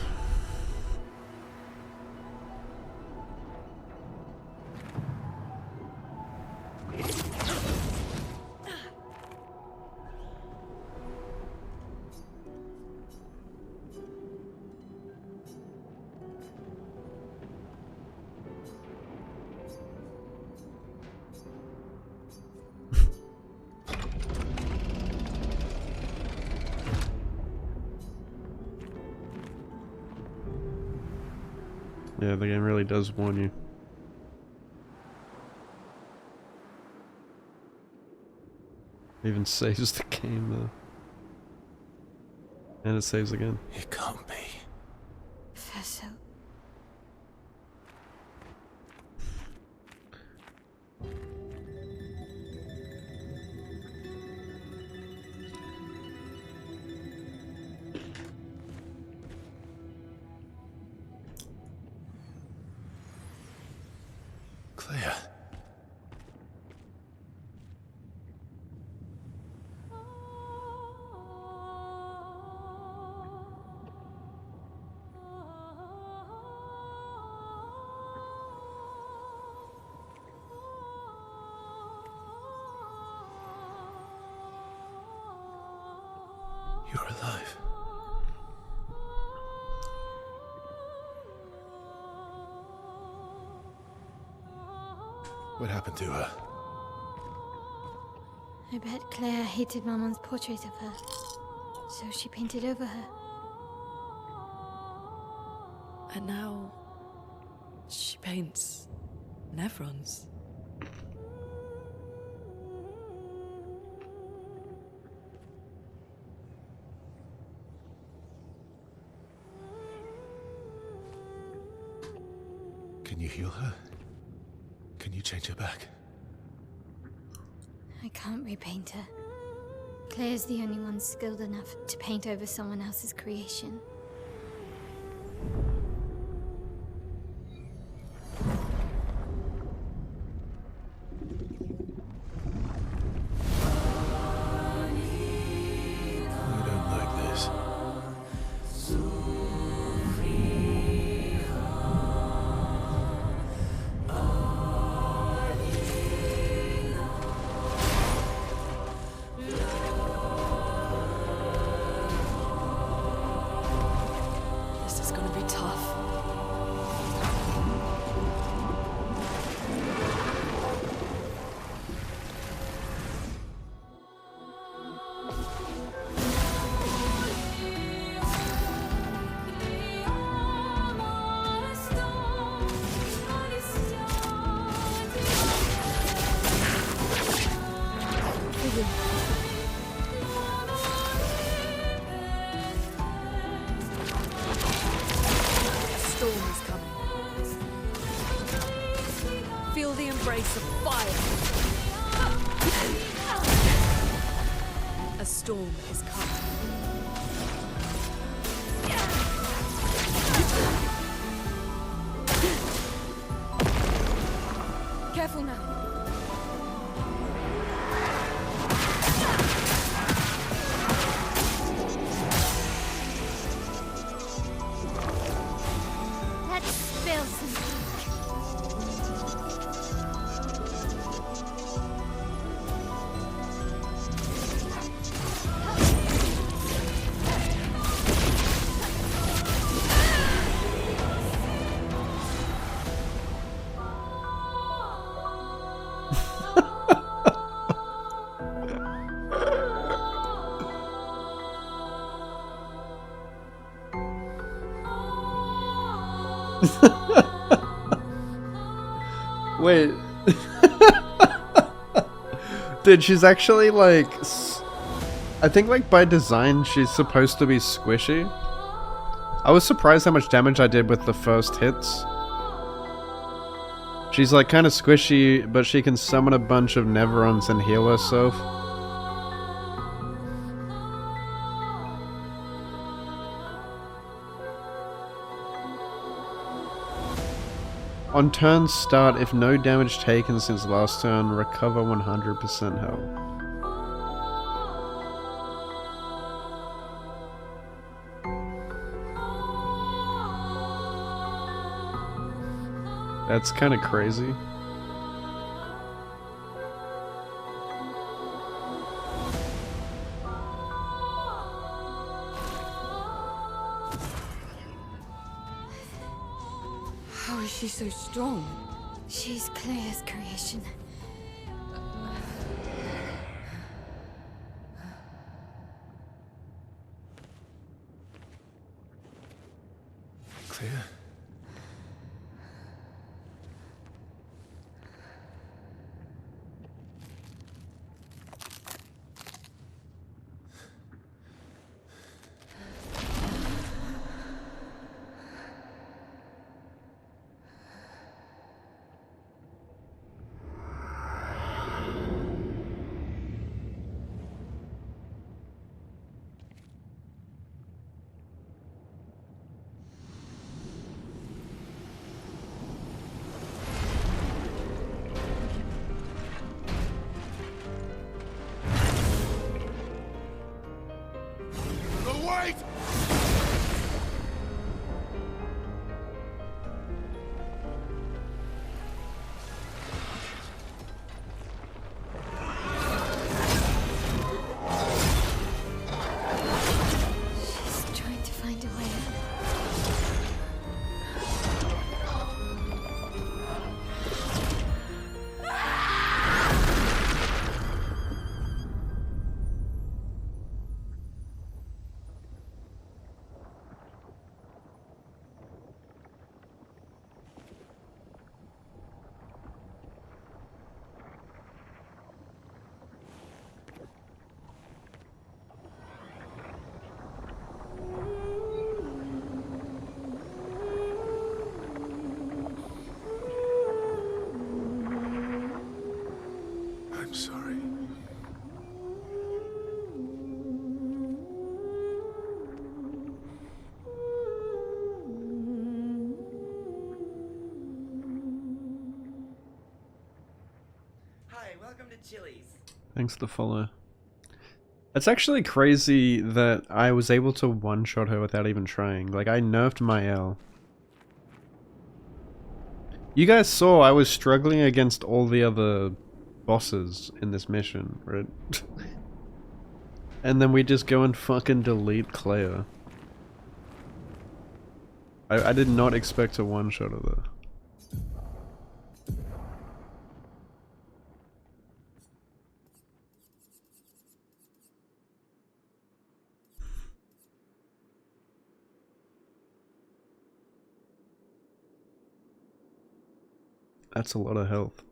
Yeah, the game really does warn you. Even saves the game though. And it saves again. It can't be. Professor. Clair. You're alive. What happened to her? I bet Claire hated Maman's portrait of her, so she painted over her. And now She paints Nevrons. Can you heal her? Can you change her back? I can't repaint her. Claire's the only one skilled enough to paint over someone else's creation. I don't like this. This is gonna be tough. A storm is coming. Feel the embrace of fire. A storm is coming. Careful now. Let's spill some ink. Wait. Dude, she's actually like... I think like by design she's supposed to be squishy. I was surprised how much damage I did with the first hits. She's like kind of squishy, but she can summon a bunch of Neverons and heal herself. On turn start, if no damage taken since last turn, recover 100% health. That's kind of crazy. How is she so strong? She's Claire's creation. Claire? Wait! She's trying to find a way out. sorry. Hi, welcome to Chili's. Thanks for the follow. It's actually crazy that I was able to one-shot her without even trying. Like, I nerfed my L. You guys saw I was struggling against all the other bosses in this mission, right? And then we just go and fucking delete Clair. I did not expect a one-shot of her. That's a lot of health.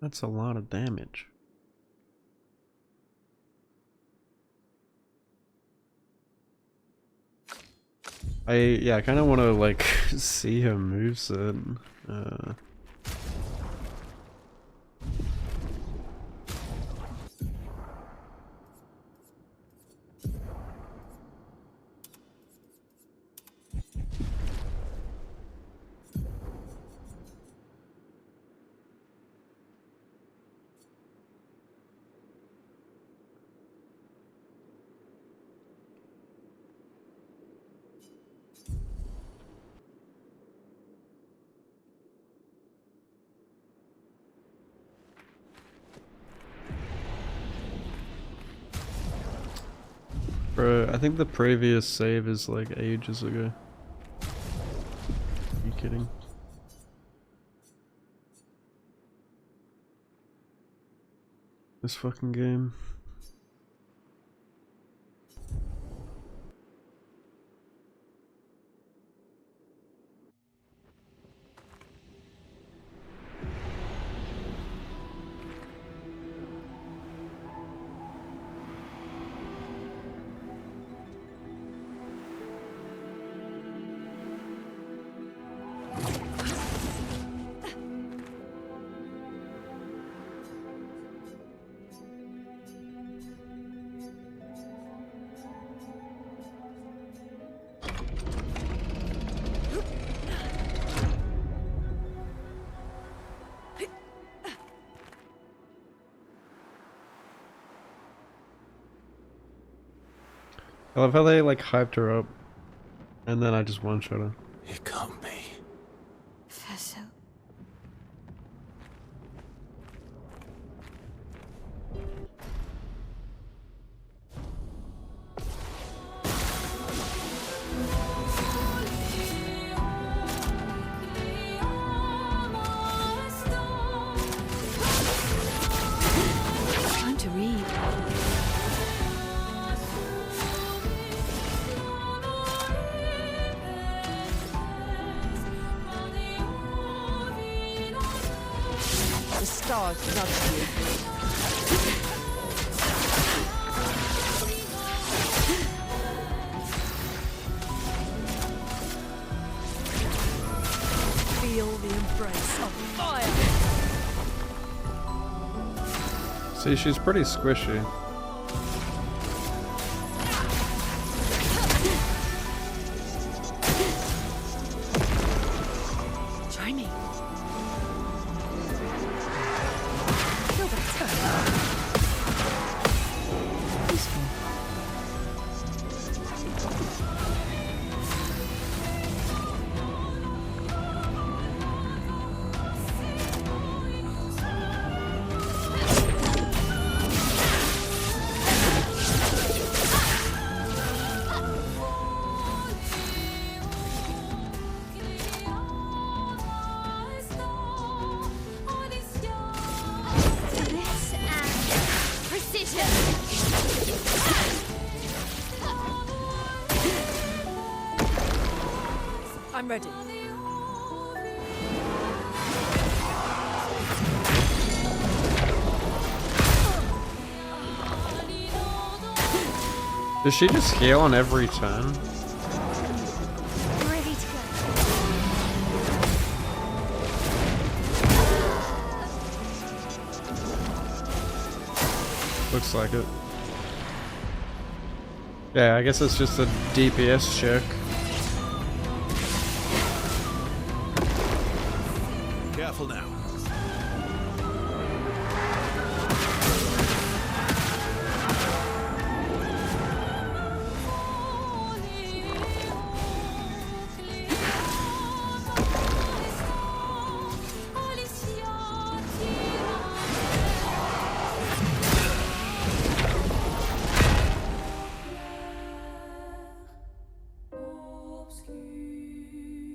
That's a lot of damage. I kind of want to like see her moveset. Bro, I think the previous save is like ages ago. Are you kidding? This fucking game. I love how they like hyped her up and then I just one-shot her. It can't be. Vessel. Time to read. The stars love you. Feel the embrace of fire. See, she's pretty squishy. Try me. Feel the touch. Peaceful. This and precision. I'm ready. Does she just heal on every turn? Ready to go. Looks like it. Yeah, I guess it's just a DPS check. Careful now.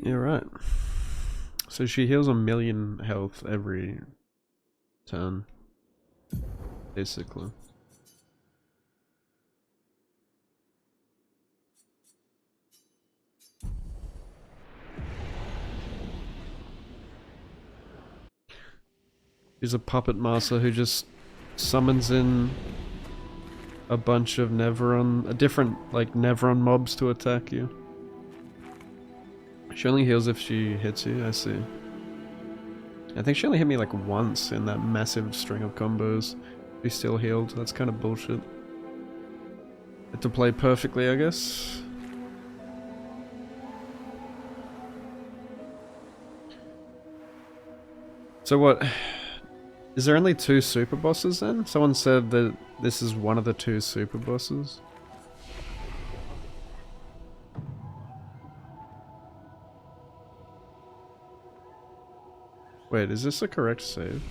Yeah, right. So she heals 1,000,000 health every turn, basically. She's a puppet master who just summons in a bunch of different like Nevron mobs to attack you. She only heals if she hits you, I see. I think she only hit me like once in that massive string of combos. She still healed, that's kind of bullshit. Had to play perfectly, I guess. So what? Is there only 2 super bosses then? Someone said that this is one of the 2 super bosses. Wait, is this the correct save?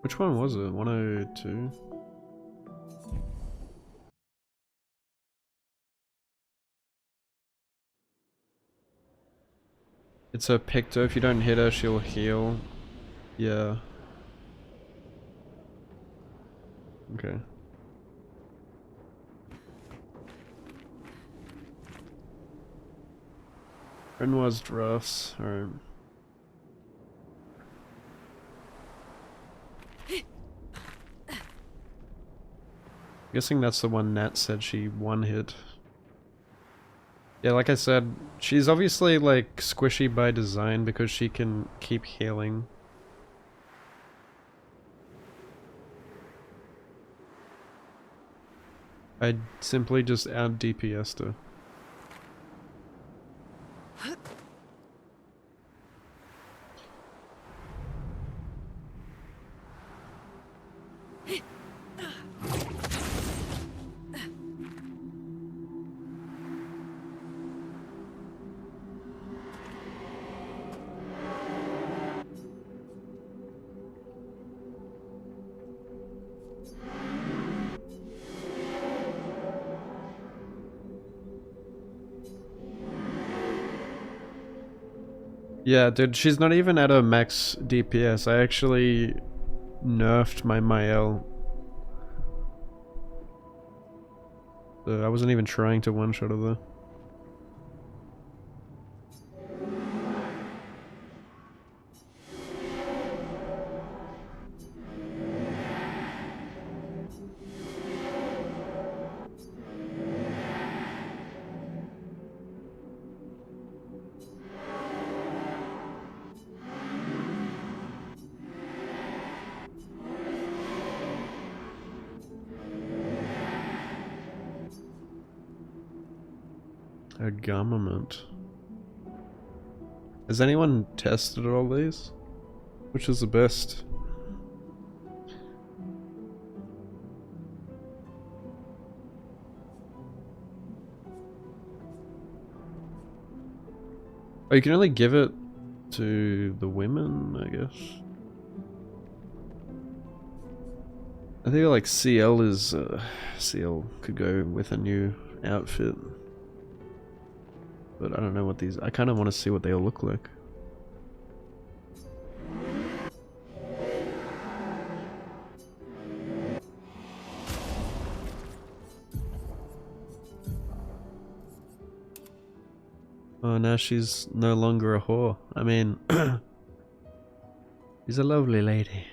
Which one was it? 102? It's her Picto. If you don't hit her, she'll heal. Yeah. Okay. Renoir's drafts. Alright. Guessing that's the one Nat said she one hit. Yeah, like I said, she's obviously like squishy by design because she can keep healing. I'd simply just add DPS to. Yeah, dude, she's not even at her max DPS. I actually nerfed my Mael. I wasn't even trying to one-shot her there. A government. Has anyone tested all these? Which is the best? Oh, you can only give it to the women, I guess. I think like CL is CL could go with a new outfit. But I don't know what these... I kind of want to see what they all look like. Oh, now she's no longer a whore. I mean... she's a lovely lady.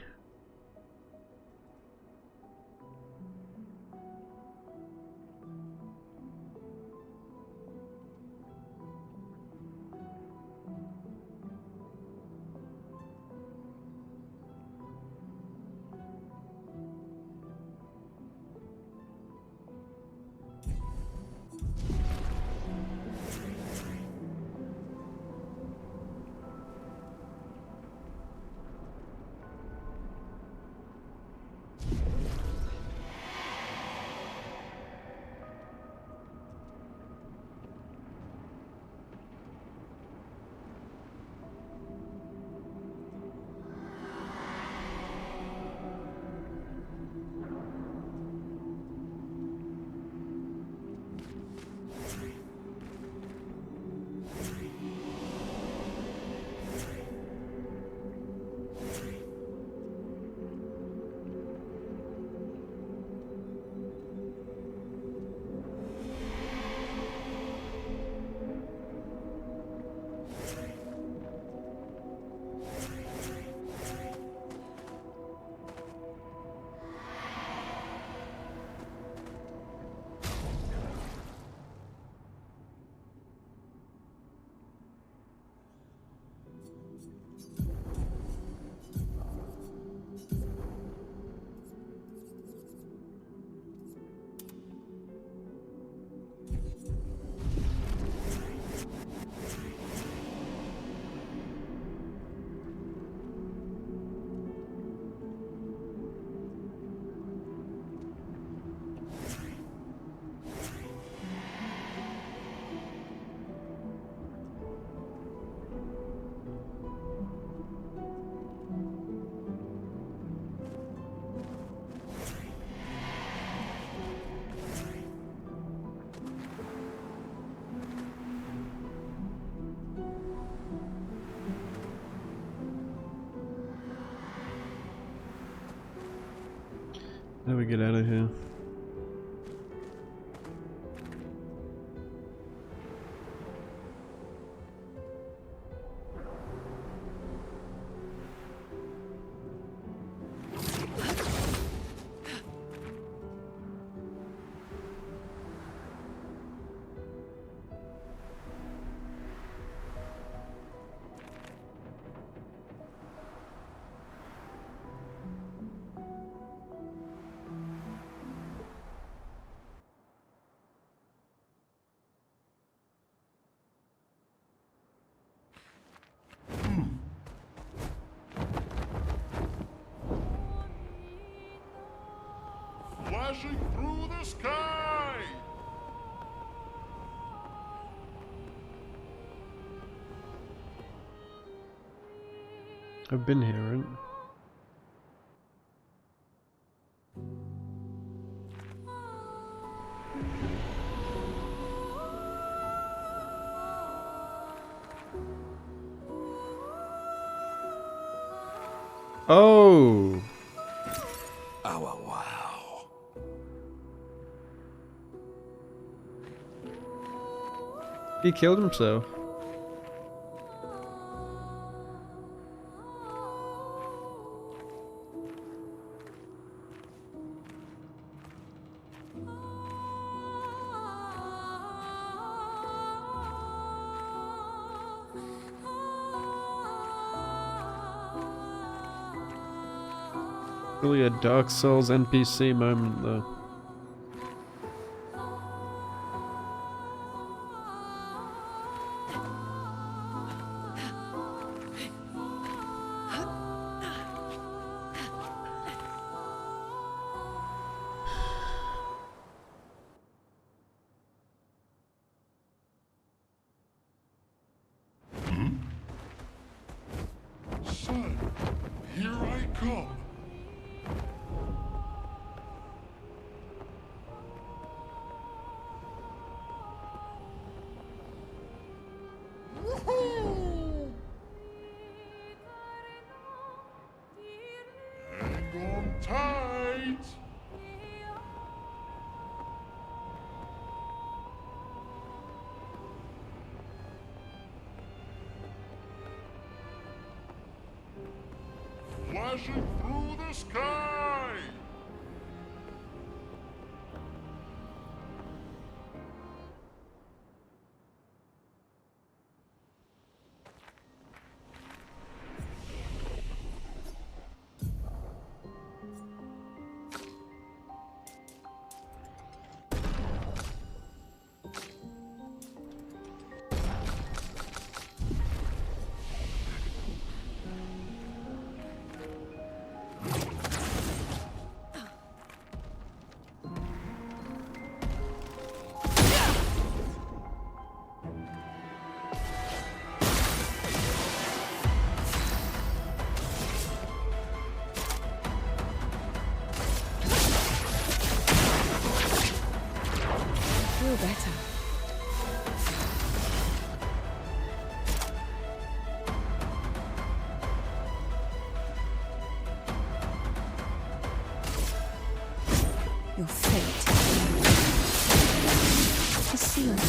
How do we get out of here? Flashing through the sky! I've been here, right? Oh! Oh, wow. He killed himself. Really a Dark Souls NPC moment though. Son, here I come. Hang on tight. Flashing through the sky. Feel better. Your fate is sealed.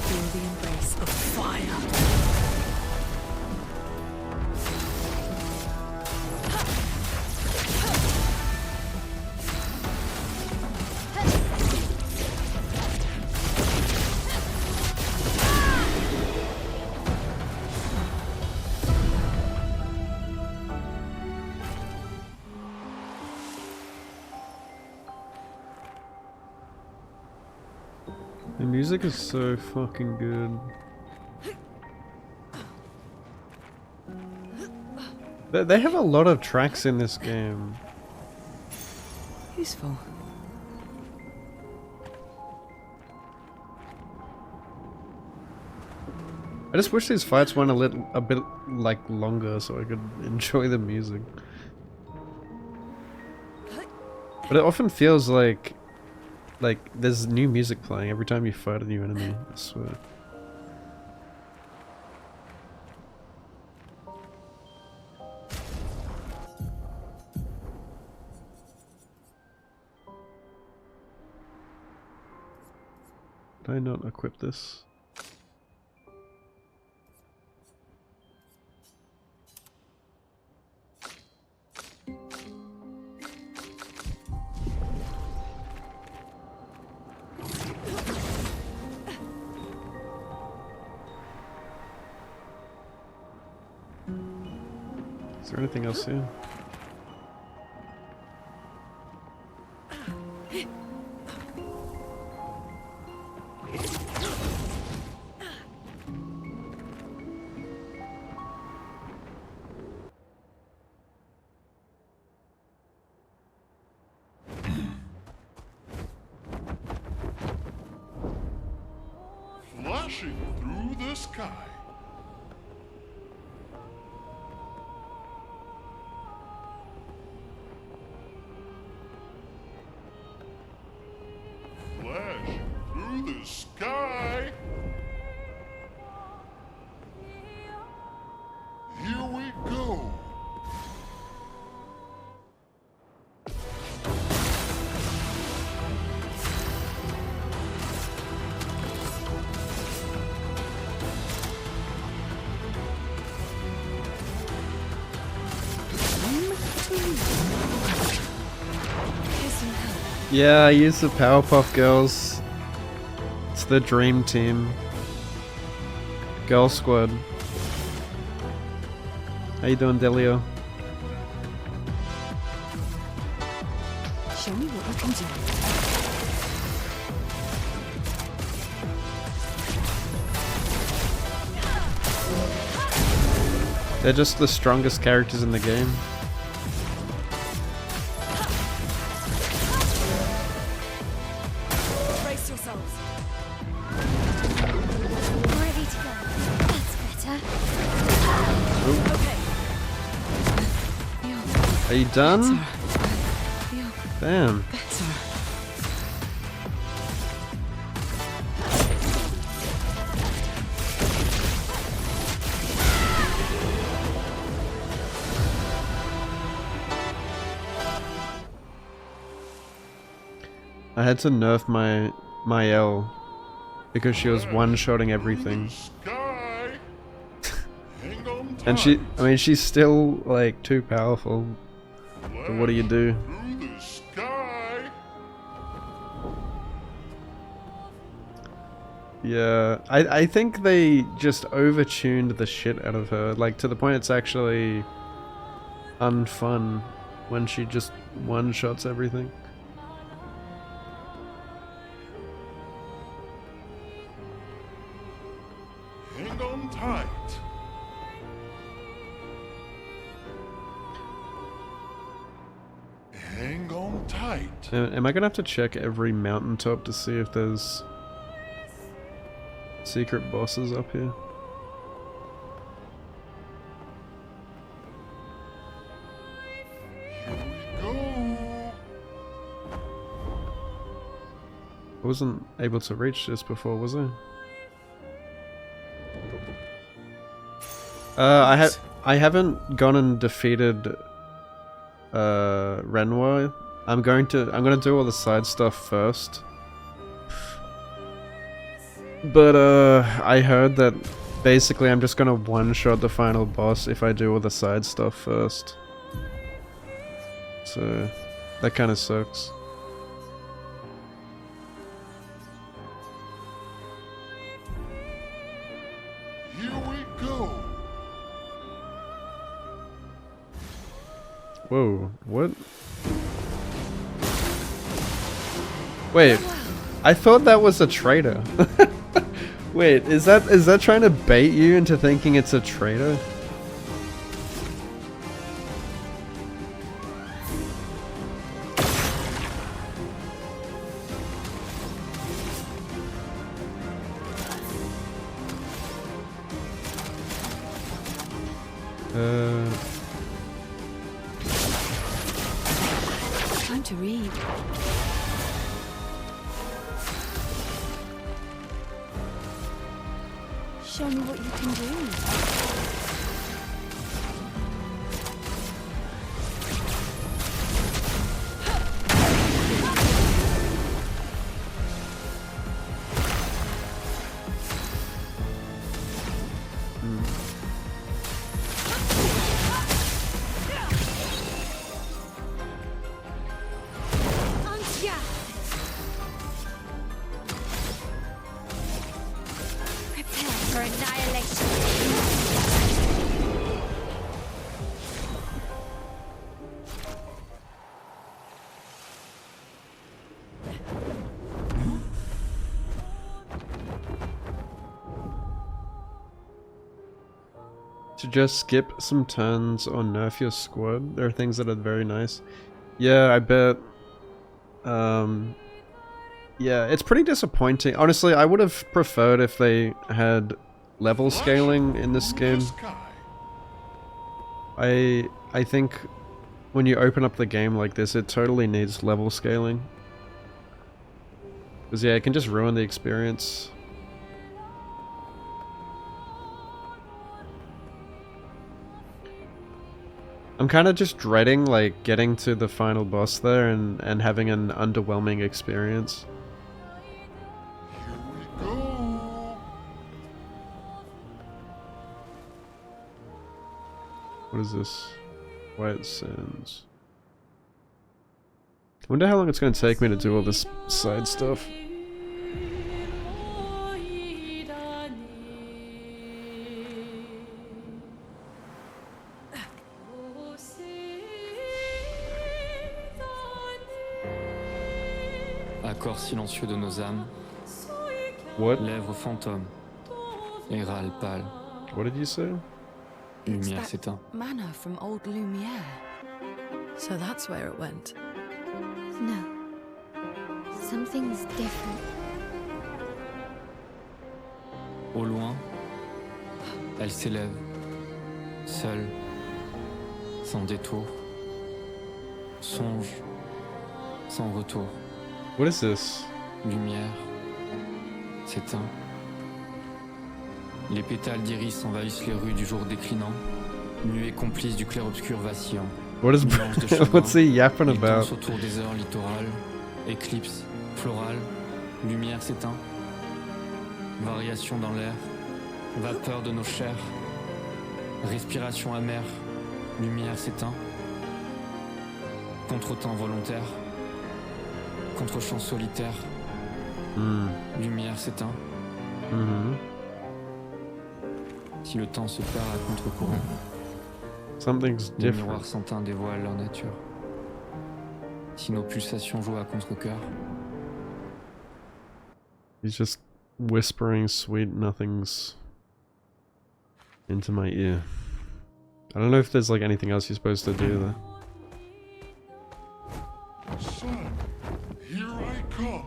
Feel the embrace of fire. The music is so fucking good. They have a lot of tracks in this game. Useful. I just wish these fights went a bit like longer so I could enjoy the music. But it often feels like there's new music playing every time you fight a new enemy, I swear. Did I not equip this? Is there anything else here? Flashing through the sky. Flashing through the sky. Here we go. Here's some help. Yeah, I use the Powerpuff Girls. It's the dream team. Girl Squad. How you doing, Delio? Show me what you can do. They're just the strongest characters in the game. Brace yourselves. Ready to go. That's better. Okay. Are you done? Feel Damn. better. I had to nerf my L because she was one-shotting everything. Sky. Hang on And I mean, she's still like too powerful. But what do you do? Through the sky. Yeah, I think they just overtuned the shit out of her, like to the point it's actually unfun when she just one-shots everything. Hang on tight. Hang on tight. Am I gonna have to check every mountaintop to see if there's secret bosses up here? Go. I wasn't able to reach this before, was I? I haven't gone and defeated Renoir. I'm gonna do all the side stuff first. But I heard that basically I'm just gonna one-shot the final boss if I do all the side stuff first. So that kind of sucks. Here we go. Whoa, what? Wait, I thought that was a traitor. Wait, is that trying to bait you into thinking it's a traitor? Time to read. Show me what you can do. Prepare for annihilation. To just skip some turns or nerf your squad. There are things that are very nice. Yeah, I bet. Yeah, it's pretty disappointing. Honestly, I would have preferred if they had level scaling in this game. I think when you open up the game like this, it totally needs level scaling. Because yeah, it can just ruin the experience. I'm kind of just dreading like getting to the final boss there and having an underwhelming experience. What is this? White Sands. I wonder how long it's going to take me to do all this side stuff. Accord silencieux de nos âmes. What? Lèvres fantômes. Et râle pâle. What did you say? Lumière s'éteint. Manor from old Lumiere. So that's where it went. No. Something's different. Au loin, elle s'élève, seule, sans détour. Songe, sans retour. What is this? Lumière s'éteint. Les pétales d'iris envahissent les rues du jour déclinant, nuées complices du clair-obscur vacillant. What is what's he yapping Il danse about? autour des heures littorales, éclipse florale, lumière s'éteint. Variation dans l'air, vapeur de nos chairs, respiration amère, lumière s'éteint. Contretemps volontaire, contre-champ solitaire, lumière s'éteint. Si le temps se perd à contre-courant, Something's les different. miroirs sans teint dévoilent leur nature. Si nos pulsations jouent à contre-cœur, He's just whispering sweet nothings into my ear. I don't know if there's like anything else you're supposed to do there. Son, here I come.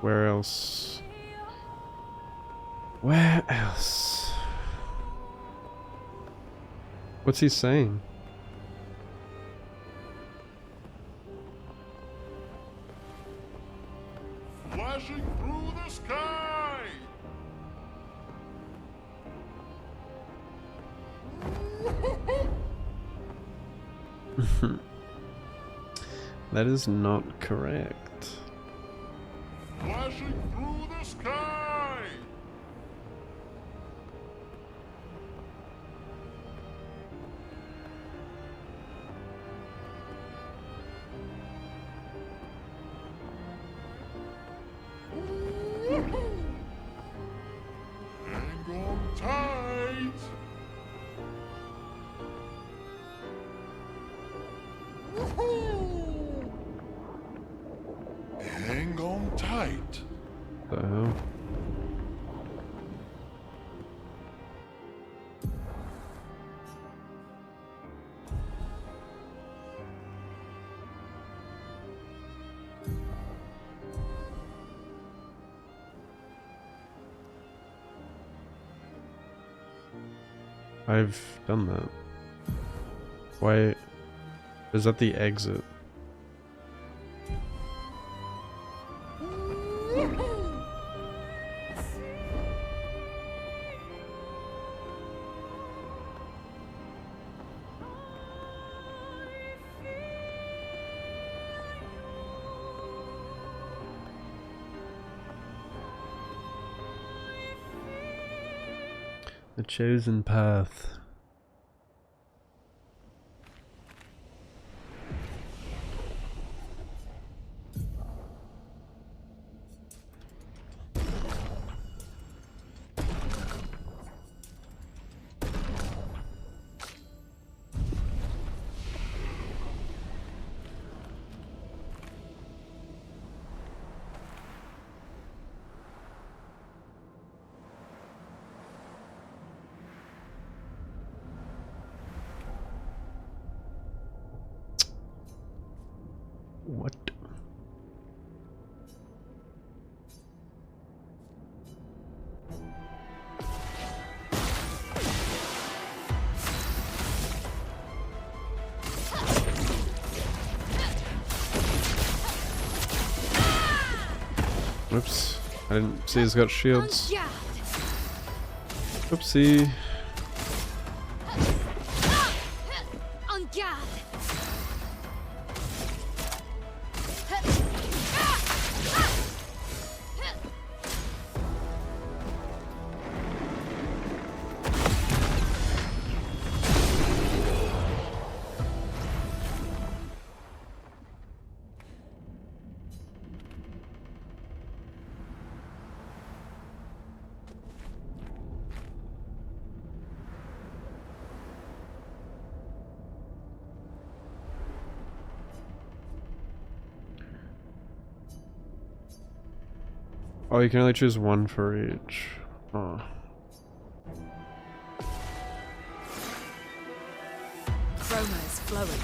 Where else? Where else? What's he saying? Flashing through the sky. That is not correct. Flashing through the sky. Hang on tight. Hang on tight. The hell? I've done that. Why? Is that the exit? The chosen path. What? Whoops. I didn't see he's got shields. Oopsie. On guard. Oh, you can only choose one for each. Oh. Chroma is flowing.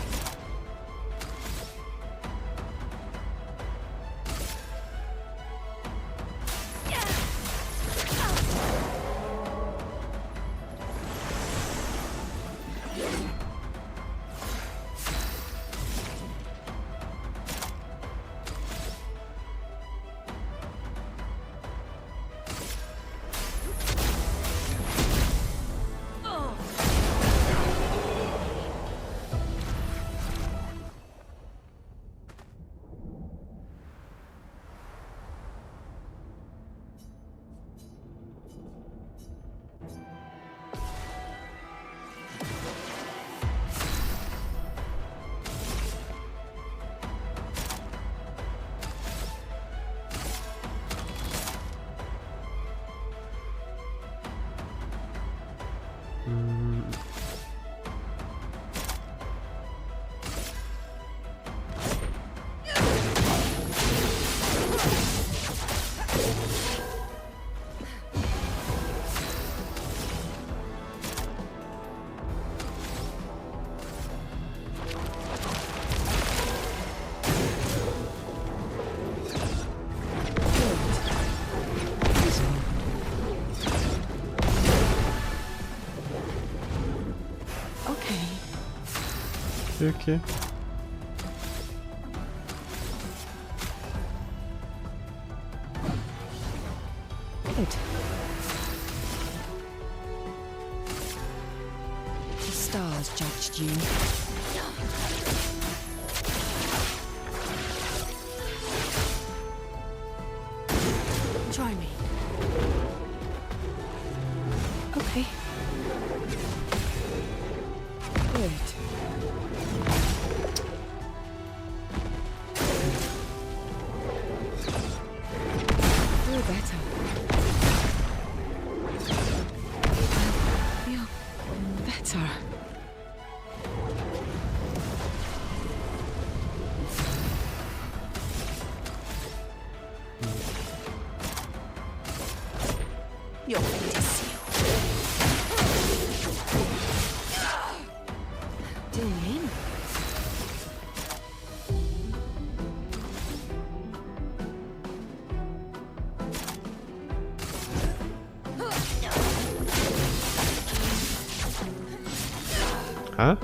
Okay. Good. The stars judged you. Try me. Okay. Good. Better. I feel better. Your fate is sealed. Doing in. Huh?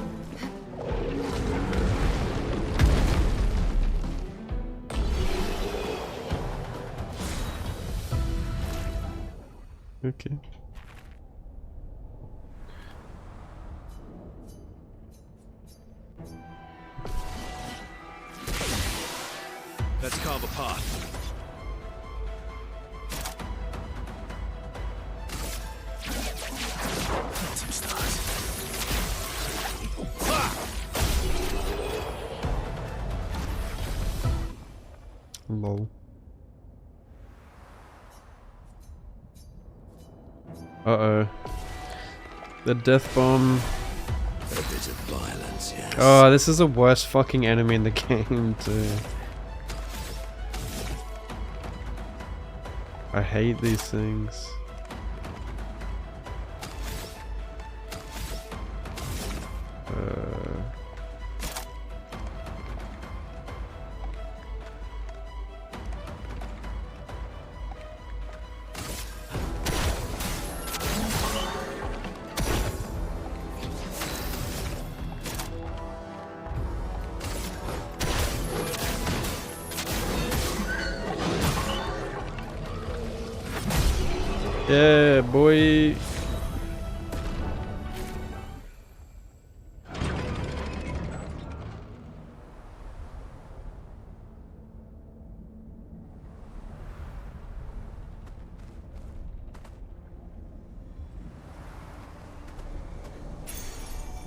Okay. Let's carve a path. Plant some stars. Lol. Uh-oh. The death bomb. A bit of violence, yes. Oh, this is the worst fucking enemy in the game, too. I hate these things. Yeah, boy.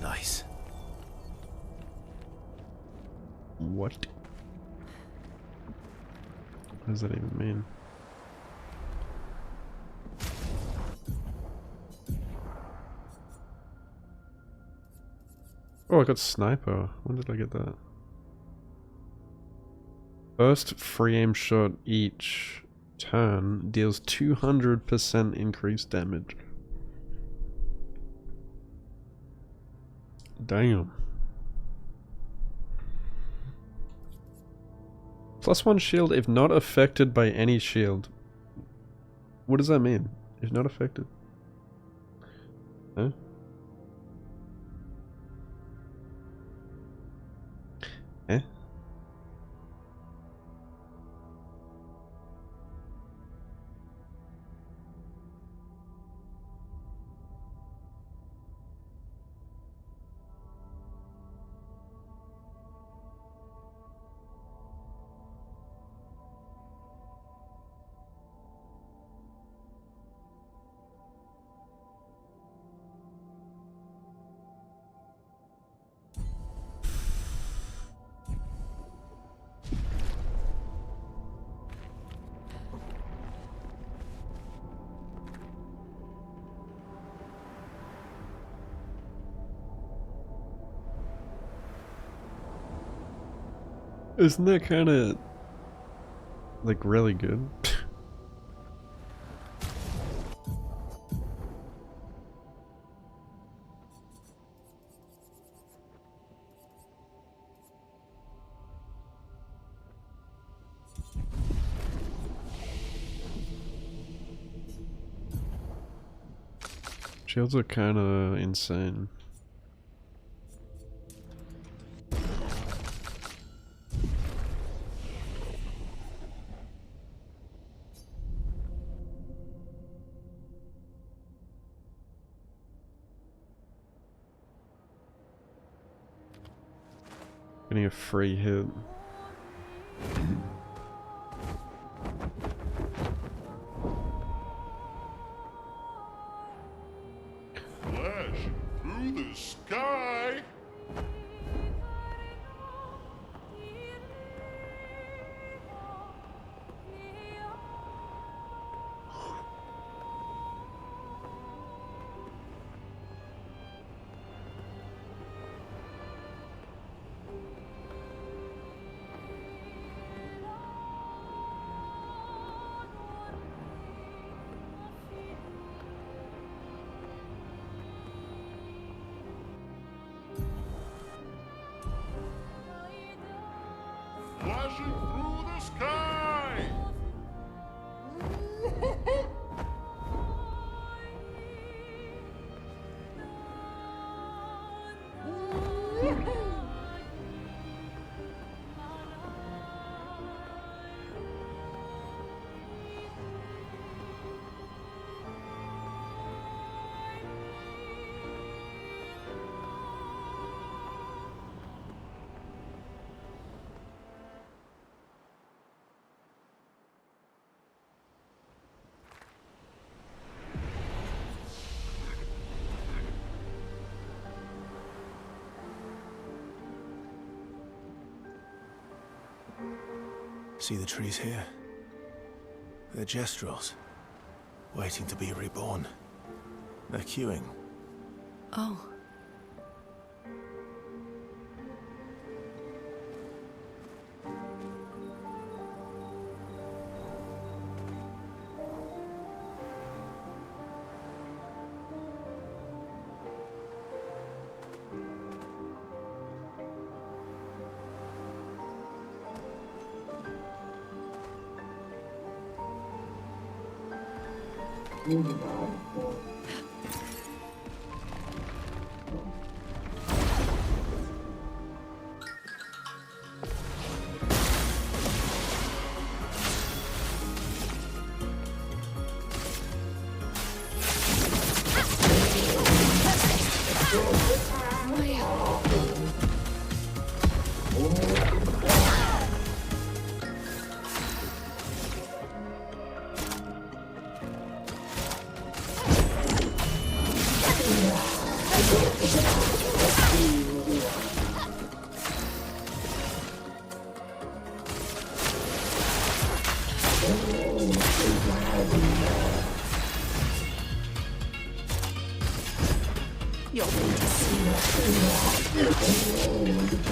Nice. What? What does that even mean? Oh, I got sniper. When did I get that? First free aim shot each turn deals 200% increased damage. Damn. +1 shield if not affected by any shield. What does that mean? If not affected? Huh? Eh? Isn't that kind of like really good? Shields are kind of insane. Getting a free hit. Flash through the sky. Flashing through the sky! See the trees here? They're gestrels, waiting to be reborn. They're queuing. Oh.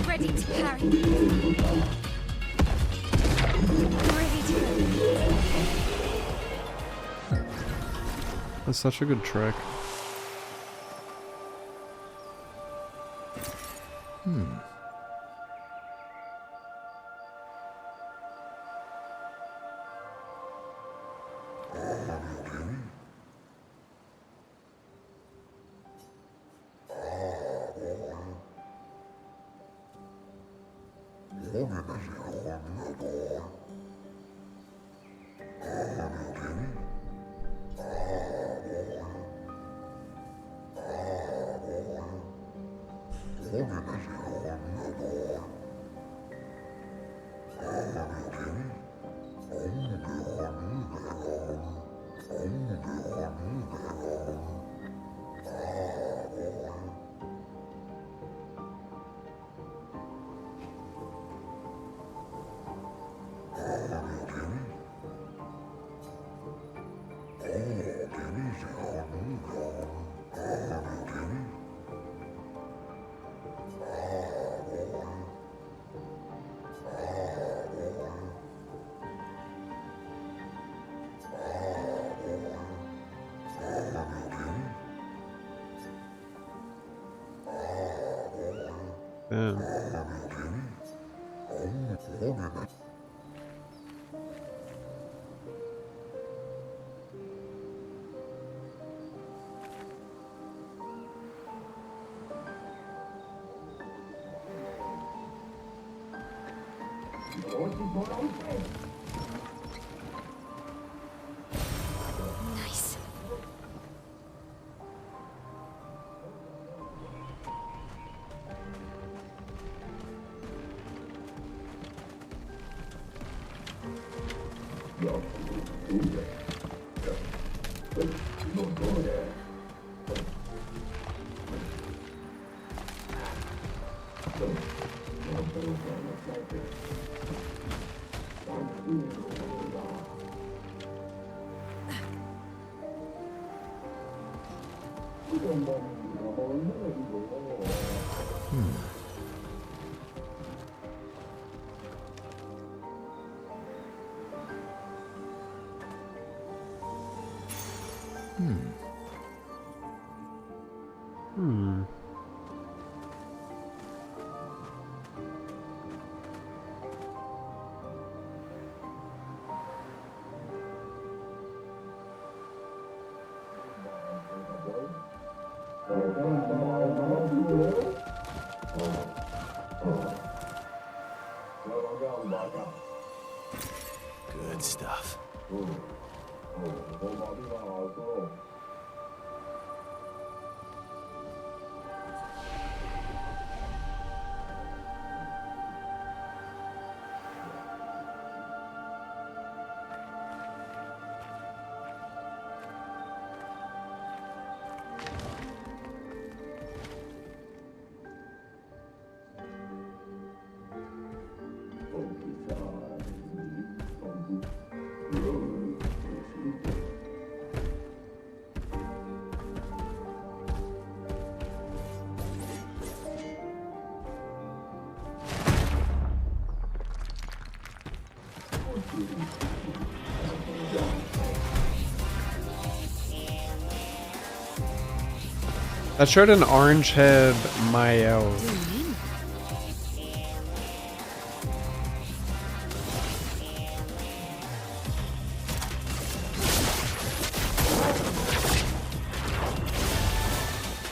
Ready to parry. Ready to go. That's such a good track. Damn. Nice. Good stuff. That showed an orange-haired Mael.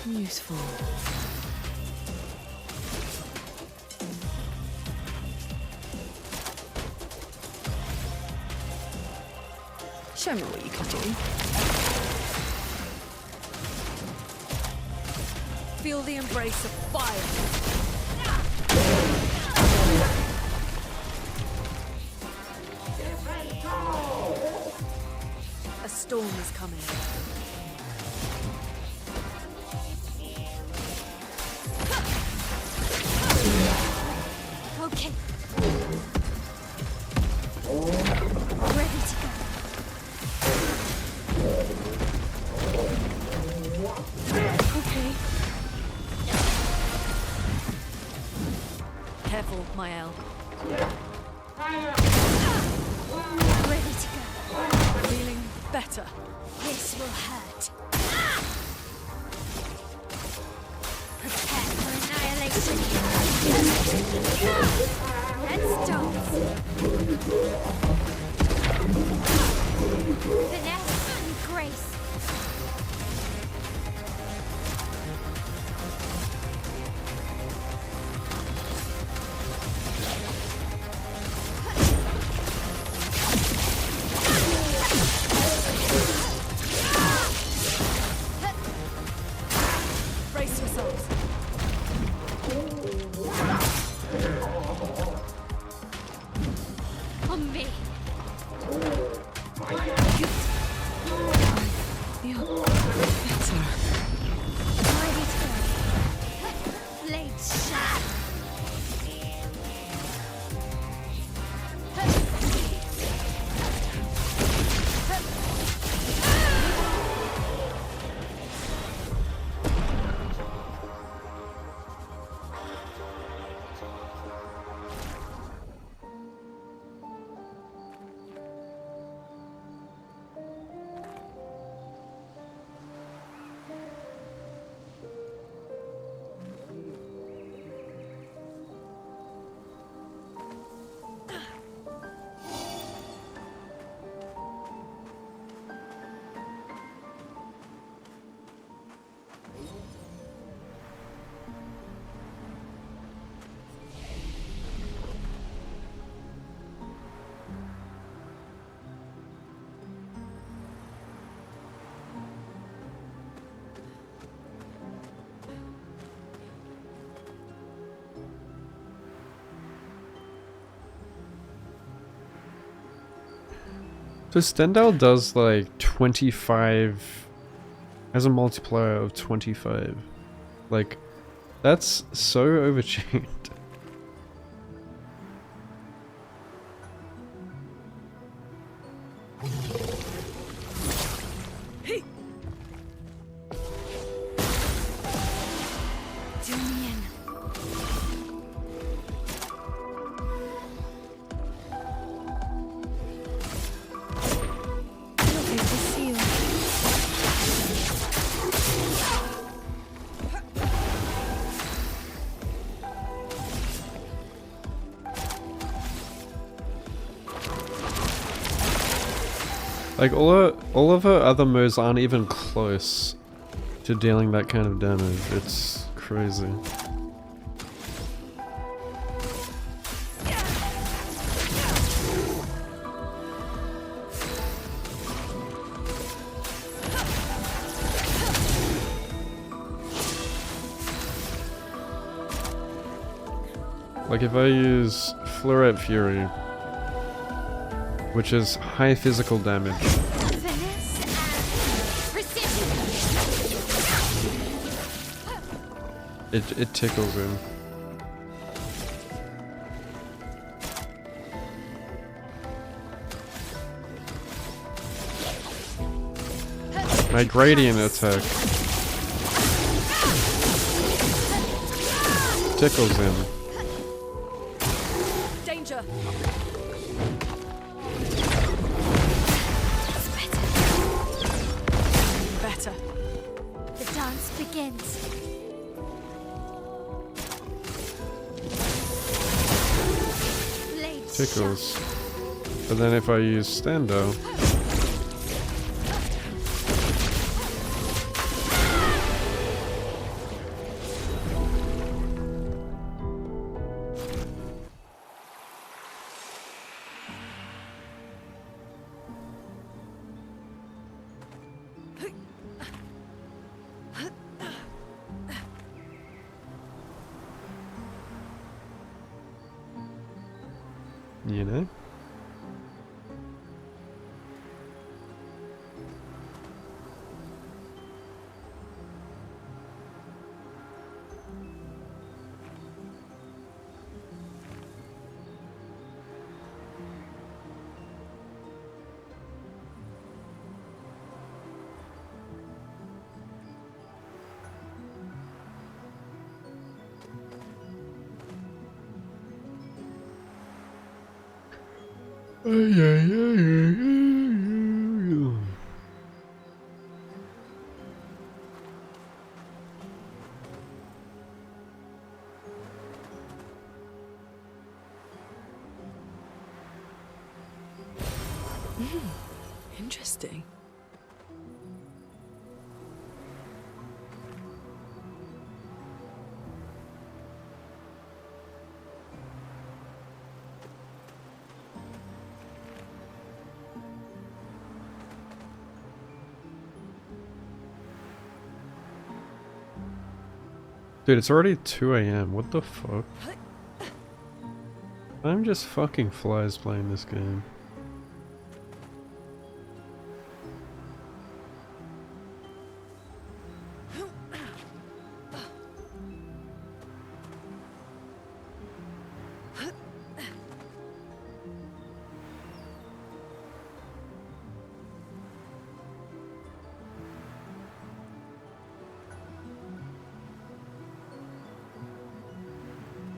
Useful. Show me what you can do. Feel the embrace of fire. A storm is coming. Okay. Ready to go. Okay. Careful, Mael. Ready to go. Feeling better. better. This will hurt. Prepare for annihilation. Let's dance. Finesse and grace. Brace yourselves. On me. Ready to go. Blades sharp. So Stendhal does like 25, has a multiplier of 25. Like, that's so overtuned. Do me in. Lovely to see you. Like all of her other moves aren't even close to dealing that kind of damage. It's crazy. Like if I use Fluorite Fury, which is high physical damage, Finesse and precision. it tickles him. My gradient attack tickles him. Danger. Better. The dance begins. Blades Tickles. But then if I use Stando, you know? Interesting. Dude, it's already 2 AM. What the fuck? I'm just fucking flies playing this game.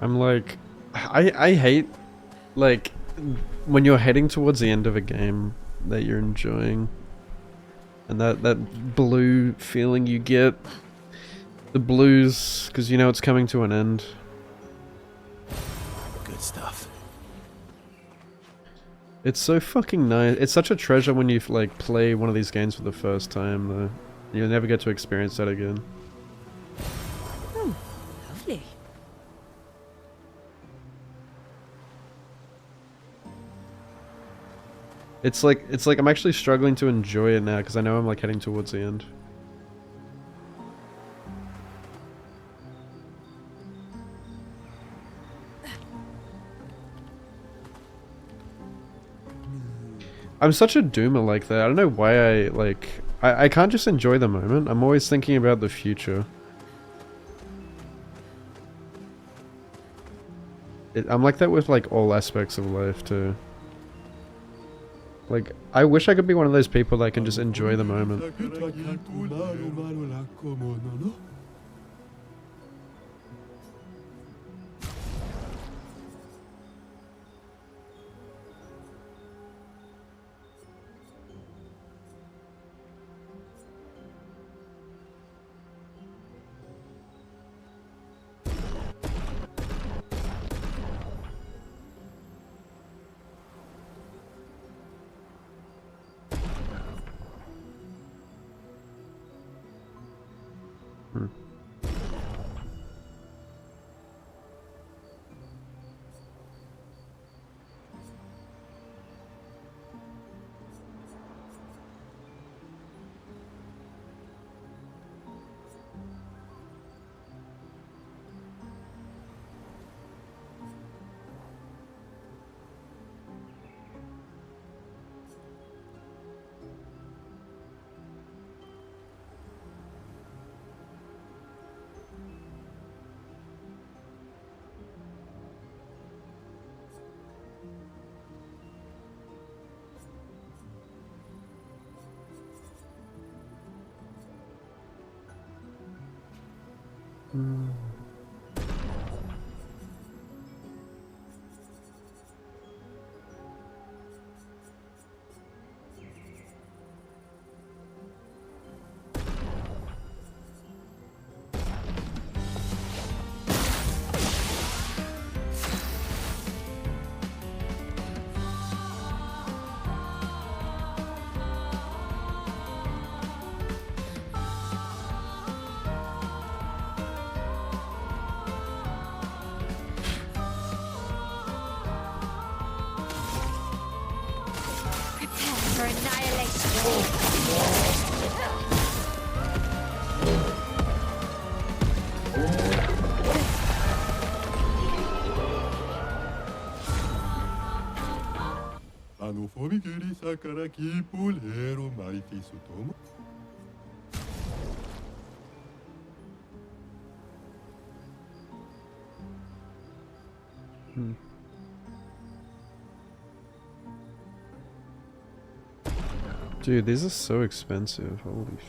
I'm like, I hate, like, when you're heading towards the end of a game that you're enjoying, and that blue feeling you get, the blues, because you know it's coming to an end. Good stuff. It's so fucking nice. It's such a treasure when you like play one of these games for the first time, though. You'll never get to experience that again. Lovely. It's like I'm actually struggling to enjoy it now because I know I'm like heading towards the end. I'm such a doomer like that. I don't know why I can't just enjoy the moment. I'm always thinking about the future. I'm like that with like all aspects of life too. Like, I wish I could be one of those people that can just enjoy the moment. For Dude, these are so expensive. Holy sh...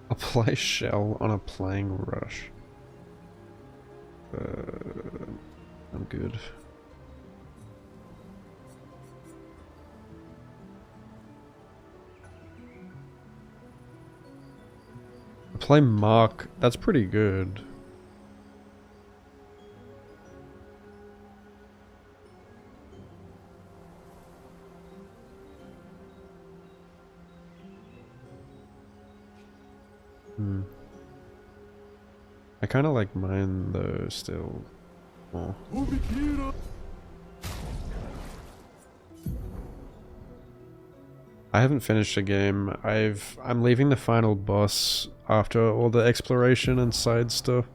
Apply shell on a playing rush. I'm good. Apply mark. That's pretty good. I kind of like mine though still more. I haven't finished the game. I'm leaving the final boss after all the exploration and side stuff.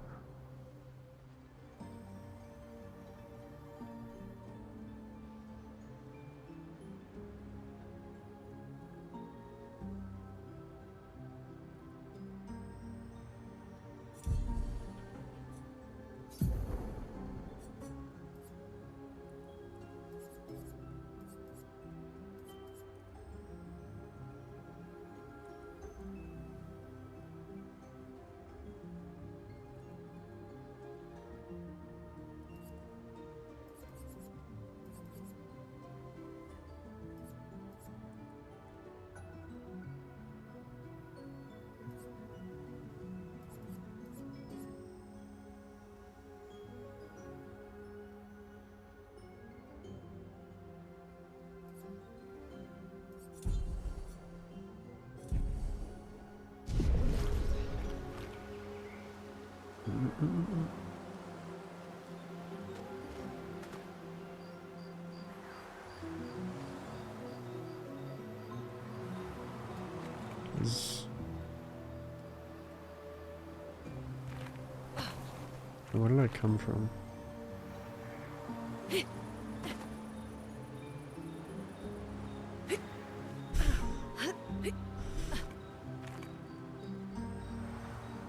Where did I come from?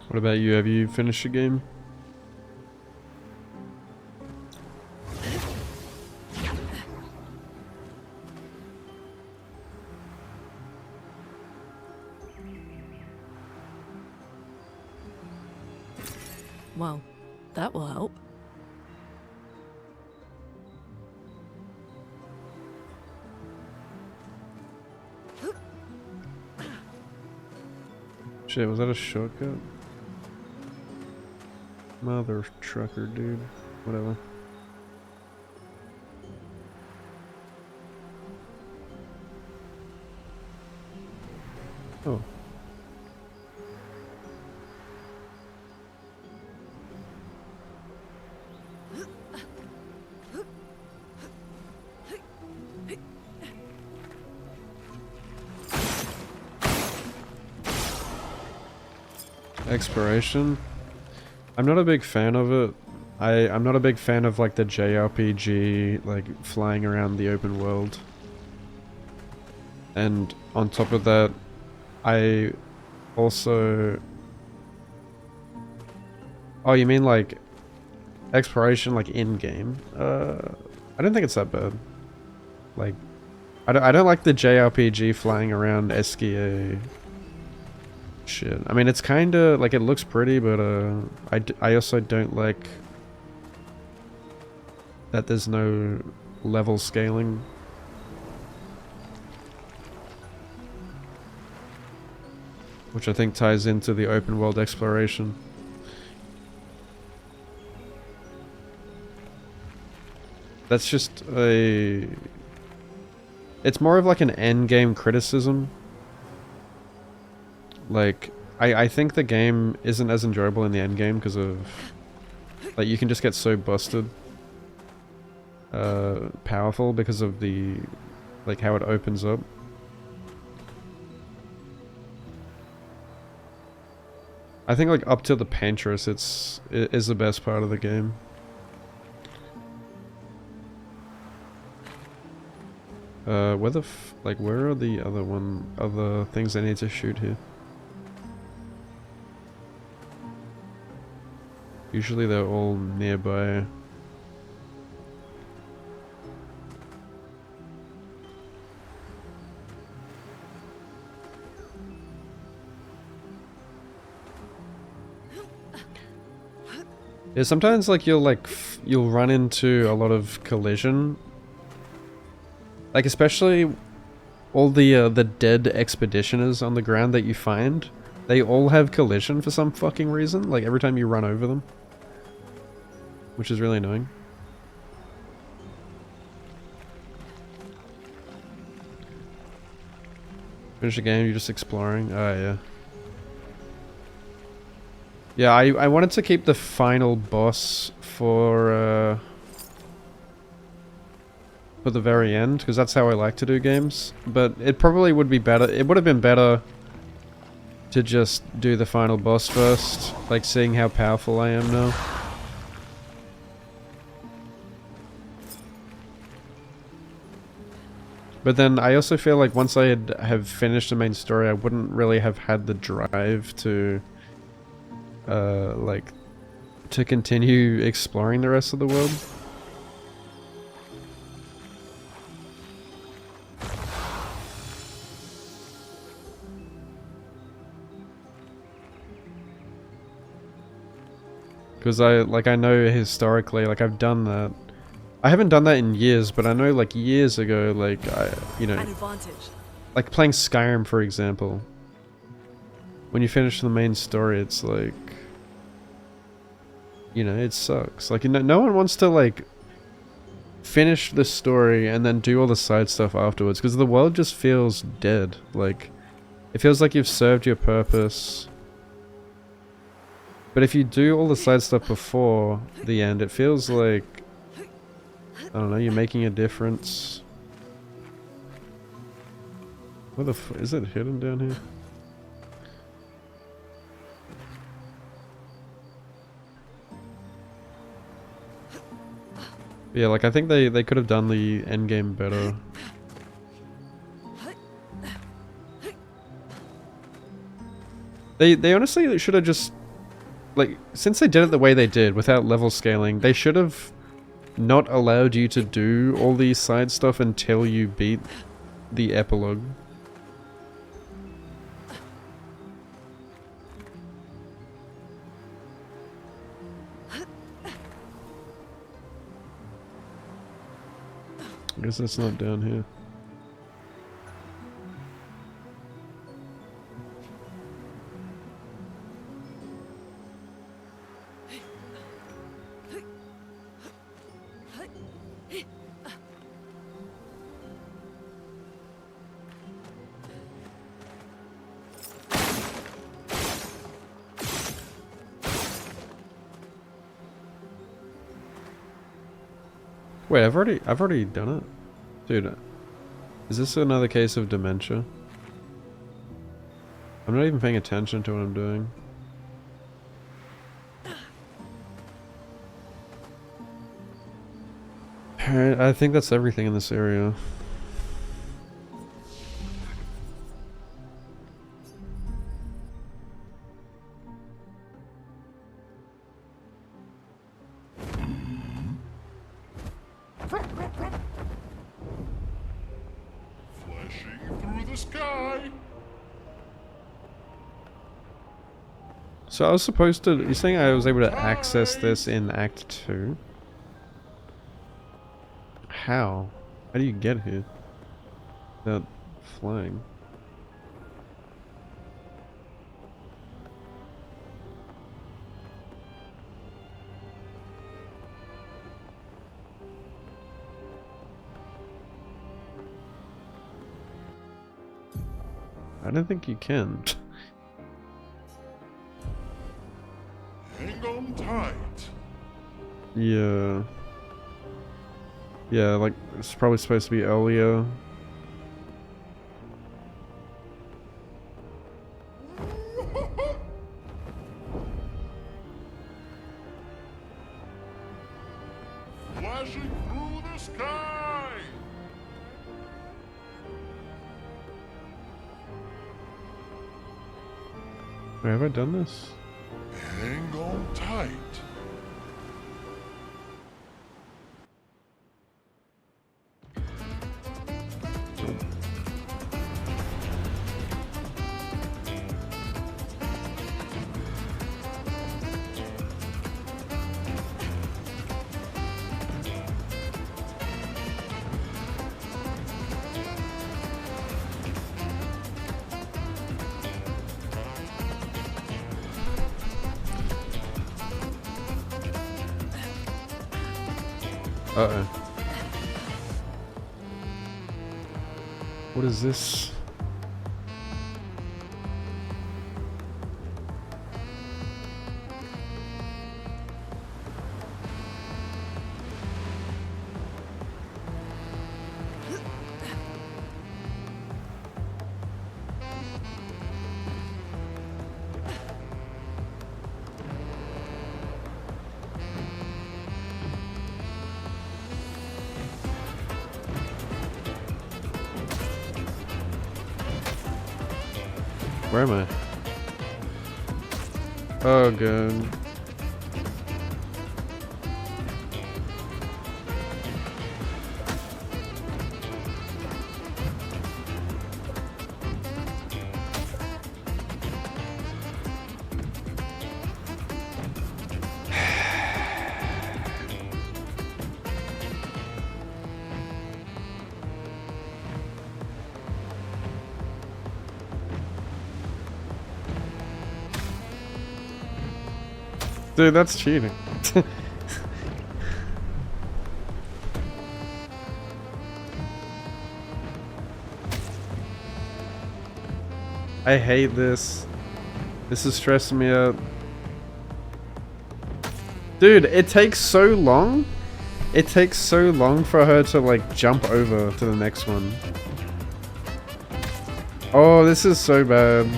What about you? Have you finished the game? Well, that will help. Shit, was that a shortcut? Mother trucker, dude. Whatever. Oh. Exploration. I'm not a big fan of it. I'm not a big fan of like the JRPG, like flying around the open world. And on top of that, I also... Oh, you mean like exploration like in-game? I don't think it's that bad. Like, I don't like the JRPG flying around SKA shit. I mean, it's kind of like, it looks pretty, but I also don't like that there's no level scaling. Which I think ties into the open world exploration. That's just a... It's more of like an endgame criticism. Like, I think the game isn't as enjoyable in the endgame because of... Like, you can just get so busted. Powerful because of the... Like, how it opens up. I think like up to the Pantras, it is the best part of the game. Where the where are the other things I need to shoot here? Usually they're all nearby. Yeah, sometimes like you'll run into a lot of collision. Like especially all the dead expeditioners on the ground that you find, they all have collision for some fucking reason, like every time you run over them. Which is really annoying. Finish the game, you're just exploring. Oh yeah. Yeah, I wanted to keep the final boss for the very end, because that's how I like to do games. But it probably would be better. It would have been better to just do the final boss first, like seeing how powerful I am now. But then I also feel like once I have finished the main story, I wouldn't really have had the drive to, like, to continue exploring the rest of the world. Because I know historically, like, I've done that. I haven't done that in years, but I know, like, years ago, like, you know, like playing Skyrim, for example. When you finish the main story, it's like, you know, it sucks. Like, no one wants to, like, finish the story and then do all the side stuff afterwards, because the world just feels dead. Like, it feels like you've served your purpose. But if you do all the side stuff before the end, it feels like, I don't know, you're making a difference. Where the f- is it hidden down here? Yeah, like, I think they could have done the end game better. They honestly should have just, like, since they did it the way they did without level scaling, they should have not allowed you to do all these side stuff until you beat the epilogue. I guess that's not down here. Wait, I've already done it. Dude, is this another case of dementia? I'm not even paying attention to what I'm doing. Alright, I think that's everything in this area. Through the sky. So I was supposed to... You're saying I was able to access this in Act 2? How? How do you get here? Without flying? I don't think you can. Hang on tight. Yeah. Yeah, like, it's probably supposed to be earlier. Flashing through the sky. Wait, have I done this? Hang on tight. Uh-oh. What is this? Where am I? Oh god. Dude, that's cheating. I hate this. This is stressing me out. Dude, it takes so long. It takes so long for her to like jump over to the next one. Oh, this is so bad.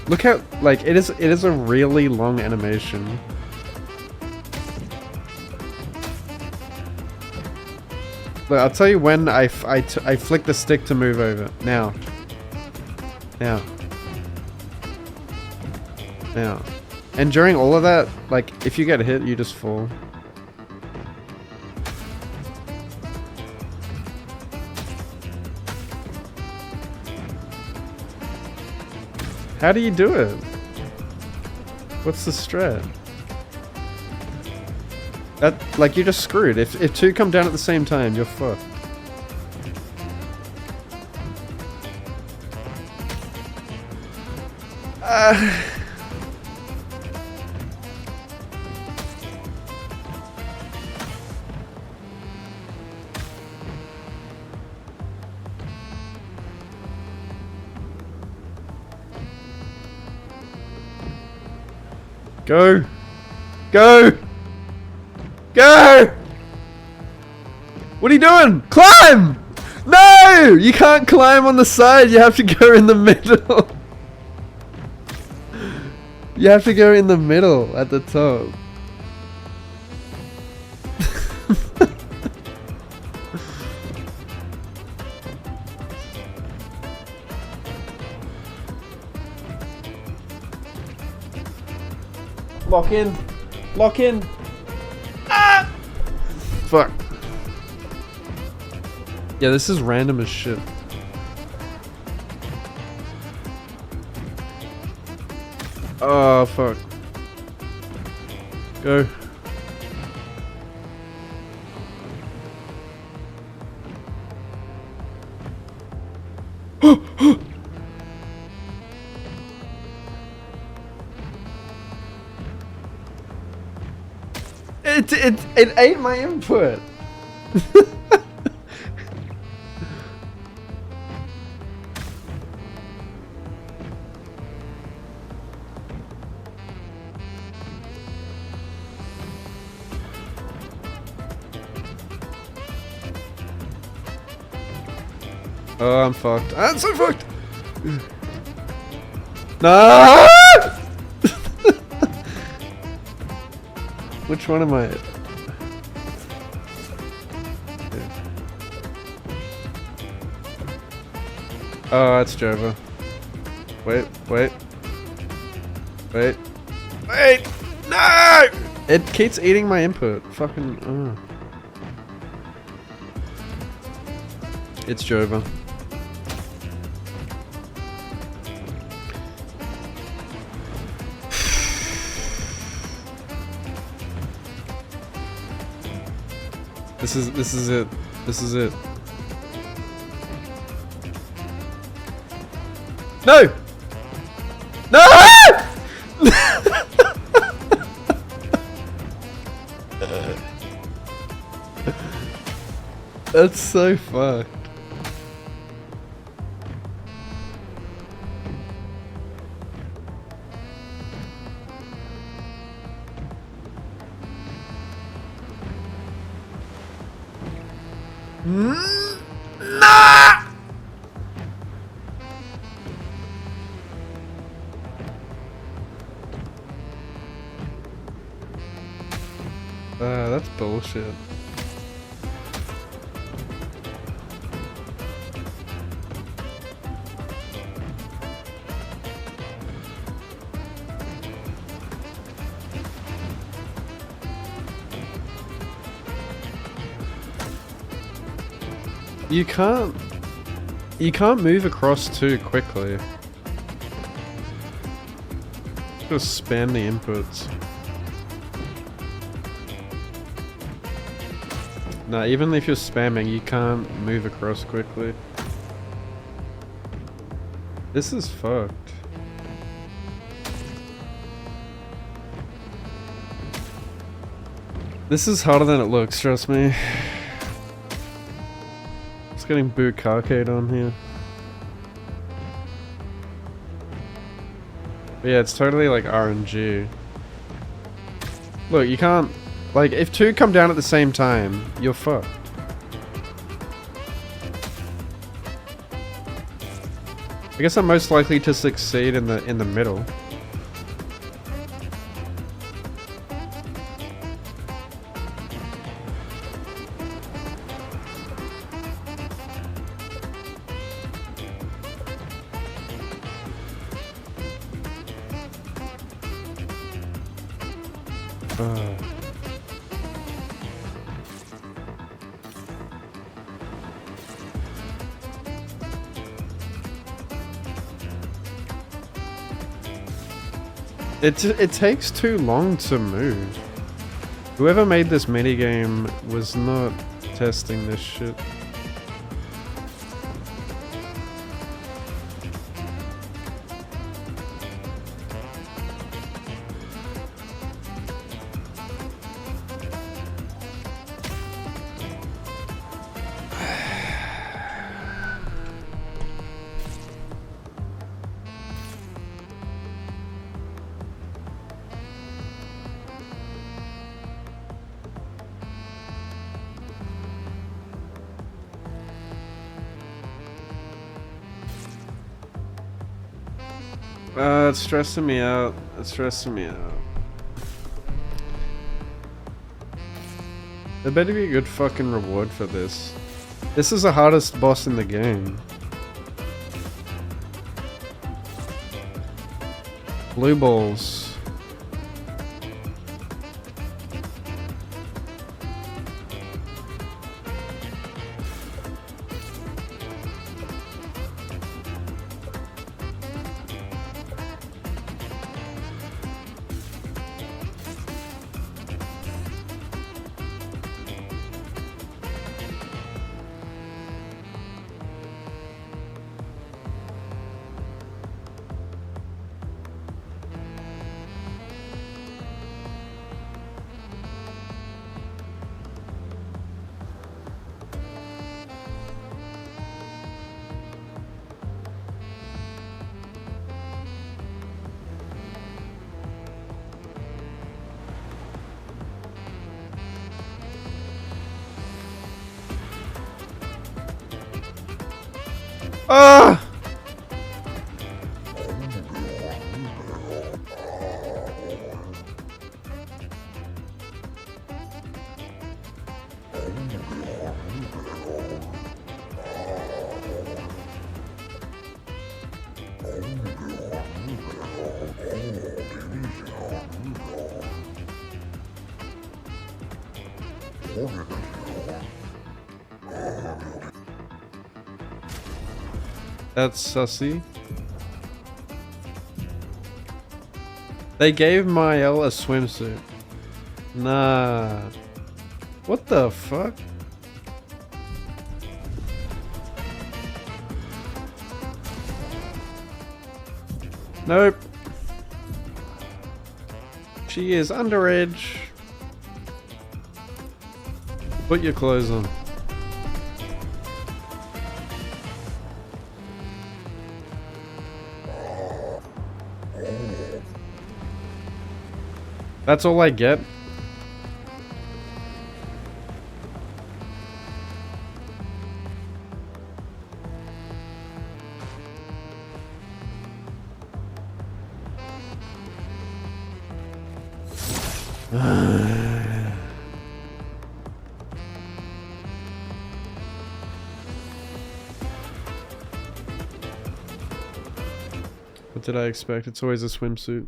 Look how, like, it is a really long animation. Look, I'll tell you when I flick the stick to move over. Now. Now. Now. And during all of that, like, if you get hit, you just fall. How do you do it? What's the strat? That, like, you're just screwed. If two come down at the same time, you're fucked. Go! Go! Go! What are you doing? Climb! No! You can't climb on the side, you have to go in the middle. You have to go in the middle at the top. Lock in. Lock in. Ah! Fuck. Yeah, this is random as shit. Oh, fuck. Go. It ate my input. Oh, I'm fucked. I'm so fucked. No! Which one am I? Oh, that's Jova. Wait, wait. Wait. Wait! No! It keeps eating my input. Fucking. It's Jova. This is it. This is it. No! No! That's so fucked. Nah! That's bullshit. You can't move across too quickly. Just spam the inputs. Nah, even if you're spamming, you can't move across quickly. This is fucked. This is harder than it looks, trust me. It's getting Bukake on here. But yeah, it's totally like RNG. Look, you can't... Like, if two come down at the same time, you're fucked. I guess I'm most likely to succeed in the middle. It takes too long to move. Whoever made this minigame was not testing this shit. It's stressing me out. It's stressing me out. There better be a good fucking reward for this. This is the hardest boss in the game. Blue balls. Ah! That's sussy. They gave Mael a swimsuit. Nah. What the fuck? Nope. She is underage. Put your clothes on. That's all I get. What did I expect? It's always a swimsuit.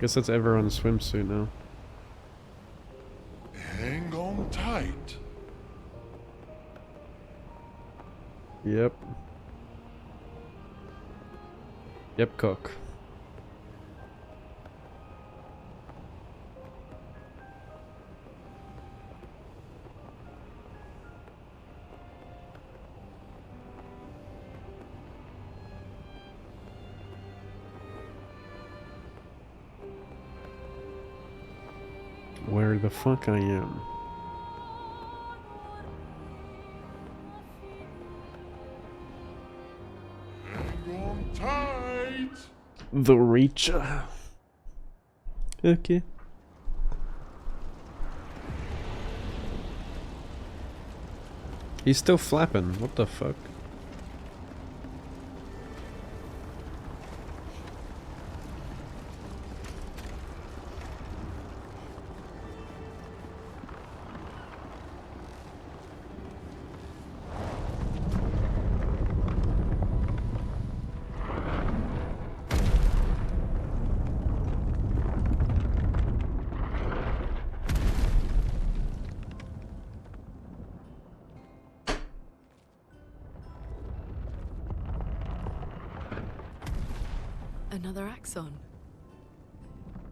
Guess that's everyone's swimsuit now. tight. Yep. Yep, cook. Where the fuck I am. Hang on tight. The Reacher. Okay. He's still flapping. What the fuck? Another axon.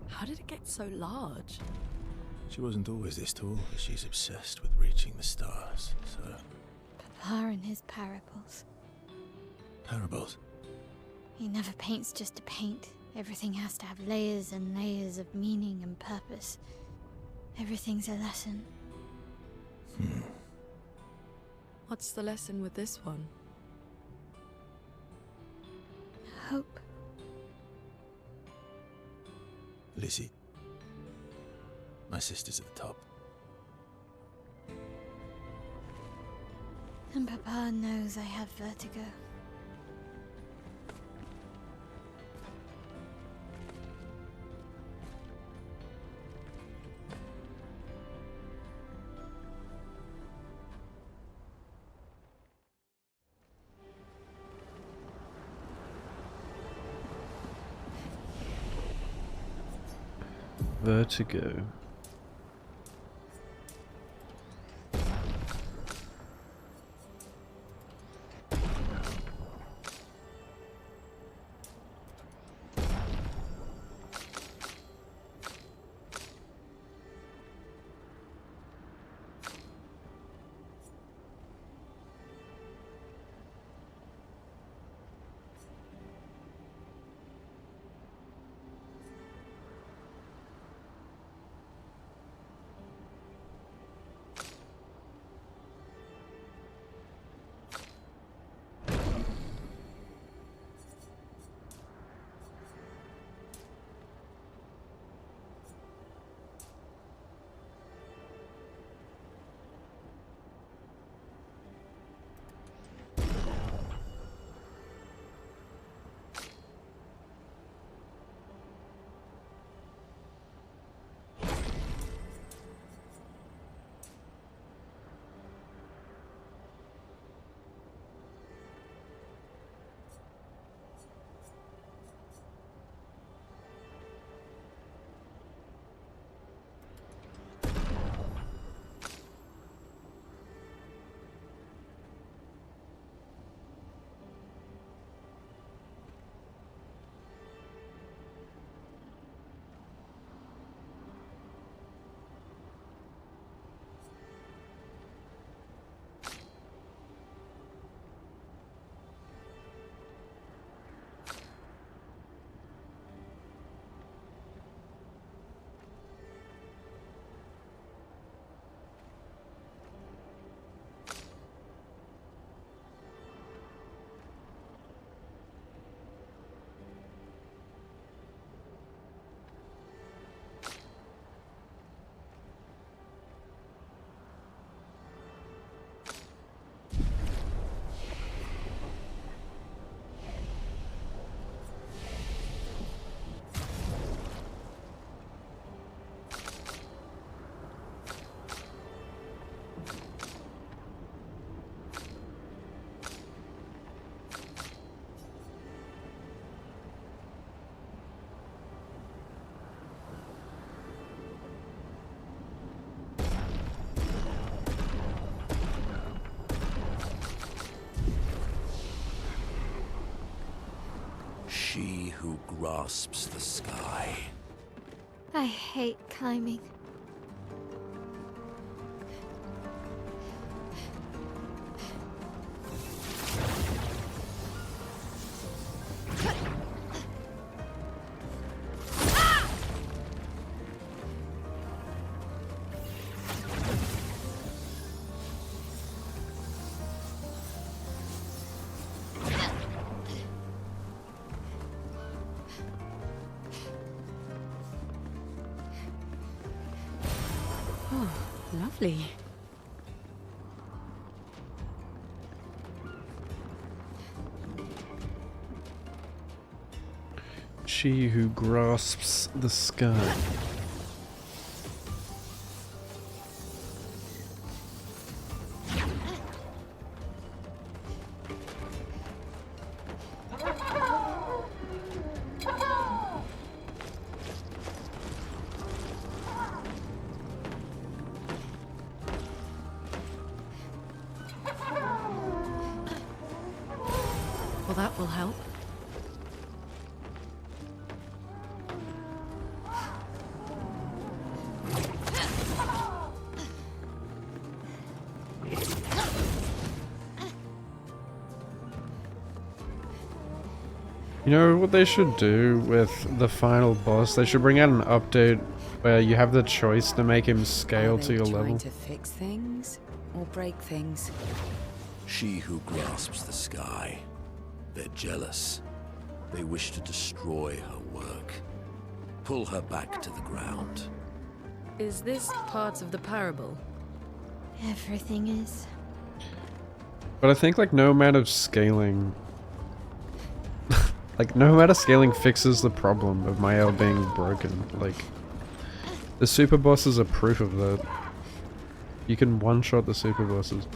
How did it get so large? She wasn't always this tall, but she's obsessed with reaching the stars, so... Papa and his parables. Parables? He never paints just to paint. Everything has to have layers and layers of meaning and purpose. Everything's a lesson. What's the lesson with this one? Hope. Lizzie. My sister's at the top. And Papa knows I have vertigo. Vertigo. She who grasps the sky. I hate climbing. Oh, lovely. She who grasps the sky. Well, that will help. You know what they should do with the final boss? They should bring out an update where you have the choice to make him scale to your level. Trying to fix things or break things? She who grasps the sky. They're jealous. They wish to destroy her work. Pull her back to the ground. Is this part of the parable? Everything is. But I think like no amount of scaling like no amount of scaling fixes the problem of my L being broken. Like the super bosses are proof of that. You can one-shot the super bosses.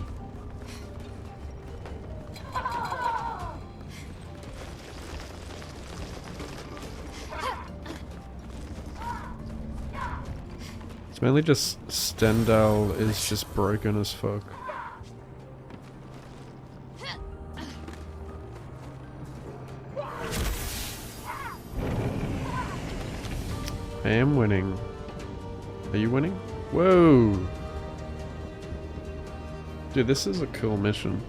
It's mainly just Stendhal is just broken as fuck. I am winning. Are you winning? Whoa! Dude, this is a cool mission.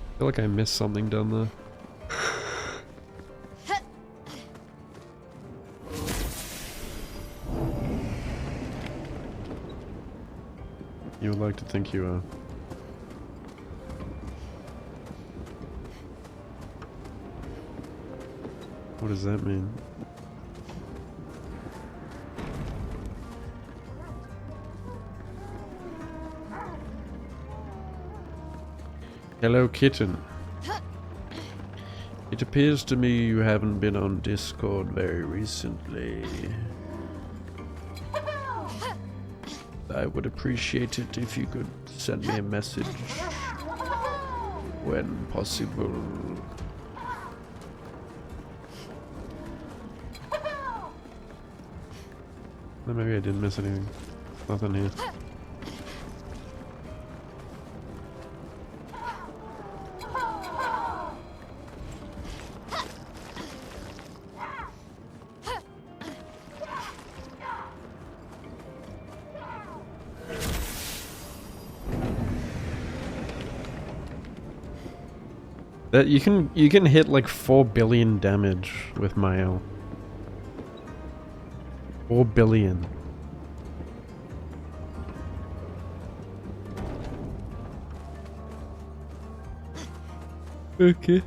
I feel like I missed something down there. You would like to think you are. What does that mean? Hello, kitten. It appears to me you haven't been on Discord very recently. I would appreciate it if you could send me a message when possible. Well, maybe I didn't miss anything. Nothing here. That you can hit like 4 billion damage with Mael. 4 billion. Okay.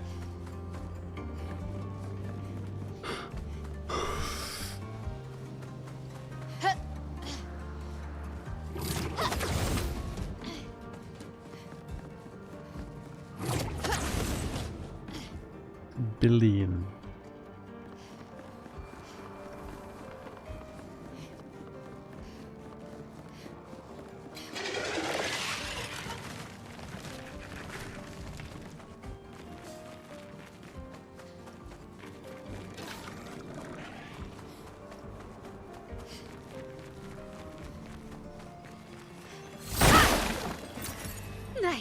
Billion.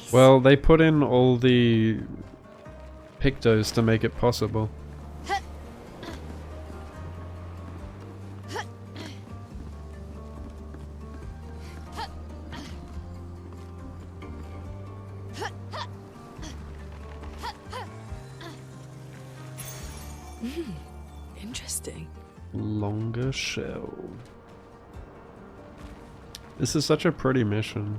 nice. Well, they put in all the pictos to make it possible. Interesting. Longer shell. This is such a pretty mission.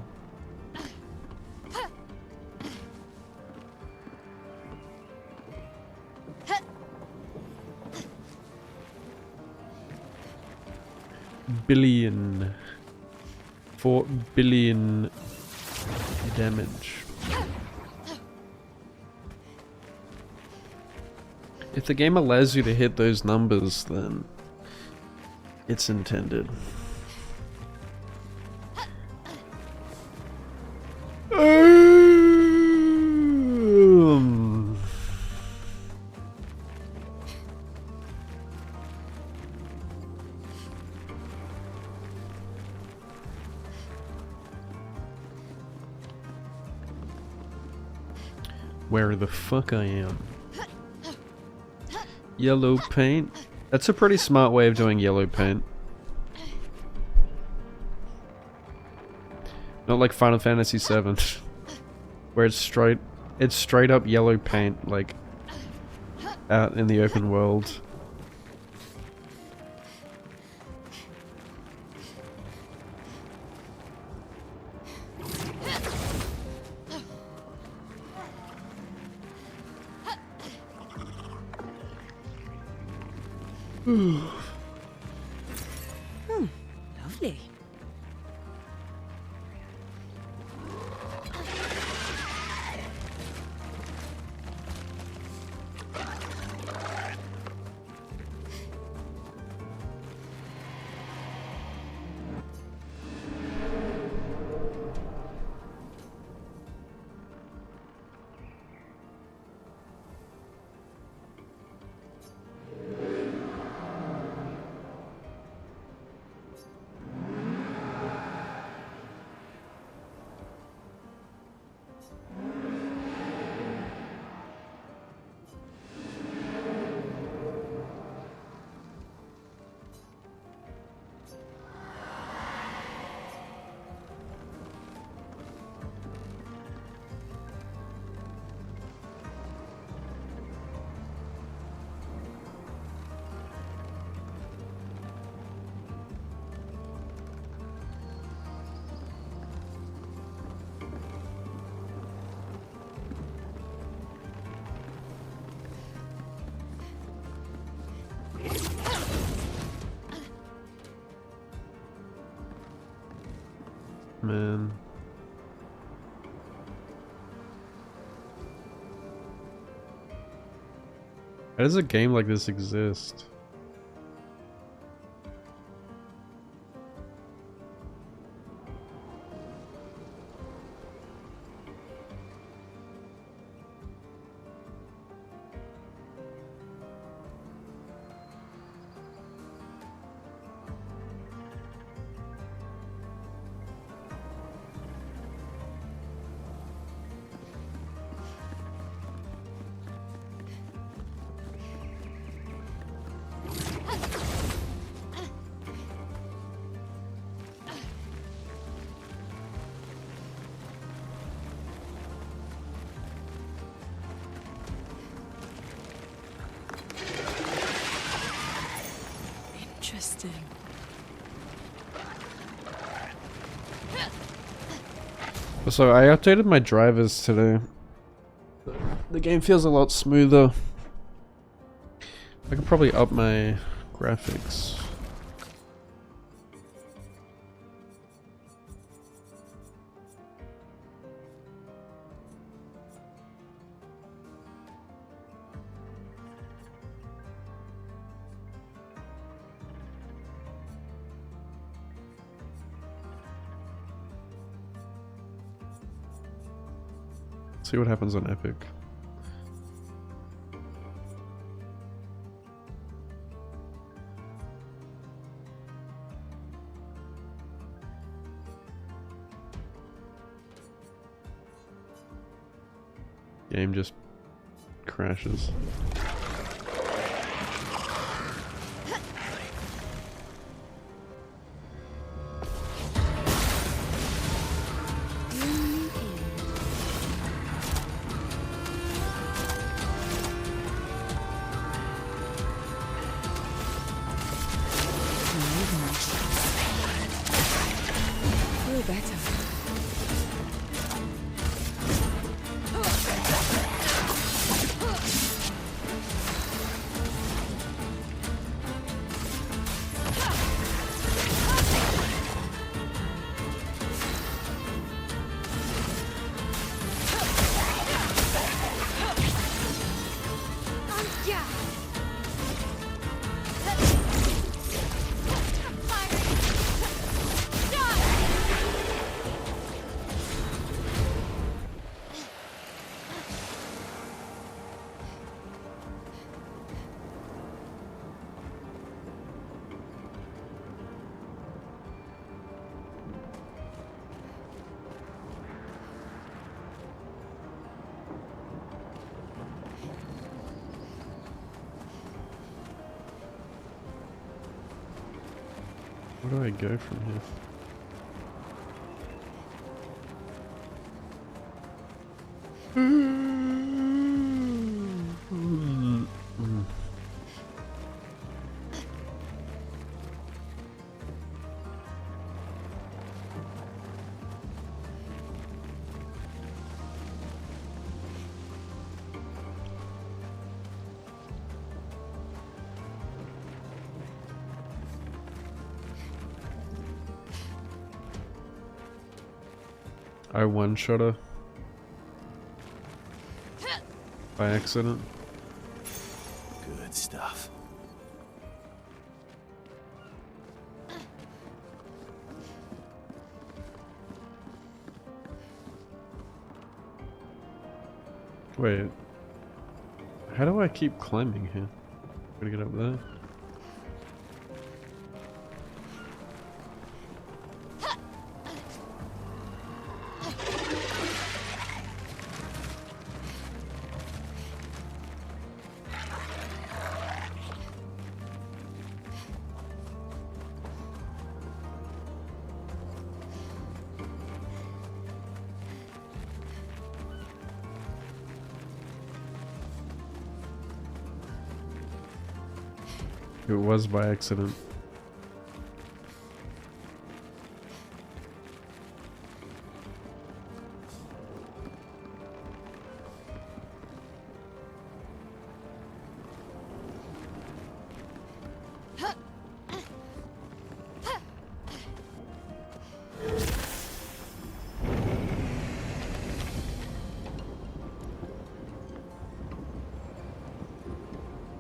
Billion. 4 billion damage. If the game allows you to hit those numbers, then it's intended. Where the fuck I am. Yellow paint. That's a pretty smart way of doing yellow paint. Not like Final Fantasy VII, where it's straight up yellow paint, like out in the open world. Lovely. Man. How does a game like this exist? Interesting. So I updated my drivers today. The game feels a lot smoother. I could probably up my graphics. See what happens on Epic. Game just crashes. Feel better. Where do I go from here? I one-shot her by accident. Good stuff. Wait, how do I keep climbing here? Gotta get up there. It was by accident.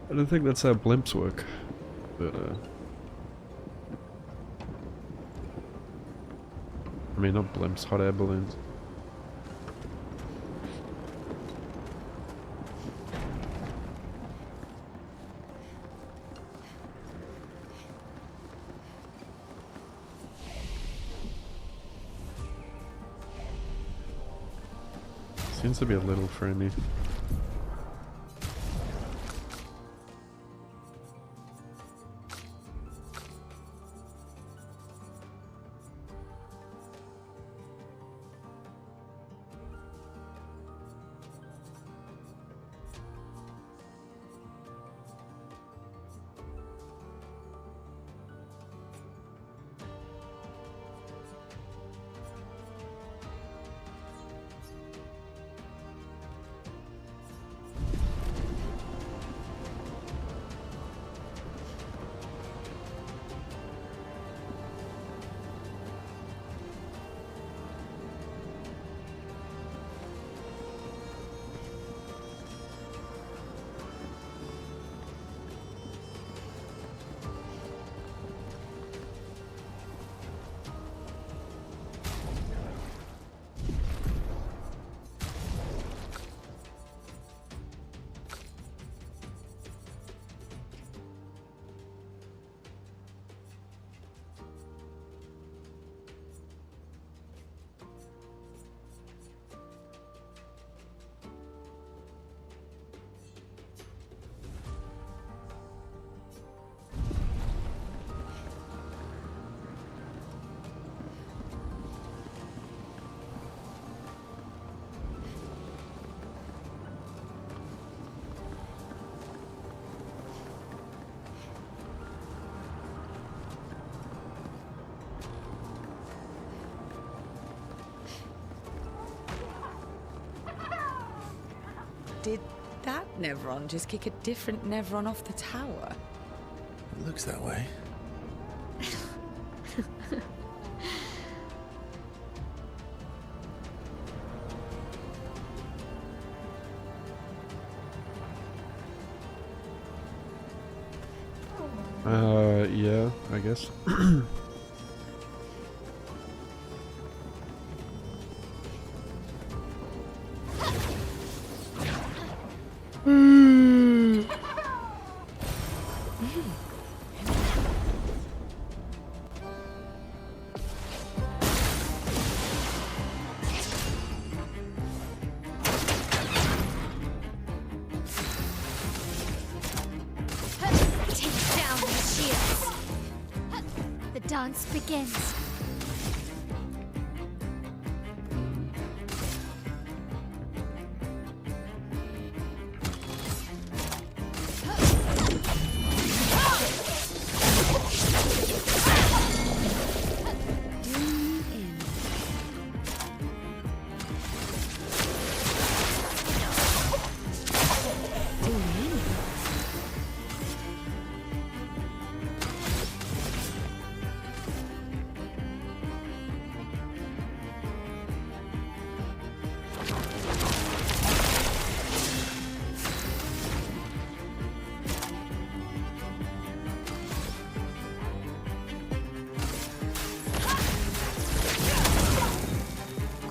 I don't think that's how blimps work. But, I mean, not blimps, hot air balloons. Seems to be a little friendly. Did that Nevron just kick a different Nevron off the tower? It looks that way. Yeah, I guess. Take down the shields. The dance begins.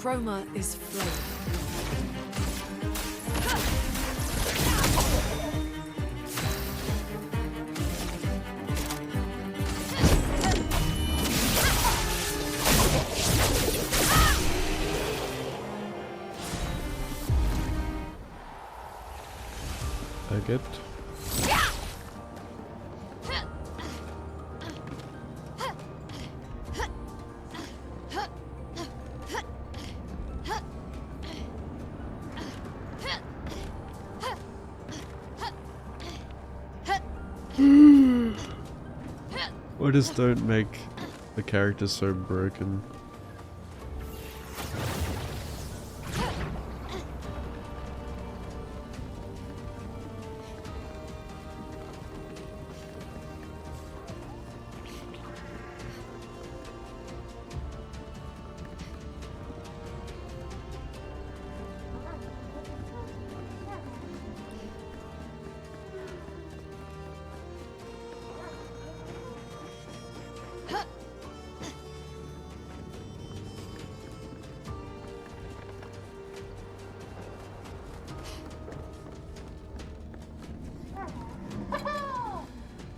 Chroma is flowing. I get. Or just don't make the characters so broken.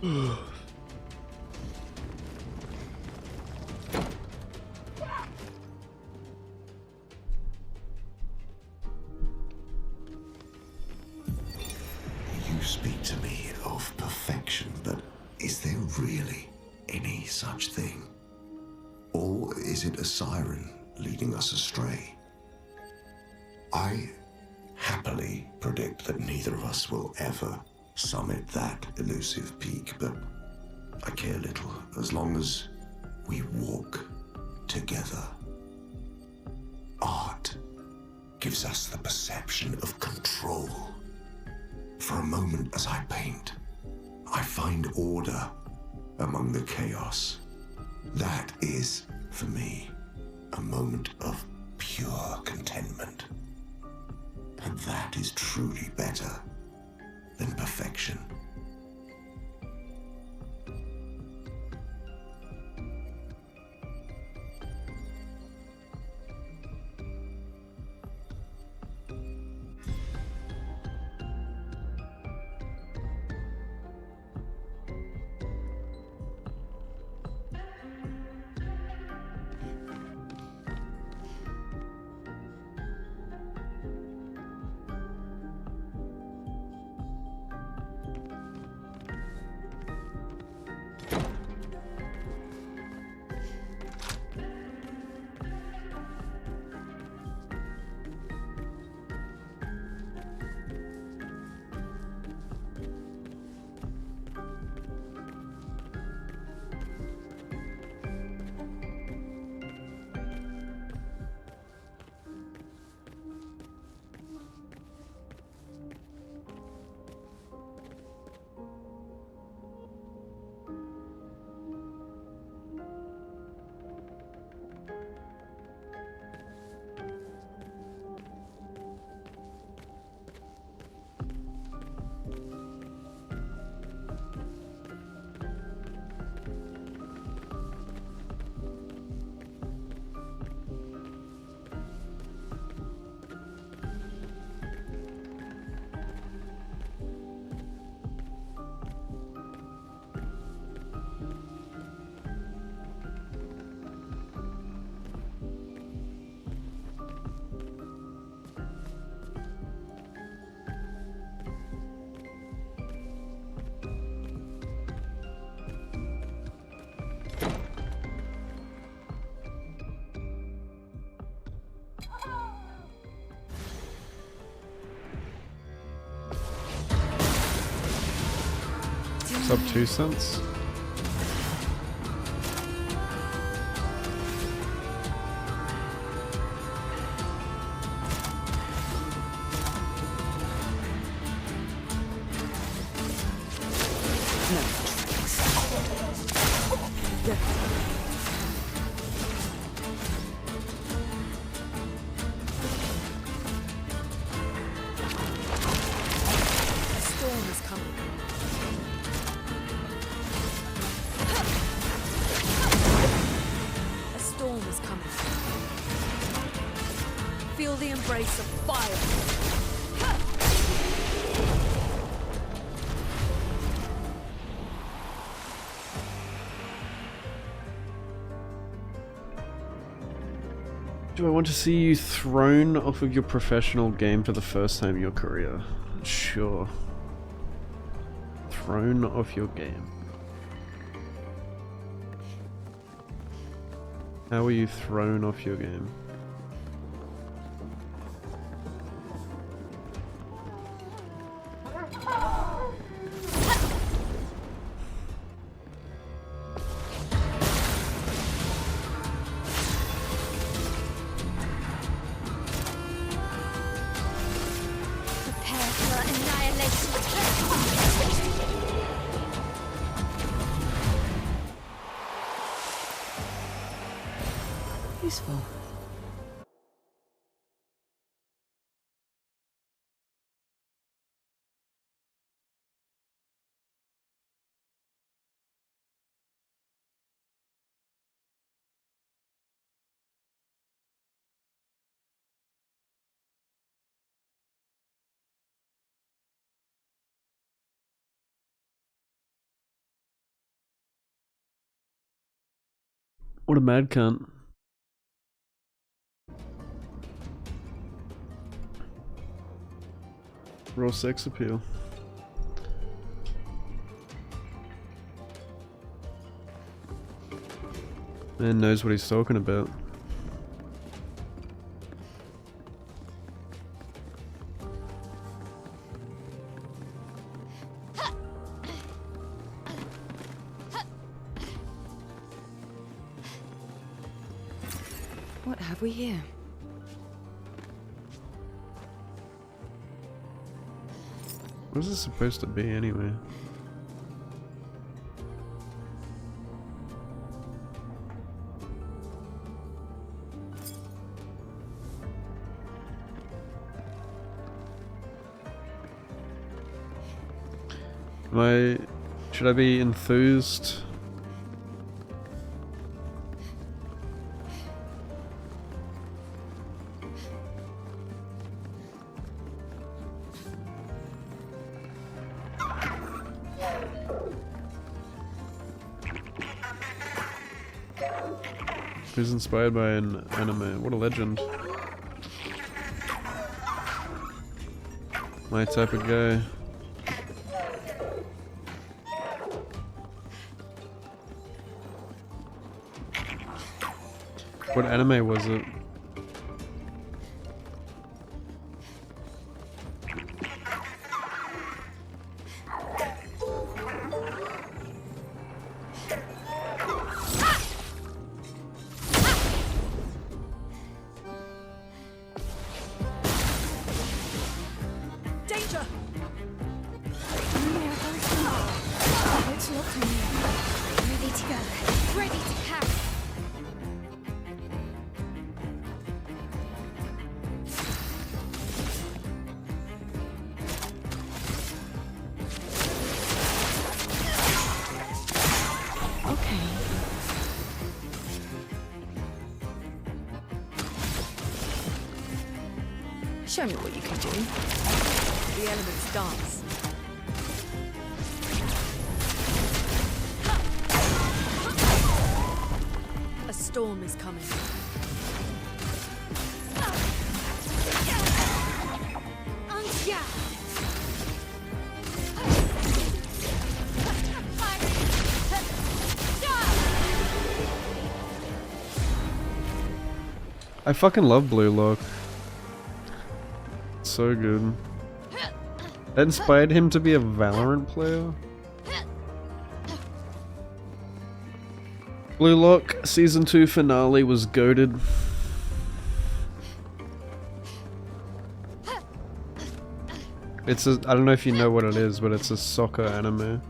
You speak to me of perfection, but is there really any such thing? Or is it a siren leading us astray? I happily predict that neither of us will ever summit that elusive peak, but I care little as long as we walk together. Art gives us the perception of control. For a moment as I paint, I find order among the chaos. That is, for me, a moment of pure contentment. And that is truly better than perfection. Sub 2 cents? Feel the embrace of fire. Do I want to see you thrown off of your professional game for the first time in your career? Sure. Thrown off your game. How were you thrown off your game? Prepare for annihilation. Useful. What a mad cunt. Raw sex appeal. Man knows what he's talking about. What have we here? What is this supposed to be anyway? Should I be enthused? Who's inspired by an anime? What a legend. My type of guy. What anime was it? Danger! It's locked on you. Ready to go. Ready to carry. Show me what you can do. The elements dance. A storm is coming. I fucking love Blue Lock. It's so good. That inspired him to be a Valorant player? Blue Lock Season 2 finale was goated. It's a, I don't know if you know what it is, but it's a soccer anime.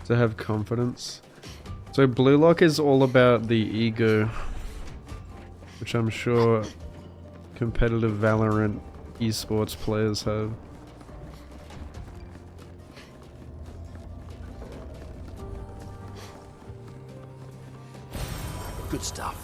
To have confidence. So Blue Lock is all about the ego, which I'm sure competitive Valorant esports players have. Good stuff.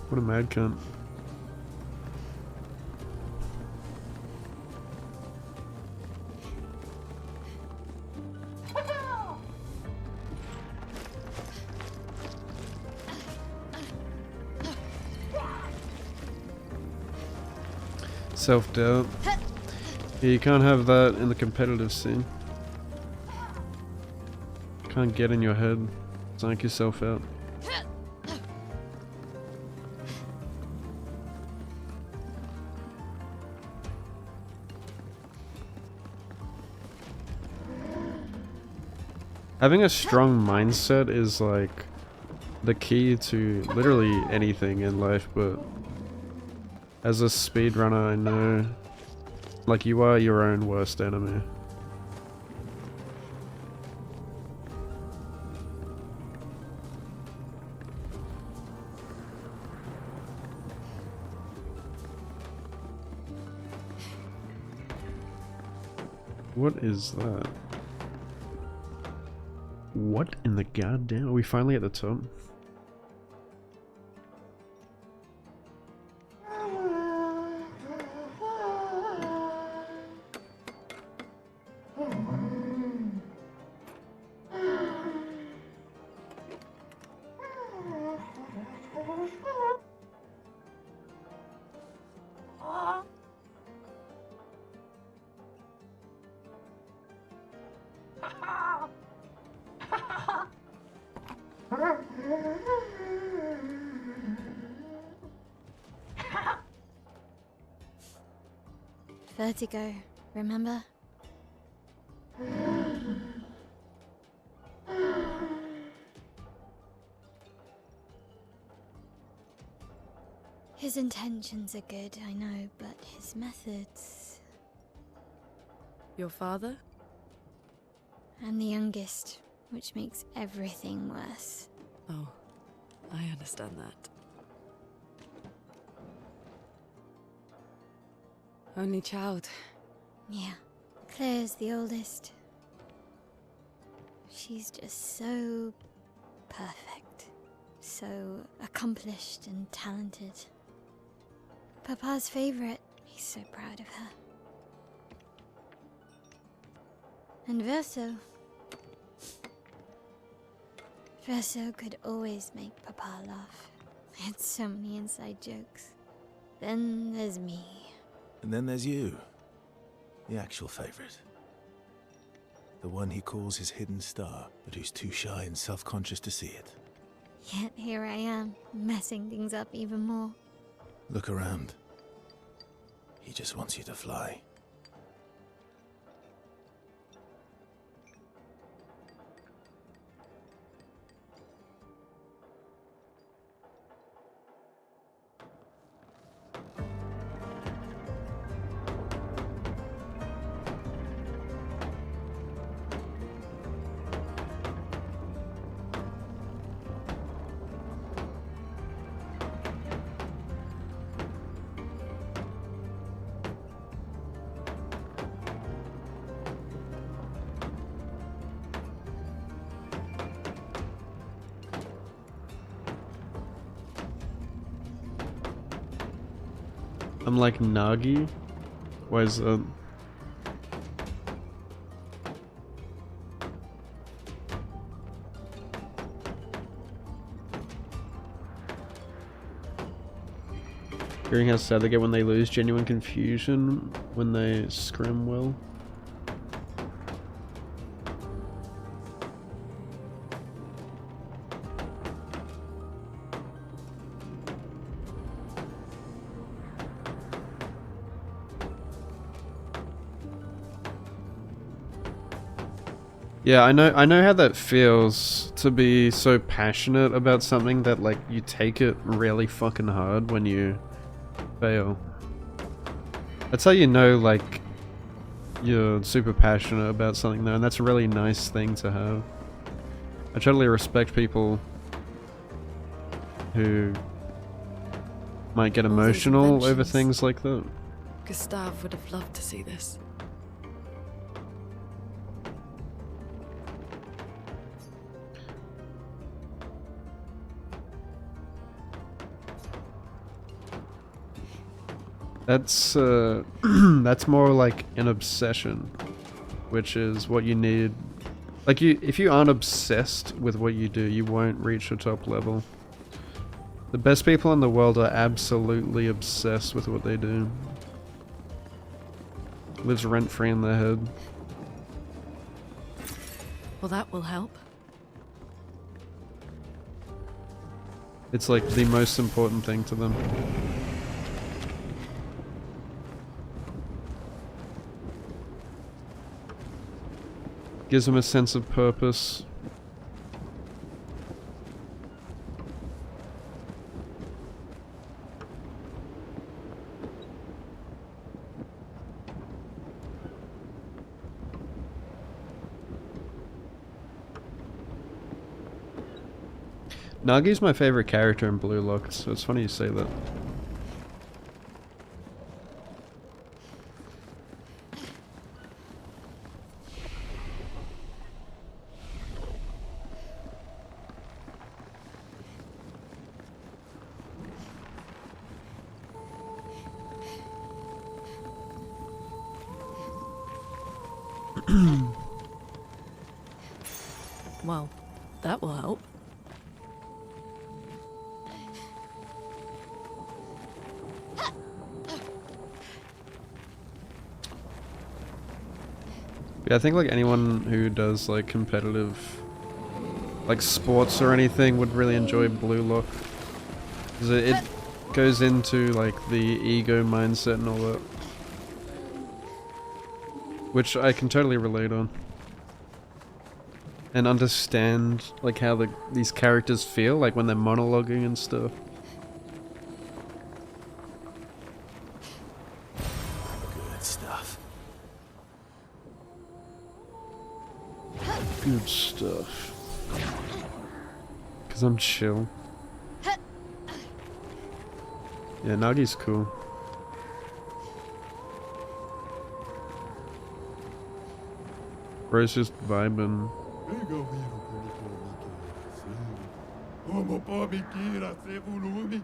What a mad cunt. Self-doubt. Yeah, you can't have that in the competitive scene. Can't get in your head. Psych yourself out. Having a strong mindset is like the key to literally anything in life, but as a speedrunner I know like you are your own worst enemy. What is that? What in the goddamn? Are we finally at the top? Vertigo, remember? His intentions are good, I know, but his methods... Your father? I'm the youngest, which makes everything worse. Oh, I understand that. Only child. Yeah, Claire's the oldest. She's just so perfect. So accomplished and talented. Papa's favorite. He's so proud of her. And Verso. Verso could always make Papa laugh. I had so many inside jokes. Then there's me. And then there's you. The actual favorite. The one he calls his hidden star, but who's too shy and self-conscious to see it. Yet here I am, messing things up even more. Look around. He just wants you to fly. I'm like Nagi? Why is that? Hearing how sad they get when they lose, genuine confusion when they scrim well. Yeah, I know how that feels to be so passionate about something that like you take it really fucking hard when you fail. That's how you know like you're super passionate about something though, and that's a really nice thing to have. I totally respect people who might get emotional over things like that. Gustav would have loved to see this. That's that's more like an obsession, which is what you need. Like if you aren't obsessed with what you do, you won't reach the top level. The best people in the world are absolutely obsessed with what they do. Lives rent-free in their head. Well, that will help. It's like the most important thing to them. Gives them a sense of purpose. Nagi's my favorite character in Blue Lock, so it's funny you say that. Well, that will help. Yeah, I think like anyone who does like competitive like sports or anything would really enjoy Blue Lock. 'Cause it goes into like the ego mindset and all that. Which I can totally relate on. And understand like how these characters feel like when they're monologuing and stuff. Good stuff. Good stuff. 'Cause I'm chill. Yeah, Nagi's cool. Bro's just vibing. Como pode tirar sem volume?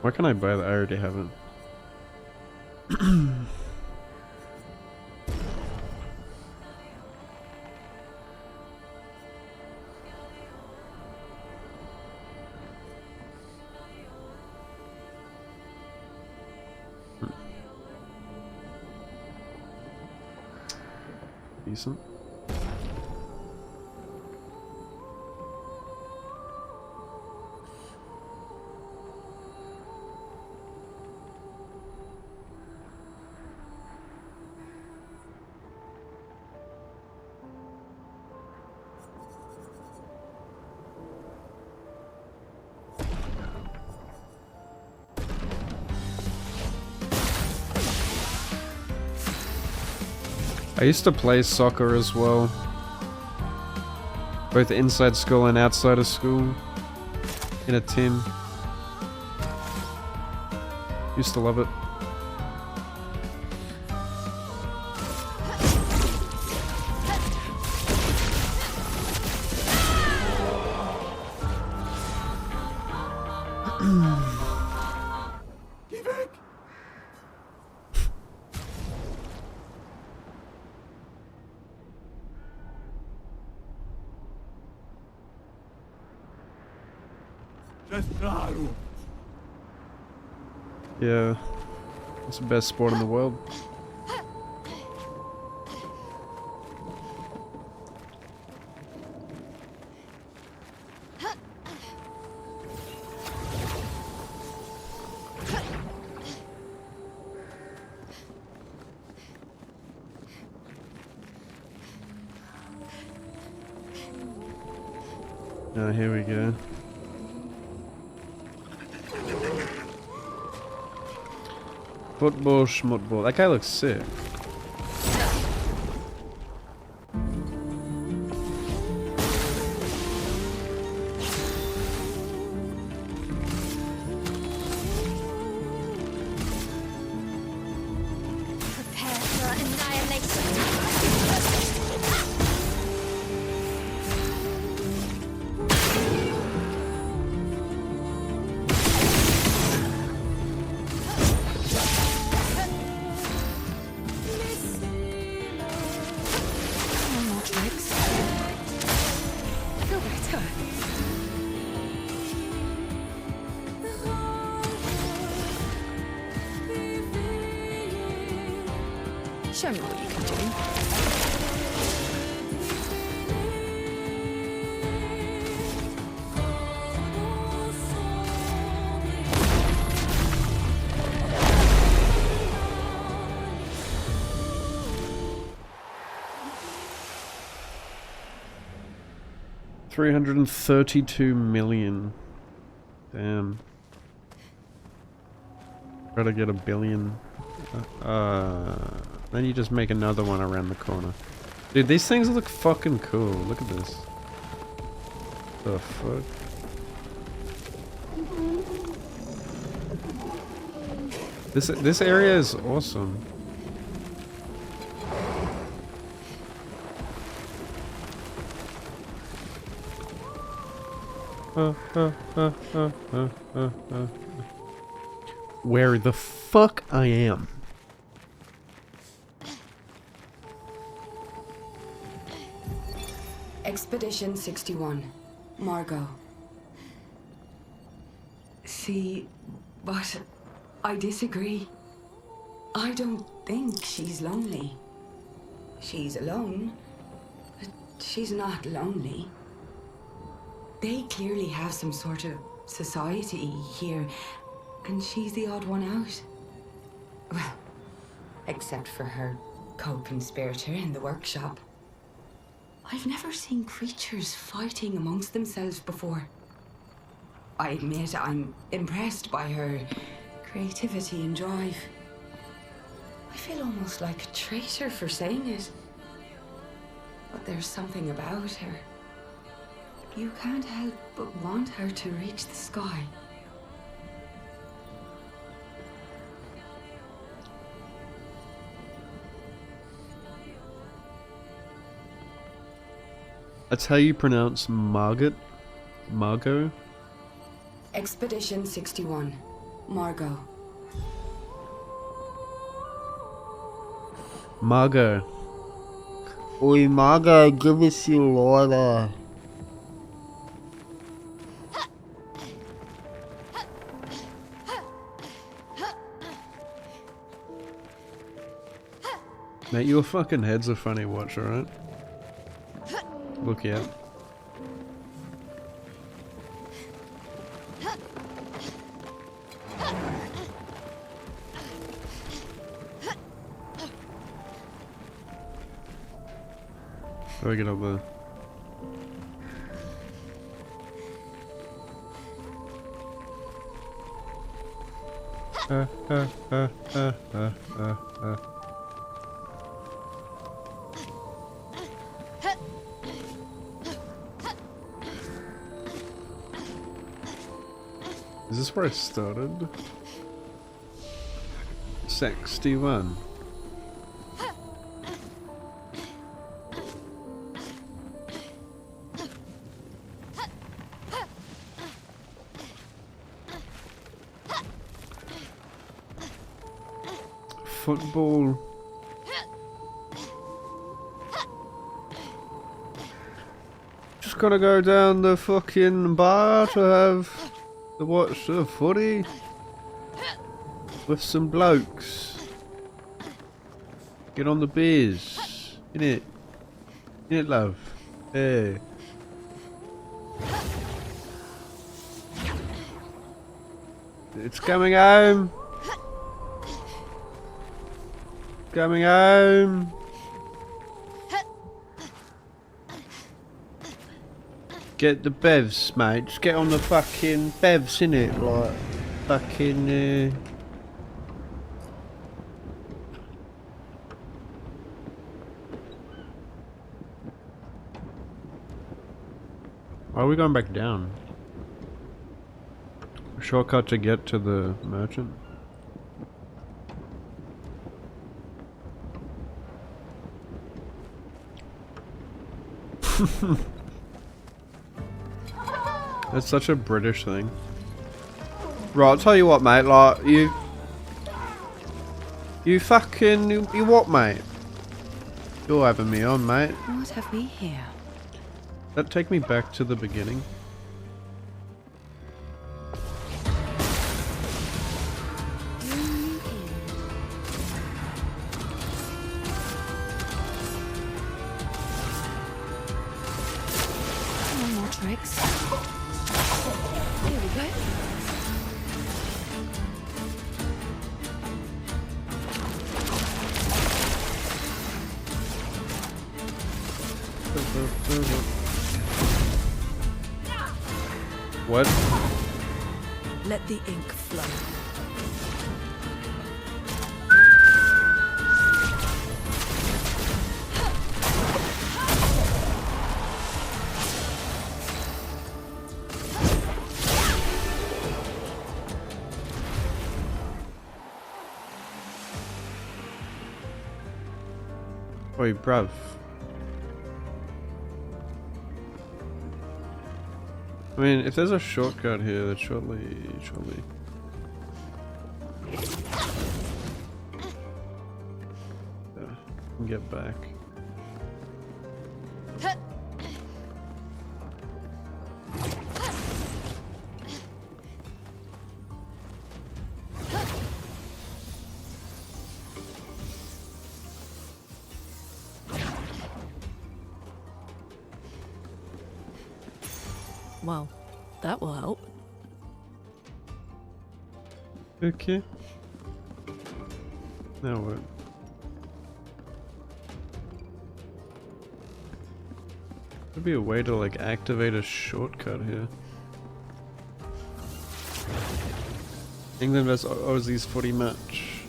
Why can't I buy that? I already have it. Decent. I used to play soccer as well, both inside school and outside of school, in a team. Used to love it. Yeah. It's the best sport in the world. Oh, here we go. Football, schmutball. That guy looks sick. Prepare for annihilation. 332 million. Damn. Try to get a billion. Then you just make another one around the corner. Dude, these things look fucking cool. Look at this. The fuck? This area is awesome. Where the fuck I am? Expedition 61, Margot. See, but I disagree. I don't think she's lonely. She's alone, but she's not lonely. They clearly have some sort of society here, and she's the odd one out. Well, except for her co-conspirator in the workshop. I've never seen creatures fighting amongst themselves before. I admit I'm impressed by her creativity and drive. I feel almost like a traitor for saying it. But there's something about her. You can't help but want her to reach the sky. That's how you pronounce Margot? Margot? Expedition 61, Margot. Margot. Oi, Margot, give us your order. Mate, your fucking head's a funny watch, alright? Look out. How do I get up there? Is this where I started? 61. Football. Just gotta go down the fucking bar to have To watch the footy with some blokes. Get on the beers. Innit? Innit, love? Hey. It's coming home. Coming home. Get the bevs, mate. Just get on the fucking bevs, innit? Like, fucking, Why are we going back down? Shortcut to get to the merchant? That's such a British thing. Right, I'll tell you what, mate, like, you fucking, you what, mate? You're having me on, mate. What have we here? That take me back to the beginning. No more tricks. Here we go. What? Let the ink flow. Oi, bruv. I mean, if there's a shortcut here, then surely. Yeah, I can get back. Well, that will help. Okay. Now what? There'd be a way to like activate a shortcut here. England vs Aussies footy match.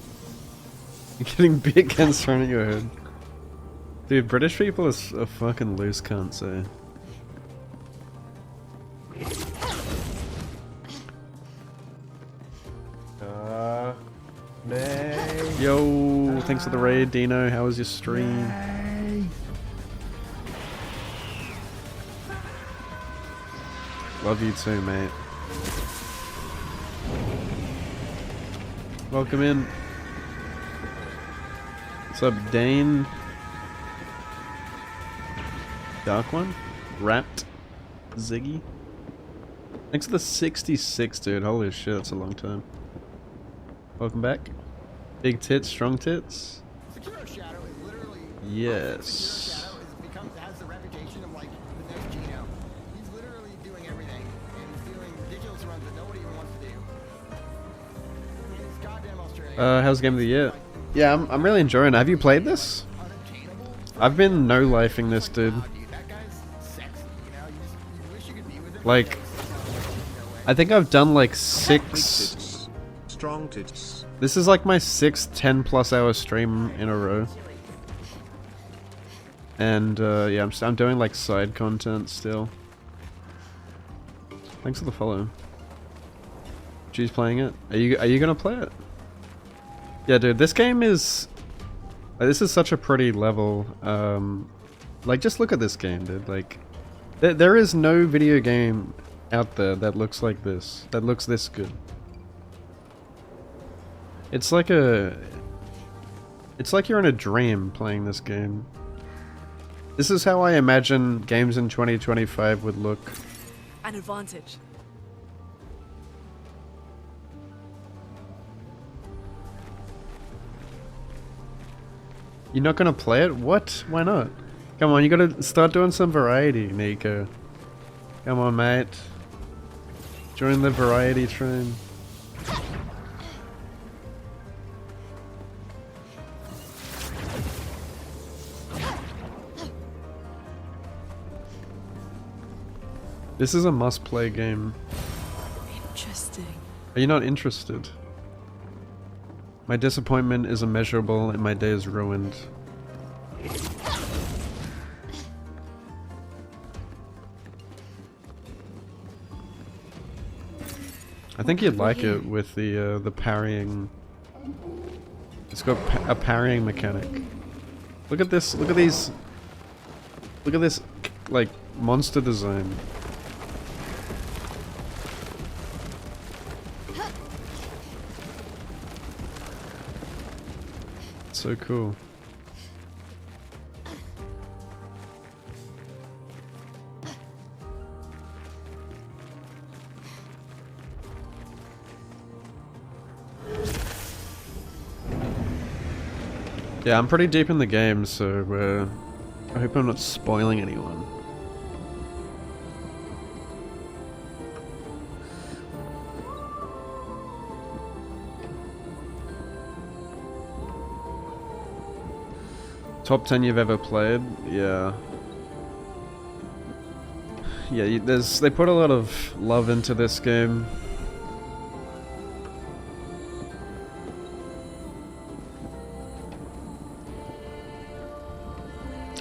You're getting big guns thrown at your head. Dude, British people are a fucking loose cunt, so. Yo, thanks for the raid, Dino. How was your stream? Love you too, mate. Welcome in. What's up, Dane? Dark one? Wrapped? Ziggy? Thanks for the 66, dude. Holy shit, that's a long time. Welcome back. Big tits, strong tits? Secure Shadow is literally... Yes. has the reputation of like the next Gino. He's literally doing everything, and he's doing ridiculous runs that nobody even wants to do. He's goddamn Australian. How's Game of the Year? Yeah, I'm really enjoying it. Have you played this? I've been no-lifing this, dude. Like, I think I've done like 6... Strong tits. This is like my 6th 10+ hour stream in a row. And yeah, I'm doing like side content still. Thanks for the follow. G's playing it. Are you gonna play it? Yeah, dude, this game is... this is such a pretty level. Like, just look at this game, dude. Like, there is no video game out there that looks like this. That looks this good. It's like you're in a dream playing this game. This is how I imagine games in 2025 would look. An advantage. You're not gonna play it? What? Why not? Come on, you gotta start doing some variety, Nico. Come on, mate. Join the variety train. This is a must-play game. Interesting. Are you not interested? My disappointment is immeasurable and my day is ruined. I think you'd like it with the parrying. It's got a parrying mechanic. Look at this, look at these. Look at this, like, monster design. So cool. Yeah, I'm pretty deep in the game, so I hope I'm not spoiling anyone. Top 10 you've ever played? Yeah. Yeah, they put a lot of love into this game.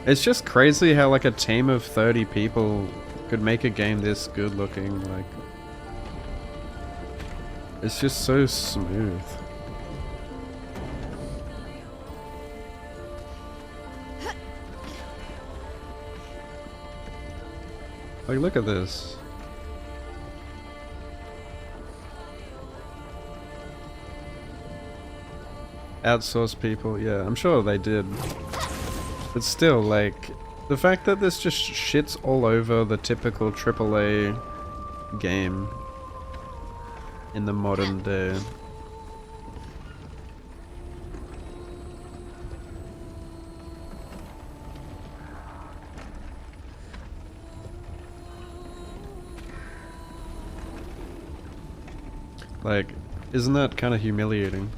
It's just crazy how like a team of 30 people could make a game this good looking, like... It's just so smooth. Like, look at this. Outsource people, yeah, I'm sure they did. But still, like, the fact that this just shits all over the typical AAA game in the modern day. Like, isn't that kind of humiliating?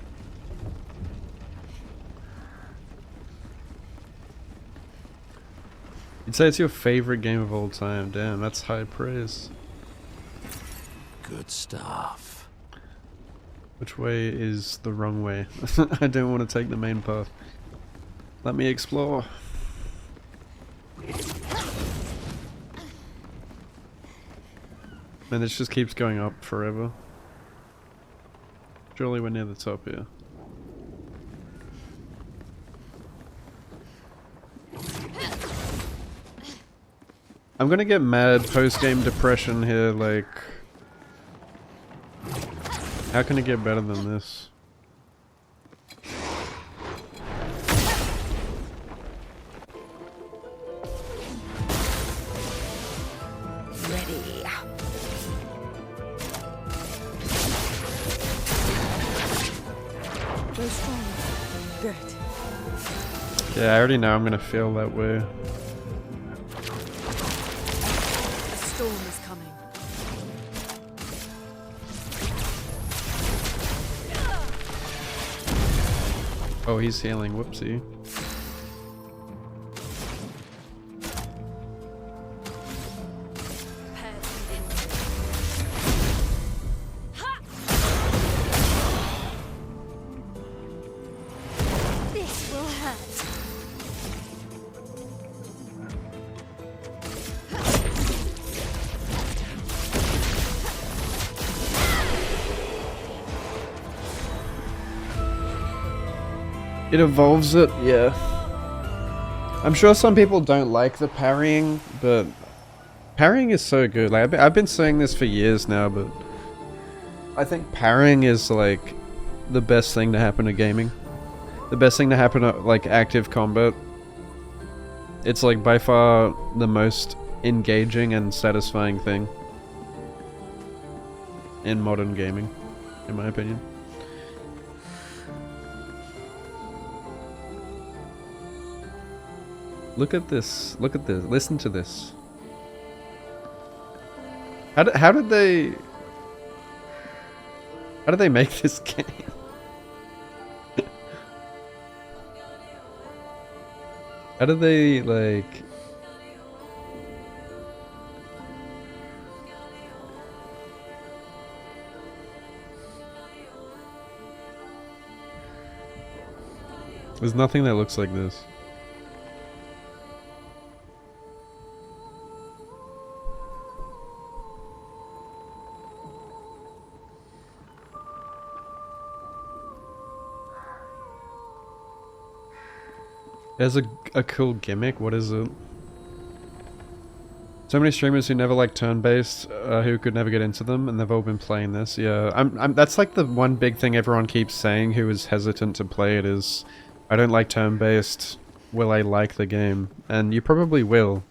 You'd say it's your favorite game of all time. Damn, that's high praise. Good stuff. Which way is the wrong way? I don't want to take the main path. Let me explore. Man, this just keeps going up forever. Surely we're near the top here. I'm gonna get mad post-game depression here, like... How can it get better than this? Ready. Go strong. Good. Yeah, I already know I'm gonna feel that way. A storm is coming. Oh, he's healing. Whoopsie. This will hurt. It evolves it, yeah. I'm sure some people don't like the parrying, but parrying is so good. Like, I've been saying this for years now, but I think parrying is like the best thing to happen to gaming. The best thing to happen to like active combat. It's like by far the most engaging and satisfying thing in modern gaming, in my opinion. Look at this. Look at this. Listen to this. How did they make this game? How did they like? There's nothing that looks like this. There's a cool gimmick. What is it? So many streamers who never like turn-based, who could never get into them, and they've all been playing this. Yeah, that's like the one big thing everyone keeps saying who is hesitant to play it is, I don't like turn-based, will I like the game? And you probably will,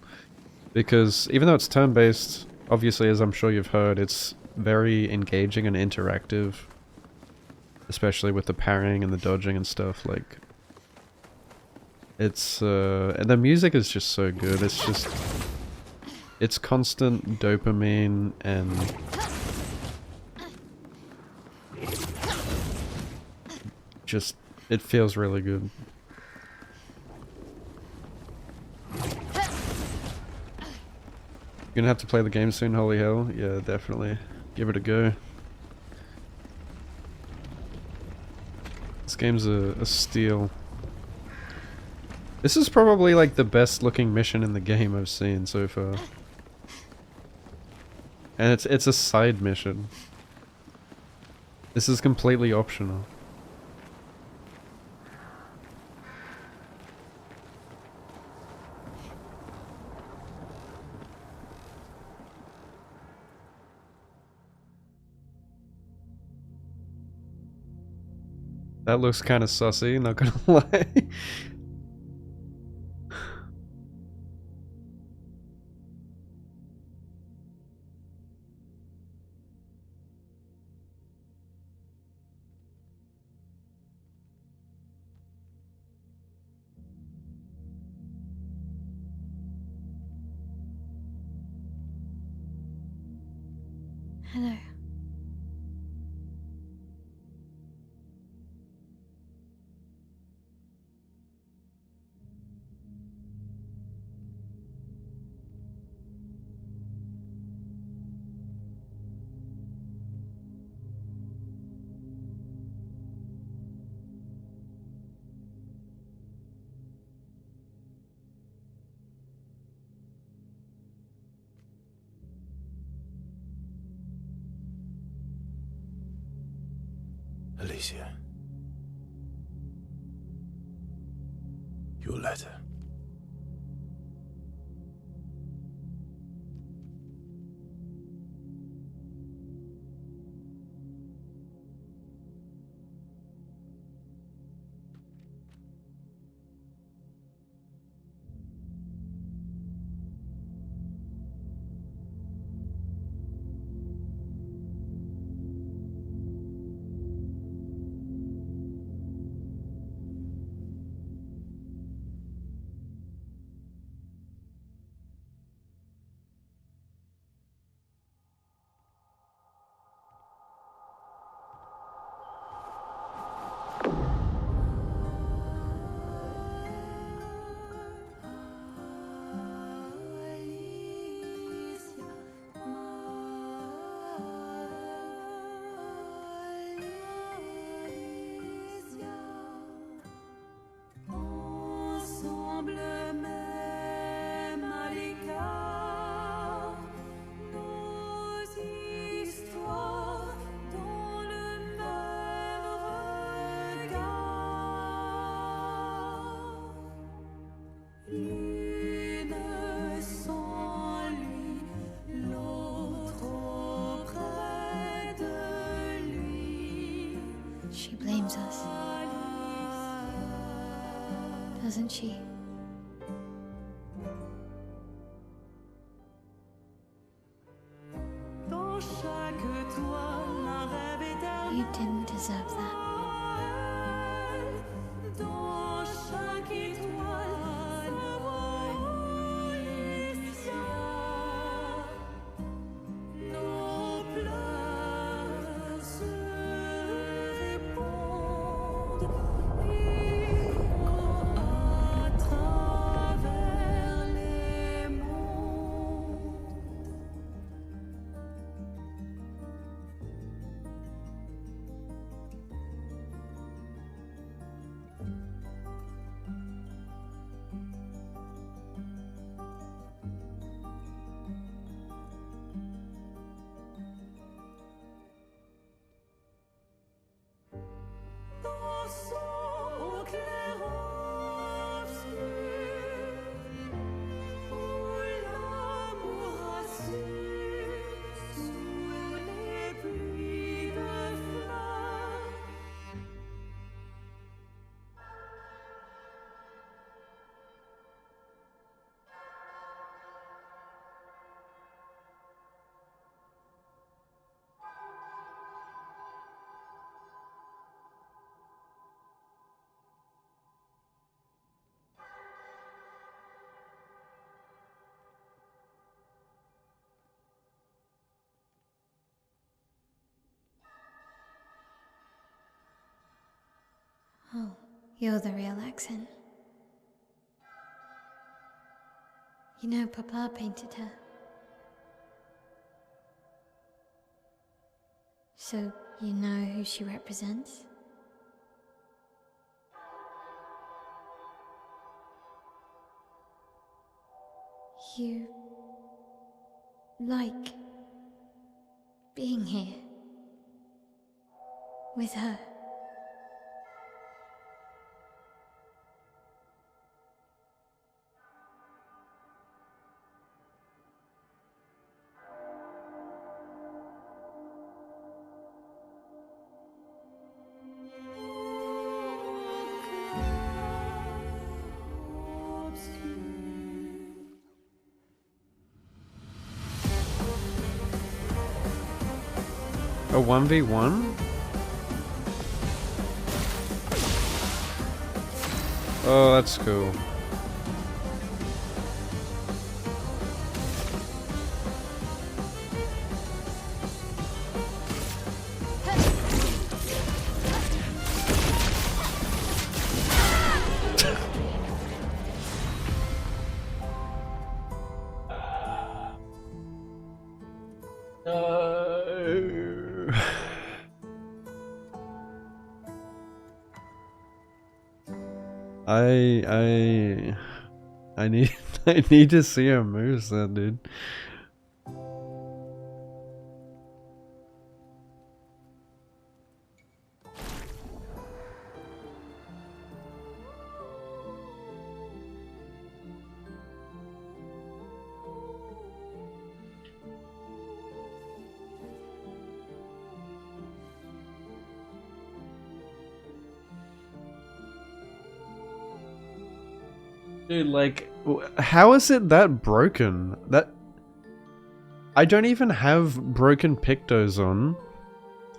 because even though it's turn-based, obviously, as I'm sure you've heard, it's very engaging and interactive, especially with the parrying and the dodging and stuff. Like, it's and the music is just so good. It's constant dopamine and just, it feels really good. You're gonna have to play the game soon, holy hell. Yeah, definitely. Give it a go. This game's a steal. This is probably like the best looking mission in the game I've seen so far. And it's a side mission. This is completely optional. That looks kind of sussy, not gonna lie. Hello. Alicia. Your letter. She blames us. Doesn't she? You didn't deserve that. Oh, you're the real accent. You know, Papa painted her. So, you know who she represents? You like being here with her. A 1v1? Oh, that's cool. I need I need to see her moveset, dude. Dude, like, how is it that broken? I don't even have broken pictos on.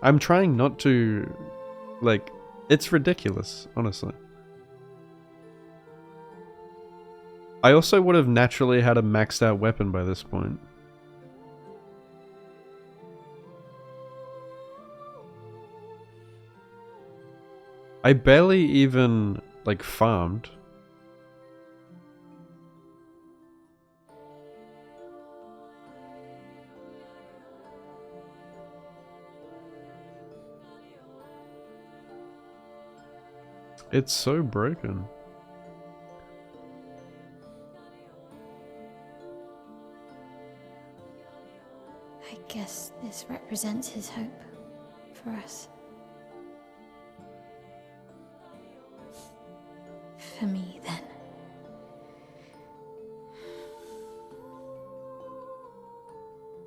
I'm trying not to, like, it's ridiculous, honestly. I also would have naturally had a maxed out weapon by this point. I barely even, like, farmed. It's so broken. I guess this represents his hope for us. For me, then.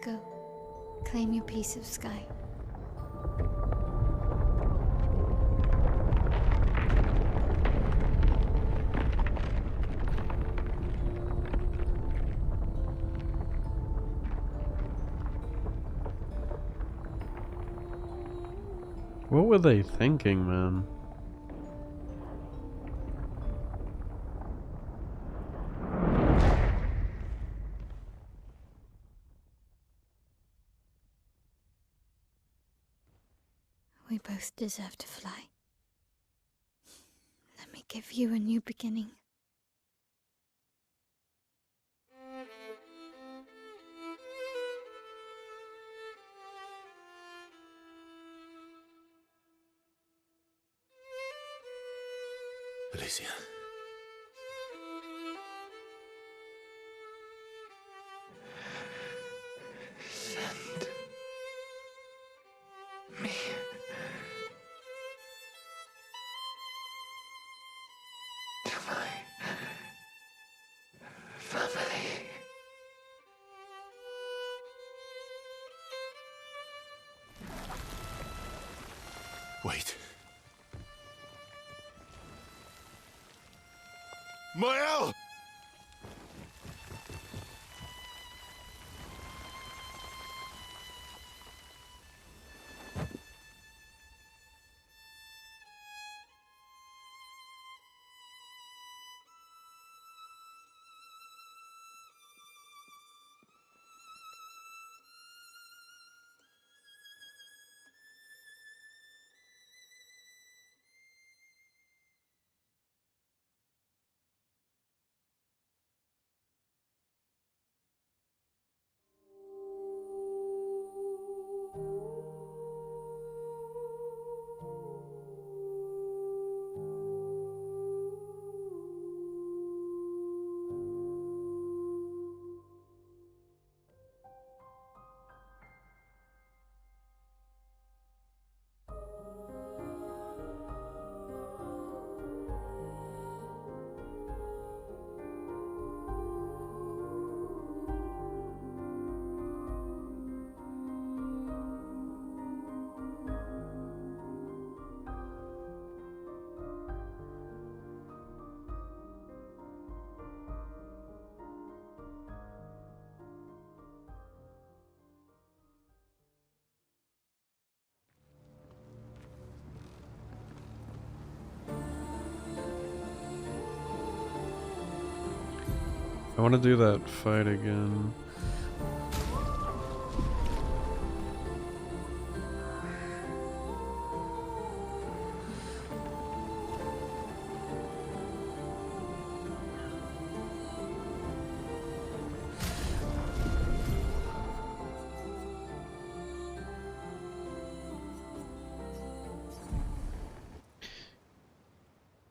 Go. Claim your piece of sky. What were they thinking, man? We both deserve to fly. Let me give you a new beginning. Alicia. Send me to my family. Wait. Mael! I want to do that fight again.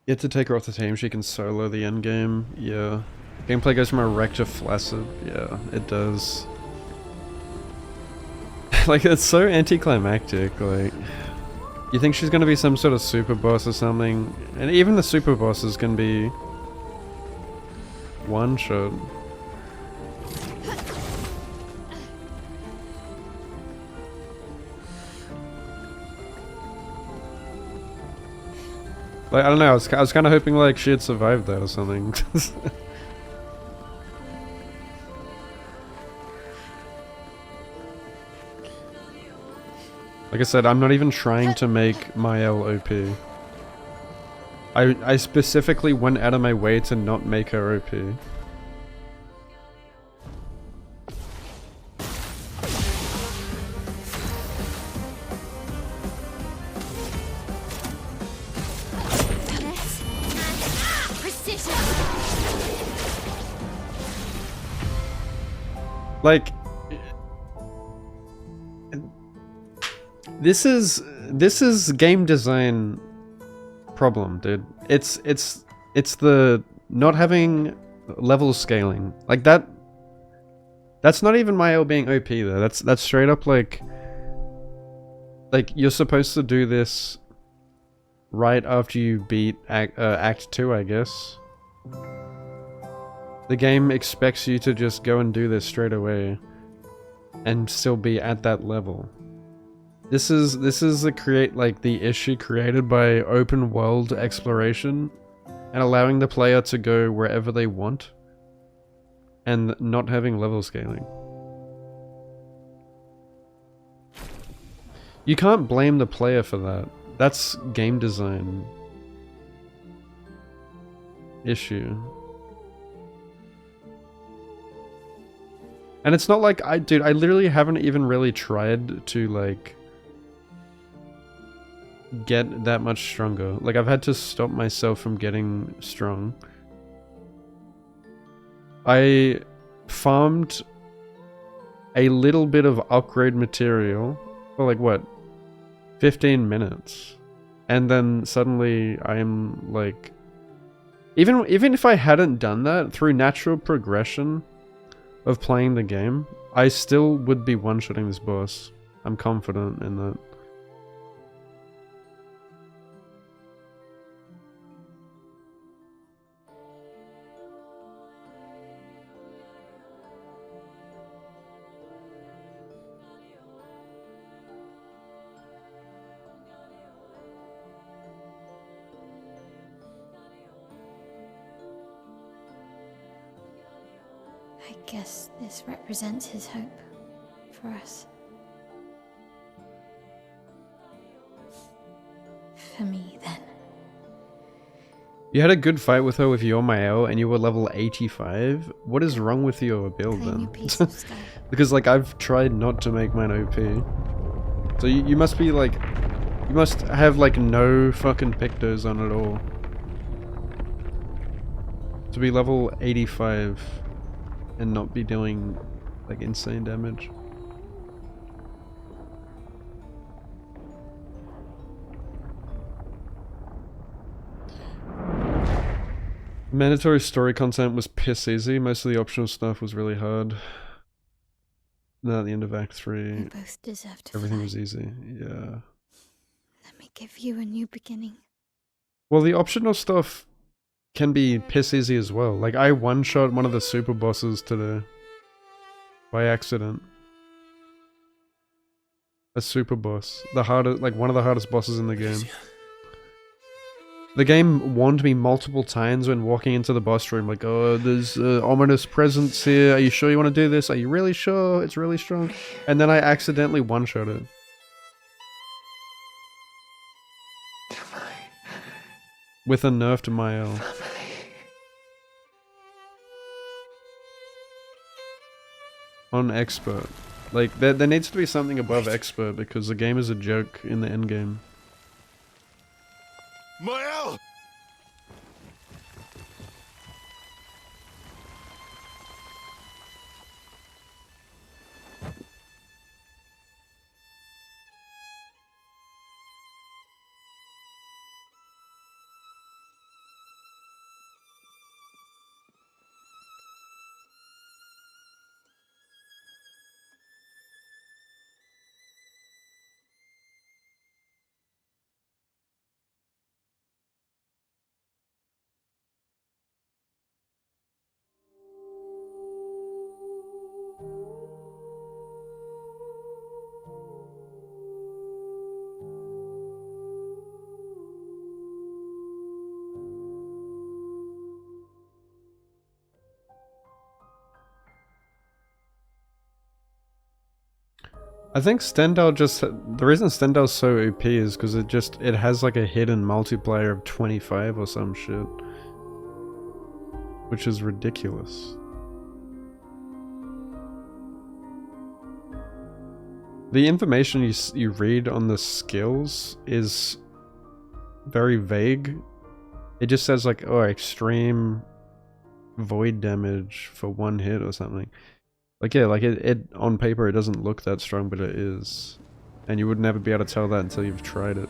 You have to take her off the team, she can solo the endgame, yeah. Gameplay goes from erect to flaccid, yeah, it does. Like, it's so anticlimactic, like... You think she's gonna be some sort of super boss or something, and even the super bosses can be... one-shot. Like, I don't know, I was kind of hoping like she had survived that or something. Like I said, I'm not even trying to make Mael OP. I specifically went out of my way to not make her OP. Like, this is game design problem, dude. It's the not having level scaling. Like that's not even Mael being OP though. That's straight up like you're supposed to do this right after you beat Act 2, I guess. The game expects you to just go and do this straight away and still be at that level. This is the issue created by open world exploration and allowing the player to go wherever they want and not having level scaling. You can't blame the player for that. That's game design issue. And it's not like I literally haven't even really tried to like get that much stronger. Like I've had to stop myself from getting strong. I farmed a little bit of upgrade material for like what, 15 minutes, and then suddenly I am like, even if I hadn't done that through natural progression of playing the game, I still would be one-shotting this boss. I'm confident in that. I guess this represents his hope for us. For me, then. You had a good fight with her with your Mael and you were level 85? What is wrong with your build then? Because like I've tried not to make mine OP. So you must be like, you must have like no fucking pictos on at all. To be level 85 and not be doing like insane damage. Mandatory story content was piss easy. Most of the optional stuff was really hard. Now at the end of Act 3, We both deserve to everything fly. was easy. Yeah. Let me give you a new beginning. Well, the optional stuff can be piss easy as well. Like I one-shot one of the super bosses today by accident. A super boss, the hardest, like one of the hardest bosses in the game. The game warned me multiple times when walking into the boss room, like, oh, there's ominous presence here. Are you sure you want to do this? Are you really sure? It's really strong. And then I accidentally one-shot it. With a nerfed Mael. on expert. Like, there needs to be something above expert because the game is a joke in the endgame. Mael! I think Stendhal just, the reason Stendhal's so OP is because it has like a hidden multiplayer of 25 or some shit. Which is ridiculous. The information you read on the skills is very vague. It just says like, oh, extreme void damage for 1 hit or something. Like, yeah, like it on paper it doesn't look that strong, but it is. And you would never be able to tell that until you've tried it.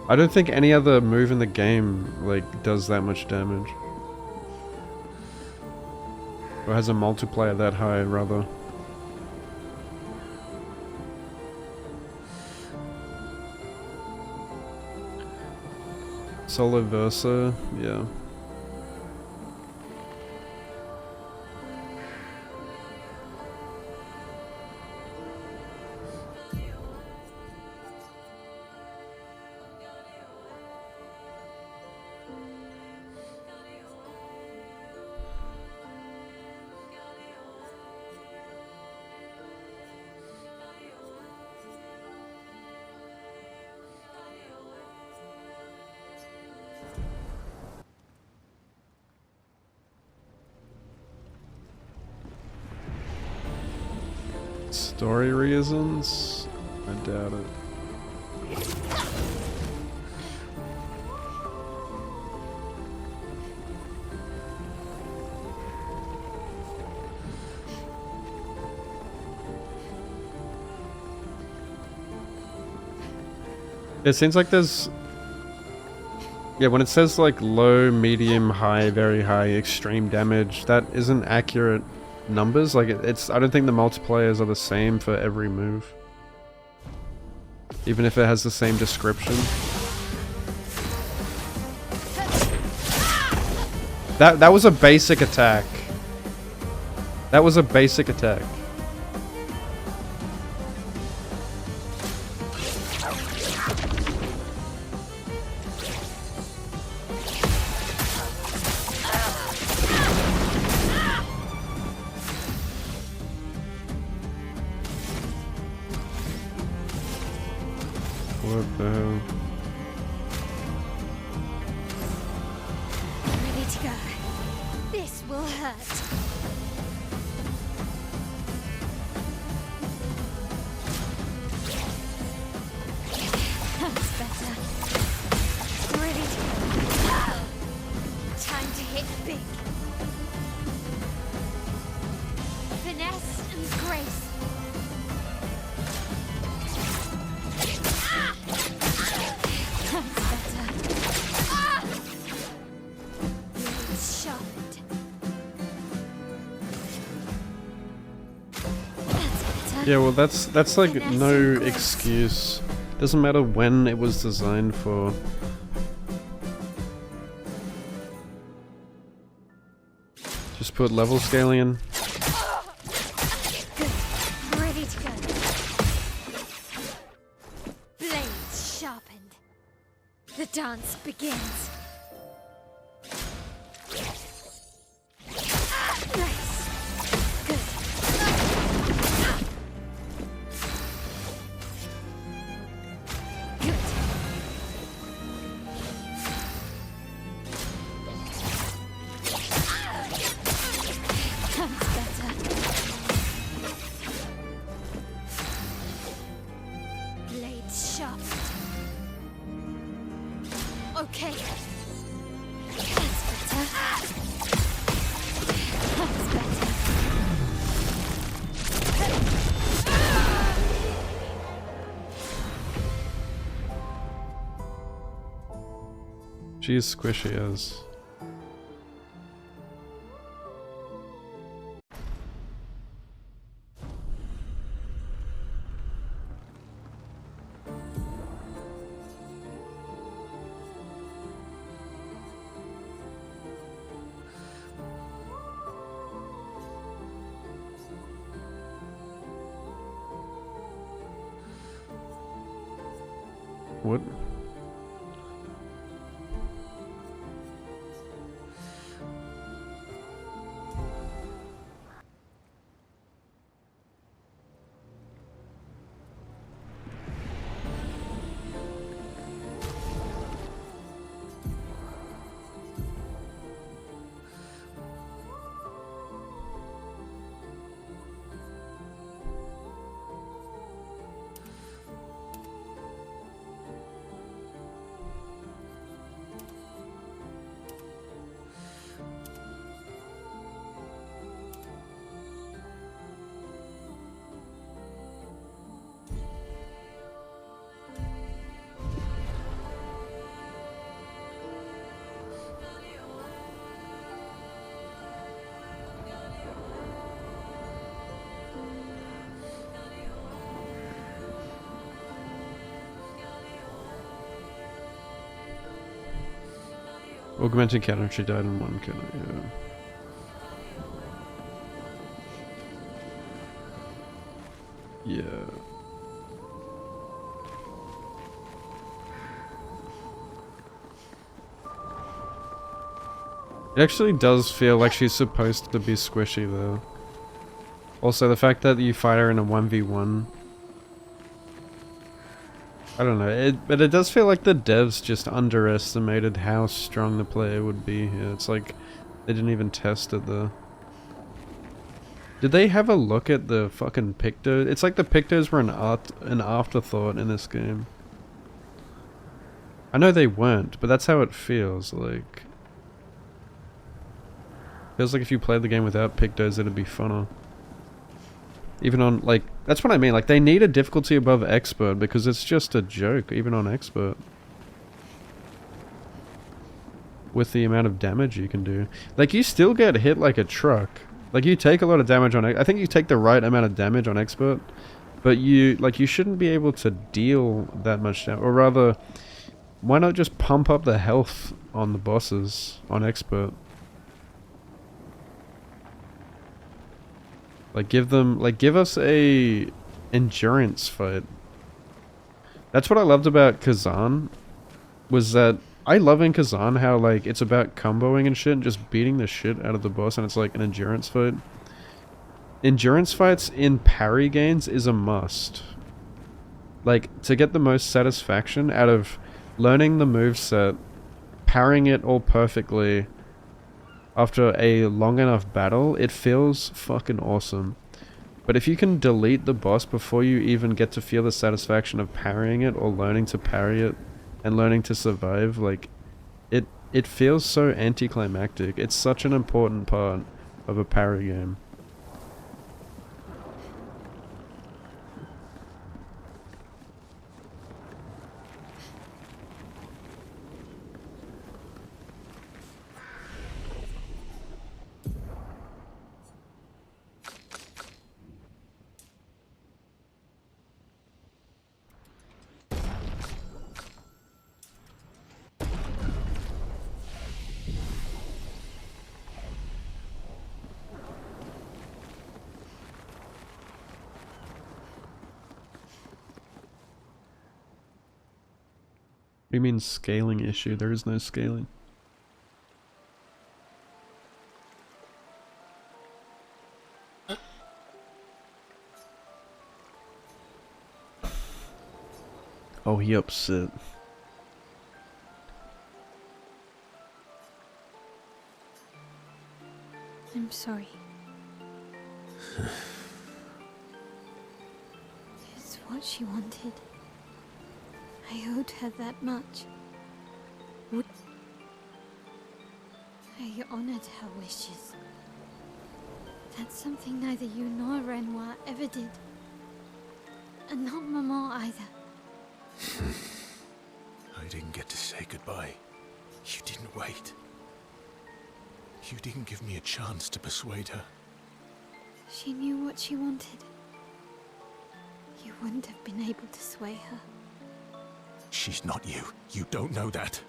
I don't think any other move in the game, like, does that much damage. Or has a multiplier that high, rather. Solo Versa, yeah. Story reasons? I doubt it. It seems like there's... Yeah, when it says like low, medium, high, very high, extreme damage, that isn't accurate numbers. Like it's I don't think the multipliers are the same for every move, even if it has the same description. That was a basic attack. That was a basic attack. What the hell? Ready to go. This will hurt. That's better. Ready to go. Time to hit big. Finesse and grace. Yeah, well that's like no excuse. Doesn't matter when it was designed for. Just put level scaling in. Good. Ready to go. Blades sharpened. The dance begins. Nice. Good. She's squishy as. What? Augmented cannon, she died in one cannon, yeah. Yeah. It actually does feel like she's supposed to be squishy though. Also, the fact that you fight her in a 1v1. I don't know, but it does feel like the devs just underestimated how strong the player would be. Yeah, it's like they didn't even test it though. Did they have a look at the fucking pictos? It's like the pictos were an afterthought in this game. I know they weren't, but that's how it feels like. Feels like if you played the game without pictos, it'd be funner. Even on, like, that's what I mean, like, they need a difficulty above expert because it's just a joke, even on expert. With the amount of damage you can do. Like, you still get hit like a truck. Like, you take a lot of damage on, I think you take the right amount of damage on expert, but you shouldn't be able to deal that much damage. Or rather, why not just pump up the health on the bosses on expert? Like, give us a endurance fight. That's what I loved about Kazan, was that I love in Kazan how, like, it's about comboing and shit and just beating the shit out of the boss, and it's like an endurance fight. Endurance fights in parry games is a must. Like, to get the most satisfaction out of learning the moveset, parrying it all perfectly, after a long enough battle, it feels fucking awesome. But if you can delete the boss before you even get to feel the satisfaction of parrying it or learning to parry it and learning to survive, like, it feels so anticlimactic. It's such an important part of a parry game. What do you mean scaling issue? There is no scaling. Oh, he upset. I'm sorry. It's what she wanted. I owed her that much. I honored her wishes. That's something neither you nor Renoir ever did. And not Maman either. I didn't get to say goodbye. You didn't wait. You didn't give me a chance to persuade her. She knew what she wanted. You wouldn't have been able to sway her. She's not you. You don't know that.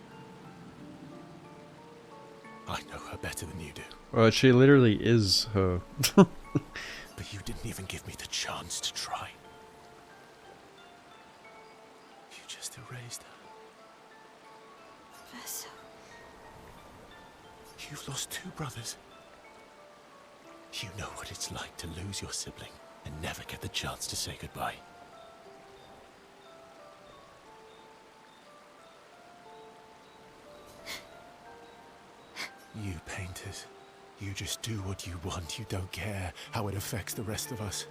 I know her better than you do. Well, she literally is her. But you didn't even give me the chance to try. You just erased her. Verso. You've lost 2 brothers. You know what it's like to lose your sibling and never get the chance to say goodbye. You painters, you just do what you want. You don't care how it affects the rest of us.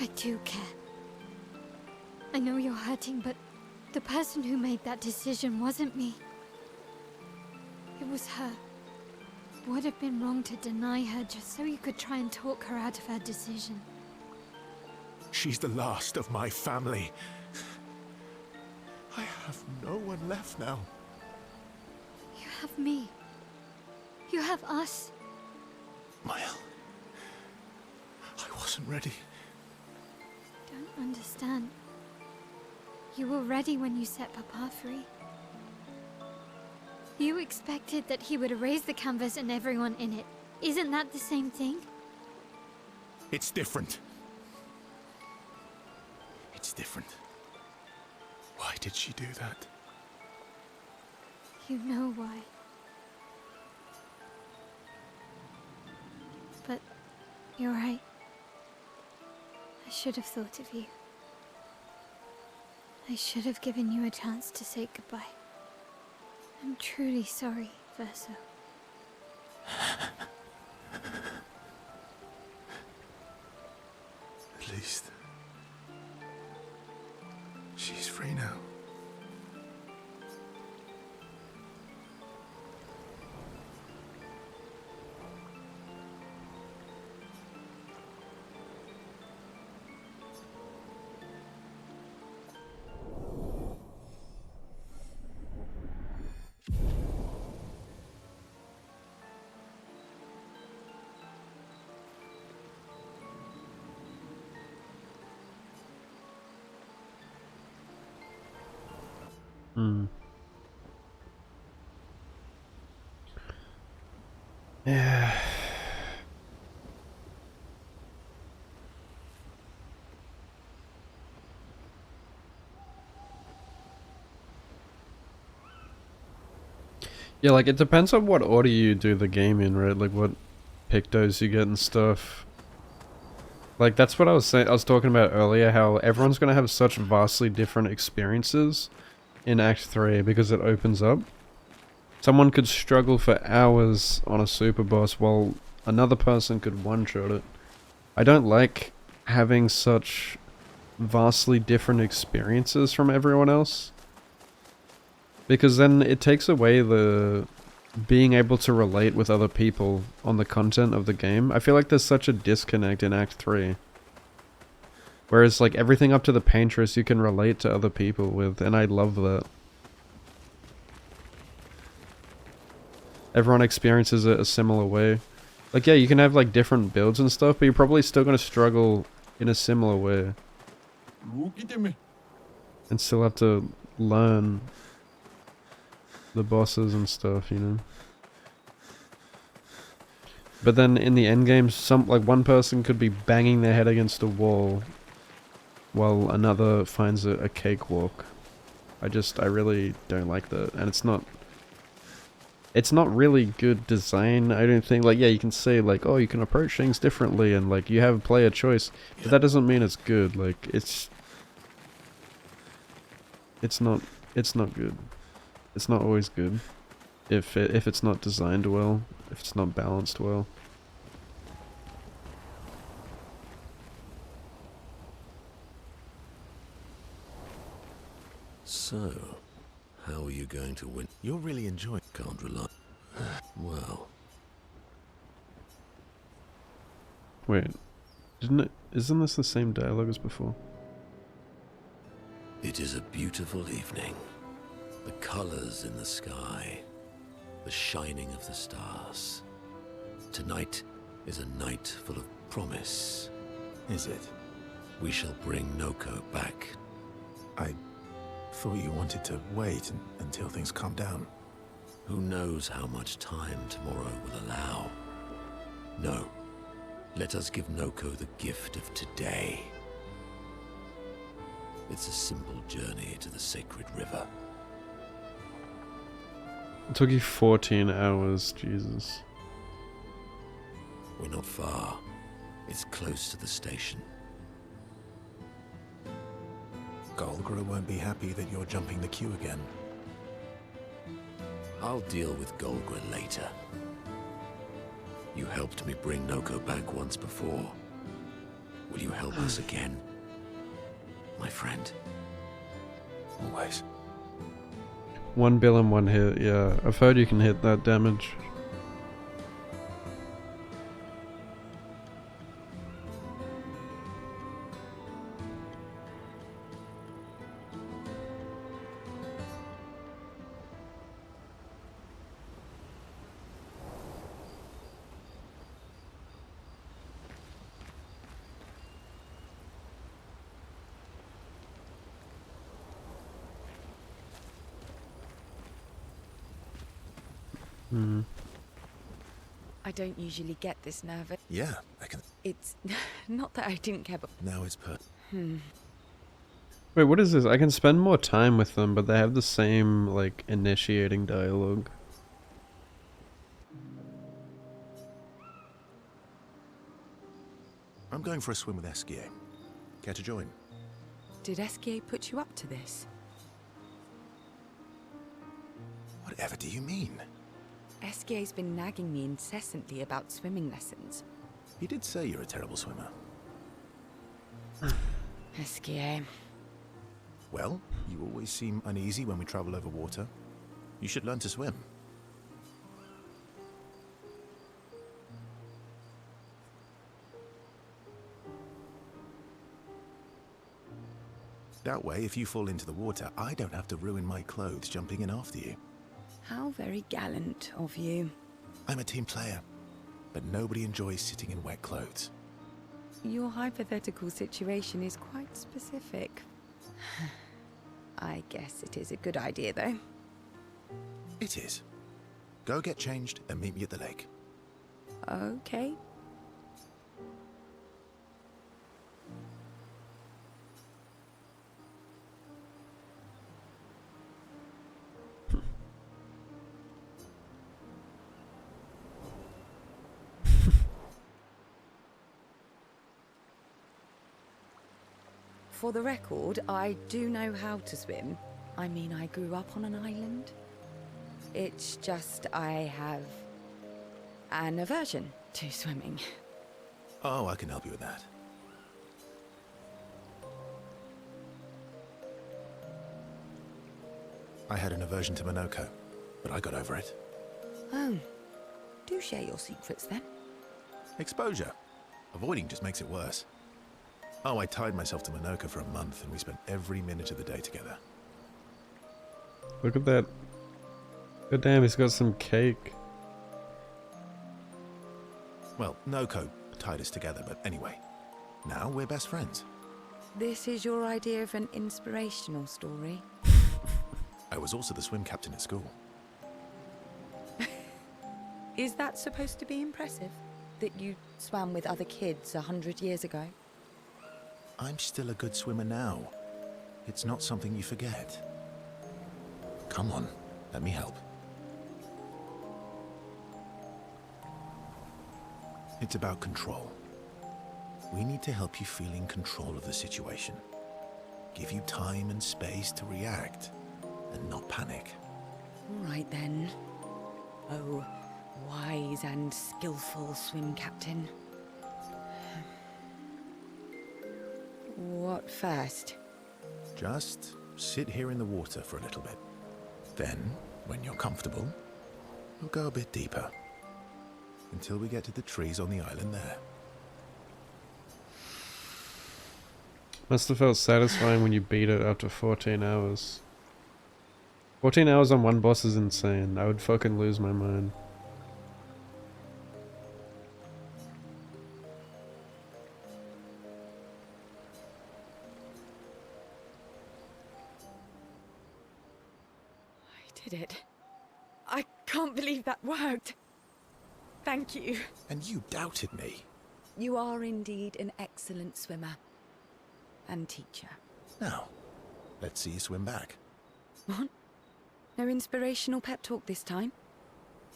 I do care. I know you're hurting, but the person who made that decision wasn't me. It was her. It would have been wrong to deny her just so you could try and talk her out of her decision. She's the last of my family. I have no one left now. You have me. You have us. Mile, I wasn't ready. Don't understand. You were ready when you set Papa free. You expected that he would erase the canvas and everyone in it. Isn't that the same thing? It's different. It's different. Why did she do that? You know why. But you're right. I should have thought of you. I should have given you a chance to say goodbye. I'm truly sorry, Verso. At least she's free now. Yeah. Yeah, like, it depends on what order you do the game in, right? Like, what pictos you get and stuff. Like, that's what I was saying. I was talking about earlier, how everyone's gonna have such vastly different experiences in Act 3 because it opens up. Someone could struggle for hours on a super boss while another person could one-shot it. I don't like having such vastly different experiences from everyone else. Because then it takes away the being able to relate with other people on the content of the game. I feel like there's such a disconnect in Act 3. Whereas, like, everything up to the paintress you can relate to other people with, and I love that. Everyone experiences it a similar way. Like, yeah, you can have, like, different builds and stuff, but you're probably still gonna struggle in a similar way. And still have to learn the bosses and stuff, you know. But then in the end game, one person could be banging their head against a wall while another finds a cakewalk. I really don't like that, and it's not really good design, I don't think. Like, yeah, you can say, like, oh, you can approach things differently, and, like, you have player choice, but that doesn't mean it's good. Like, it's not good. It's not always good if it's not designed well, if it's not balanced well. So, how are you going to win? You're really enjoying. Can't rely. Well. Wait, isn't this the same dialogue as before? It is a beautiful evening. The colors in the sky, the shining of the stars. Tonight is a night full of promise. Is it? We shall bring Noko back. I thought you wanted to wait until things calm down. Who knows how much time tomorrow will allow? No. Let us give Noko the gift of today. It's a simple journey to the sacred river. It took you 14 hours, Jesus. We're not far. It's close to the station. Golgra won't be happy that you're jumping the queue again. I'll deal with Golgra later. You helped me bring Noko back once before. Will you help us again? My friend. Always. 1 bill and 1 hit, yeah. I've heard you can hit that damage. I don't usually get this nervous. Yeah, I can. It's not that I didn't care, but Now it's Wait, what is this? I can spend more time with them, but they have the same, like, initiating dialogue. I'm going for a swim with Esquier. Care to join? Did Esquier put you up to this? Whatever do you mean? Esquier's been nagging me incessantly about swimming lessons. He did say you're a terrible swimmer. Esquier. Well, you always seem uneasy when we travel over water. You should learn to swim. That way, if you fall into the water, I don't have to ruin my clothes jumping in after you. How very gallant of you. I'm a team player, but nobody enjoys sitting in wet clothes. Your hypothetical situation is quite specific. I guess it is a good idea, though. It is. Go get changed and meet me at the lake. Okay. For the record, I do know how to swim. I mean, I grew up on an island. It's just I have an aversion to swimming. Oh, I can help you with that. I had an aversion to Monoko, but I got over it. Oh, do share your secrets then. Exposure. Avoiding just makes it worse. Oh, I tied myself to Monoko for a month and we spent every minute of the day together. Look at that. God damn, he's got some cake. Well, Noko tied us together, but anyway. Now we're best friends. This is your idea of an inspirational story? I was also the swim captain at school. Is that supposed to be impressive? That you swam with other kids 100 years ago? I'm still a good swimmer now. It's not something you forget. Come on, let me help. It's about control. We need to help you feel in control of the situation. Give you time and space to react, and not panic. All right then. Oh, wise and skillful swim captain. What first? Just sit here in the water for a little bit. Then, when you're comfortable, we'll go a bit deeper. Until we get to the trees on the island there. Must have felt satisfying when you beat it after 14 hours. 14 hours on one boss is insane. I would fucking lose my mind. I did it. I can't believe that worked. Thank you. And you doubted me. You are indeed an excellent swimmer. And teacher. Now, let's see you swim back. What? No inspirational pep talk this time?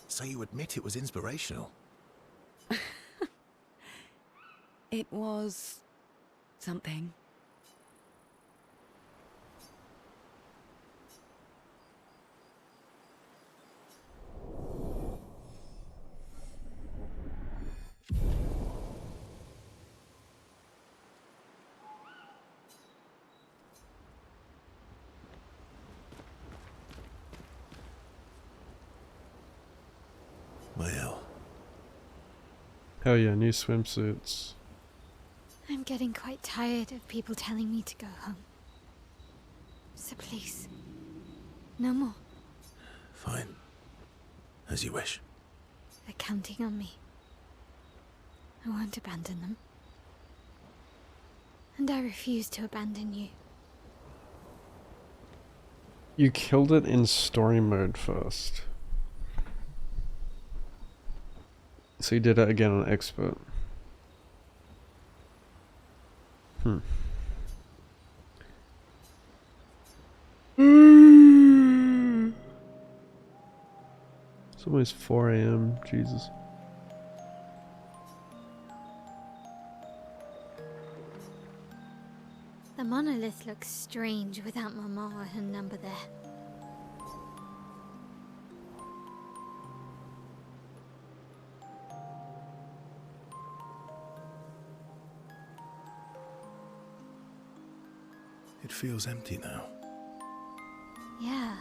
So you admit it was inspirational? It was... something. Well. Hell yeah, new swimsuits. I'm getting quite tired of people telling me to go home. So please, no more. Fine. As you wish. They're counting on me. I won't abandon them. And I refuse to abandon you. You killed it in story mode first. So you did it again on expert. It's almost 4 AM, Jesus. The monolith looks strange without Mama or her number there. It feels empty now. Yeah.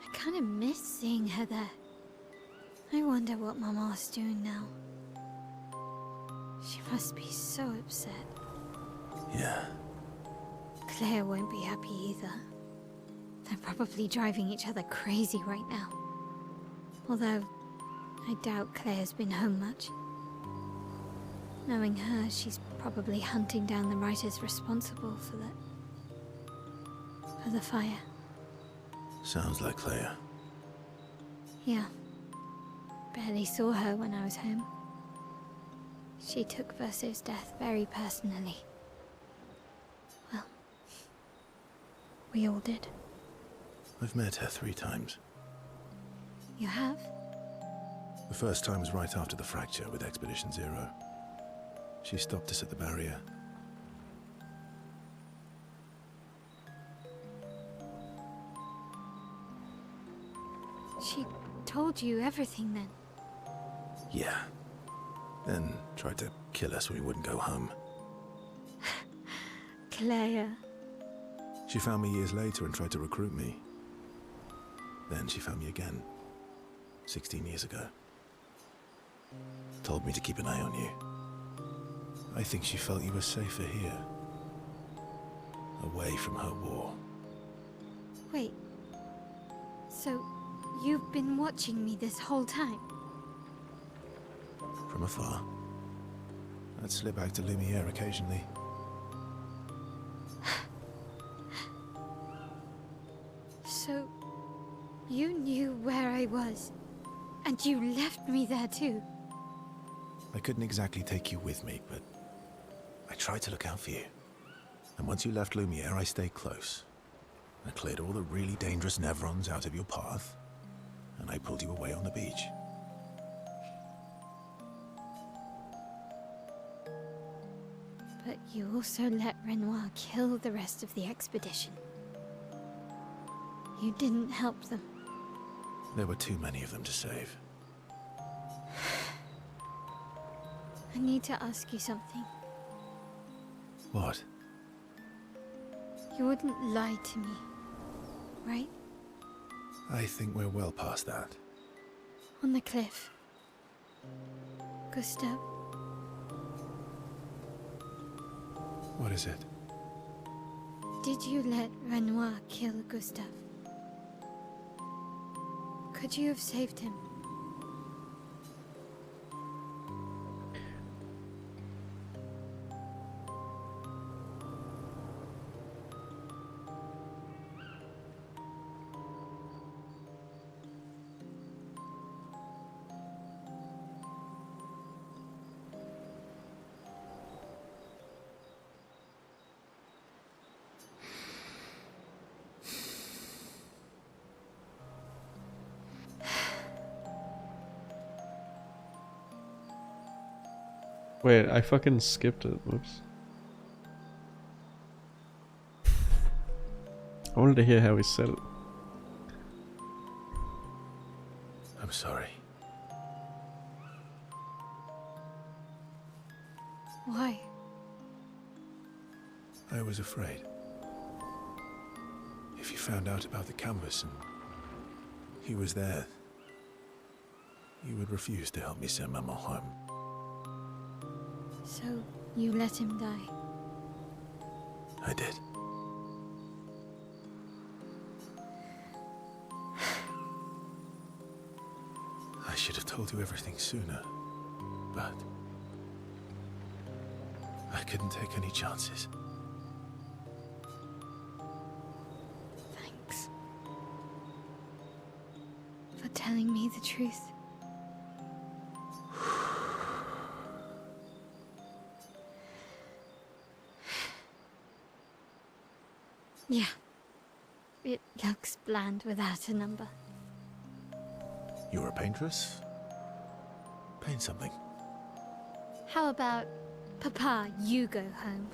I kind of miss seeing her there. I wonder what Mama's doing now. She must be so upset. Yeah. Claire won't be happy either. They're probably driving each other crazy right now. Although, I doubt Claire's been home much. Knowing her, she's probably hunting down the writers responsible for the fire. Sounds like Clair. Yeah. Barely saw her when I was home. She took Verso's death very personally. Well, we all did. I've met her 3 times. You have? The first time was right after the fracture with Expedition Zero. She stopped us at the barrier. She told you everything then? Yeah. Then tried to kill us when we wouldn't go home. Claire. She found me years later and tried to recruit me. Then she found me again. 16 years ago. Told me to keep an eye on you. I think she felt you were safer here. Away from her war. Wait. So, you've been watching me this whole time? From afar. I'd slip back to Lumiere occasionally. So, you knew where I was, and you left me there too? I couldn't exactly take you with me, but I tried to look out for you. And once you left Lumiere, I stayed close. I cleared all the really dangerous Nevrons out of your path, and I pulled you away on the beach. But you also let Renoir kill the rest of the expedition. You didn't help them. There were too many of them to save. I need to ask you something. What? You wouldn't lie to me, right? I think we're well past that. On the cliff. Gustav. What is it? Did you let Renoir kill Gustav? Could you have saved him? Wait, I fucking skipped it. Whoops. I wanted to hear how he said it. I'm sorry. Why? I was afraid. If you found out about the canvas and he was there, you would refuse to help me send Mama home. So, you let him die? I did. I should have told you everything sooner, but I couldn't take any chances. Thanks. For telling me the truth. Yeah. It looks bland without a number. You're a paintress? Paint something. How about, Papa, you go home?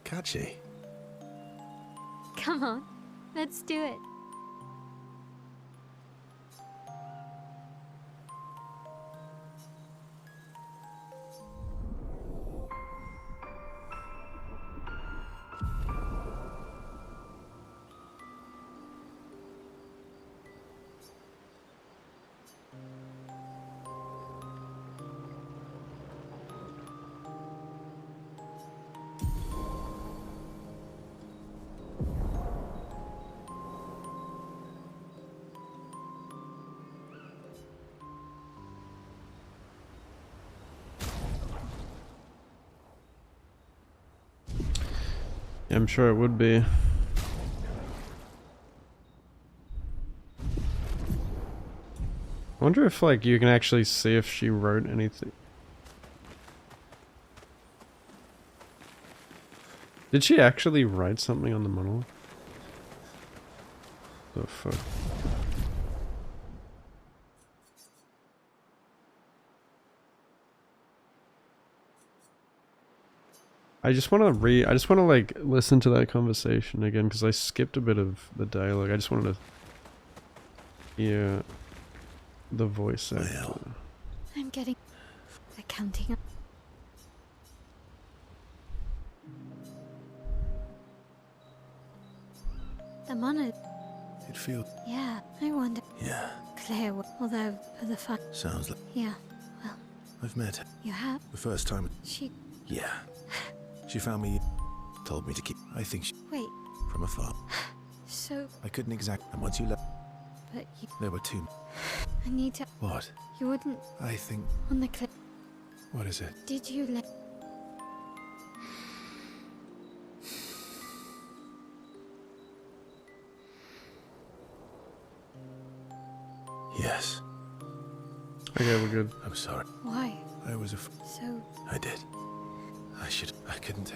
Catchy. Come on, let's do it. Yeah, I'm sure it would be. I wonder if, like, you can actually see if she wrote anything. Did she actually write something on the monolith? The fuck? I just want to like listen to that conversation again because I skipped a bit of the dialogue. I just wanted to hear the voice actor. I'm getting the counting up. The monolith. It feels... Yeah, I wonder. Yeah. Claire, although for the fun. Sounds like... Yeah, well. I've met her. You have? The first time... She... Yeah. She found me... Told me to keep... I think she... Wait. From afar. So... I couldn't exact... And once you left... But you... There were two... I need to... What? You wouldn't... I think... On the cliff. What is it? Did you let... Yes. Okay, we're good. I'm sorry. Why? I was So... I did. I should... I couldn't...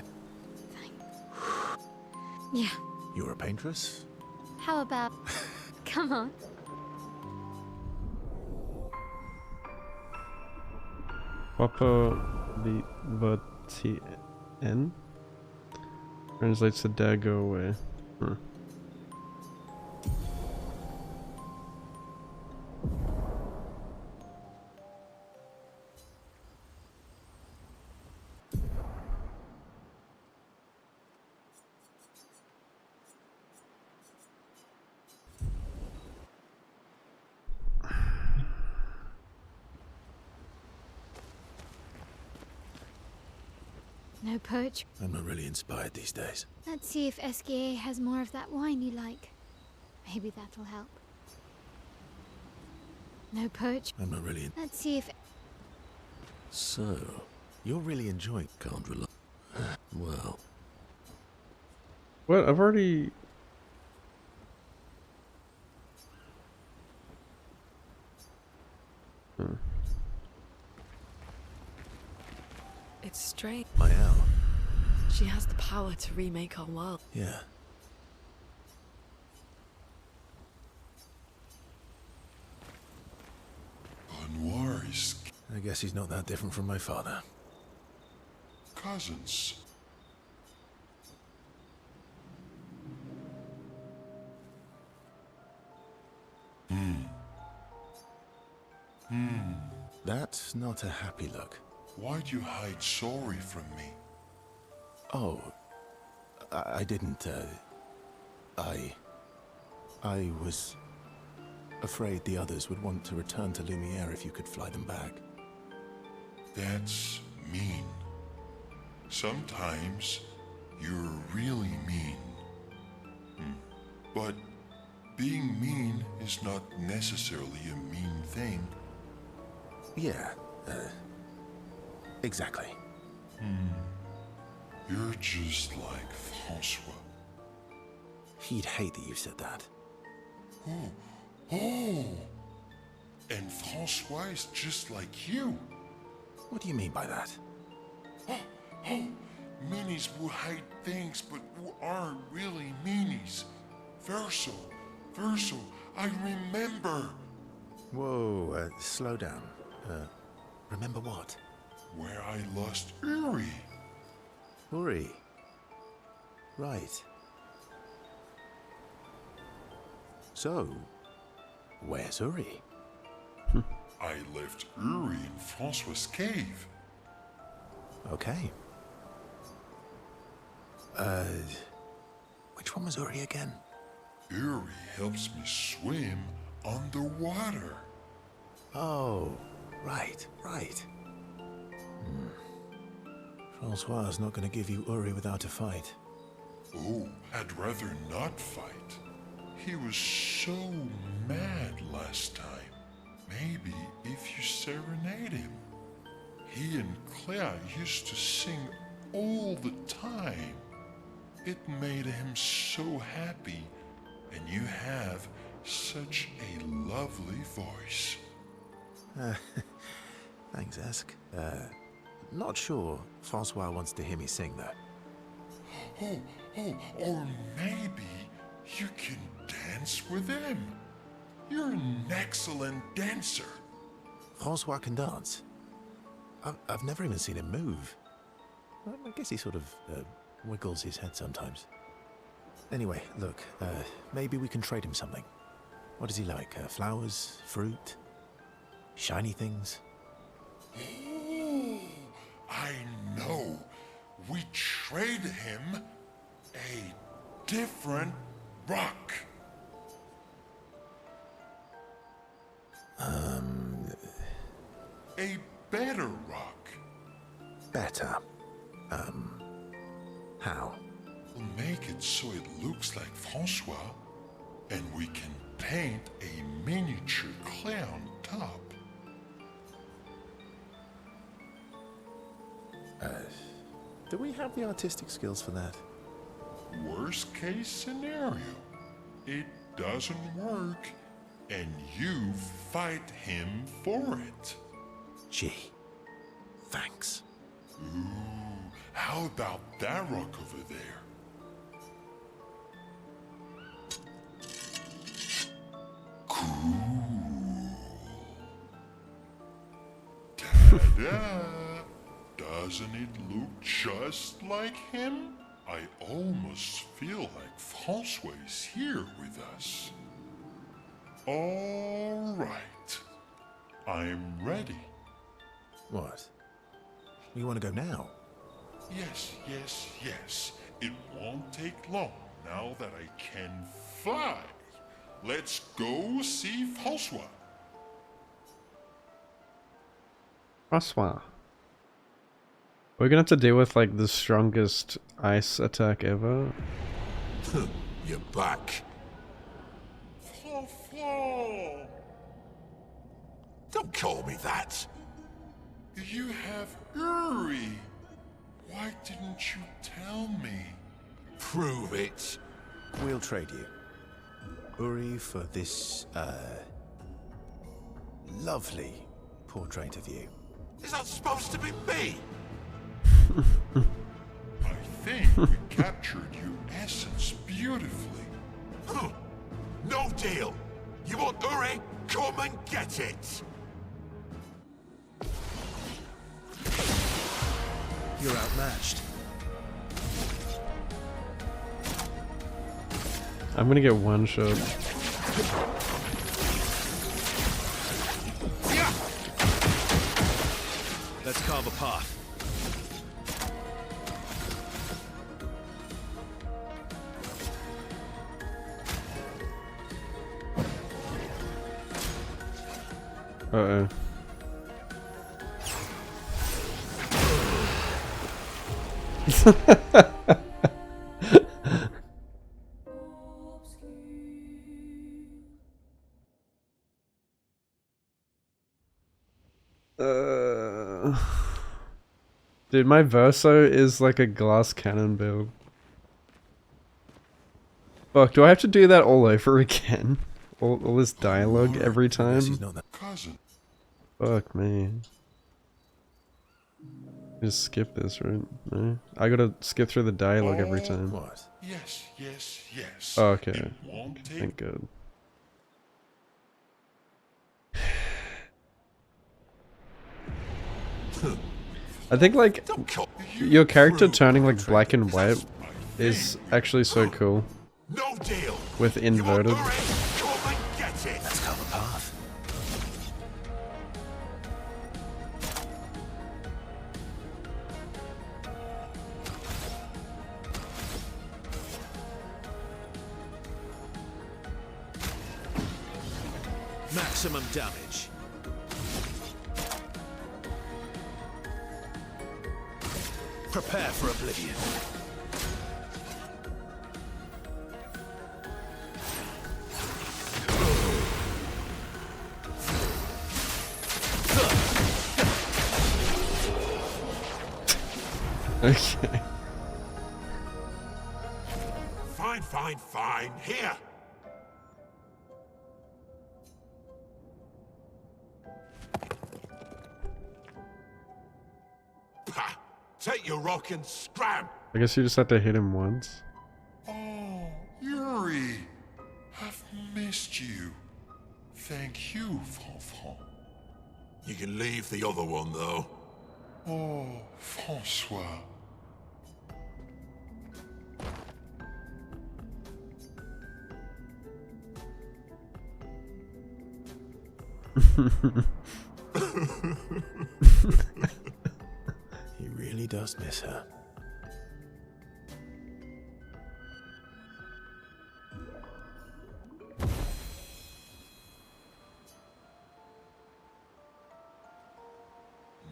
Yeah. You're a paintress? How about... Come on. Papa N translates to dad go away. Huh. No poetry. I'm not really inspired these days. Let's see if SKA has more of that wine you like. Maybe that'll help. No poetry. I'm not really. Let's see if. So, You're really enjoying. can't rely. Well, What? I've already. It's strange. My owl. She has the power to remake our world. Yeah. Noir is I guess he's not that different from my father. cousins. That's not a happy look. Why'd you hide sorry from me? Oh, I didn't, I was afraid the others would want to return to Lumiere if you could fly them back. That's mean. Sometimes you're really mean. But being mean is not necessarily a mean thing. Yeah, exactly. You're just like Francois. He'd hate that you said that. Oh! And Francois is just like you. What do you mean by that? Meanies who hide things but who aren't really meanies. Verso, I remember. Whoa, slow down. Remember what? Where I lost Uri. Uri. Right. So, where's Uri? I left Uri in Francois' cave. Okay. Which one was Uri again? Uri helps me swim underwater. Oh, right. Francois is not going to give you Uri without a fight. Oh, I'd rather not fight. He was so mad last time. Maybe if you serenade him. He and Clair used to sing all the time. It made him so happy, and you have such a lovely voice. Thanks, Esk. Not sure Francois wants to hear me sing, though. Or maybe you can dance with him. You're an excellent dancer. Francois can dance. I've never even seen him move. I guess he sort of wiggles his head sometimes. Anyway, look, maybe we can trade him something. What does he like? Flowers? Fruit? Shiny things? Oh, I know. We trade him a different rock. A better rock. Better? How? We'll make it so it looks like Francois, and we can paint a miniature Clair on top. Do we have the artistic skills for that? Worst case scenario, it doesn't work, and you fight him for it. Gee, thanks. Ooh, how about that rock over there? Cool. Ta-da! Doesn't it look just like him? I almost feel like Francois is here with us. All right. I'm ready. What? You want to go now? Yes. It won't take long now that I can fly. Let's go see Francois. Francois. We're gonna have to deal with like the strongest ice attack ever. You're back. Francois! Don't call me that. You have Uri. Why didn't you tell me? Prove it. We'll trade you. Uri for this, lovely portrait of you. Is that supposed to be me? I think we captured your essence beautifully. No deal. You want Uri? Come and get it. You're outmatched. I'm gonna get one shot. Let's carve a path. Uh-oh. Dude, my Verso is like a glass cannon build. Fuck, do I have to do that all over again? All this dialogue every time? Cousin. Fuck me. Just skip this, right? No? I gotta skip through the dialogue every time. What? Yes, yes, yes. Oh, okay. It won't take Thank God. I think like your character turning like black and white is actually so cool. No deal. With inverted. Come and get it. Let's carve a path. Maximum damage. Prepare for oblivion. Okay. Fine, fine, fine. Here. Pah! Take your rock and scram. I guess you just have to hit him once. Oh, Yuri. I've missed you. Thank you, Fanfan. You can leave the other one, though. Oh, Francois. He really does miss her.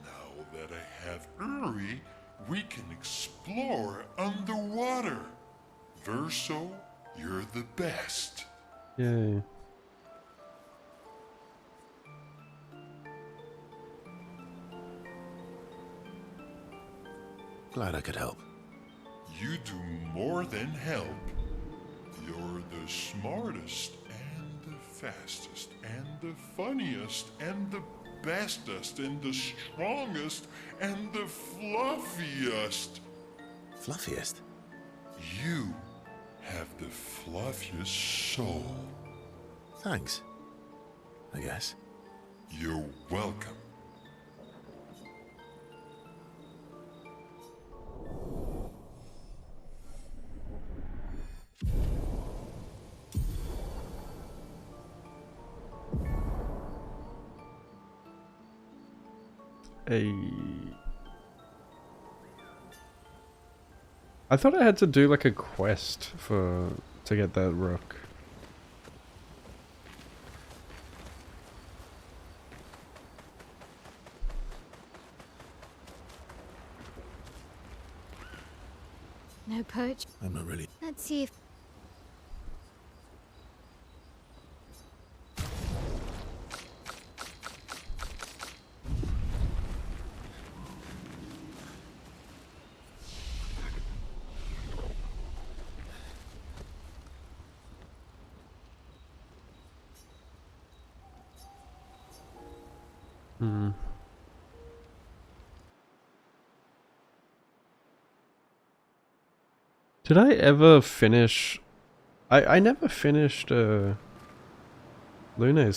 Now that I have Uri, we can explore underwater. Verso, you're the best. Yay. Glad I could help. You do more than help. You're the smartest and the fastest and the funniest and the bestest and the strongest and the fluffiest. Fluffiest? You have the fluffiest soul. Thanks. I guess. You're welcome. I thought I had to do like a quest to get that rook. No perch. I'm not really. Let's see if... Did I ever finish... I never finished Lune's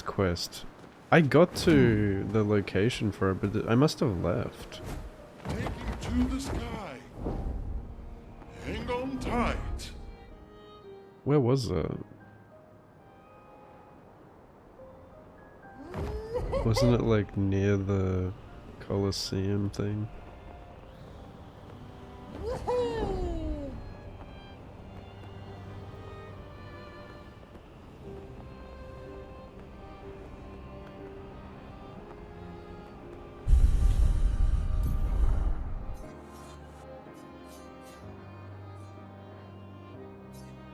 quest. I got to the location for it, but I must have left. Taking to the sky. Hang on tight. Where was that? Wasn't it like near the Colosseum thing?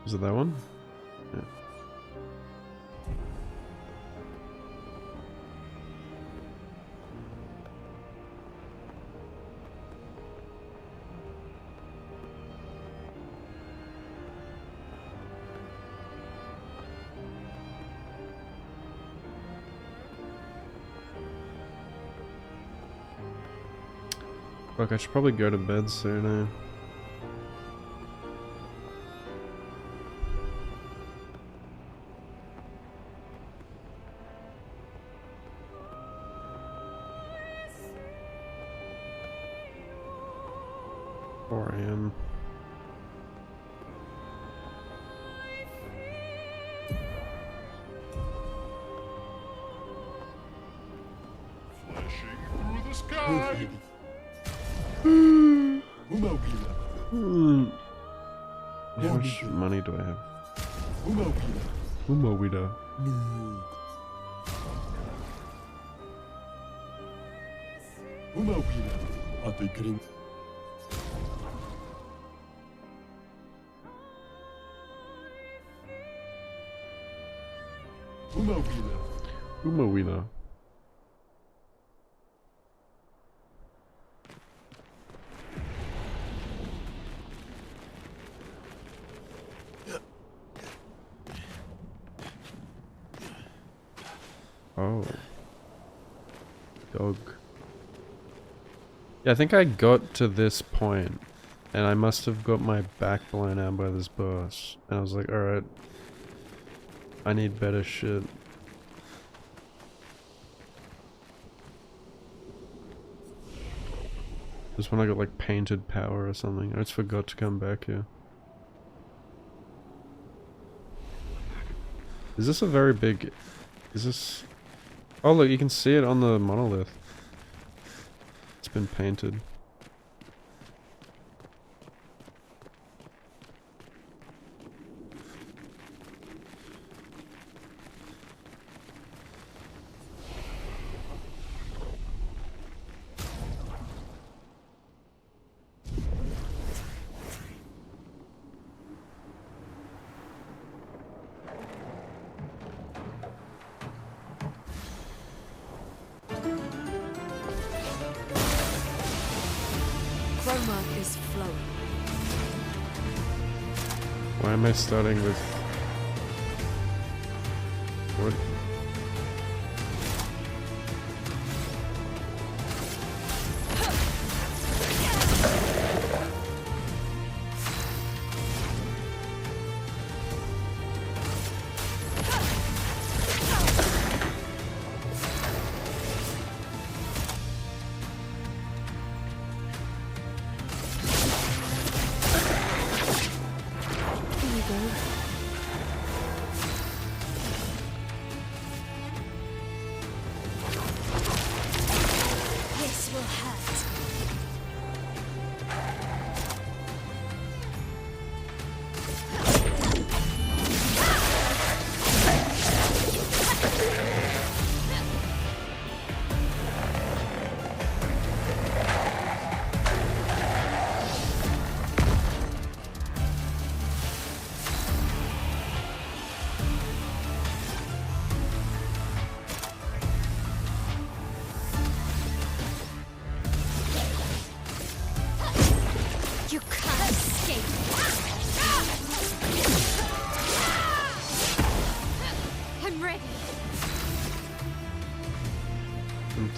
Is it that one? Yeah. Fuck, I should probably go to bed soon, eh? Sky. How much money do I have? Umawida. Umawida. Oh. Dog. Yeah, I think I got to this point, and I must have got my back blown out by this boss. And I was like, alright. I need better shit. Just when I got like painted power or something. I just forgot to come back here. Is this a very big... Is this... Oh look, you can see it on the monolith. It's been painted. Is flowing. Why am I starting with... What?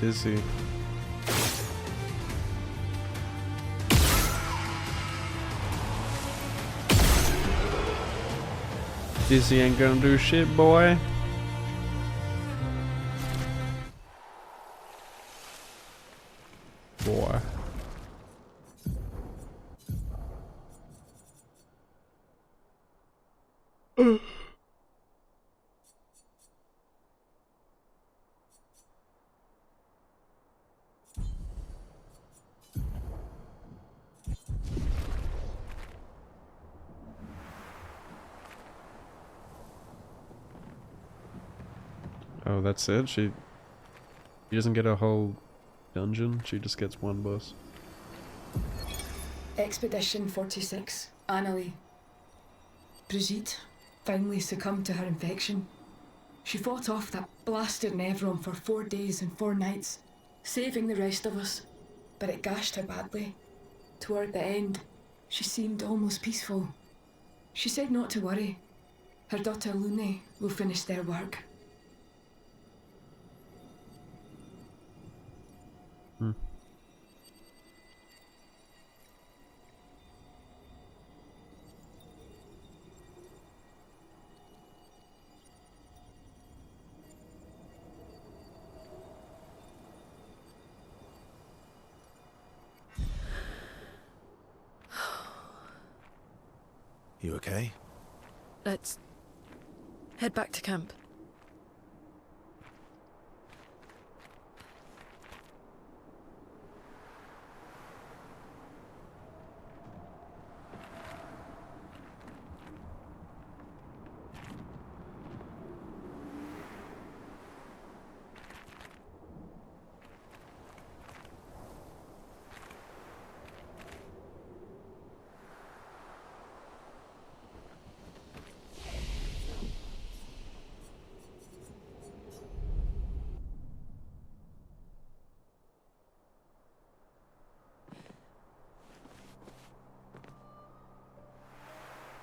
dizzy. Dizzy ain't gonna do shit, boy. Boy. Oh, that's it? She doesn't get a whole dungeon, she just gets one boss. Expedition 46, Annalie. Brigitte finally succumbed to her infection. She fought off that blasted Nevron for 4 days and 4 nights, saving the rest of us, but it gashed her badly. Toward the end, she seemed almost peaceful. She said not to worry. Her daughter Lune will finish their work. You okay? Let's head back to camp.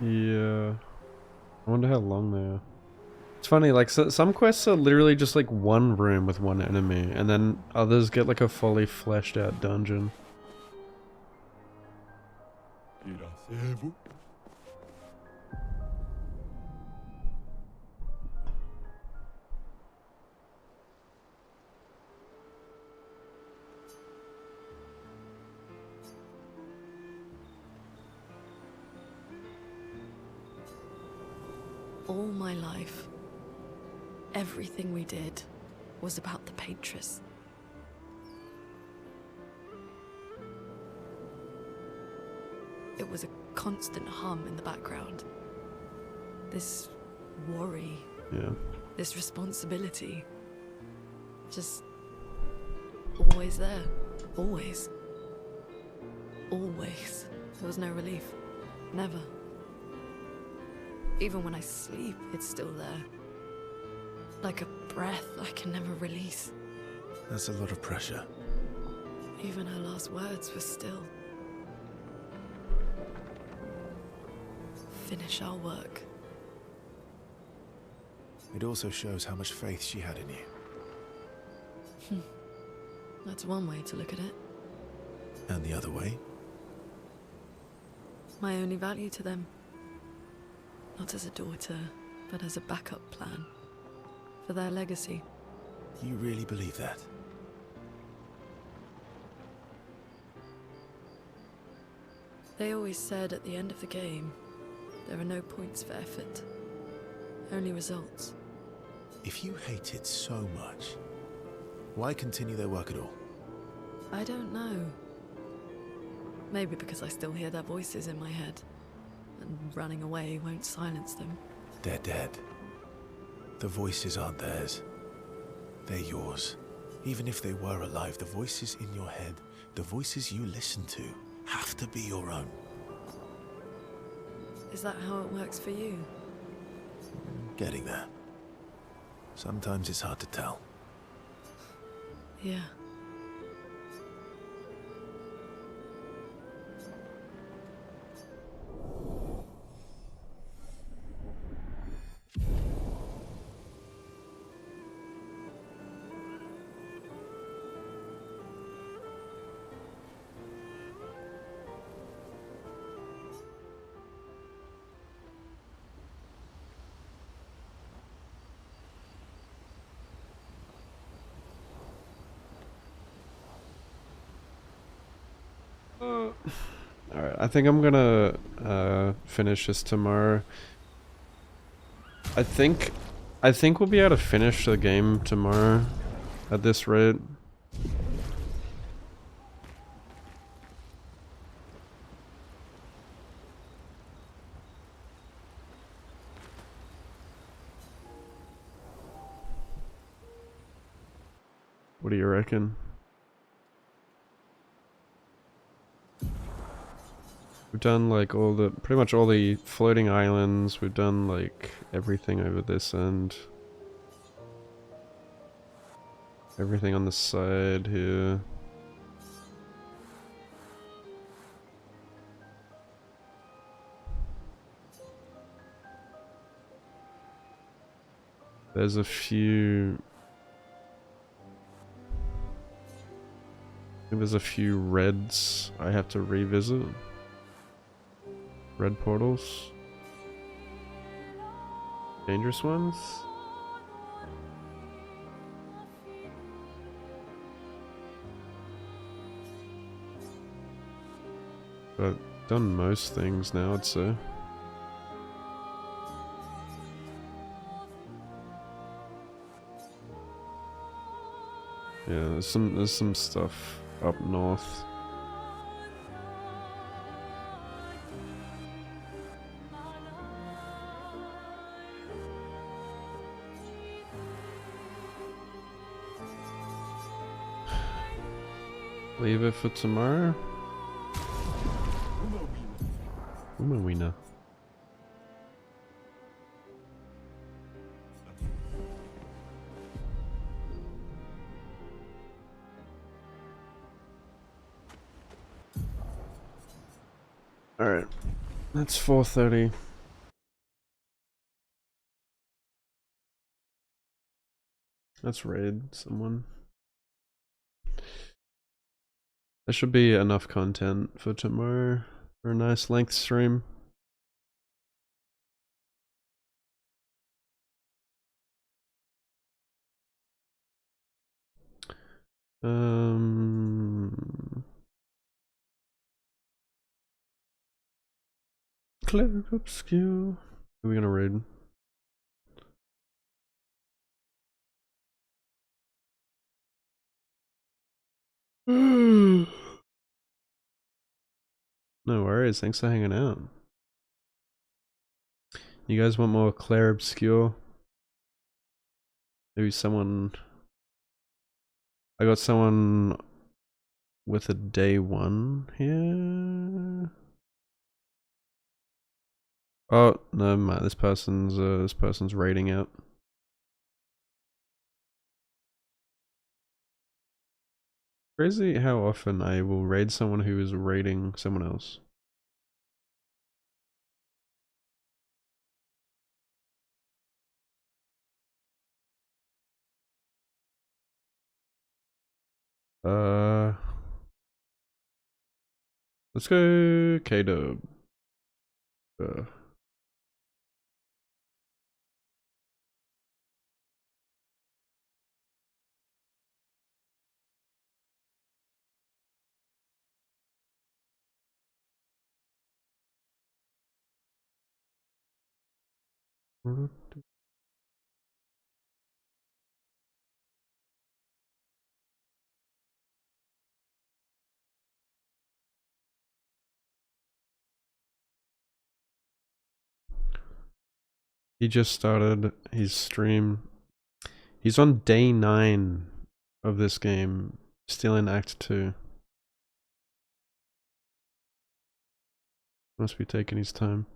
Yeah. I wonder how long they are. It's funny, like, some quests are literally just like one room with one enemy, and then others get like a fully fleshed out dungeon. All my life, everything we did was about the Patris. It was a constant hum in the background. This worry. Yeah. This responsibility. Just always there. Always. Always. There was no relief. Never. Even when I sleep, it's still there. Like a breath I can never release. That's a lot of pressure. Even her last words were still... finish our work. It also shows how much faith she had in you. That's one way to look at it. And the other way? My only value to them. Not as a daughter, but as a backup plan. For their legacy. You really believe that? They always said at the end of the game, there are no points for effort. Only results. If you hate it so much, why continue their work at all? I don't know. Maybe because I still hear their voices in my head. And running away won't silence them. They're dead. The voices aren't theirs. They're yours. Even if they were alive, the voices in your head, the voices you listen to, have to be your own. Is that how it works for you? Getting there. Sometimes it's hard to tell. Yeah. Alright, I think I'm gonna finish this tomorrow. I think we'll be able to finish the game tomorrow at this rate. What do you reckon? We've done like pretty much all the floating islands. We've done like everything over this end. Everything on the side here. There's a few... I think there's a few reds I have to revisit. Red portals. Dangerous ones? But I've done most things now, I'd say. Yeah, there's some stuff up north. Leave it for tomorrow. Umawina. Alright. That's 4:30. Let's raid someone. There should be enough content for tomorrow for a nice length stream. Clair, Obscur. Who are we gonna raid? No worries, thanks for hanging out. You guys want more Clair Obscur? Maybe someone... I got someone with a day 1 here. Oh, no, man, this person's raiding out. Crazy how often I will raid someone who is raiding someone else. Let's go K-Dub. He just started his stream. He's on day 9 of this game, still in Act 2. Must be taking his time.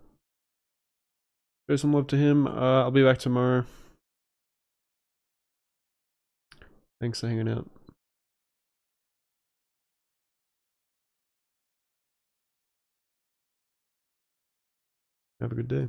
Show some love to him. I'll be back tomorrow. Thanks for hanging out. Have a good day.